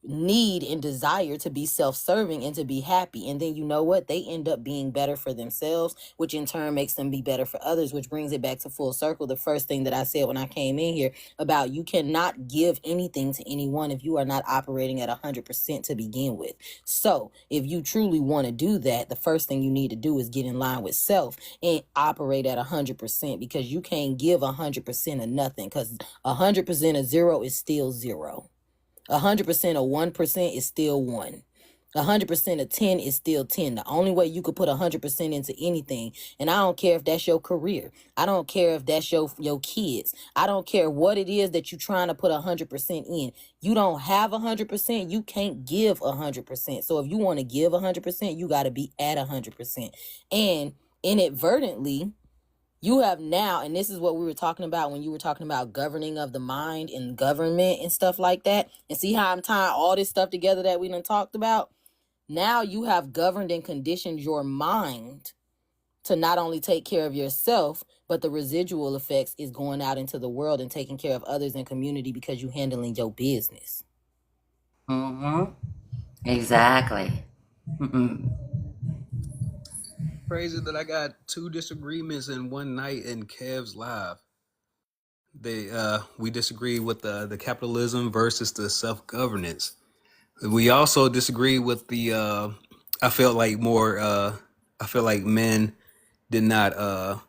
need and desire to be self-serving and to be happy. And then you know what? They end up being better for themselves, which in turn makes them be better for others, which brings it back to full circle. The first thing that I said when I came in here about you cannot give anything to anyone if you are not operating at 100% to begin with. So if you truly want to do that, the first thing you need to do is get in line with self and operate at 100%, because you can't give 100% of nothing, because 100% of zero is still zero. 100% of 1% is still 1. 100% of 10 is still 10. The only way you could put 100% into anything, and I don't care if that's your career, I don't care if that's your kids, I don't care what it is that you're trying to put 100% in. You don't have 100%, you can't give 100%. So if you want to give 100%, you got to be at 100%. And inadvertently, you have now, and this is what we were talking about when you were talking about governing of the mind and government and stuff like that. And see how I'm tying all this stuff together that we done talked about? Now you have governed and conditioned your mind to not only take care of yourself, but the residual effects is going out into the world and taking care of others in community because you're handling your business. Mm-hmm. Exactly. Mm-hmm. Crazy that I got 2 disagreements in one night in Kev's live. We disagree with the capitalism versus the self-governance. We also disagree with the I felt like men did not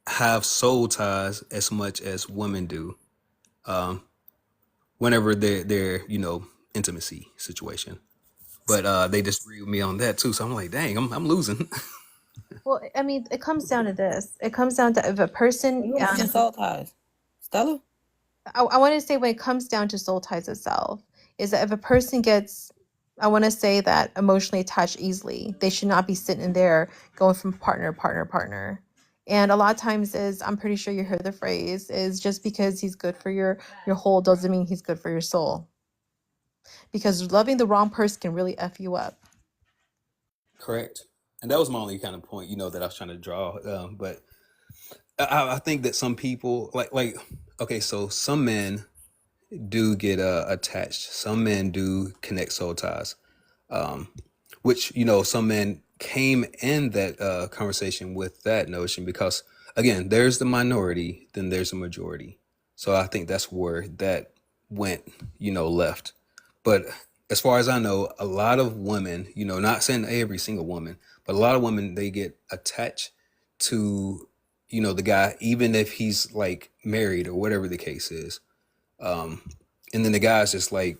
have soul ties as much as women do. Whenever they're intimacy situation. But they disagree with me on that too. So I'm like, dang, I'm losing. Well, I mean, it comes down to this. It comes down to if a person. You mentioned soul ties, Stella. I want to say when it comes down to soul ties itself, is that if a person gets, I want to say that emotionally attached easily, they should not be sitting there going from partner, partner, partner. And a lot of times is, I'm pretty sure you heard the phrase, is just because he's good for your whole doesn't mean he's good for your soul. Because loving the wrong person can really F you up. Correct. And that was my only kind of point, that I was trying to draw. But I think that some people like okay, so some men do get attached. Some men do connect soul ties, which some men came in that conversation with that notion because again, there's the minority, then there's a majority. So I think that's where that went, left. But as far as I know, a lot of women, not saying every single woman, but a lot of women, they get attached to, the guy, even if he's like married or whatever the case is. And then the guy's just like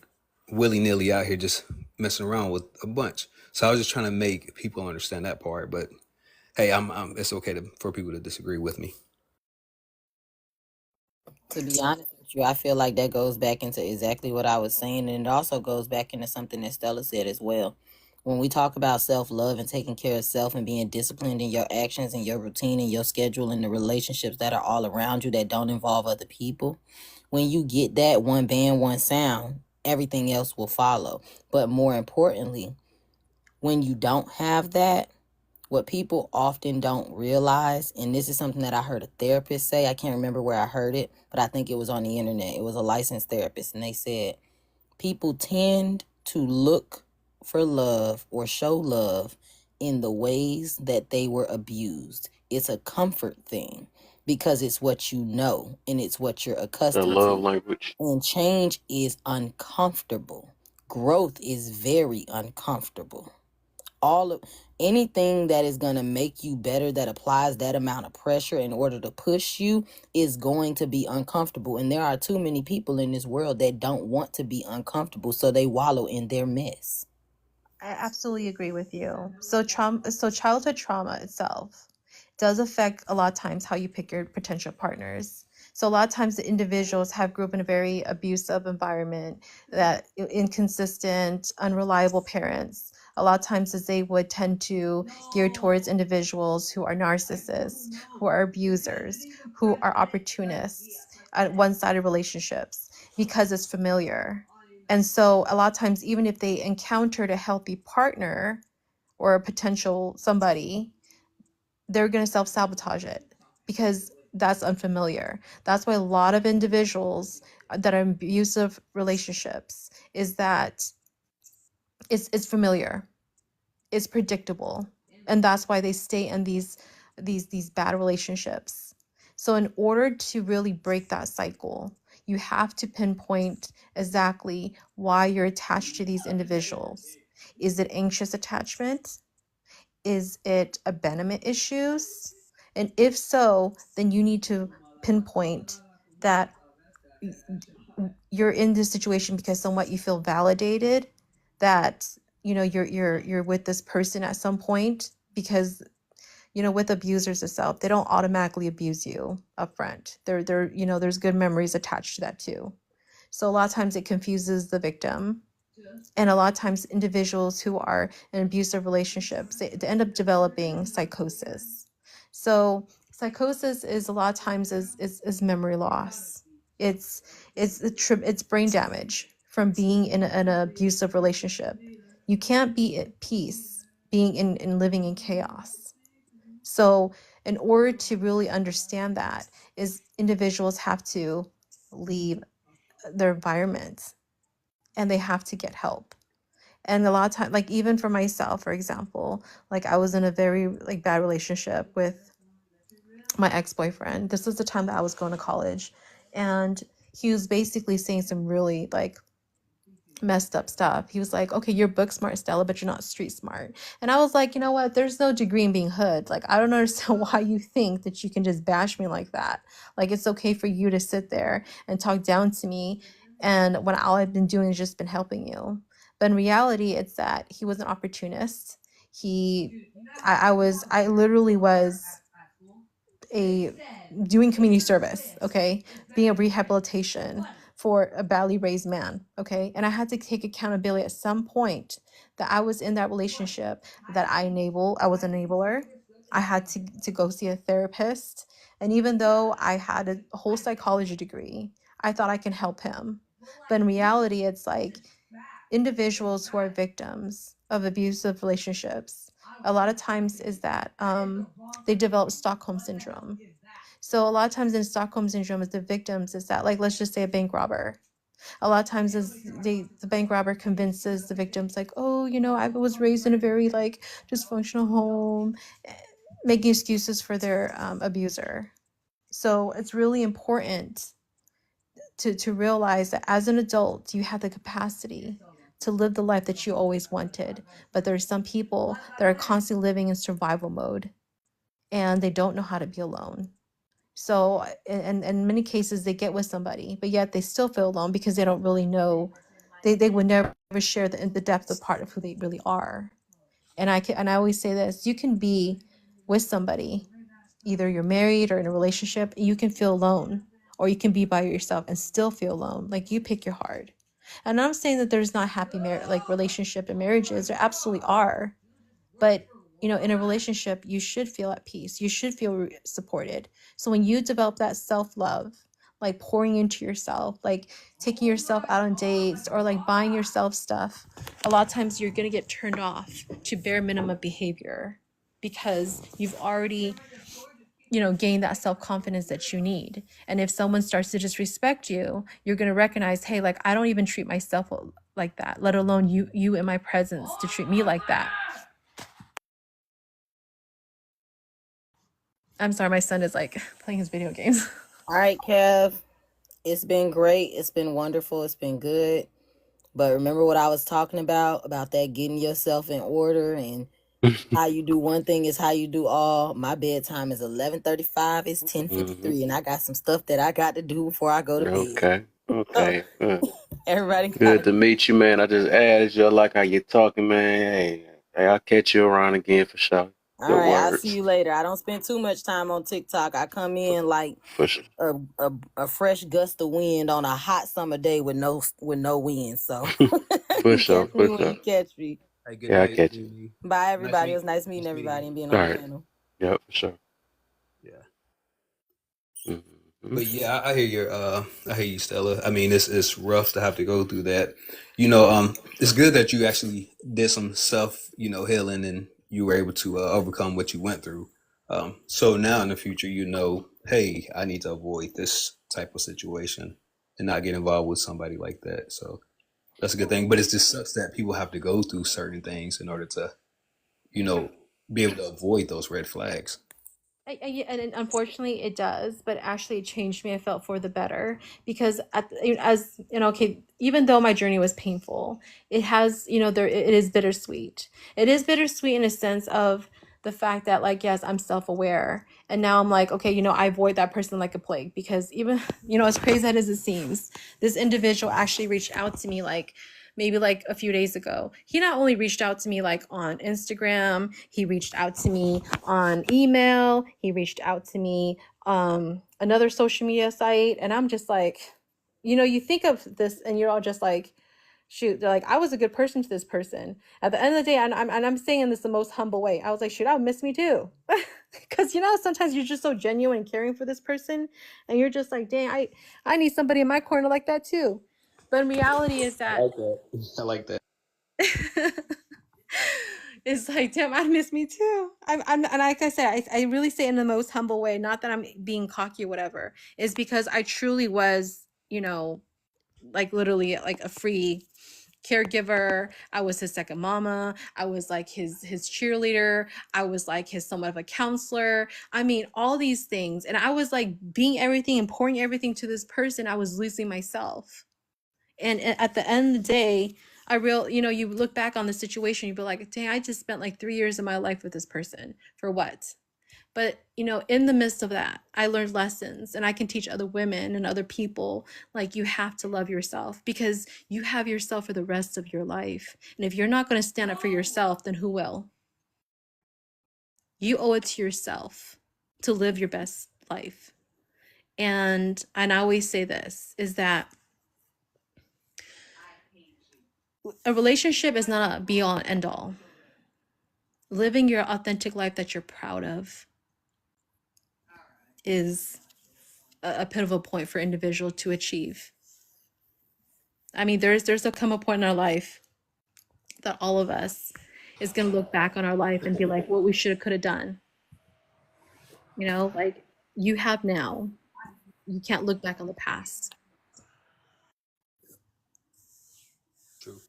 willy-nilly out here just messing around with a bunch. So I was just trying to make people understand that part. But hey, it's okay for people to disagree with me. To be honest with you, I feel like that goes back into exactly what I was saying, and it also goes back into something that Stella said as well. When we talk about self-love and taking care of self and being disciplined in your actions and your routine and your schedule and the relationships that are all around you that don't involve other people, when you get that one band, one sound, everything else will follow. But more importantly, when you don't have that, what people often don't realize, and this is something that I heard a therapist say, I can't remember where I heard it, but I think it was on the internet. It was a licensed therapist, and they said people tend to look for love or show love in the ways that they were abused. It's a comfort thing because it's what you know and it's what you're The accustomed love to. language. And change is uncomfortable. Growth is very uncomfortable. All of anything that is going to make you better, that applies that amount of pressure in order to push you, is going to be uncomfortable. And there are too many people in this world that don't want to be uncomfortable, so they wallow in their mess. I absolutely agree with you. So childhood trauma itself does affect a lot of times how you pick your potential partners. So a lot of times the individuals have grew up in a very abusive environment, that inconsistent, unreliable parents. A lot of times as they would tend to gear towards individuals who are narcissists, who are abusers, who are opportunists at one-sided relationships because it's familiar. And so a lot of times, even if they encountered a healthy partner or a potential somebody, they're going to self-sabotage it because that's unfamiliar. That's why a lot of individuals that are in abusive relationships is that it's familiar, it's predictable, and that's why they stay in these bad relationships. So in order to really break that cycle, you have to pinpoint exactly why you're attached to these individuals. Is it anxious attachment? Is it abandonment issues? And if so, then you need to pinpoint that you're in this situation because somewhat you feel validated, that you're with this person at some point, because with abusers itself, they don't automatically abuse you up front. There's good memories attached to that too. So a lot of times it confuses the victim, and a lot of times individuals who are in abusive relationships, they end up developing psychosis. So psychosis is a lot of times is memory loss. It's brain damage from being in an abusive relationship. You can't be at peace being in living in chaos. So in order to really understand that, is individuals have to leave their environment and they have to get help. And a lot of time, like even for myself, for example, like I was in a very bad relationship with my ex-boyfriend. This was the time that I was going to college, and he was basically saying some really messed up stuff. He was like, okay, you're book smart, Stella, but you're not street smart. And I was like, you know what? There's no degree in being hood. Like, I don't understand why you think that you can just bash me like that. Like, it's okay for you to sit there and talk down to me, and when all I've been doing is just been helping you. But in reality, it's that he was an opportunist. I literally was doing community service, okay, being a rehabilitation for a badly raised man, okay, and I had to take accountability at some point that I was in that relationship, that I was an enabler. I had to go see a therapist, and even though I had a whole psychology degree, I thought I can help him, but in reality, it's like individuals who are victims of abusive relationships, a lot of times is that they develop Stockholm syndrome. So a lot of times in Stockholm syndrome, is the victims is that, like, let's just say a bank robber. A lot of times is the bank robber convinces the victims like, oh, I was raised in a very dysfunctional home, making excuses for their abuser. So it's really important to realize that as an adult, you have the capacity to live the life that you always wanted. But there's some people that are constantly living in survival mode, and they don't know how to be alone. So in many cases, they get with somebody, but yet they still feel alone because they don't really know. They would never share the depth of part of who they really are. And I always say this: you can be with somebody, either you're married or in a relationship, and you can feel alone, or you can be by yourself and still feel alone. Like, you pick your heart. And I'm saying that there's not happy relationship and marriages. There absolutely are. But, you know, in a relationship, you should feel at peace. You should feel supported. So when you develop that self-love, like pouring into yourself, like taking yourself out on dates or like buying yourself stuff, a lot of times you're going to get turned off to bare minimum behavior because you've already, you know, gained that self-confidence that you need. And if someone starts to disrespect you, you're going to recognize, hey, like I don't even treat myself like that, let alone you in my presence to treat me like that. I'm sorry, my son is like playing his video games. All right, Kev. It's been great. It's been wonderful. It's been good. But remember what I was talking about that getting yourself in order and how you do one thing is how you do all. My bedtime is 11:35. It's 10:53, and I got some stuff that I got to do before I go to bed. Okay. Everybody Good to meet you, man. I just added you. I like how you're talking, man. Hey, I'll catch you around again for sure. All Good right, I'll see words. you later. I don't spend too much time on TikTok. I come in like For sure. a fresh gust of wind on a hot summer day with no wind. So For sure. catch me when you catch me. Hey, good Yeah, I night. catch you. Bye, Nice everybody. It meeting. was nice meeting everybody and being All on the right. panel. Yeah, for sure. Yeah. Mm-hmm. But yeah, I hear you, Stella. I mean, it's rough to have to go through that. It's good that you actually did some self, healing, and you were able to overcome what you went through. So now in the future, hey, I need to avoid this type of situation and not get involved with somebody like that. So that's a good thing. But it just sucks that people have to go through certain things in order to, be able to avoid those red flags. And unfortunately it does, but actually it changed me. I felt for the better because okay, even though my journey was painful, it has, it is bittersweet. It is bittersweet in a sense of the fact that, like, yes, I'm self-aware, and now I'm like, okay, I avoid that person like a plague because even, as crazy as it seems, this individual actually reached out to me like maybe like a few days ago. He not only reached out to me like on Instagram, he reached out to me on email, he reached out to me another social media site, and I'm just like, you think of this and you're all just like, shoot, they're like, I was a good person to this person. At the end of the day, and I'm saying this the most humble way, I was like, shoot, I would miss me too. Because sometimes you're just so genuine and caring for this person, and you're just like, dang, I need somebody in my corner like that too. But in reality is I that like that. I like that. it's like, damn, I miss me too. And like I said, I really say it in the most humble way, not that I'm being cocky or whatever, is because I truly was, like literally like a free caregiver. I was his second mama. I was like his cheerleader. I was like his somewhat of a counselor. I mean, all these things. And I was like being everything and pouring everything to this person. I was losing myself. And at the end of the day, you look back on the situation, you'd be like, dang, I just spent like 3 years of my life with this person for what? But, in the midst of that, I learned lessons, and I can teach other women and other people, like, you have to love yourself because you have yourself for the rest of your life. And if you're not going to stand up for yourself, then who will? You owe it to yourself to live your best life. And I always say this is that a relationship is not a be all and end all. Living your authentic life that you're proud of is a pivotal point for individual to achieve. I mean, there's a come a point in our life that all of us is going to look back on our life and be like, what we should have could have done. Like, you have now. You can't look back on the past. True.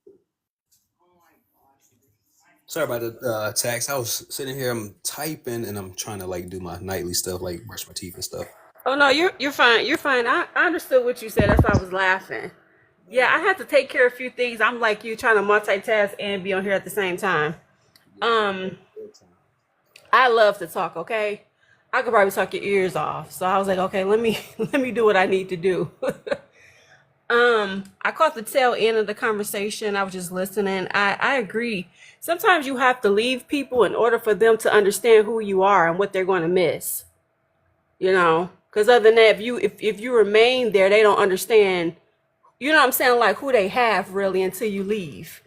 Sorry about the tax. I was sitting here, I'm typing, and I'm trying to like do my nightly stuff, like brush my teeth and stuff. Oh no, you're fine. You're fine. I understood what you said. That's why I was laughing. Yeah, I had to take care of a few things. I'm like you, trying to multitask and be on here at the same time. I love to talk. Okay, I could probably talk your ears off. So I was like, okay, let me let me do what I need to do. I caught the tail end of the conversation. I was just listening. I agree. Sometimes you have to leave people in order for them to understand who you are and what they're going to miss. Because other than that, if you remain there, they don't understand you know what I'm saying, like who they have really until you leave.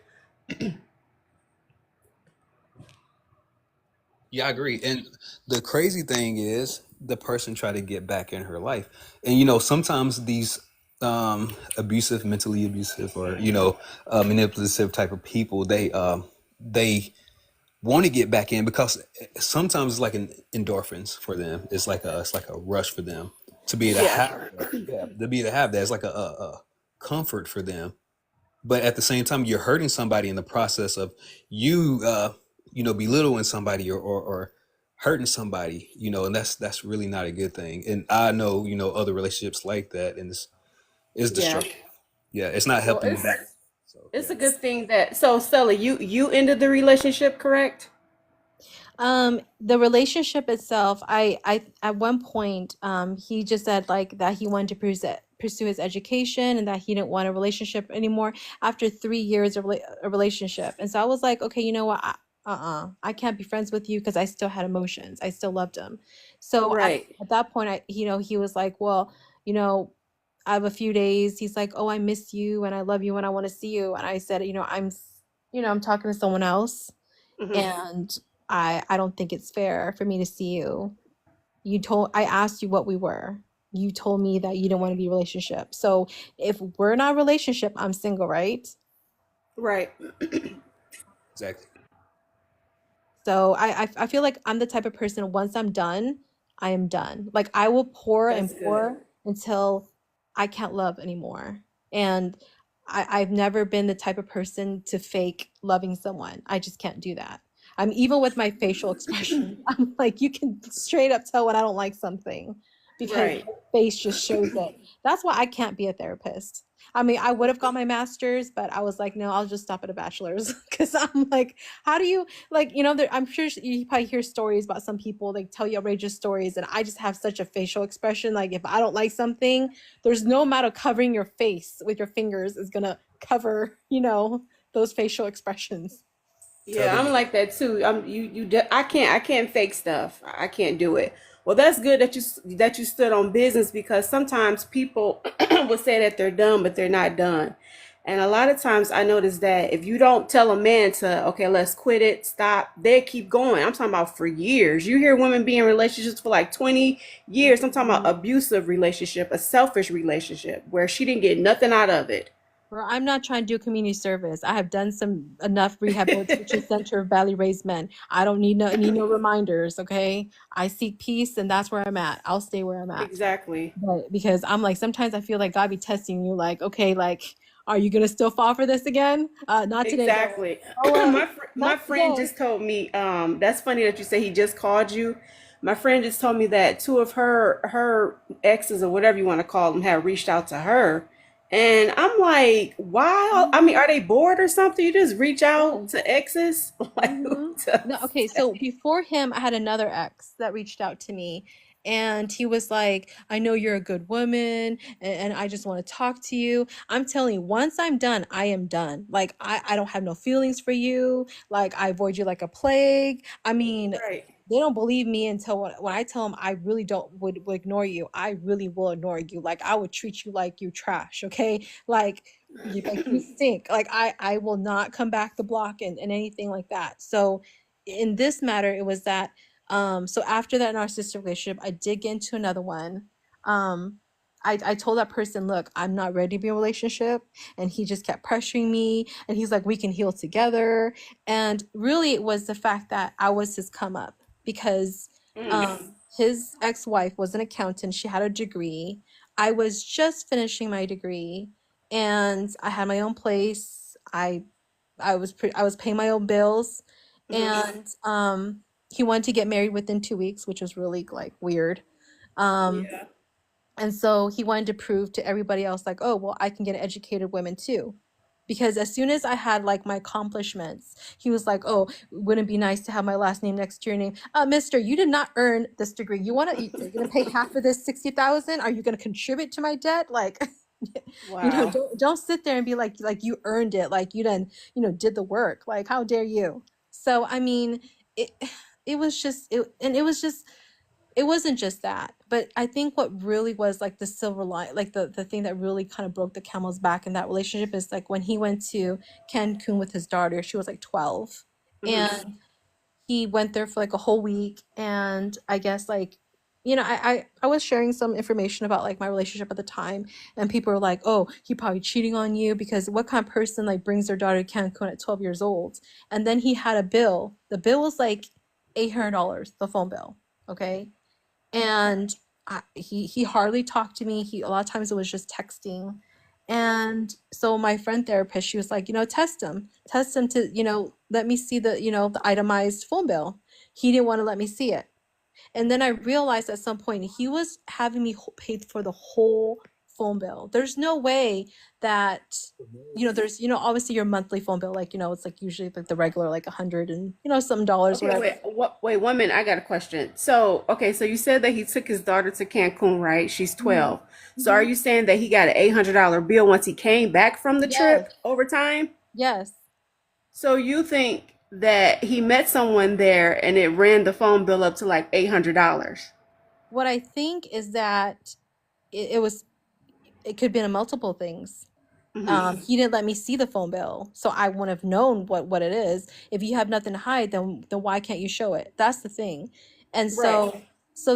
Yeah, I agree. And the crazy thing is the person try to get back in her life. And sometimes these abusive, mentally abusive or manipulative type of people, they want to get back in because sometimes it's like an endorphins for them. It's like a rush for them to be able to Yeah. have that. Yeah, to be able to have that. It's like a comfort for them, but at the same time you're hurting somebody in the process of you belittling somebody or hurting somebody, and that's really not a good thing. And I know other relationships like that, and it's Yeah. destructive. Yeah, it's not Well, helping them back. So it's yeah. a good thing that, so Stella, you ended the relationship, correct? The relationship itself, I at one point, he just said like that he wanted to pursue his education and that he didn't want a relationship anymore after 3 years of a relationship. And so I was like, okay, you know what? I can't be friends with you because I still had emotions. I still loved him. So Right. at that point, he was like, well, you know, I have a few days. He's like, oh, I miss you and I love you and I want to see you. And I said, I'm talking to someone else, Hmm. and I don't think it's fair for me to see you. I asked you what we were. You told me that you didn't want to be in a relationship. So if we're not in a relationship, I'm single, right? Right. Exactly. So I feel like I'm the type of person, once I'm done, I am done. Like I will pour and That's good. pour until I can't love anymore. And I've never been the type of person to fake loving someone. I just can't do that. I'm even with my facial expression. I'm like, you can straight up tell when I don't like something because Right. my face just shows it. That's why I can't be a therapist. I mean, I would have got my master's, but I was like, no, I'll just stop at a bachelor's because I'm like, how do you, like, I'm sure you probably hear stories about some people, they tell you outrageous stories, and I just have such a facial expression. Like if I don't like something, there's no amount of covering your face with your fingers is gonna cover those facial expressions. Yeah, I'm Totally. like that too. I can't fake stuff. I can't do it. Well, that's good that you stood on business, because sometimes people will say that they're done, but they're not done. And a lot of times I notice that if you don't tell a man to, okay, let's quit it, stop, they keep going. I'm talking about for years. You hear women be in relationships for like 20 years. I'm talking about abusive relationship, a selfish relationship where she didn't get nothing out of it. Well, I'm not trying to do community service. I have done some enough rehabilitation center of Valley Raised Men. I don't need no reminders, okay? I seek peace and that's where I'm at. I'll stay where I'm at. Exactly. But because I'm like, sometimes I feel like God be testing you, like, okay, like, are you gonna still fall for this again? Not today, God. Exactly. Oh well, My not friend today. just told me, that's funny that you say he just called you. My friend just told me that two of her exes, or whatever you want to call them, have reached out to her. And I'm like, why? I mean, are they bored or something? You just reach Yeah. out to exes? Like, who Mm-hmm. No, does okay, so that? before him, I had another ex that reached out to me, and he was like, I know you're a good woman, and I just want to talk to you. I'm telling you, once I'm done, I am done. Like, I don't have no feelings for you. Like, I avoid you like a plague. I mean, Right. they don't believe me until when I tell them I really don't would ignore you. I really will ignore you. Like, I would treat you like you trash, okay? Like you stink. Like I will not come back the block and anything like that. So in this matter, it was that so after that narcissistic relationship, I did get into another one. um I told that person, look, I'm not ready to be in a relationship, and he just kept pressuring me, and he's like, we can heal together. And really it was the fact that I was his come up, because Mm. his ex-wife was an accountant, she had a degree, I was just finishing my degree, and I had my own place. I was paying my own bills, Hmm. and he wanted to get married within 2 weeks, which was really like weird. Um, Yeah. and so he wanted to prove to everybody else, like, oh, well, I can get educated women too. Because as soon as I had like my accomplishments, he was like, oh, wouldn't it be nice to have my last name next to your name? Mister, you did not earn this degree. You're gonna pay half of this 60,000? Are you gonna contribute to my debt? Like, Wow. don't sit there and be like you earned it, like you done, did the work. Like, how dare you? So I mean, it it was just it wasn't just that, but I think what really was like the silver line, like the thing that really kind of broke the camel's back in that relationship is like when he went to Cancun with his daughter. She was like 12, and he went there for like a whole week. And I guess like, you know, I was sharing some information about like my relationship at the time, and people were like, oh, he probably cheating on you, because what kind of person like brings their daughter to Cancun at 12 years old? And then he had a bill. The bill was like $800, the phone bill. Okay. And he hardly talked to me. A lot of times it was just texting. And so my friend therapist, she was like, you know, test him to, you know, let me see the, you know, the itemized phone bill. He didn't want to let me see it. And then I realized at some point he was having me pay for the whole phone bill. There's no way that, you know, there's, you know, obviously your monthly phone bill, like, you know, it's like usually like the regular, like $100 and, you know, some dollars, Okay, whatever. wait, 1 minute. I got a question. So, okay, so you said that he took his daughter to Cancun, right? She's 12. So are you saying that he got an $800 bill once he came back from the trip over time? Yes. So you think that he met someone there and it ran the phone bill up to like $800? What I think is that it could have been multiple things. He didn't let me see the phone bill, so I wouldn't have known what it is. If you have nothing to hide, then why can't you show it? That's the thing. And so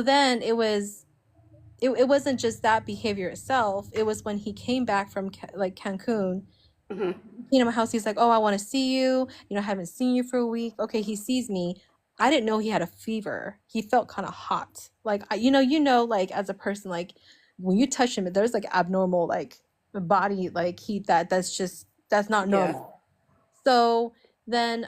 then it wasn't just that behavior itself. It was when he came back from like Cancun. He came to my house. He's like, oh, I want to see you. You know, I haven't seen you for a week. Okay, he sees me. I didn't know he had a fever. He felt kind of hot. Like, you know, like as a person, like when you touch him, there's like abnormal, like body, like heat that's not normal. So then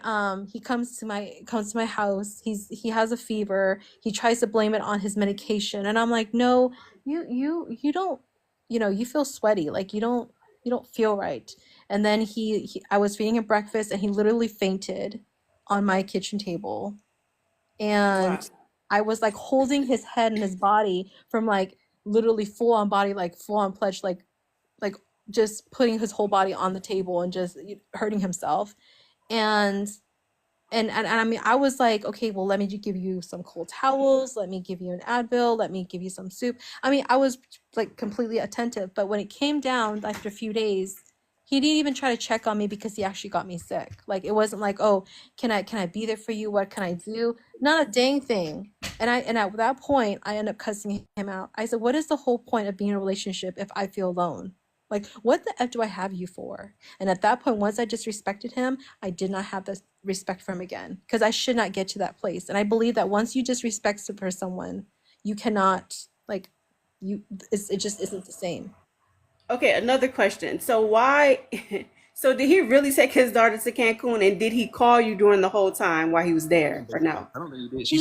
he comes to my house. He has a fever. He tries to blame it on his medication, and I'm like, no, you don't, you know, you feel sweaty, like you don't feel right. And then I was feeding him breakfast, and he literally fainted on my kitchen table. And I was like holding his head and his body from like literally full on body, like full on pledge, like just putting his whole body on the table and just hurting himself. And I mean, I was like, okay, well, let me give you some cold towels, let me give you an Advil, let me give you some soup. I mean, I was like completely attentive. But when it came down after a few days, he didn't even try to check on me, because he actually got me sick. Like, it wasn't like, oh, can I be there for you? What can I do? Not a dang thing. And at that point, I ended up cussing him out. I said, what is the whole point of being in a relationship if I feel alone? Like, what the F do I have you for? And at that point, once I disrespected him, I did not have the respect for him again, because I should not get to that place. And I believe that once you disrespect for someone, you cannot, like, it just isn't the same. Okay, another question. So why so did he really take his daughter to Cancun, and did he call you during the whole time while he was there or no? I don't think he did. She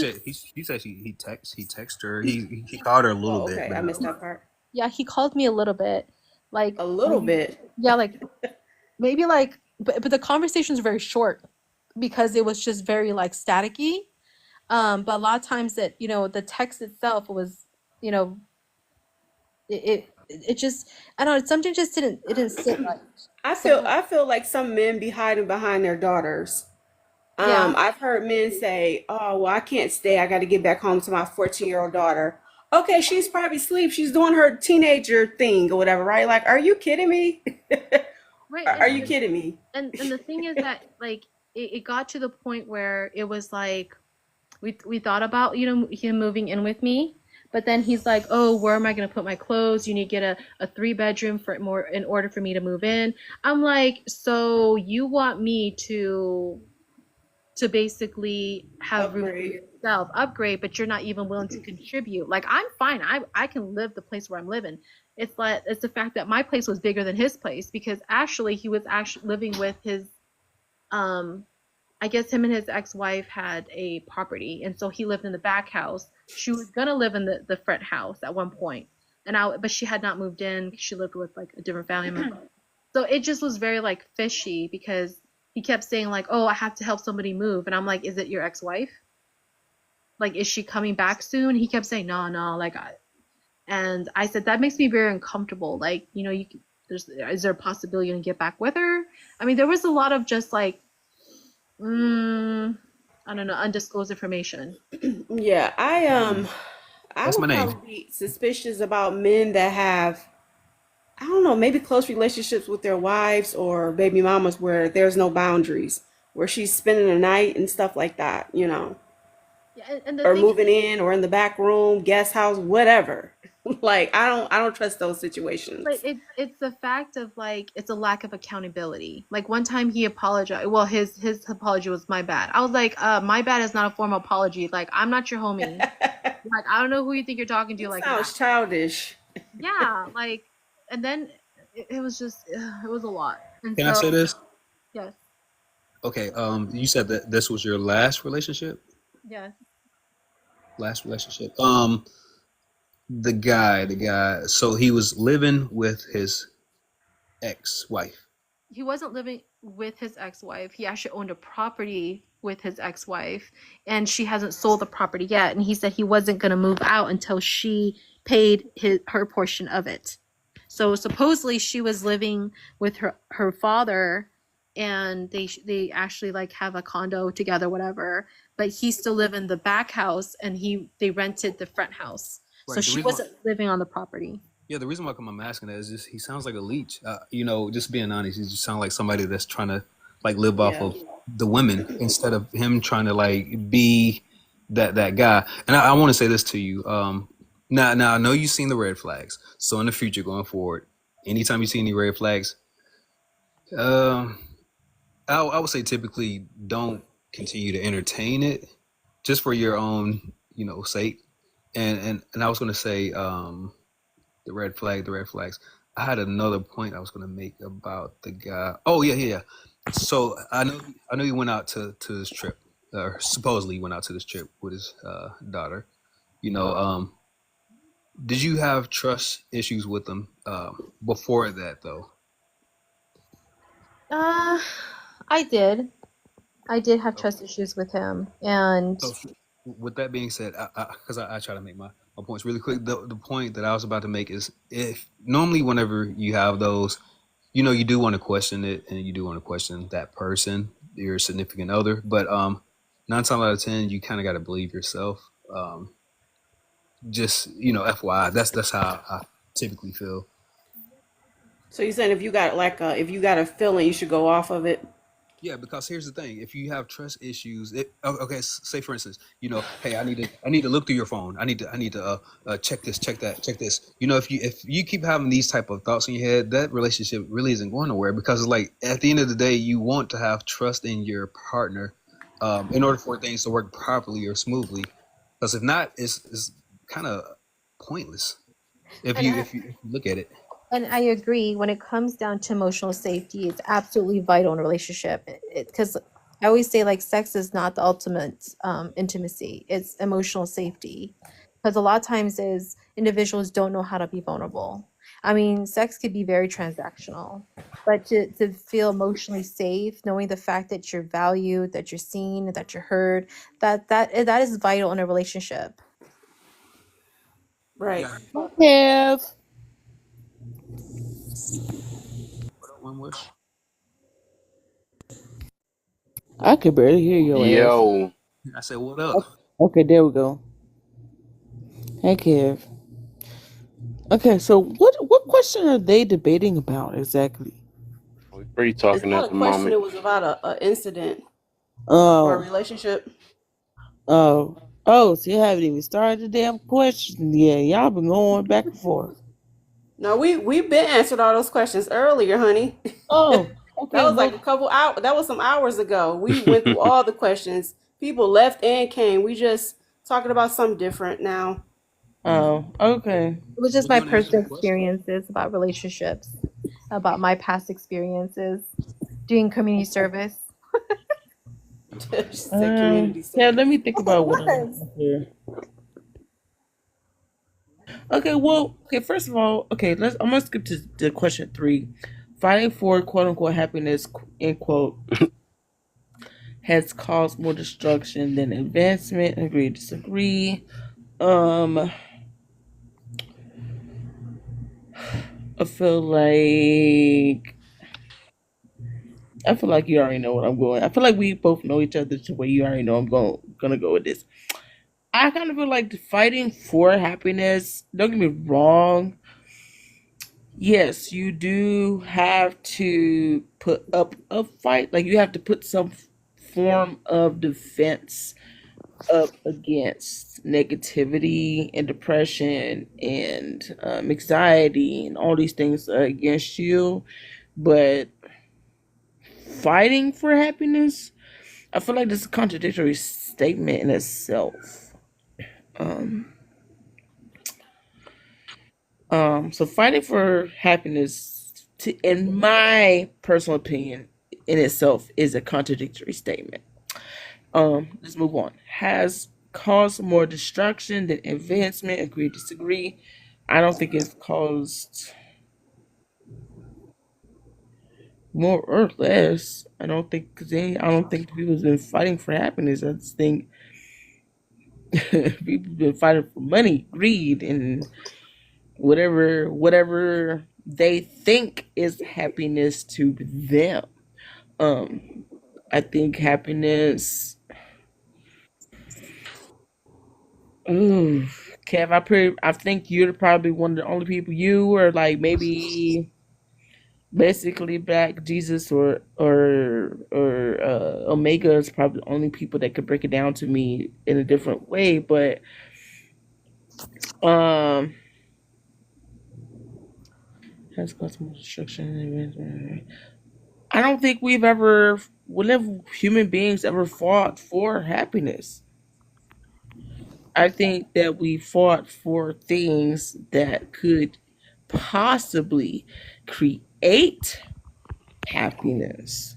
said he texted her. He called her a little bit, Okay, but I missed no. that part. Yeah, he called me a little bit, like A little bit. yeah, like maybe like, but the conversations were very short, because it was just very like staticky. But a lot of times that, you know, the text itself was, you know, it just, I don't know, something just didn't sit right. I feel like some men be hiding behind their daughters. Yeah. I've heard men say, "Oh, well, I can't stay. I got to get back home to my 14-year-old daughter." Okay, she's probably asleep. She's doing her teenager thing or whatever, right? Like, are you kidding me? Right. Are you kidding me? And the thing is that like it got to the point where it was like we thought about, you know, him moving in with me, but then he's like, oh, where am I going to put my clothes? You need to get a 3-bedroom for more in order for me to move in. I'm like, so you want me to basically have room for yourself, upgrade, but you're not even willing to contribute. Like, I'm fine. I can live the place where I'm living. It's like, it's the fact that my place was bigger than his place, because actually he was actually living with his, I guess him and his ex-wife had a property, and so he lived in the back house. She was gonna live in the front house at one point, but she had not moved in. She lived with like a different family member. So it just was very like fishy, because he kept saying like, oh, I have to help somebody move. And I'm like, is it your ex-wife? Like, is she coming back soon? He kept saying, no, like, and I said, that makes me very uncomfortable. Like, you know, is there a possibility you can get back with her? I mean, there was a lot of just like, I don't know, undisclosed information. Yeah, I That's would my name. probably be suspicious about men that have, I don't know, maybe close relationships with their wives or baby mamas where there's no boundaries, where she's spending the night and stuff like that, you know, Yeah, and the or thing moving in or in the back room, guest house, whatever. Like I don't trust those But situations. it's the fact of like it's a lack of accountability. Like one time he apologized. Well, his apology was my bad. I was like, my bad is not a formal apology. Like I'm not your homie. Like I don't know who you think you're talking to It like that. sounds childish. Yeah, like and then it was just it was a lot. And Can I say so this? yes, Okay. You said that this was your last relationship. yes. Last relationship. The guy. So he was living with his ex-wife. He wasn't living with his ex-wife. He actually owned a property with his ex-wife, and she hasn't sold the property yet. And he said he wasn't going to move out until she paid her portion of it. So supposedly she was living with her father, and they actually like have a condo together, whatever. But he still lived in the back house, and they rented the front house. So Right. The she reason why, wasn't living on the property. yeah, the reason why I'm asking that is just he sounds like a leech. Just being honest, he just sounds like somebody that's trying to like live off Yeah. of the women instead of him trying to like be that guy. And I want to say this to you. Now I know you've seen the red flags. So in the future, going forward, anytime you see any red flags, um, I would say typically don't continue to entertain it, just for your own sake. And I was going to say the red flags. I had another point I was going to make about the guy. Oh yeah. So I know he went out to this trip, or supposedly he went out to this trip with his daughter. You know, did you have trust issues with him before that though? Uh, I did. I did have Okay. trust issues with him, and So with that being said, because I try to make my points really quick. The point that I was about to make is, if normally whenever you have those, you do want to question it, and you do want to question that person, your significant other. But 9 times out of 10, you kind of got to believe yourself. Just FYI, that's how I typically feel. So you're saying if you got a feeling, you should go off of it. Yeah, because here's the thing: if you have trust issues, okay. Say for instance, hey, I need to look through your phone. I need to check this, check that, check this. If you keep having these type of thoughts in your head, that relationship really isn't going nowhere, because it's like at the end of the day, you want to have trust in your partner, in order for things to work properly or smoothly. Because if not, it's kind of pointless if and you I, if you look at it. and I agree. When it comes down to emotional safety, it's absolutely vital in a relationship. Because I always say, like, sex is not the ultimate intimacy. It's emotional safety. Because a lot of times is individuals don't know how to be vulnerable. I mean, sex could be very transactional, but to feel emotionally safe, knowing the fact that you're valued, that you're seen, that you're heard, that is vital in a relationship. Right. Yeah. Kev. One wish. I could barely hear your ass. Yo, I said, what up? Okay, there we go. Hey, Kev. Okay, so what question are they debating about exactly? we free It's talking not at a the question. moment. It was about a incident or a Oh, relationship. oh, so you haven't even started the damn question. Yeah, y'all been going back and forth. No, we've been answered all those questions earlier, honey. Oh, That okay, was like a well, couple hours. That was some hours ago. We went through all the questions. People left and came. We just talking about something different now. oh, okay. It was just Was you my gonna answer the personal question? experiences about relationships, about my past experiences doing community service. She said community Yeah, let service. me think about what I What? have here. Okay, well, okay, first of all, okay, I'm gonna skip to the question 3. Fighting for quote unquote happiness, end quote, has caused more destruction than advancement. Agree, disagree. Um, I feel like you already know what I'm going. I feel like we both know each other to where you already know I'm gonna go with this. I kind of feel like fighting for happiness. Don't get me wrong. Yes, you do have to put up a fight. Like you have to put some form of defense up against negativity and depression and anxiety and all these things against you. But fighting for happiness, I feel like this is a contradictory statement in itself. So fighting for happiness, in my personal opinion, in itself is a contradictory statement. Let's move on. Has caused more destruction than advancement. Agree, disagree. I don't think it's caused more or less. I don't think people's been fighting for happiness. I just think people been fighting for money, greed, and whatever they think is happiness to them. I think happiness. Ooh, Kev, I think you're probably one of the only people. You or like maybe basically Black Jesus or Omega is probably the only people that could break it down to me in a different way. But um, has caused more destruction. I don't think whenever human beings ever fought for happiness. I think that we fought for things that could possibly create happiness.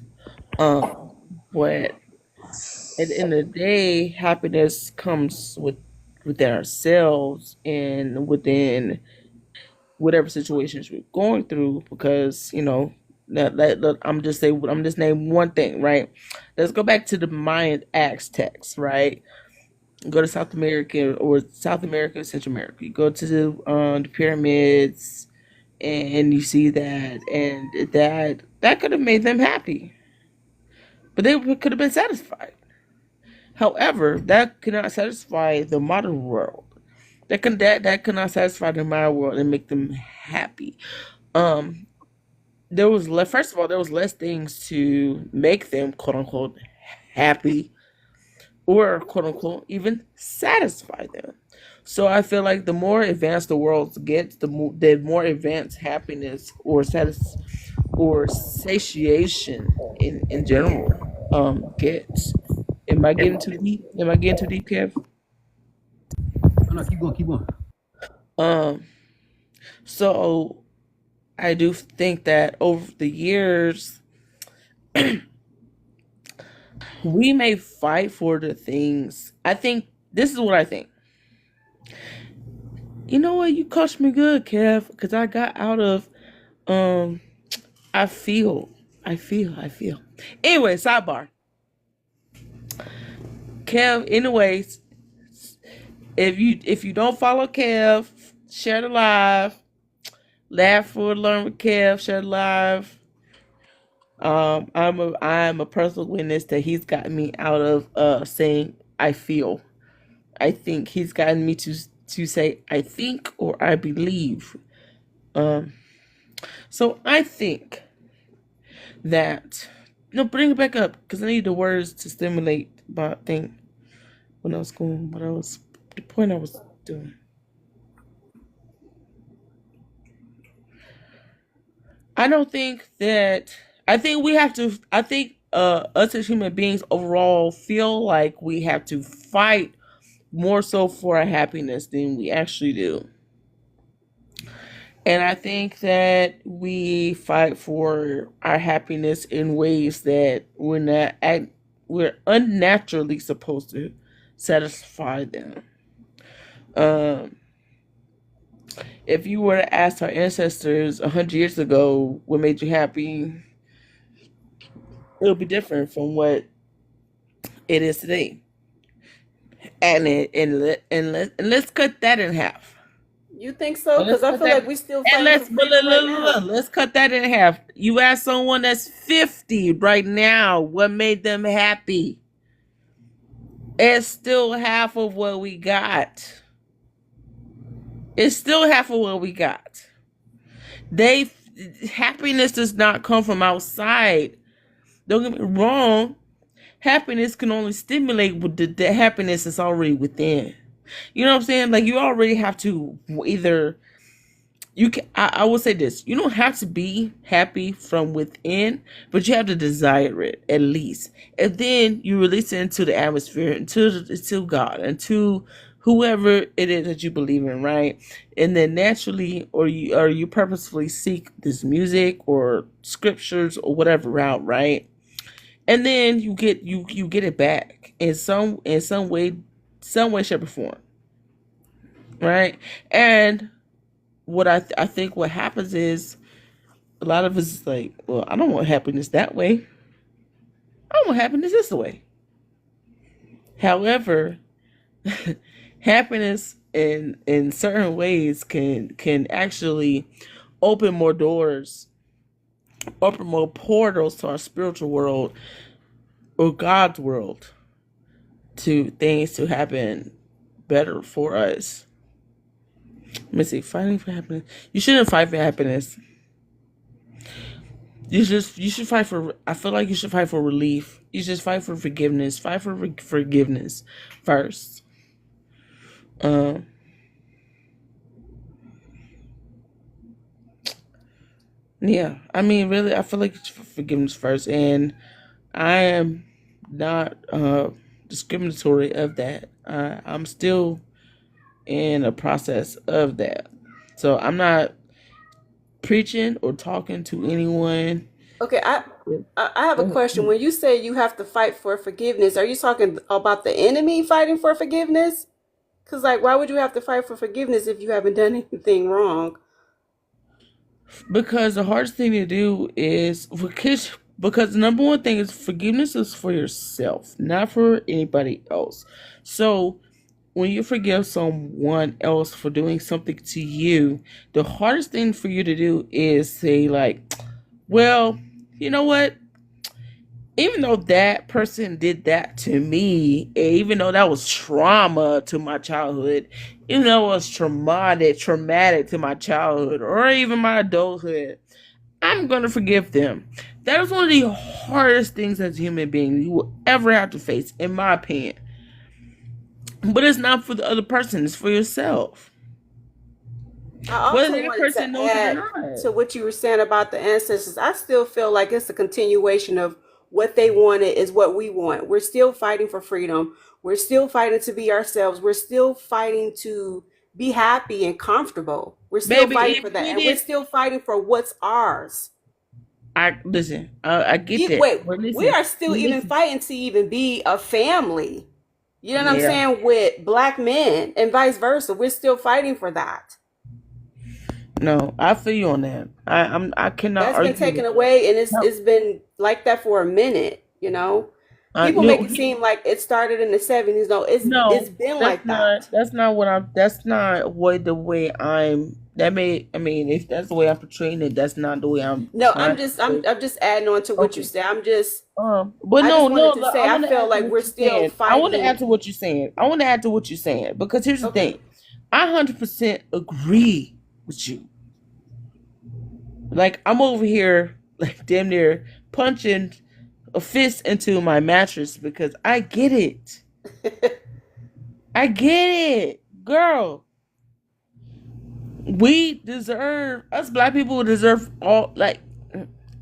But at the end of the day, happiness comes within ourselves and within whatever situations we're going through. Because I'm just naming one thing, right? Let's go back to the Mayan Aztecs, right? Go to South America or Central America. You go to the pyramids, and you see that, and that could have made them happy, but they could have been satisfied. However, that could not satisfy the modern world. That could not satisfy the modern world and make them happy. Um, first of all, there was less things to make them quote unquote happy or quote unquote even satisfy them. So I feel like the more advanced the world gets, the more advanced happiness or satiation in general gets. Am I getting too deep? Kev? Oh, no, keep going. Um, so I do think that over the years, we may fight for the things. I think this is what I think. You know what? You coached me good, Kev, because I got out of I feel. Anyway, sidebar. Kev, anyways, if you don't follow Kev, share the live. Laugh for learn with Kev, share the live. I'm a personal witness that he's gotten me out of saying I feel. I think he's gotten me to say I think or I believe. So I think that no, bring it back up because I need the words to stimulate my thing when I was going. The point I was doing. I don't think that. I think we have to. I think us as human beings overall feel like we have to fight more so for our happiness than we actually do. And I think that we fight for our happiness in ways that we're unnaturally supposed to satisfy them. If you were to ask our ancestors 100 years ago what made you happy, it'll be different from what it is today. Let's cut that in half. You think so? Because I feel like we still fighting for freedom right now. Let's cut that in half. You ask someone that's 50 right now what made them happy. It's still half of what we got. It's still half of what we got. Happiness does not come from outside. Don't get me wrong. Happiness can only stimulate with the happiness that's already within. You know what I'm saying? Like, you already have to either you can. I will say this: you don't have to be happy from within, but you have to desire it at least, and then you release it into the atmosphere, into God, into whoever it is that you believe in, right? And then naturally, or you purposefully seek this music or scriptures or whatever route, right? And then you get it back in some way, shape, or form, right? And what I think what happens is a lot of us is like, well, I don't want happiness that way. I want happiness this way. However, happiness in certain ways can actually open more doors, open more portals to our spiritual world or God's world, to things to happen better for us. Let me see. Fighting for happiness. You shouldn't fight for happiness. You should fight for. I feel like you should fight for relief. You should fight for forgiveness. Fight for forgiveness first. Yeah. I mean, really, I feel like it's forgiveness first, and I am not discriminatory of that. I'm still in a process of that, so I'm not preaching or talking to anyone. Okay, I have a question. When you say you have to fight for forgiveness, are you talking about the enemy fighting for forgiveness? Because, like, why would you have to fight for forgiveness if you haven't done anything wrong? Because the hardest thing to do is because the number one thing is forgiveness is for yourself, not for anybody else. So when you forgive someone else for doing something to you, the hardest thing for you to do is say, like, well, you know what? Even though that person did that to me, even though that was trauma to my childhood, even though it was traumatic to my childhood or even my adulthood, I'm going to forgive them. That is one of the hardest things as a human being you will ever have to face, in my opinion. But it's not for the other person, it's for yourself. I also wanted to add to what you were saying about the ancestors. I still feel like it's a continuation of what they wanted is what we want. We're still fighting for freedom. We're still fighting to be ourselves. We're still fighting to be happy and comfortable. We're still fighting for that. And we're still fighting for what's ours. I get that. Wait, we are still even fighting to even be a family. You know what I'm saying? With black men and vice versa. We're still fighting for that. No, I feel you on that. I cannot. That's been taken away, and it's been like that for a minute. You know, people make it seem like it started in the 70s. No, it's been like that. That's not what I'm. That's not the way I'm. I mean, if that's the way I'm portraying it, that's not the way I'm. No, I'm just adding on to what you say. I'm just. But I feel like we're still fighting. I want to add to what you're saying. Because here's the thing, I 100% agree with you. Like, I'm over here, like, damn near punching a fist into my mattress because I get it. I get it, girl. Us black people deserve all, like,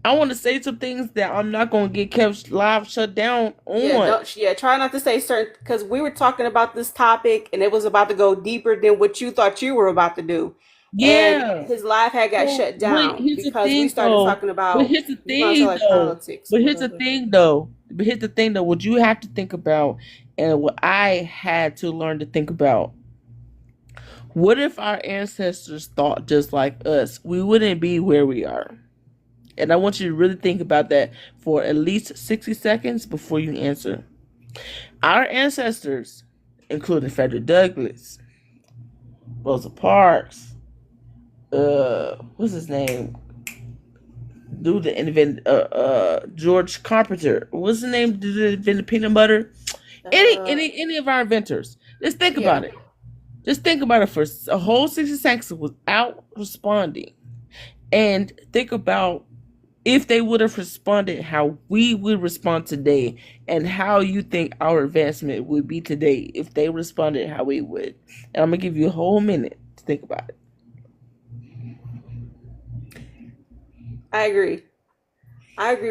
I want to say some things that I'm not going to get kept live shut down on. Try not to say certain, because we were talking about this topic and it was about to go deeper than what you thought you were about to do. Yeah. And his live had got shut down because we started talking about politics. But here's the thing though. What you have to think about, and what I had to learn to think about. What if our ancestors thought just like us? We wouldn't be where we are. And I want you to really think about that for at least 60 seconds before you answer. Our ancestors, including Frederick Douglass, Rosa Parks, what's his name? Dude that invented George Carpenter. What's his name? Dude that invented peanut butter? Any of our inventors. Just think about it. Just think about it for a whole 60 seconds without responding. And think about if they would have responded how we would respond today, and how you think our advancement would be today if they responded how we would. And I'm going to give you a whole minute to think about it. I agree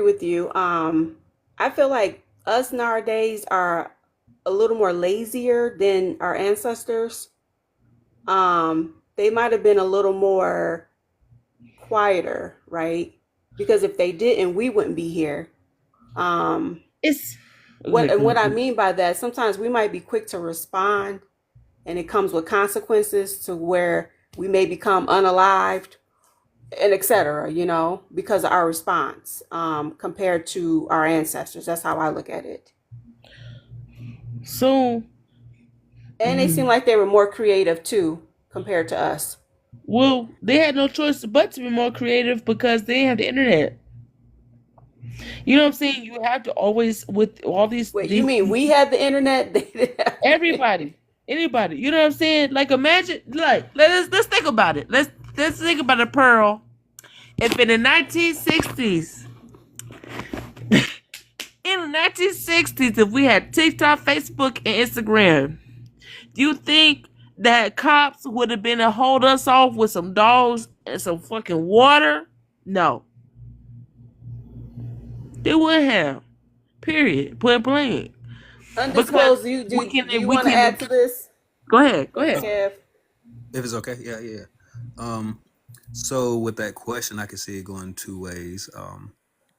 with you. I feel like us nowadays are a little more lazier than our ancestors. They might have been a little more quieter, right? Because if they didn't, we wouldn't be here. What I mean by that, sometimes we might be quick to respond, and it comes with consequences to where we may become unalived and etc., because of our response, compared to our ancestors. That's how I look at it. So, and they seem like they were more creative too compared to us. Well, they had no choice but to be more creative because they didn't have the internet. You know what I'm saying? You have to always, with all these. Wait, you mean we had the internet? Everybody, anybody. You know what I'm saying? Like, imagine, like, let's think about it. Let's think about it, Pearl. If in the 1960s, if we had TikTok, Facebook, and Instagram, do you think that cops would have been to hold us off with some dogs and some fucking water? No. They wouldn't have. Period. Point blank. Undisclosed. Do you want to add to this? Go ahead, Kev. If it's okay, yeah. So with that question, I can see it going two ways.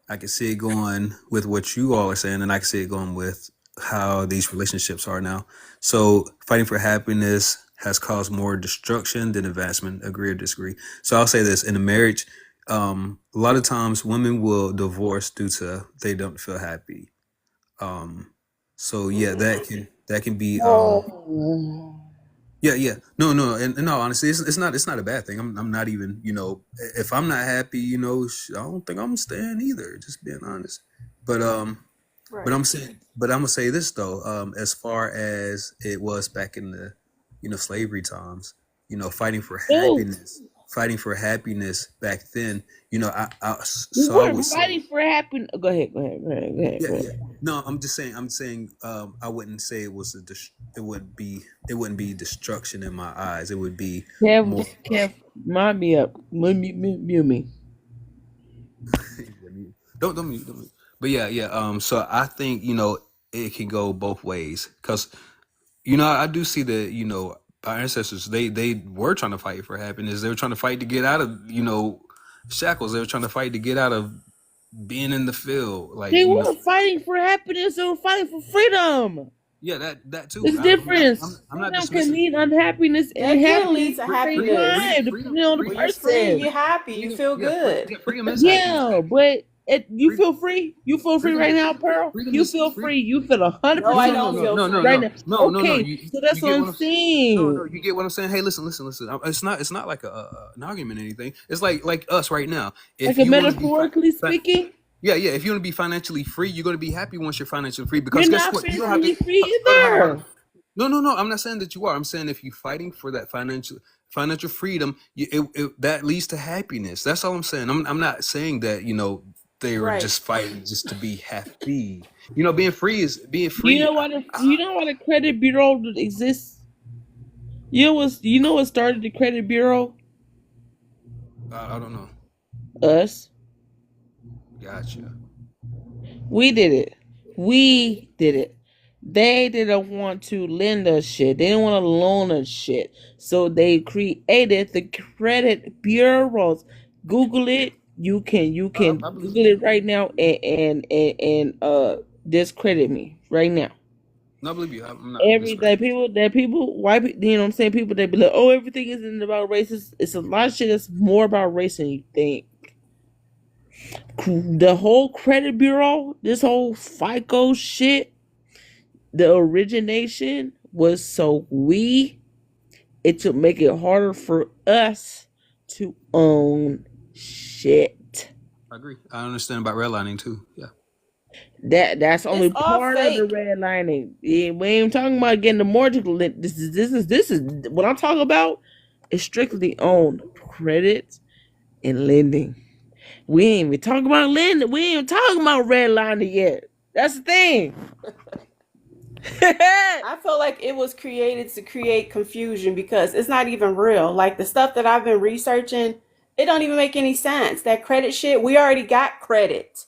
I can see it going with what you all are saying, and I can see it going with how these relationships are now. So fighting for happiness has caused more destruction than advancement. Agree or disagree? So I'll say this: in a marriage, a lot of times women will divorce due to they don't feel happy. So yeah, that can be. Yeah. No. And no, honestly, it's not a bad thing. I'm not even, if I'm not happy, I don't think I'm staying either. Just being honest. But right. but I'm gonna say this though. As far as it was back in the, slavery times, fighting for happiness back then. We weren't fighting for happiness. Go ahead. Yeah. No, I'm saying. I wouldn't say it was it wouldn't be destruction in my eyes. It would be more. Kev, mind me up. Mute me. Don't mute. But yeah. So I think it can go both ways because I do see that our ancestors they were trying to fight for happiness. They were trying to fight to get out of shackles. They were trying to fight to get out of being in the field. Like they weren't fighting for happiness. They were fighting for freedom. Yeah, that too. It's different. I'm not dismissing. Can mean unhappiness and happiness. Depending on the person. You're happy. You feel good. Yeah, but you feel free. You feel free right now, Pearl. You feel free. You feel 100%. No, I don't feel free right now. No. So that's what I'm saying. No, you get what I'm saying. Hey, listen. It's not like an argument or anything. It's like us right now. Like a metaphorically speaking. Yeah. If you want to be financially free, you're going to be happy once you're financially free. Because guess what? You don't have to be free either. No. I'm not saying that you are. I'm saying if you're fighting for that financial freedom, that leads to happiness. That's all I'm saying. I'm not saying that they were just fighting just to be happy. Being free is being free. You know why the credit bureau exists? You know what started the credit bureau? I don't know. Us. Gotcha. We did it. They didn't want to lend us shit. They didn't want to loan us shit. So they created the credit bureaus. Google it. You can Google it right now and discredit me right now. No, I believe you. I'm not. People, white people, you know what I'm saying? People that be like, oh, everything isn't about race. It's a lot of shit that's more about race than you think. The whole credit bureau, this whole FICO shit, the origination was so it to make it harder for us to own shit. I agree. I understand about redlining too. Yeah. That's only It's all part of the fake. redlining. Yeah, we ain't talking about getting the mortgage. This is what I'm talking about. Is strictly on credit and lending. We ain't even talking about lending. We ain't even talking about redlining yet. That's the thing. I feel like it was created to create confusion because it's not even real. Like the stuff that I've been researching, it don't even make any sense. That credit shit, we already got credit.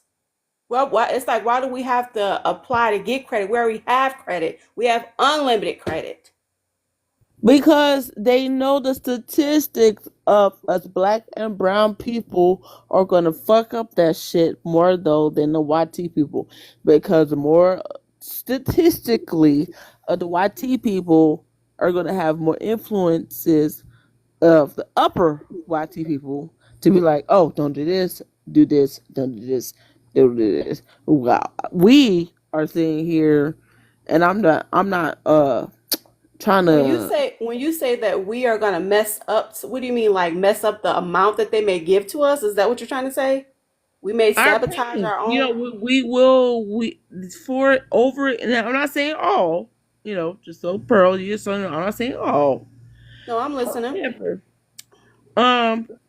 Well, why, it's like, why do we have to apply to get credit? We already have credit. We have unlimited credit. Because they know the statistics of us black and brown people are gonna fuck up that shit more though than the YT people. Because more statistically, the YT people are gonna have more influences of the upper YT people to be like, oh, don't do this, don't do this, don't do this. Wow, we are sitting here, and I'm not trying to. When you say that we are gonna mess up, what do you mean, like mess up the amount that they may give to us? Is that what you're trying to say? We may Our sabotage payments, our own. we will for over. And I'm not saying all. Just so Pearl, you so I'm not saying all. No, I'm listening. However,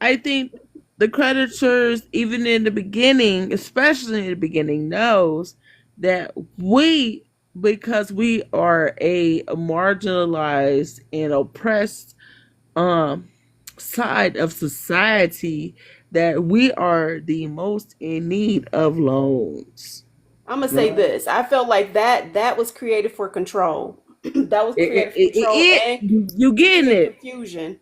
I think the creditors, even in the beginning, especially in the beginning, knows that because we are a marginalized and oppressed side of society, that we are the most in need of loans. I'm gonna say this. I felt like that was created for control. That was created for control and You to getting create it? confusion.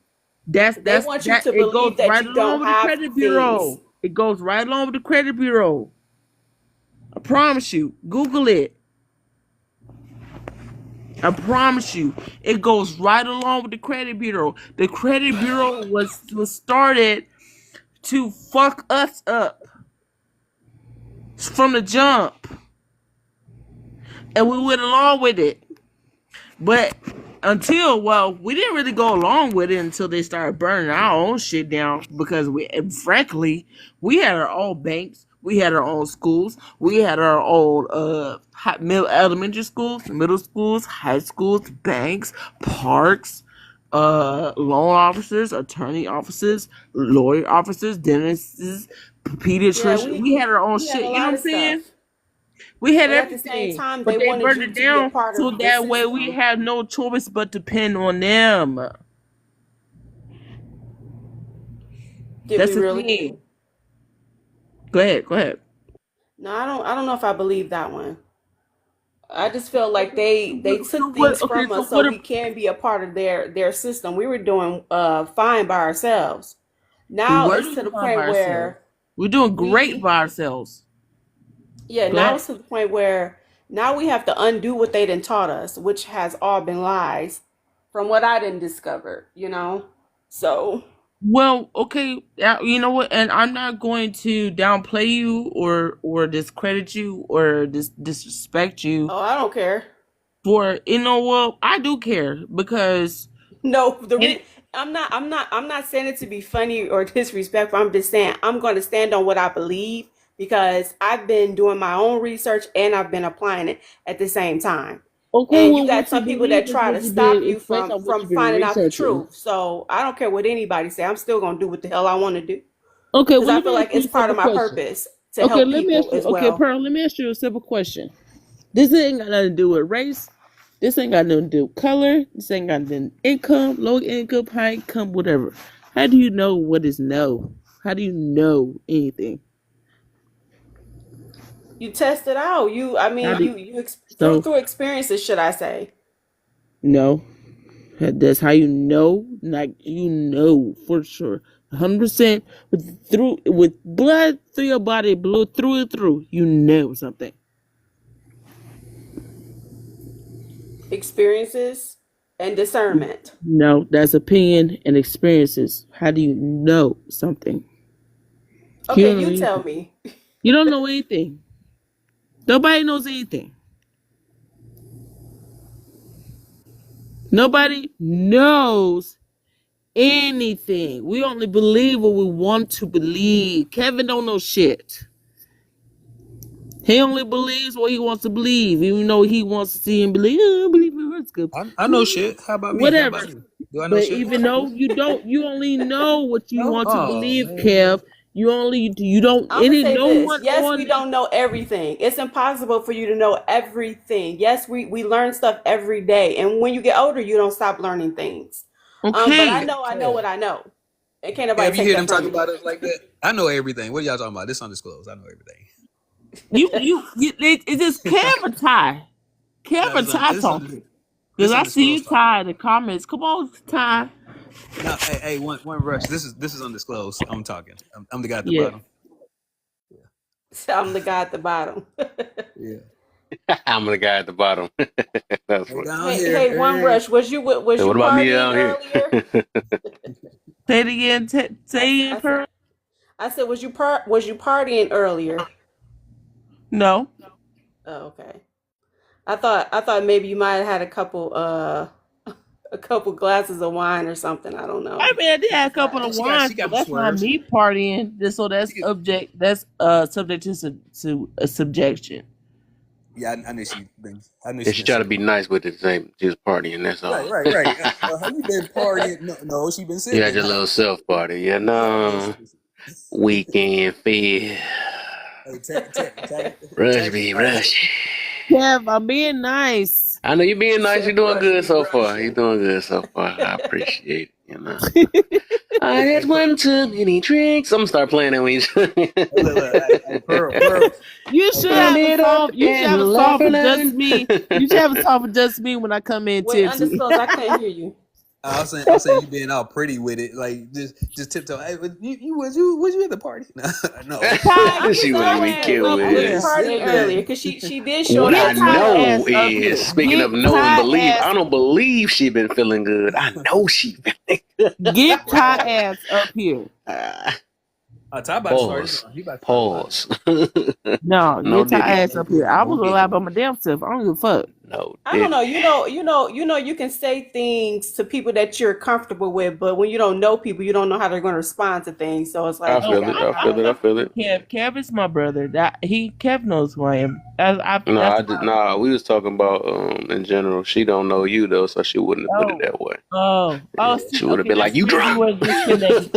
That's They that's want you that. to It goes believe that right you along don't with the have credit things. bureau. It goes right along with the credit bureau. I promise you. Google it. I promise you, it goes right along with the credit bureau. The credit bureau was started to fuck us up from the jump, and we went along with it. But we didn't really go along with it until they started burning our own shit down because frankly, we had our own banks, we had our own schools, we had our own middle elementary schools, middle schools, high schools, banks, parks, loan officers, attorney offices, lawyer officers, dentists, Yeah, pediatricians. We had our own we had shit. a You know lot what of I'm saying? stuff. We had But at the same everything, time, but they they wanted burned you it to be a down part so of the that way we system. have no choice but to depend on them. Did we That's the really? thing. Go ahead, go ahead. No, I don't know if I believe that one. I just feel like they So took what? things Okay, from so us so what? we can be a part of their system. We were doing fine by ourselves. We Now were it's to doing the fine by point ourselves. where We're doing great we by ourselves. yeah, Go now ahead. it's to the point where now we have to undo what they done taught us, which has all been lies from what I didn't discover, you know? So Well, okay, you know what? And I'm not going to downplay you or discredit you or disrespect you oh, I don't care. for well, I do care because No, and I'm not saying it to be funny or disrespectful. I'm just saying I'm going to stand on what I believe because I've been doing my own research and I've been applying it at the same time. okay, And you well, got what you some people that believe is try what to you believe. stop It's you based on what from you've been finding out the researching. truth. So I don't care what anybody say. I'm still going to do what the hell I want to do Okay, because well, I let feel me ask like you it's a part simple of my question. purpose to Okay, help let me ask people you. as Okay, well. Pearl, let me ask you a simple question. This ain't got nothing to do with race. This ain't got nothing to do with color. This ain't got nothing income, low income, high income, whatever. How do you know what is no? How do you know anything? You test it out. I How mean, do through so? experiences, should I say? No, that's how you know. Like you know for sure, 100% with blood through your body, blood through and through. You know something. Experiences and discernment. No, that's opinion and experiences. How do you know something? You Okay, don't know you tell anything. me. You don't know anything. Nobody knows anything. Nobody knows anything. We only believe what we want to believe. Kevin don't know shit. He only believes what he wants to believe, even though he wants to see and believe. I believe in horoscope. I know shit. How about me? How Whatever. about me? Do I know But shit? even though you only know what you want to believe, man. Kev. You don't. I'm gonna say No this. one Yes, on. we don't know everything. It's impossible for you to know everything. Yes, we learn stuff every day, and when you get older, you don't stop learning things. But I Okay. know what I know. And can't Have nobody you take hear that them talk from me. about us like that? I know everything. What are y'all talking about? This undisclosed. I know everything. It's just Kev or Ty. Kev or Ty talking. Because I see you, Ty, in the comments. Come on, Ty. No, hey, one rush. This is undisclosed. I'm talking. I'm the guy at the Yeah. bottom. I'm the guy at the bottom. Yeah. I'm the guy at the bottom. That's Hey, what. down Hey, here. One Rush, was you So what about me partying out here? earlier? Say it again. Say it again. I said, was you partying earlier? No. Oh, okay. I thought maybe you might have had a couple glasses of wine or something. I don't know. I mean, I did have a couple of She wines, got but that's not swerves. me partying. So that's subject to a subjection. Yeah, I knew she. I knew She tried to be nice with it, same just partying. That's all. Right. Have you been partying? No, she been sipping. You had your little self party, you know. Weekend feel. Rush me, rush. Kev, I'm being nice. I know you being nice. You're doing good so far. You're doing good so far. I appreciate it. You know. I had one too many drinks. I'm gonna start playing it when you. Pearl. You should have a song. You should have a song for just me. You should have a song for just me when I come in Wait, tipsy. undisclosed. I can't hear you. I was saying you being all pretty with it, like just tiptoe. Hey, was you at the party? No. She would be cute with I was it. partying earlier because she did show What up. I know is, speaking of know and believe, I don't believe she been feeling good. I know she been good. Get Ty ass up here. Pause. No, No get Ty diddy. ass up here. I was gonna lie about my damn self. I don't give a fuck. No, I don't know. You can say things to people that you're comfortable with, but when you don't know people, you don't know how they're going to respond to things. So it's like I feel it. Kev is my brother. Kev knows who I am. We was talking about in general. She don't know you though, so she wouldn't have put it that way. She would have been like, "You drunk." See, that's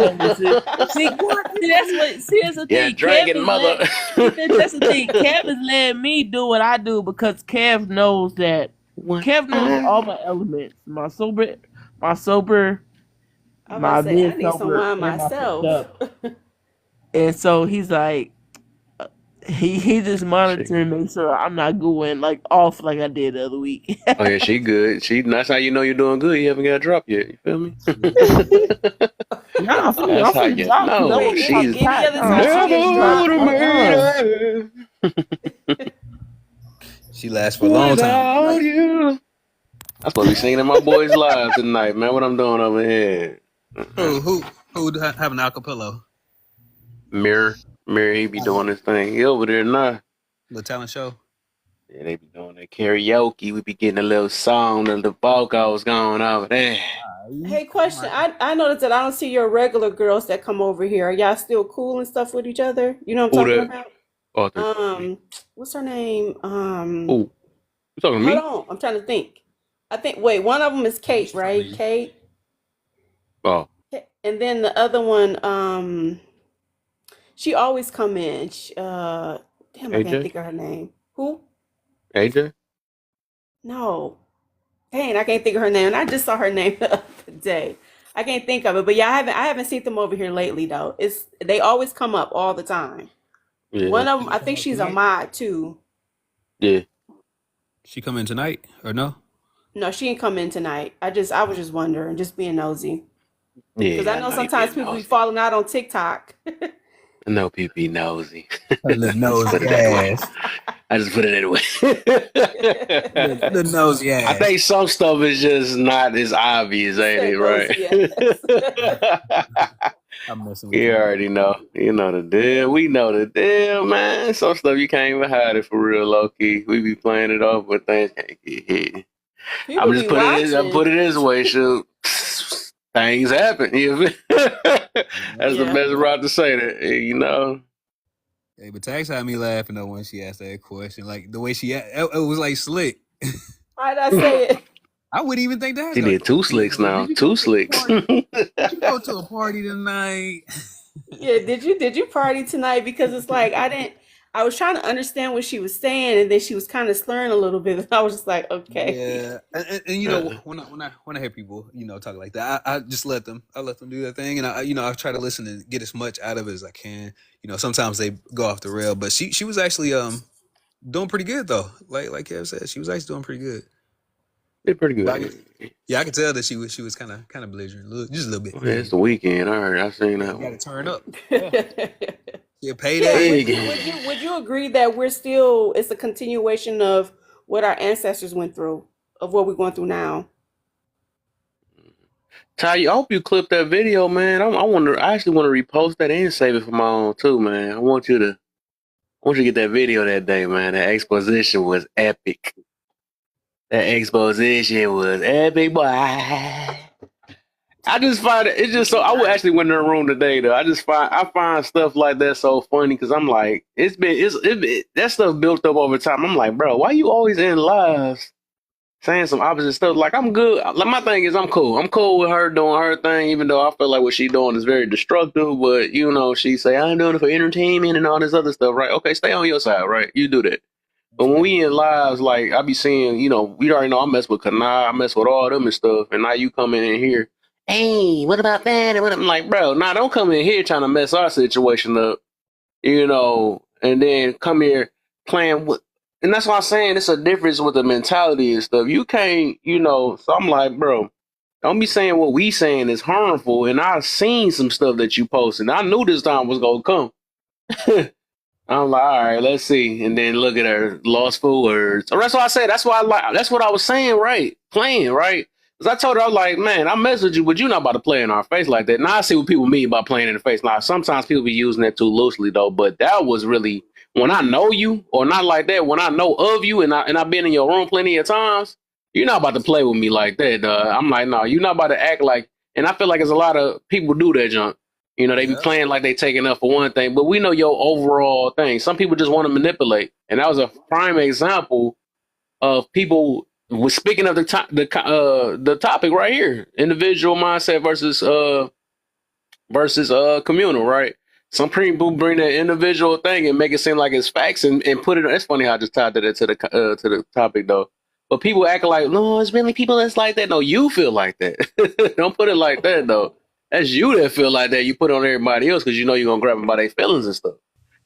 the thing. Yeah, drinking mother. That's the thing. Kev is letting me do what I do because Kev knows that. Kev knows all my elements. My sober, my being sober, and my fucked up. And so he's like, he just monitoring, make sure I'm not going like off like I did the other week. Oh yeah, she good. That's how you know you're doing good. You haven't got dropped yet. You feel me? Nah, that's how you know she's she lasts for a long time. You. I'm supposed to be singing in my boys' live tonight, man. What I'm doing over here? Who have an acapella? Mirror, he be doing his thing. He over there now. The talent show. Yeah, they be doing that karaoke. We be getting a little song, and the vocals going over there. Hey, question. I noticed that I don't see your regular girls that come over here. Are y'all still cool and stuff with each other? You know what I'm talking about? What's her name? You talking to me? Hold on, I'm trying to think. Wait, one of them is Kate, right? Kate. Oh. And then the other one, she always come in. I can't think of her name. Who? AJ? No. Dang, I can't think of her name. I just saw her name the other day. I can't think of it. But yeah, I haven't seen them over here lately though. They always come up all the time. Yeah. One of them, I think she's a mod too. Yeah. She come in tonight or no? No, she ain't come in tonight. I was just wondering, just being nosy. Yeah. Because I know sometimes people be falling out on TikTok. No, people be nosy. Nosy ass. I just put it anyway. The nosy ass. I think some stuff is just not as obvious, ain't it? Right? I'm messing with you. Already know. You know the deal. We know the deal, man. Some stuff you can't even hide it for real, low key. We be playing it off, but things can't get hit. I'm just put it this way, shoot. Things happen. That's the best route to say that, you know. Hey, but Tax had me laughing though when she asked that question. Like the way it was like slick. Why did I say it? I wouldn't even think that. She Like, did two slicks now. Two slicks. Did you go to a party tonight? Yeah, did you party tonight? Because it's like I was trying to understand what she was saying, and then she was kind of slurring a little bit. And I was just like, okay. Yeah, and you know when I hear people talk like that, I just let them do their thing, and I try to listen and get as much out of it as I can. Sometimes they go off the rail, but she was actually doing pretty good though. Like Kev said, she was actually doing pretty good. Did pretty good. I could tell that she was kind of belligerent, just a little bit. Oh, yeah, it's the weekend. I seen that. Got to turn up. Yeah, payday. Would you agree that it's a continuation of what our ancestors went through, of what we're going through now? Ty, I hope you clip that video, man. I actually want to repost that and save it for my own too, man. I want you to get that video that day, man. That exposition was epic. That exposition was epic, boy. I just find it's just so. I actually went in the room today, though. I find stuff like that so funny because I'm like, that stuff built up over time. I'm like, bro, why you always in lives saying some opposite stuff? Like, I'm good. Like, my thing is, I'm cool. I'm cool with her doing her thing, even though I feel like what she's doing is very destructive. But she say I'm doing it for entertainment and all this other stuff, right? Okay, stay on your side, right? You do that. But when we in lives, like I be seeing, we already know I mess with Kanai, I mess with all them and stuff, and now you coming in here, hey, what about that? And I'm like, bro, don't come in here trying to mess our situation up, and then come here playing with, and that's why I'm saying it's a difference with the mentality and stuff. You can't, so I'm like, bro, don't be saying what we saying is harmful, and I've seen some stuff that you posted. I knew this time was gonna come. I'm like, all right, let's see. And then look at her, lost for words. That's what I said. That's what I was saying, right? Playing, right? Because I told her, I was like, man, I mess with you, but you're not about to play in our face like that. Now I see what people mean by playing in the face. Now, sometimes people be using that too loosely, though. But that was really, when I know you, or not like that, when I know of you and I've been in your room plenty of times, you're not about to play with me like that. I'm like, no, you're not about to act like, and I feel like there's a lot of people do that junk. They be playing like they taking up for one thing, but we know your overall thing. Some people just want to manipulate, and that was a prime example of people. Speaking of the topic right here, individual mindset versus communal, right? Some people bring that individual thing and make it seem like it's facts and put it. It's funny how I just tied that to the topic though. But people act like, no, it's really people that's like that. No, you feel like that. Don't put it like that though. That's you that feel like that. You put it on everybody else because you're gonna grab them by their feelings and stuff.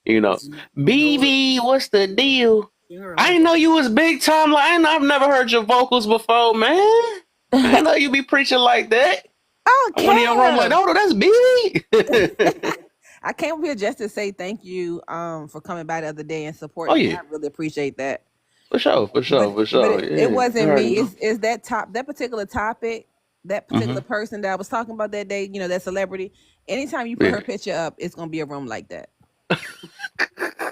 BB, what's the deal? I didn't know you was big time. Like I've never heard your vocals before, man. I didn't know you be preaching like that. Okay. I'm in your room like, oh, that's big. I came here just to say thank you for coming by the other day and supporting me. I really appreciate that. For sure. But it wasn't me. It's that particular topic, that particular person that I was talking about that day, that celebrity. Anytime you put her picture up, it's gonna be a room like that.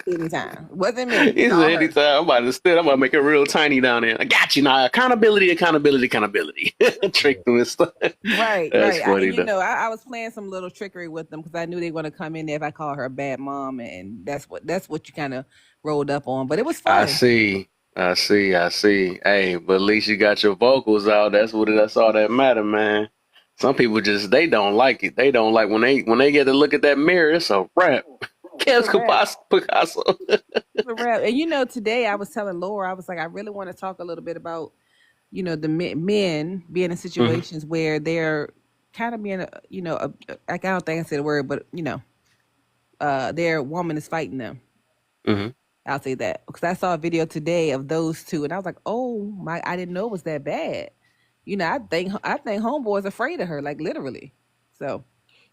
Anytime. Wasn't me. He said anytime. I'm about to make it real tiny down there. I got you now. Accountability. Trick them and stuff. Right. That's funny, I was playing some little trickery with them because I knew they were gonna come in there if I call her a bad mom, and that's what you kind of rolled up on. But it was fun. I see. Hey, but at least you got your vocals out. That's all that matter, man. Some people they don't like it. They don't like when they get to look at that mirror. It's a wrap. Kev's Picasso. It's a wrap. And today I was telling Laura, I was like, I really want to talk a little bit about, the men being in situations where they're kind of being, I don't think I said a word, but their woman is fighting them. I'll say that because I saw a video today of those two, and I was like, oh my, I didn't know it was that bad. I think homeboy's afraid of her, like literally. So.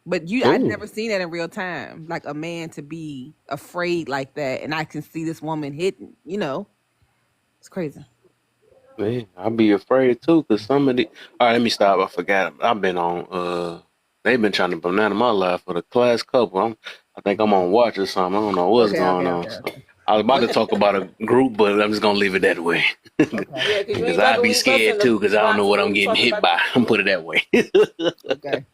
But I'd never seen that in real time, like a man to be afraid like that, and I can see this woman hitting. It's crazy. Man, I'd be afraid too, cause somebody. All right, let me stop. I forgot. I've been on. They've been trying to banana my life for the class couple. I think I'm on watch or something. I don't know what's going on. So I was about to talk about a group, but I'm just gonna leave it that way. Because I'd be scared too, because I don't know what I'm getting hit by. I'm put it that way. Okay.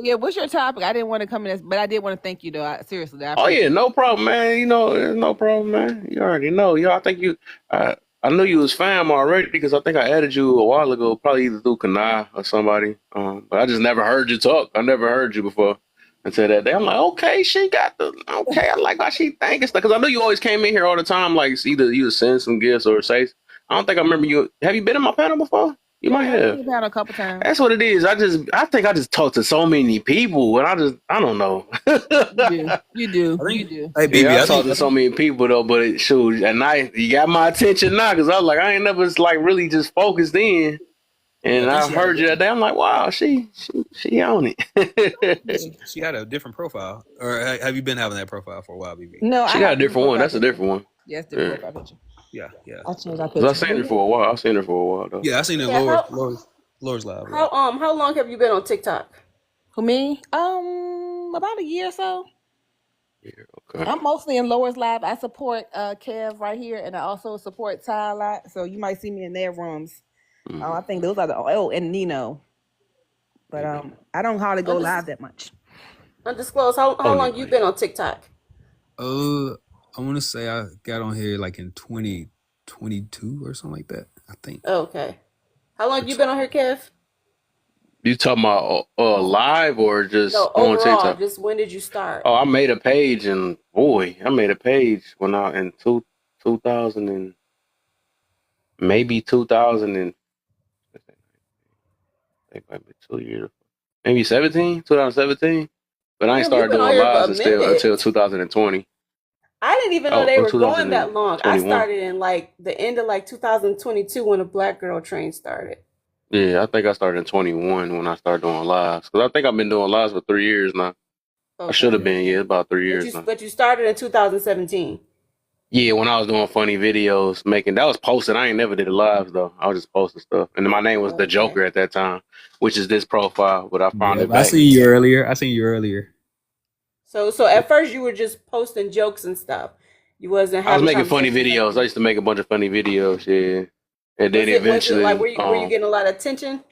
Yeah, what's your topic? I didn't want to come in, but I did want to thank you though. Seriously, I Oh appreciate yeah, it. no problem, man. No problem, man. You already know. I think I knew you was fam already because I think I added you a while ago, probably either through Kanai or somebody. But I just never heard you talk. I never heard you before until that day. I'm like, okay, she got okay. I like how she thinking stuff because I know you always came in here all the time. Like either you send some gifts or say. I don't think I remember you. Have you been in my panel before? You might Yeah, I've have. been down a couple times. That's what it is. I think I just talked to so many people, and I don't know. You do. Hey, BB, Yeah, I I talked think to so many people though, but shoot, at night you got my attention now because I was like, I ain't never like really just focused in, yeah, I and think I she had a heard you that different day. I'm like, wow, she on it. she had a different profile. Or have you been having that profile for a while, BB? No, I She got have a a different different one. profile That's a picture. different one. Yes, Yeah, different profile picture. Yeah. I changed my cause I picture. seen her for a while. I seen her for a while though. Yeah, I seen it Yeah, Laura's live. Yeah. how long have you been on TikTok? Who, me? About a year or so. Yeah, okay. I'm mostly in Lower's live. I support Kev right here, and I also support Ty a lot. So you might see me in their rooms. I think those are and Nino. But I don't hardly go live that much. Undisclosed. How long you been on TikTok? I want to say I got on here like in 2022 or something like that. I think. Okay. How long you been on here, Kev? You talking about live or just No, on overall. TikTok? Just when did you start? Oh, I made a page and boy, I made a page when I in 2000 and maybe 2000 and I think maybe 2 years, maybe 2017. But I ain't Damn, you started been on doing here for a lives until minute. 2020. I didn't even know Oh, they or were going that long. I 2021. started in like the end of like 2022 when the Black Girl Train started. Yeah, I think I started in 21 when I started doing lives. Because I think I've been doing lives for 3 years now. I should Okay. have been, yeah, about 3 years now. But you started in 2017. Yeah, when I was doing funny videos, that was posted. I ain't never did a lives though. I was just posting stuff. And my name was The Joker at that time, which is this profile, but I found Yeah, it I back. seen you earlier. So at first you were just posting jokes and stuff. You wasn't I was having making funny conversations. videos. I used to make a bunch of funny videos, yeah. And then Was it like eventually, were you getting a lot of attention?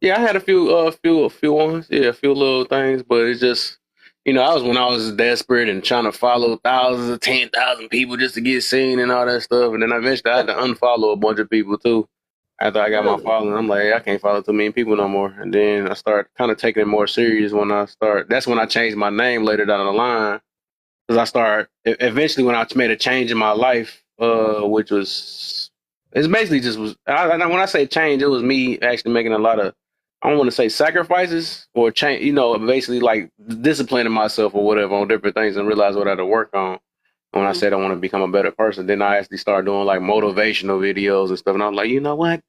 yeah, I had a few ones, yeah, a few little things, but it's just, that was when I was desperate and trying to follow thousands of 10,000 people just to get seen and all that stuff. And then eventually I had to unfollow a bunch of people too. After I got my following, I'm like, hey, I can't follow too many people no more. And then I started kind of taking it more serious that's when I changed my name later down the line. Because I started, eventually when I made a change in my life, which was, it's basically just when I say change, it was me actually making a lot of, I don't want to say sacrifices or change, basically like disciplining myself or whatever on different things and realize what I had to work on. When I said I want to become a better person, then I actually started doing like motivational videos and stuff. And I was like, you know what?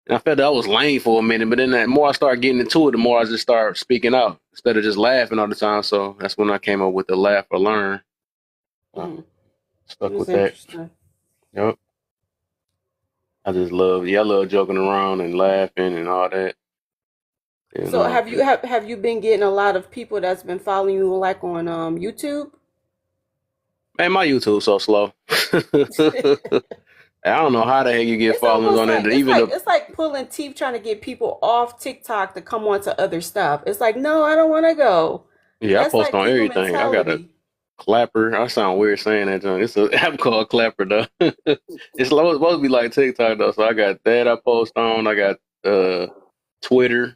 And I felt that I was lame for a minute, but then the more I started getting into it, the more I just started speaking out instead of just laughing all the time. So that's when I came up with the laugh or learn. Stuck with that. Yep. I love joking around and laughing and all that. So have you been getting a lot of people that's been following you like on YouTube? Man, my YouTube's so slow. I don't know how the heck you get followers on like, it. It's like pulling teeth trying to get people off TikTok to come on to other stuff. It's like, no, I don't want to go. Yeah, I post on everything. I got a Clapper. I sound weird saying that, John. It's an app called Clapper, though. It's supposed to be like TikTok, though. So I got that I post on. I got Twitter,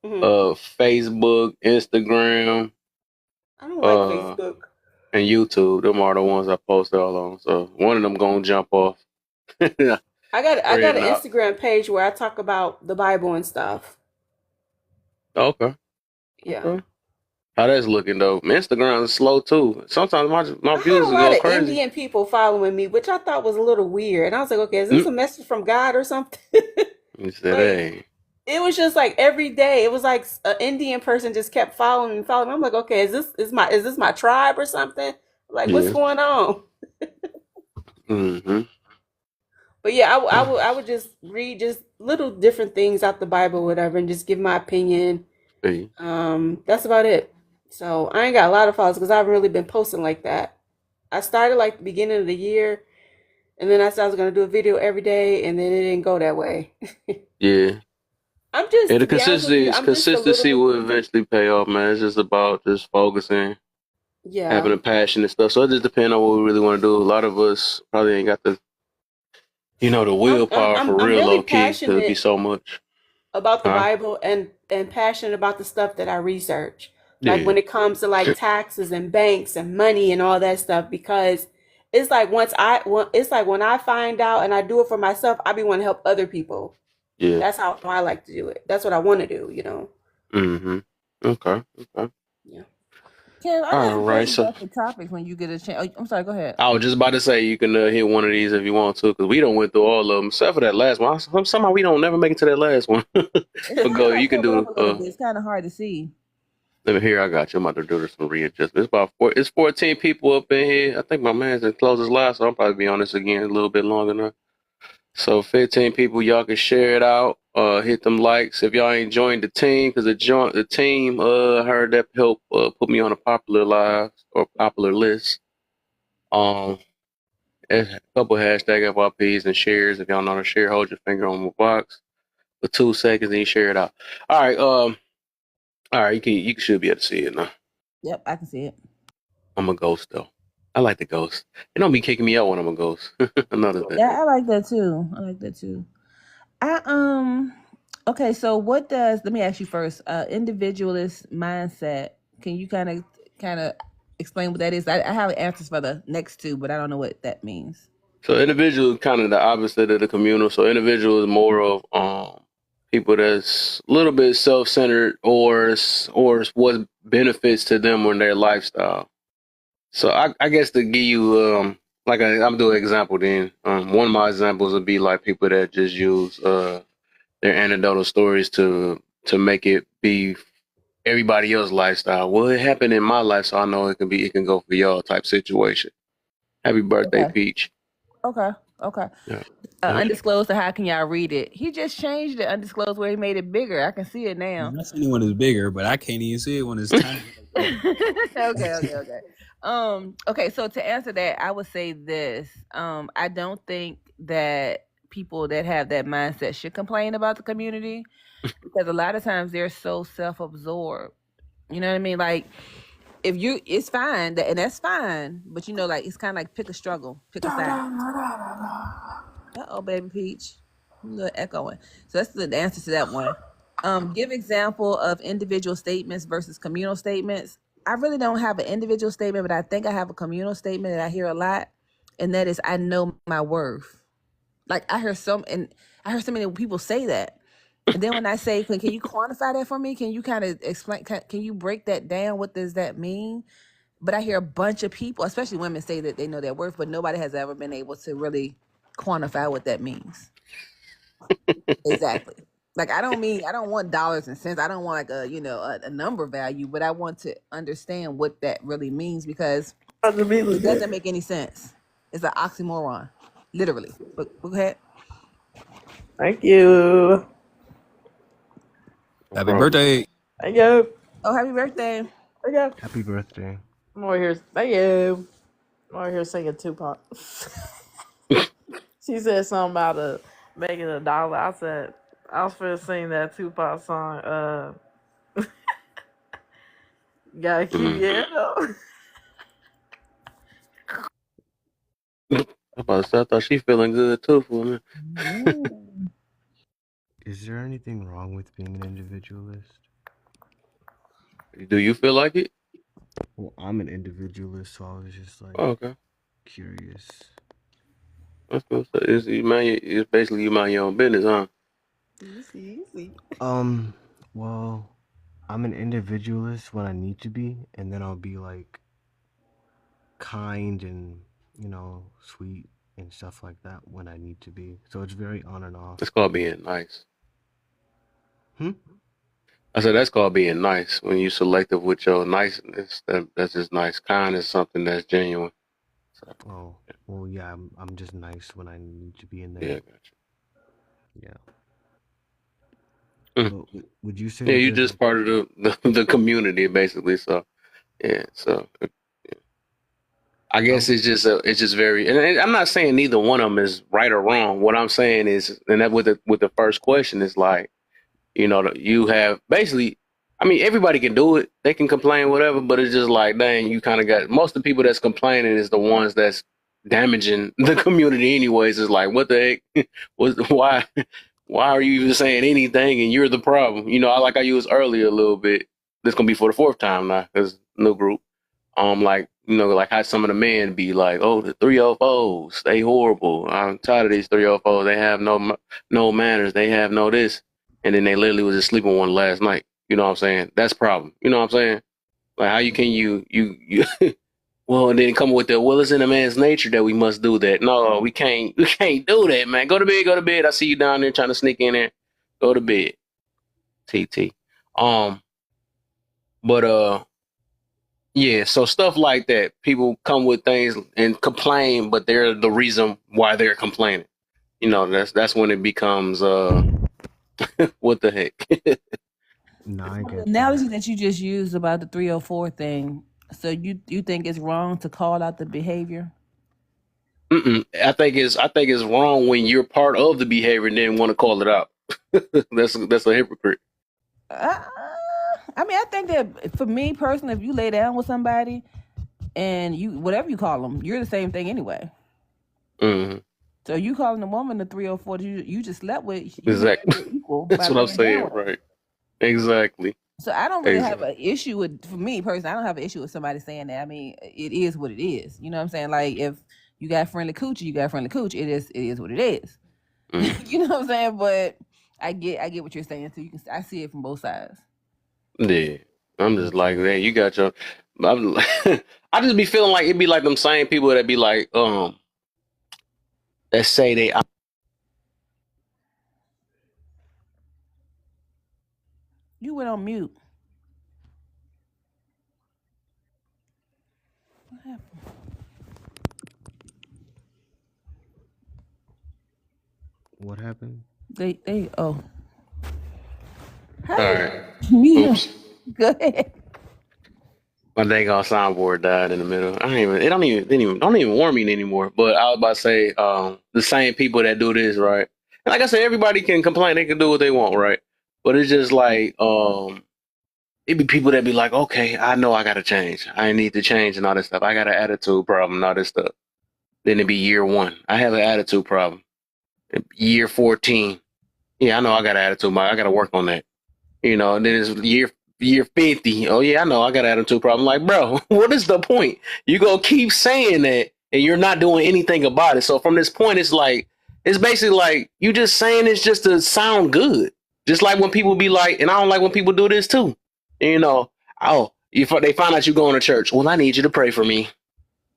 Facebook, Instagram. I don't like Facebook. And YouTube. Them are the ones I post all on. So one of them gonna jump off. I got an Instagram page where I talk about the Bible and stuff. Okay. Yeah. Okay. How that's looking though? Instagram is slow too. Sometimes my views I had a go lot crazy. of Indian people following me, which I thought was a little weird. And I was like, okay, is this a message from God or something? You said, hey. It was just like every day. It was like an Indian person just kept following me. I'm like, okay, is this my tribe or something? Like, what's going on? But yeah, I would just read just little different things out the Bible, whatever, and just give my opinion. That's about it. So I ain't got a lot of followers because I haven't really been posting like that. I started like the beginning of the year, and then I said I was gonna do a video every day, and then it didn't go that way. Yeah. I'm just, the to be honest with you, consistency will eventually pay off, man. It's just about just focusing, having a passion and stuff. So it just depends on what we really want to do. A lot of us probably ain't got the the willpower for real, really low key, because it'd be passionate so much. about the Bible and passionate about the stuff that I research. Like when it comes to like taxes and banks and money and all that stuff, because it's like it's like when I find out and I do it for myself, I be want to help other people. Yeah. That's how I like to do it. That's what I want to do, Mm-hmm. Okay. Yeah. Kev, I have All a right. question So about the topics when you get a chance. Oh, I'm sorry. Go ahead. I was just about to say you can hit one of these if you want to, because we don't went through all of them except for that last one. Somehow we don't never make it to that last one. It's But kind of go, like you can coming do. up a little bit. It's kind of hard to see. Let me hear. I got you. I'm about to do some readjustment. It's 14 people up in here. I think my man's in closes last, so I'll probably be on this again a little bit longer now. So 15 people, y'all can share it out. Hit them likes if y'all ain't joined the team, because the team heard that help put me on a popular live or popular list. A couple hashtag FYPs and shares. If y'all know how to share, hold your finger on the box for 2 seconds and you share it out. All right. All right. You should be able to see it now. Yep, I can see it. I'm a ghost though. I like the ghost. They don't be kicking me out when I'm a ghost. Another thing. Yeah, I like that too. Okay, so what does, let me ask you first, individualist mindset, can you kind of explain what that is? I have answers for the next two, but I don't know what that means. So individual is kind of the opposite of the communal. So individual is more of people that's a little bit self-centered or what benefits to them in their lifestyle. So I guess to give you I'm doing an example then. One of my examples would be like people that just use their anecdotal stories to make it be everybody else's lifestyle. Well, it happened in my life, so I know it can go for y'all type situation. Happy birthday, Okay. Peach. Okay. Yeah. Undisclosed, how can y'all read it? He just changed it, undisclosed, where he made it bigger. I can see it now. I'm not saying anyone is bigger, but I can't even see it when it's tiny. Okay. Okay, so to answer that, I would say this. I don't think that people that have that mindset should complain about the community, because a lot of times they're so self-absorbed. You know what I mean? Like, it's fine, and that's fine, but like, it's kind of like pick a struggle, pick a side. Uh-oh, baby Peach. A little echoing. So that's the answer to that one. Give example of individual statements versus communal statements. I really don't have an individual statement, but I think I have a communal statement that I hear a lot, and that is, I know my worth. Like, I heard so many people say that. And then when I say, can you quantify that for me? Can you kind of explain, can you break that down? What does that mean? But I hear a bunch of people, especially women, say that they know their worth, but nobody has ever been able to really quantify what that means. Exactly. Like, I don't want dollars and cents. I don't want like a number value, but I want to understand what that really means, because it doesn't make any sense. It's an oxymoron, literally. But go ahead. Thank you. Happy birthday. Thank you. Oh, happy birthday. Thank you. Happy birthday. I'm over here. Thank you. I'm over here singing Tupac. She said something about making $1. I said I was finna sing that Tupac song. Gotta keep your head up. I thought she feeling good too for me. Is there anything wrong with being an individualist? Do you feel like it? Well, I'm an individualist, so I was just like, okay, curious. That's cool. So it's basically you mind your own business, huh? Easy. Well, I'm an individualist when I need to be, and then I'll be like kind and sweet and stuff like that when I need to be. So it's very on and off. It's called being nice. Hmm? I said that's called being nice. When you're selective with your niceness, that's just nice. Kind is something that's genuine. So, oh, yeah. Well, yeah, I'm just nice when I need to be in there. Yeah, I got you. Yeah. But would you say? Yeah, you're just part of the community, basically. So, yeah. So, yeah. I guess it's just very. And I'm not saying neither one of them is right or wrong. What I'm saying is, and that with the first question is like, you have basically. I mean, everybody can do it. They can complain, whatever, but it's just like, dang, you kind of got most of the people that's complaining is the ones that's damaging the community, anyways. It's like, what the heck? Why are you even saying anything? And you're the problem. Like I used earlier a little bit. This gonna be for the fourth time now, because no group. Like like how some of the men be like, oh, the 304s, they horrible. I'm tired of these 304s. They have no manners. They have no this, and then they literally was just sleeping one last night. You know what I'm saying? That's a problem. You know what I'm saying? Like, how you well, and then come with the, well, it's in a man's nature that we must do that. No, we can't do that, man. Go to bed. I see you down there trying to sneak in there. Go to bed. TT. But yeah, so stuff like that. People come with things and complain, but they're the reason why they're complaining. That's when it becomes what the heck? No, I get the analogy that you just used about the 304 thing. So you think it's wrong to call out the behavior? I think it's wrong when you're part of the behavior and then want to call it out. That's a hypocrite. I mean, I think that for me personally, if you lay down with somebody and you whatever you call them, you're the same thing anyway. Mm-hmm. So you calling a woman the 304 you just slept with, exactly. Equal. That's what I'm saying, right? Exactly. So I don't really have an issue with, for me personally, I don't have an issue with somebody saying that. I mean, it is what it is. You know what I'm saying? Like, if you got friendly coochie, you got friendly coochie. It is what it is. You know what I'm saying? But I get what you're saying too. I see it from both sides. Yeah, I'm just like, man, you got your. I just be feeling like it'd be like them same people that be like, that say they. You went on mute. What happened? What happened? They oh. All right. Yeah. Go ahead. My dang on soundboard died in the middle. It don't even warn me anymore. But I was about to say, the same people that do this, right? And like I said, everybody can complain. They can do what they want, right? But it's just like, it be people that be like, okay, I know I gotta change. I need to change and all this stuff. I got an attitude problem and all this stuff. Then it'd be year 1. I have an attitude problem. Year 14. Yeah, I know I got an attitude. I got to work on that. And then it's year 50. Oh yeah, I know I got an attitude problem. Like, bro, what is the point? You gonna keep saying that and you're not doing anything about it. So from this point, it's basically like you just saying it's just to sound good. Just like when people be like, and I don't like when people do this too. Oh, they find out you going to church. Well, I need you to pray for me.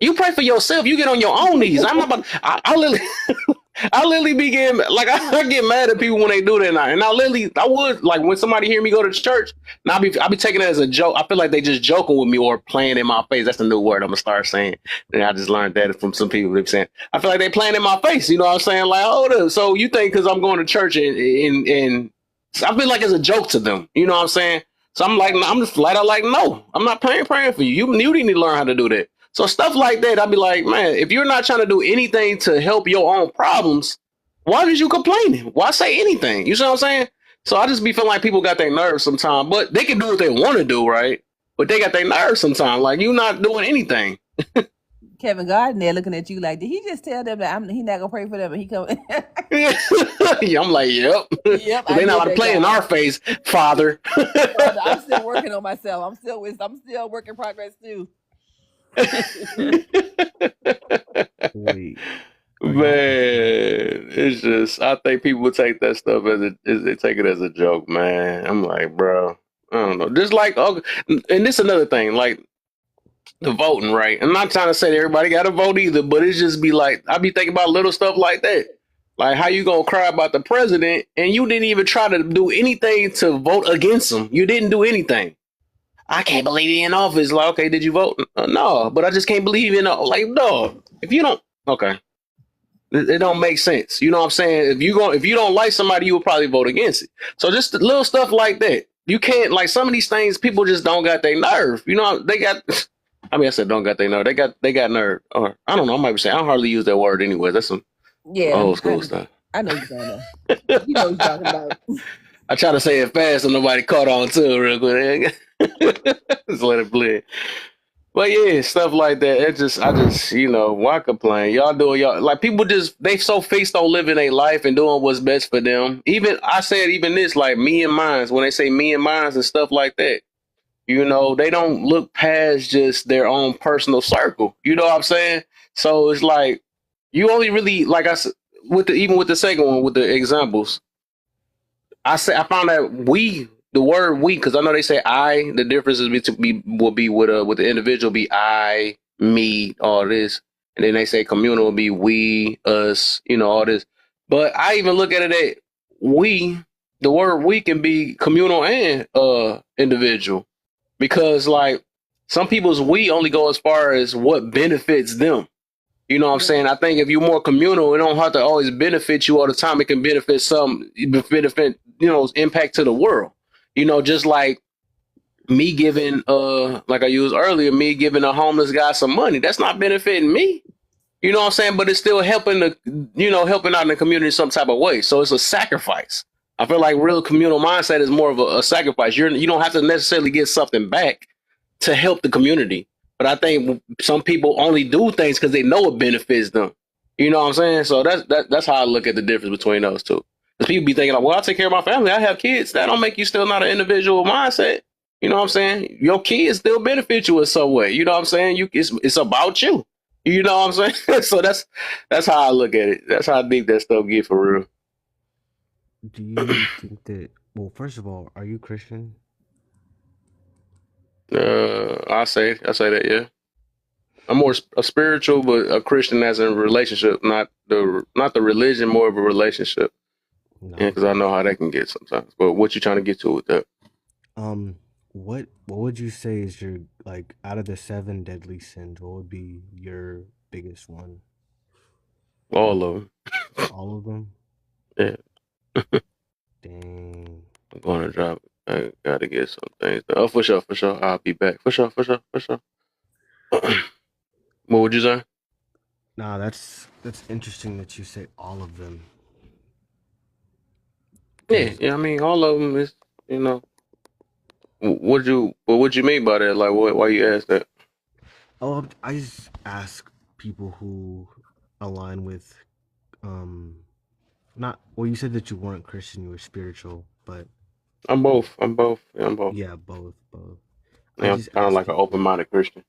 You pray for yourself. You get on your own knees. I'm not about. I literally be getting like I get mad at people when they do that now. And I would like when somebody hear me go to church, and I'll be taking it as a joke. I feel like they just joking with me or playing in my face. That's a new word I'm gonna start saying. And I just learned that from some people. They're saying I feel like they playing in my face. You know what I'm saying? Like, hold up. So you think because I'm going to church and I feel like it's a joke to them. You know what I'm saying? So I'm like, I'm just flat out like, no, I'm not praying for you. You need to learn how to do that. So stuff like that, I'd be like, man, if you're not trying to do anything to help your own problems, why did you complaining? Why say anything? You see what I'm saying? So I just be feeling like people got their nerves sometimes, but they can do what they want to do, right? But they got their nerves sometimes. Like, you're not doing anything. Kevin Garden there looking at you like, did he just tell them that he not gonna pray for them and he come? Yeah, I'm like, yep. They not to play in our face, Father. I'm still working on myself. I'm still work in progress too. Wait. Man, it's just I think people would take that stuff they take it as a joke, man. I'm like, bro, I don't know. Just like, and this another thing, like the voting, right? I'm not trying to say that everybody got to vote either, but it's just be like I be thinking about little stuff like that. Like, how you gonna cry about the president and you didn't even try to do anything to vote against him? You didn't do anything. I can't believe he in office. Like, okay, did you vote? No, but I just can't believe like, no. If you don't, okay, it don't make sense. You know what I'm saying? If you don't like somebody, you will probably vote against it. So just little stuff like that. You can't, like, some of these things, people just don't got their nerve. You know, they got. I mean, I said don't got their nerve. They got nerve. Or I don't know. I might be saying I don't hardly use that word anyway. That's some old school stuff. I know you're saying that. You know what you're talking about. I try to say it fast so nobody caught on to it real quick. Just let it blend. But yeah, stuff like that. I just, why complain? Y'all doing y'all like people they so fixed on living their life and doing what's best for them. Even I said even this like me and mines when they say me and mines and stuff like that. They don't look past just their own personal circle. You know what I'm saying? So it's like you only really like I said even with the second one with the examples. I found that the word we, because I know they say I. The difference is will be with the individual be I, me, all this, and then they say communal will be we, us, all this. But I even look at it at we. The word we can be communal and individual because like some people's we only go as far as what benefits them. You know what I'm saying? I think if you're more communal, it don't have to always benefit you all the time. It can benefit impact to the world. Just like me giving, like I used earlier, me giving a homeless guy some money. That's not benefiting me. You know what I'm saying? But it's still helping helping out in the community in some type of way. So it's a sacrifice. I feel like real communal mindset is more of a sacrifice. You don't have to necessarily get something back to help the community. But I think some people only do things because they know it benefits them. You know what I'm saying? So that's how I look at the difference between those two. Because people be thinking like, well, I take care of my family. I have kids. That don't make you still not an individual mindset. You know what I'm saying? Your kids still benefit you in some way. You know what I'm saying? It's about you. You know what I'm saying? So that's how I look at it. That's how deep that stuff get for real. Do you think that? Well, first of all, are you Christian? I say that, yeah. I'm more a spiritual, but a Christian as in relationship, not the religion, more of a relationship. No. Yeah, because I know how that can get sometimes. But what you trying to get to with that? What would you say is your like out of the 7 deadly sins? What would be your biggest one? All of them. All of them? Yeah. Dang. I'm going to drop it. I gotta get some things done. Oh, for sure. I'll be back. For sure. What would you say? Nah, that's interesting that you say all of them. Yeah. I mean, all of them is, What you mean by that? Like, why you ask that? Oh, I just ask people who align with, not. Well, you said that you weren't Christian; you were spiritual, but I'm both. Yeah, I'm both. Yeah, both. Yeah, I'm kind of like an open-minded Christian.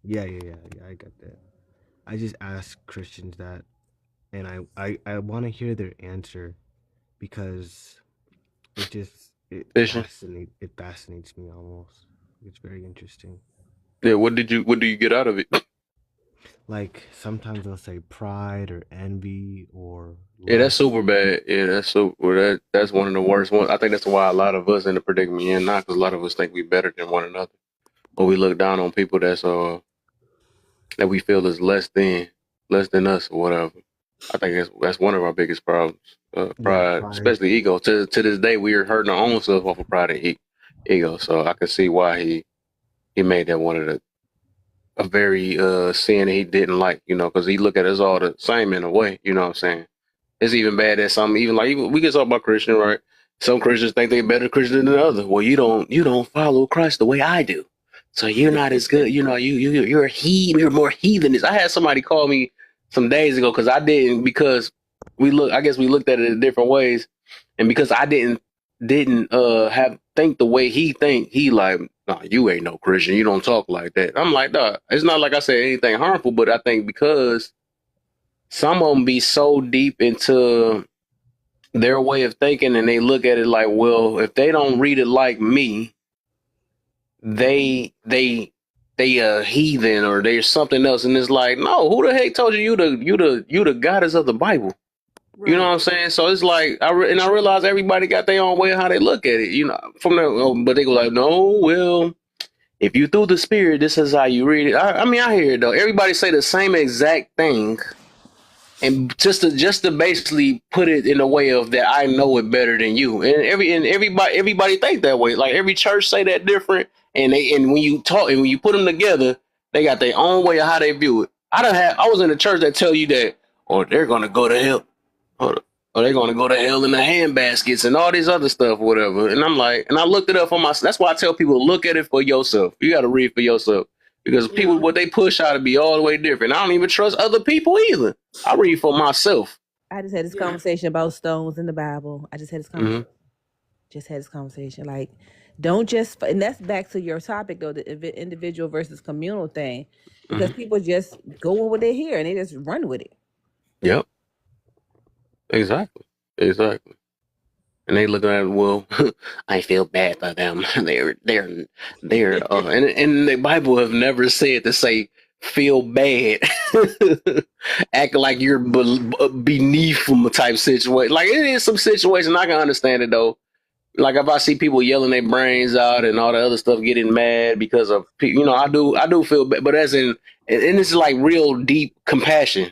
Yeah. I got that. I just ask Christians that, and I want to hear their answer because it fascinates me almost. It's very interesting. Yeah, what do you get out of it? Like sometimes they'll say pride or envy or lust. Yeah, that's super bad. Yeah, that's one of the worst ones. I think that's why a lot of us in the predicament we're in now, because a lot of us think we're better than one another, or we look down on people that we feel is less than us or whatever. I think that's one of our biggest problems. Pride, especially ego. To this day, we are hurting our own self off of pride and ego. So I can see why he made that one of a very sin that he didn't like, because he look at us all the same in a way. You know what I'm saying? It's even bad that even we can talk about Christian, right? Some Christians think they're better Christian than others. Well, you don't follow Christ the way I do, so you're not as good. You're more heathenist. I had somebody call me some days ago because I didn't because I guess we looked at it in different ways, and because I didn't have think the way he think, he like, no, you ain't no Christian. You don't talk like that. I'm like, nah, it's not like I said anything harmful, but I think because some of them be so deep into their way of thinking and they look at it like, well, if they don't read it like me, they heathen or they're something else. And it's like, no, who the heck told you the goddess of the Bible? Right. You know what I'm saying? So it's like, I realize everybody got their own way of how they look at it, but they go like, no, well, if you through the spirit, this is how you read it. I mean, I hear it though. Everybody say the same exact thing. And just to basically put it in a way of that I know it better than you, and everybody think that way. Like every church say that different, and when you talk and when you put them together, they got their own way of how they view it. I was in a church that tell you that, or they're gonna go to hell. Hold up. or they're gonna go to hell in the handbaskets and all this other stuff, whatever. And I'm like, and I looked it up for myself. That's why I tell people, look at it for yourself. You got to read for yourself because people, what they push out to be all the way different. I don't even trust other people either. I read for myself. I just had this conversation about stones in the Bible. I just had this conversation. Just had this conversation. Like, don't just, and that's back to your topic though, the individual versus communal thing, because people just go with what they hear and they just run with it. Yep. Exactly. And they look at it, well, I feel bad for them. They're and the Bible have never said to say feel bad, act like you're beneath them type situation. Like it is some situation I can understand it though. Like if I see people yelling their brains out and all the other stuff, getting mad because of, I do feel bad, but as in, and this is like real deep compassion,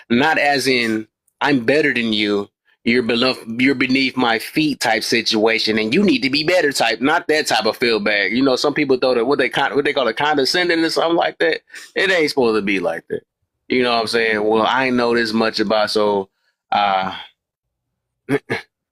not as in I'm better than you. You're beneath my feet type situation, and you need to be better type. Not that type of feel bad. Some people throw that what they call it condescending or something like that. It ain't supposed to be like that. You know what I'm saying? Well, I know this much about so.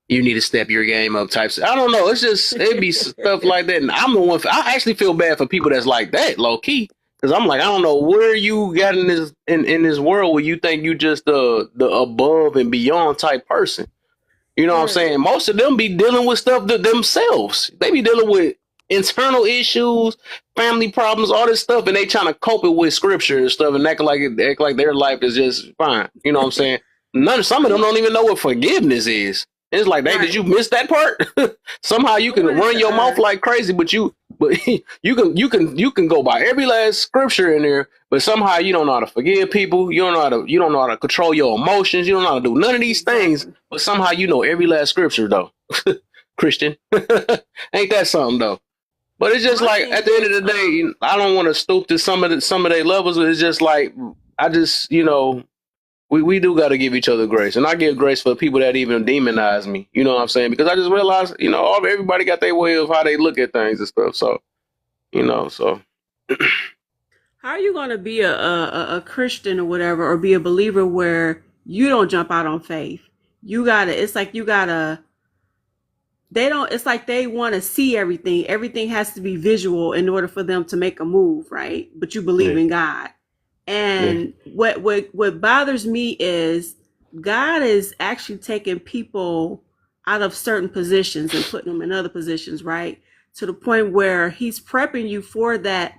You need to step your game up types. I don't know. It'd be stuff like that. And I'm the one. I actually feel bad for people that's like that, low key, because I'm like, I don't know where you got in this world where you think you just the above and beyond type person. You know what I'm saying? Most of them be dealing with stuff themselves. They be dealing with internal issues, family problems, all this stuff, and they trying to cope it with scripture and stuff, and act like their life is just fine. You know what I'm saying? Some of them don't even know what forgiveness is. It's like, hey, did you miss that part? Somehow you can run your mouth like crazy, but you can go by every last scripture in there, but somehow you don't know how to forgive people. You don't know how to control your emotions. You don't know how to do none of these things, but somehow you know every last scripture though. Christian, ain't that something though? But it's just like at the end of the day, I don't want to stoop to some of their levels. It's just like I just we do got to give each other grace, and I give grace for people that even demonize me. You know what I'm saying? Because I just realized, everybody got their way of how they look at things and stuff. So, so. How are you going to be a Christian or whatever, or be a believer where you don't jump out on faith? It's like they want to see everything. Everything has to be visual in order for them to make a move, right? But you believe in God. And what bothers me is God is actually taking people out of certain positions and putting them in other positions, right? To the point where he's prepping you for that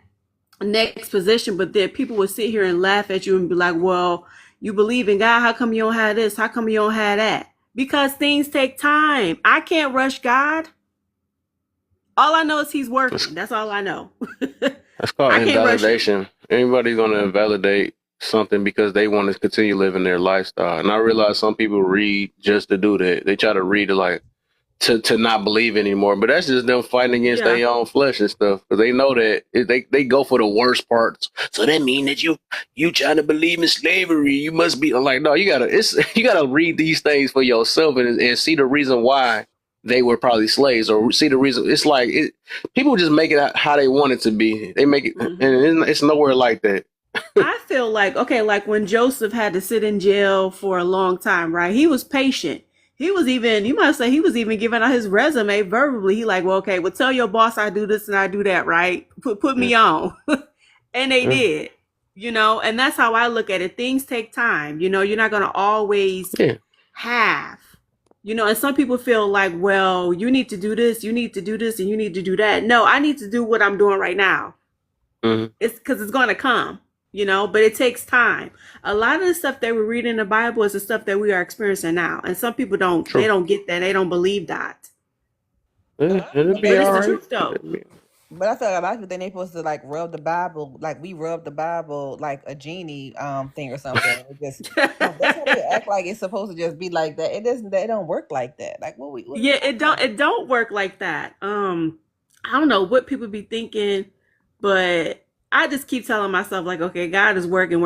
next position, but then people will sit here and laugh at you and be like, well, you believe in God, how come you don't have this? How come you don't have that? Because things take time. I can't rush God. All I know is he's working. That's all I know. That's called invalidation. Anybody's going to invalidate something because they want to continue living their lifestyle. And I realize some people read just to do that. They try to read it like to not believe anymore. But that's just them fighting against their own flesh and stuff. Because they know that they go for the worst parts. So that means that you trying to believe in slavery. You must be like, no, you gotta read these things for yourself and see the reason why they were probably slaves, or see the reason. It's like people just make it how they want it to be. They make it, and it's nowhere like that. I feel like, like when Joseph had to sit in jail for a long time, right? He was patient. He was even, you might say he was even giving out his resume verbally. He like, well, okay, well, tell your boss I do this and I do that, right? Put me on. And they did, and that's how I look at it. Things take time. You're not going to always have. And some people feel like, well, you need to do this, you need to do this, and you need to do that. No, I need to do what I'm doing right now. It's because it's going to come, but it takes time. A lot of the stuff that we read in the Bible is the stuff that we are experiencing now. And some people don't, they don't get that. They don't believe that. It'll be all right. Truth, though. But I feel like a lot of people think they're supposed to like rub the Bible, like we rub the Bible like a genie thing or something. It just that's how they act like it's supposed to just be like that. It doesn't. They don't work like that. Like what it don't work like that. I don't know what people be thinking, but I just keep telling myself like, okay, God is working.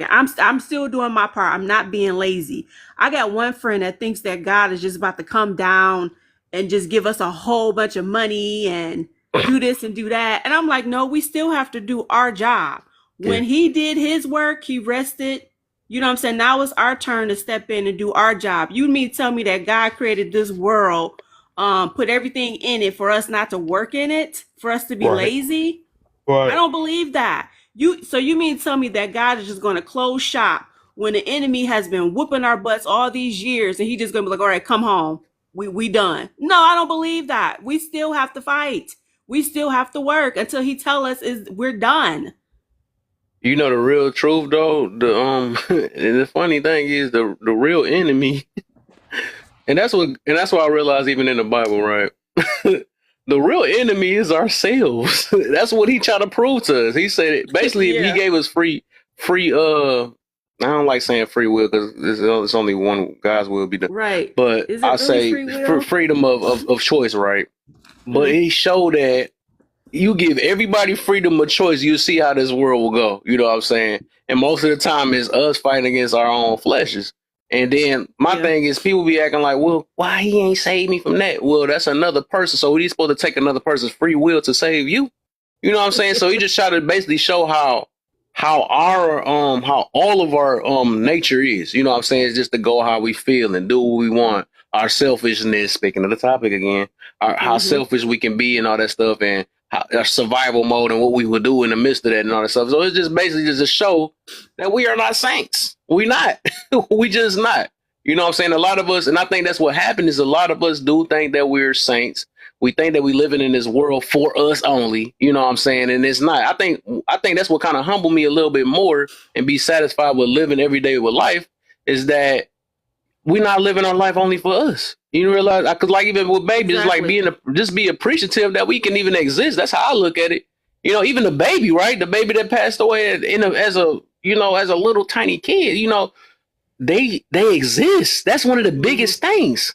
I'm still doing my part. I'm not being lazy. I got one friend that thinks that God is just about to come down and just give us a whole bunch of money and do this and do that. And I'm like, no, we still have to do our job. When he did his work, he rested You know what I'm saying? Now it's our turn to step in and do our job. You mean tell me that God created this world, put everything in it for us not to work in it, for us to be lazy? I don't believe that. You mean tell me that God is just going to close shop when the enemy has been whooping our butts all these years and he just going to be like, all right, come home. We done. No, I don't believe that. We still have to fight. We still have to work until he tell us is we're done. You know the real truth though, and the funny thing is the real enemy, and that's why I realized even in the Bible, right? The real enemy is ourselves. That's what he tried to prove to us. He said basically if he gave us free I don't like saying free will because it's only one God's will be done. Right. But is it I really say free will? freedom of choice, right? But he showed that you give everybody freedom of choice, you see how this world will go. You know what I'm saying? And most of the time it's us fighting against our own fleshes. And then my thing is people be acting like, well, why he ain't saved me from that? Well, that's another person. So he's supposed to take another person's free will to save you. You know what I'm saying? So he just tried to basically show how our how all of our nature is. You know what I'm saying? It's just to go how we feel and do what we want. Our selfishness, speaking of the topic again, how selfish we can be and all that stuff, and our survival mode and what we would do in the midst of that and all that stuff. So it's just basically just a show that we are not saints. We not. We just not. You know what I'm saying? A lot of us, and I think that's what happened, is a lot of us do think that we're saints. We think that we living in this world for us only, you know what I'm saying? And it's not. I think that's what kind of humbled me a little bit more and be satisfied with living every day with life is that we're not living our life only for us. You realize, because like even with babies, it's like just be appreciative that we can even exist. That's how I look at it. You know, even the baby, right? The baby that passed away as a little tiny kid, you know, they exist. That's one of the biggest things.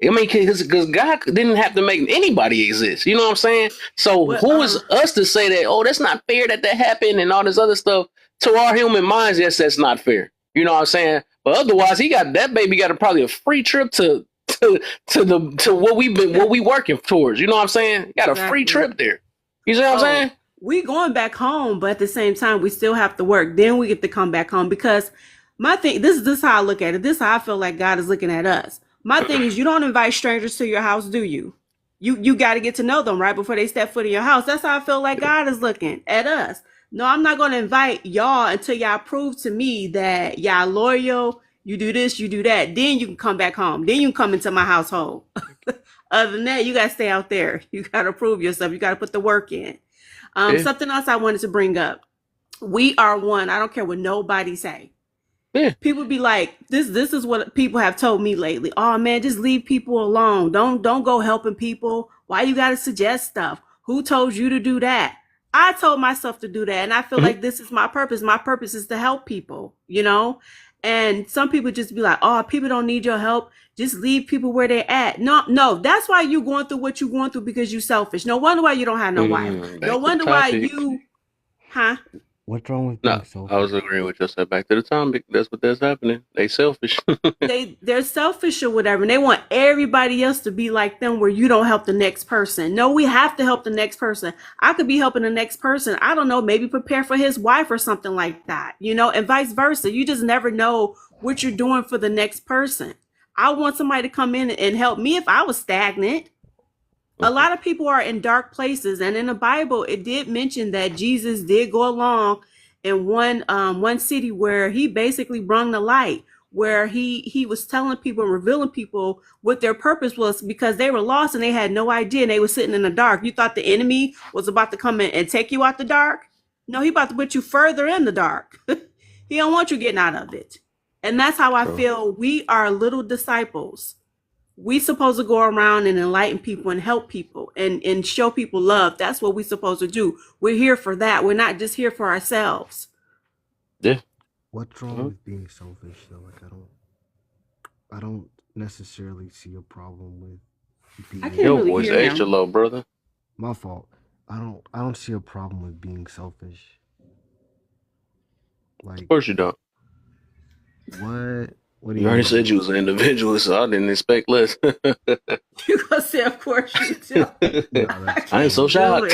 I mean, because God didn't have to make anybody exist. You know what I'm saying? So who is us to say that, oh, that's not fair that happened and all this other stuff? To our human minds, yes, that's not fair. You know what I'm saying? But otherwise, that baby got probably a free trip to what we working towards. You know what I'm saying? Got a free trip there. You see what I'm saying? We going back home, but at the same time, we still have to work. Then we get to come back home because my thing, this is how I look at it. This is how I feel like God is looking at us. My thing is, you don't invite strangers to your house, do you? You got to get to know them right before they step foot in your house. That's how I feel like God is looking at us. No, I'm not going to invite y'all until y'all prove to me that y'all loyal. You do this, you do that. Then you can come back home. Then you can come into my household. Other than that, you got to stay out there. You got to prove yourself. You got to put the work in. Something else I wanted to bring up. We are one. I don't care what nobody say. People be like, this is what people have told me lately. Oh man, just leave people alone. Don't go helping people. Why you gotta suggest stuff? Who told you to do that? I told myself to do that, and I feel like this is my purpose. My purpose is to help people, you know? And some people just be like, oh, people don't need your help. Just leave people where they're at. No, that's why you going through what you're going through, because you selfish. No wonder why you don't have no wife. No wonder why you, What's wrong with being selfish? I was agreeing with you. Said back to the topic. That's that's happening. They selfish. They're selfish or whatever, and they want everybody else to be like them, where you don't help the next person. No, we have to help the next person. I could be helping the next person. I don't know, maybe prepare for his wife or something like that, you know, and vice versa. You just never know what you're doing for the next person. I want somebody to come in and help me if I was stagnant. A lot of people are in dark places, and in the Bible it did mention that Jesus did go along in one city where he basically brought the light, where he was telling people and revealing people what their purpose was, because they were lost and they had no idea, and they were sitting in the dark. You thought the enemy was about to come in and take you out the dark? No, he about to put you further in the dark. He don't want you getting out of it. And that's how I feel we are little disciples. We supposed to go around and enlighten people and help people and show people love. That's what we supposed to do. We're here for that. We're not just here for ourselves. Yeah. What's wrong with being selfish though? Like I don't necessarily see a problem with being I can't really hear him. Extra low, brother. My fault. I don't see a problem with being selfish. Like, of course you don't. What do you already said you was an individual, so I didn't expect less. You gonna say, of course you do. I ain't so shocked.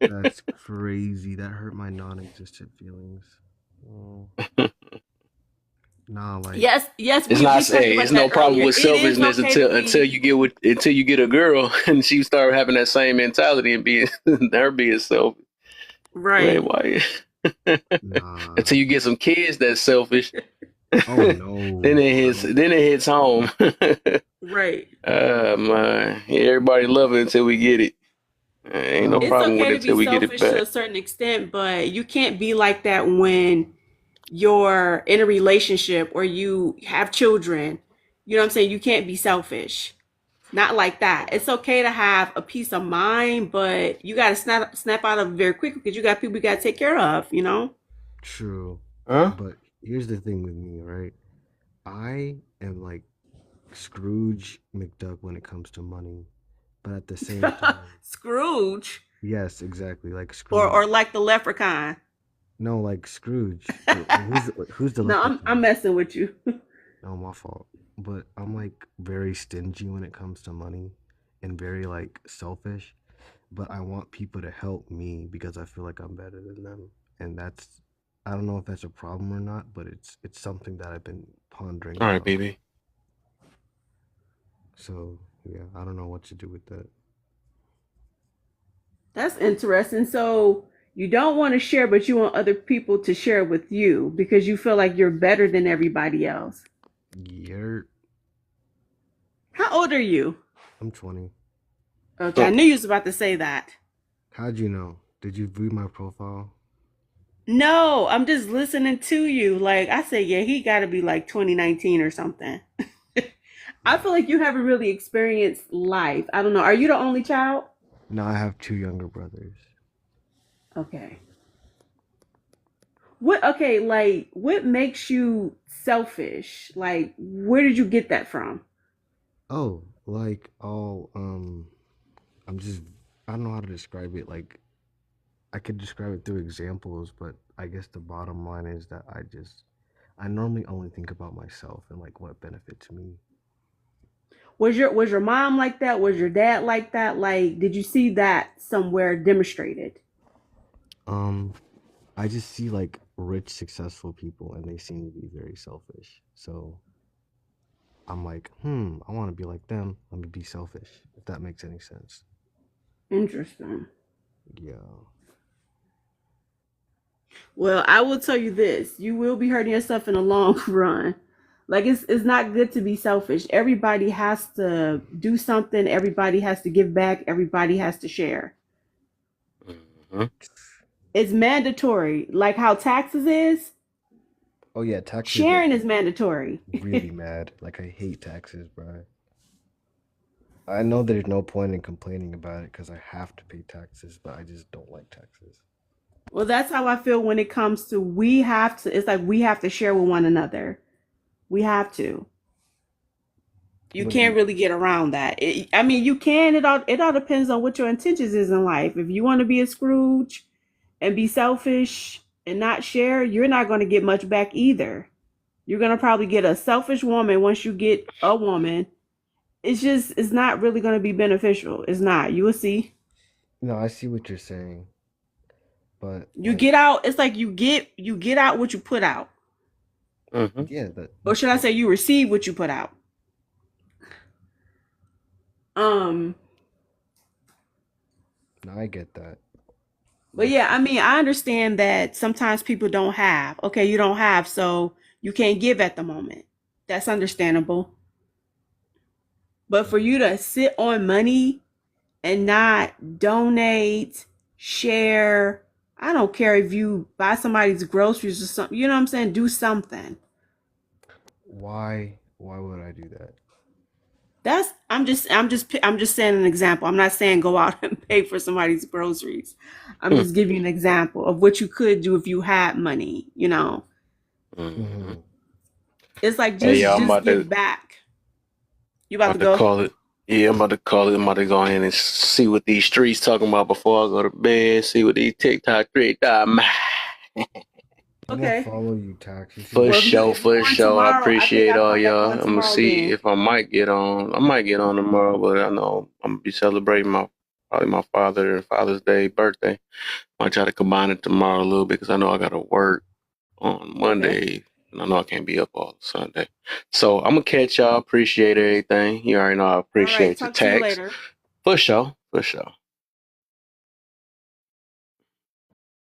That's That's crazy. That hurt my non-existent feelings. Oh. Nah, like yes, it's we not talked say about it's that no problem earlier. with It is selfishness okay to until be. you get a girl and she start having that same mentality and being her being selfish. Right. Like, why? nah. Until you get some kids that's selfish. Oh no. Then it hits home. Right. Man, yeah, everybody love it until we get it. Ain't no It's problem with okay it to be until we get it selfish to back. a certain extent, but you can't be like that when you're in a relationship or you have children. You know what I'm saying? You can't be selfish. Not like that. It's okay to have a peace of mind, but you got to snap out of it very quickly because you got people you got to take care of, you know? True. Huh? But here's the thing with me, right? I am like Scrooge McDuck when it comes to money, but at the same time, Scrooge. yes, exactly, like Or Scrooge. like the leprechaun. No, like Scrooge. Who's the No, I'm leprechaun? messing with you. No, my fault. But I'm like very stingy when it comes to money and very like selfish. But I want people to help me because I feel like I'm better than them. And that's I don't know if that's a problem or not, but it's something that I've been pondering All right, about. baby. So yeah, I don't know what to do with that. That's interesting. So you don't want to share, but you want other people to share with you because you feel like you're better than everybody else. Yeah, How old are you? I'm 20. Okay, I knew you was about to say that. How'd you know? Did you read my profile? No, I'm just listening to you. Like I said, yeah, he got to be like 2019 or something. I feel like you haven't really experienced life. I don't know. Are you the only child? No, I have two younger brothers. Okay. What makes you selfish? Like where did you get that from? Oh, like I'm just I don't know how to describe it. Like I could describe it through examples, but I guess the bottom line is that I normally only think about myself and like what benefits me. Was your mom like that? Was your dad like that? Like did you see that somewhere demonstrated? Um, I just see like rich, successful people and they seem to be very selfish. So I'm like, I want to be like them. Let me be selfish, if that makes any sense. Interesting. Yeah. Well, I will tell you this: you will be hurting yourself in the long run. Like it's not good to be selfish. Everybody has to do something. Everybody has to give back. Everybody has to share. Mm-hmm. It's mandatory. Like how taxes is. Oh yeah, taxes make Sharing me is mandatory. really mad. Like I hate taxes, bro. I know there's no point in complaining about it because I have to pay taxes, but I just don't like taxes. Well, that's how I feel when it comes to we have to. It's like we have to share with one another. We have to. You What do can't you? really get around that. I mean, you can. It all depends on what your intentions is in life. If you want to be a Scrooge and be selfish and not share, you're not going to get much back either. You're going to probably get a selfish woman once you get a woman. It's not really going to be beneficial. It's not. You will see. No, I see what you're saying, but You like, get out. It's like you get out what you put out, Mm-hmm. yeah, or that's should I true. say you receive what you put out. Um, No, I get that. but That's yeah, I mean, I understand that sometimes people don't have. Okay, you don't have, so you can't give at the moment. That's understandable. But for you to sit on money and not donate, share, I don't care if you buy somebody's groceries or something. You know what I'm saying? Do something. why would I do that? That's I'm just saying an example. I'm not saying go out and pay for somebody's groceries. I'm just giving you an example of what you could do if you had money, you know. Mm-hmm. Hmm. It's like Hey, just y'all, just give back. You about to about to go? call it. Yeah, I'm about to call it. I'm about to go in and see what these streets talking about before I go to bed. See what these TikTok streets. I'm gonna Okay. follow you, Tax. You For seem Well, sure, if you for on sure. I tomorrow, I think appreciate I'll all come back y'all. on I'm gonna tomorrow see then. if I might get on. I might get on tomorrow, but I know I'm gonna be celebrating my probably my Father's Day, birthday. Might try to combine it tomorrow a little bit because I know I got to work on Monday. Okay. And I know I can't be up all Sunday. So I'm going to catch y'all. Appreciate everything. You already know I appreciate the text. For sure.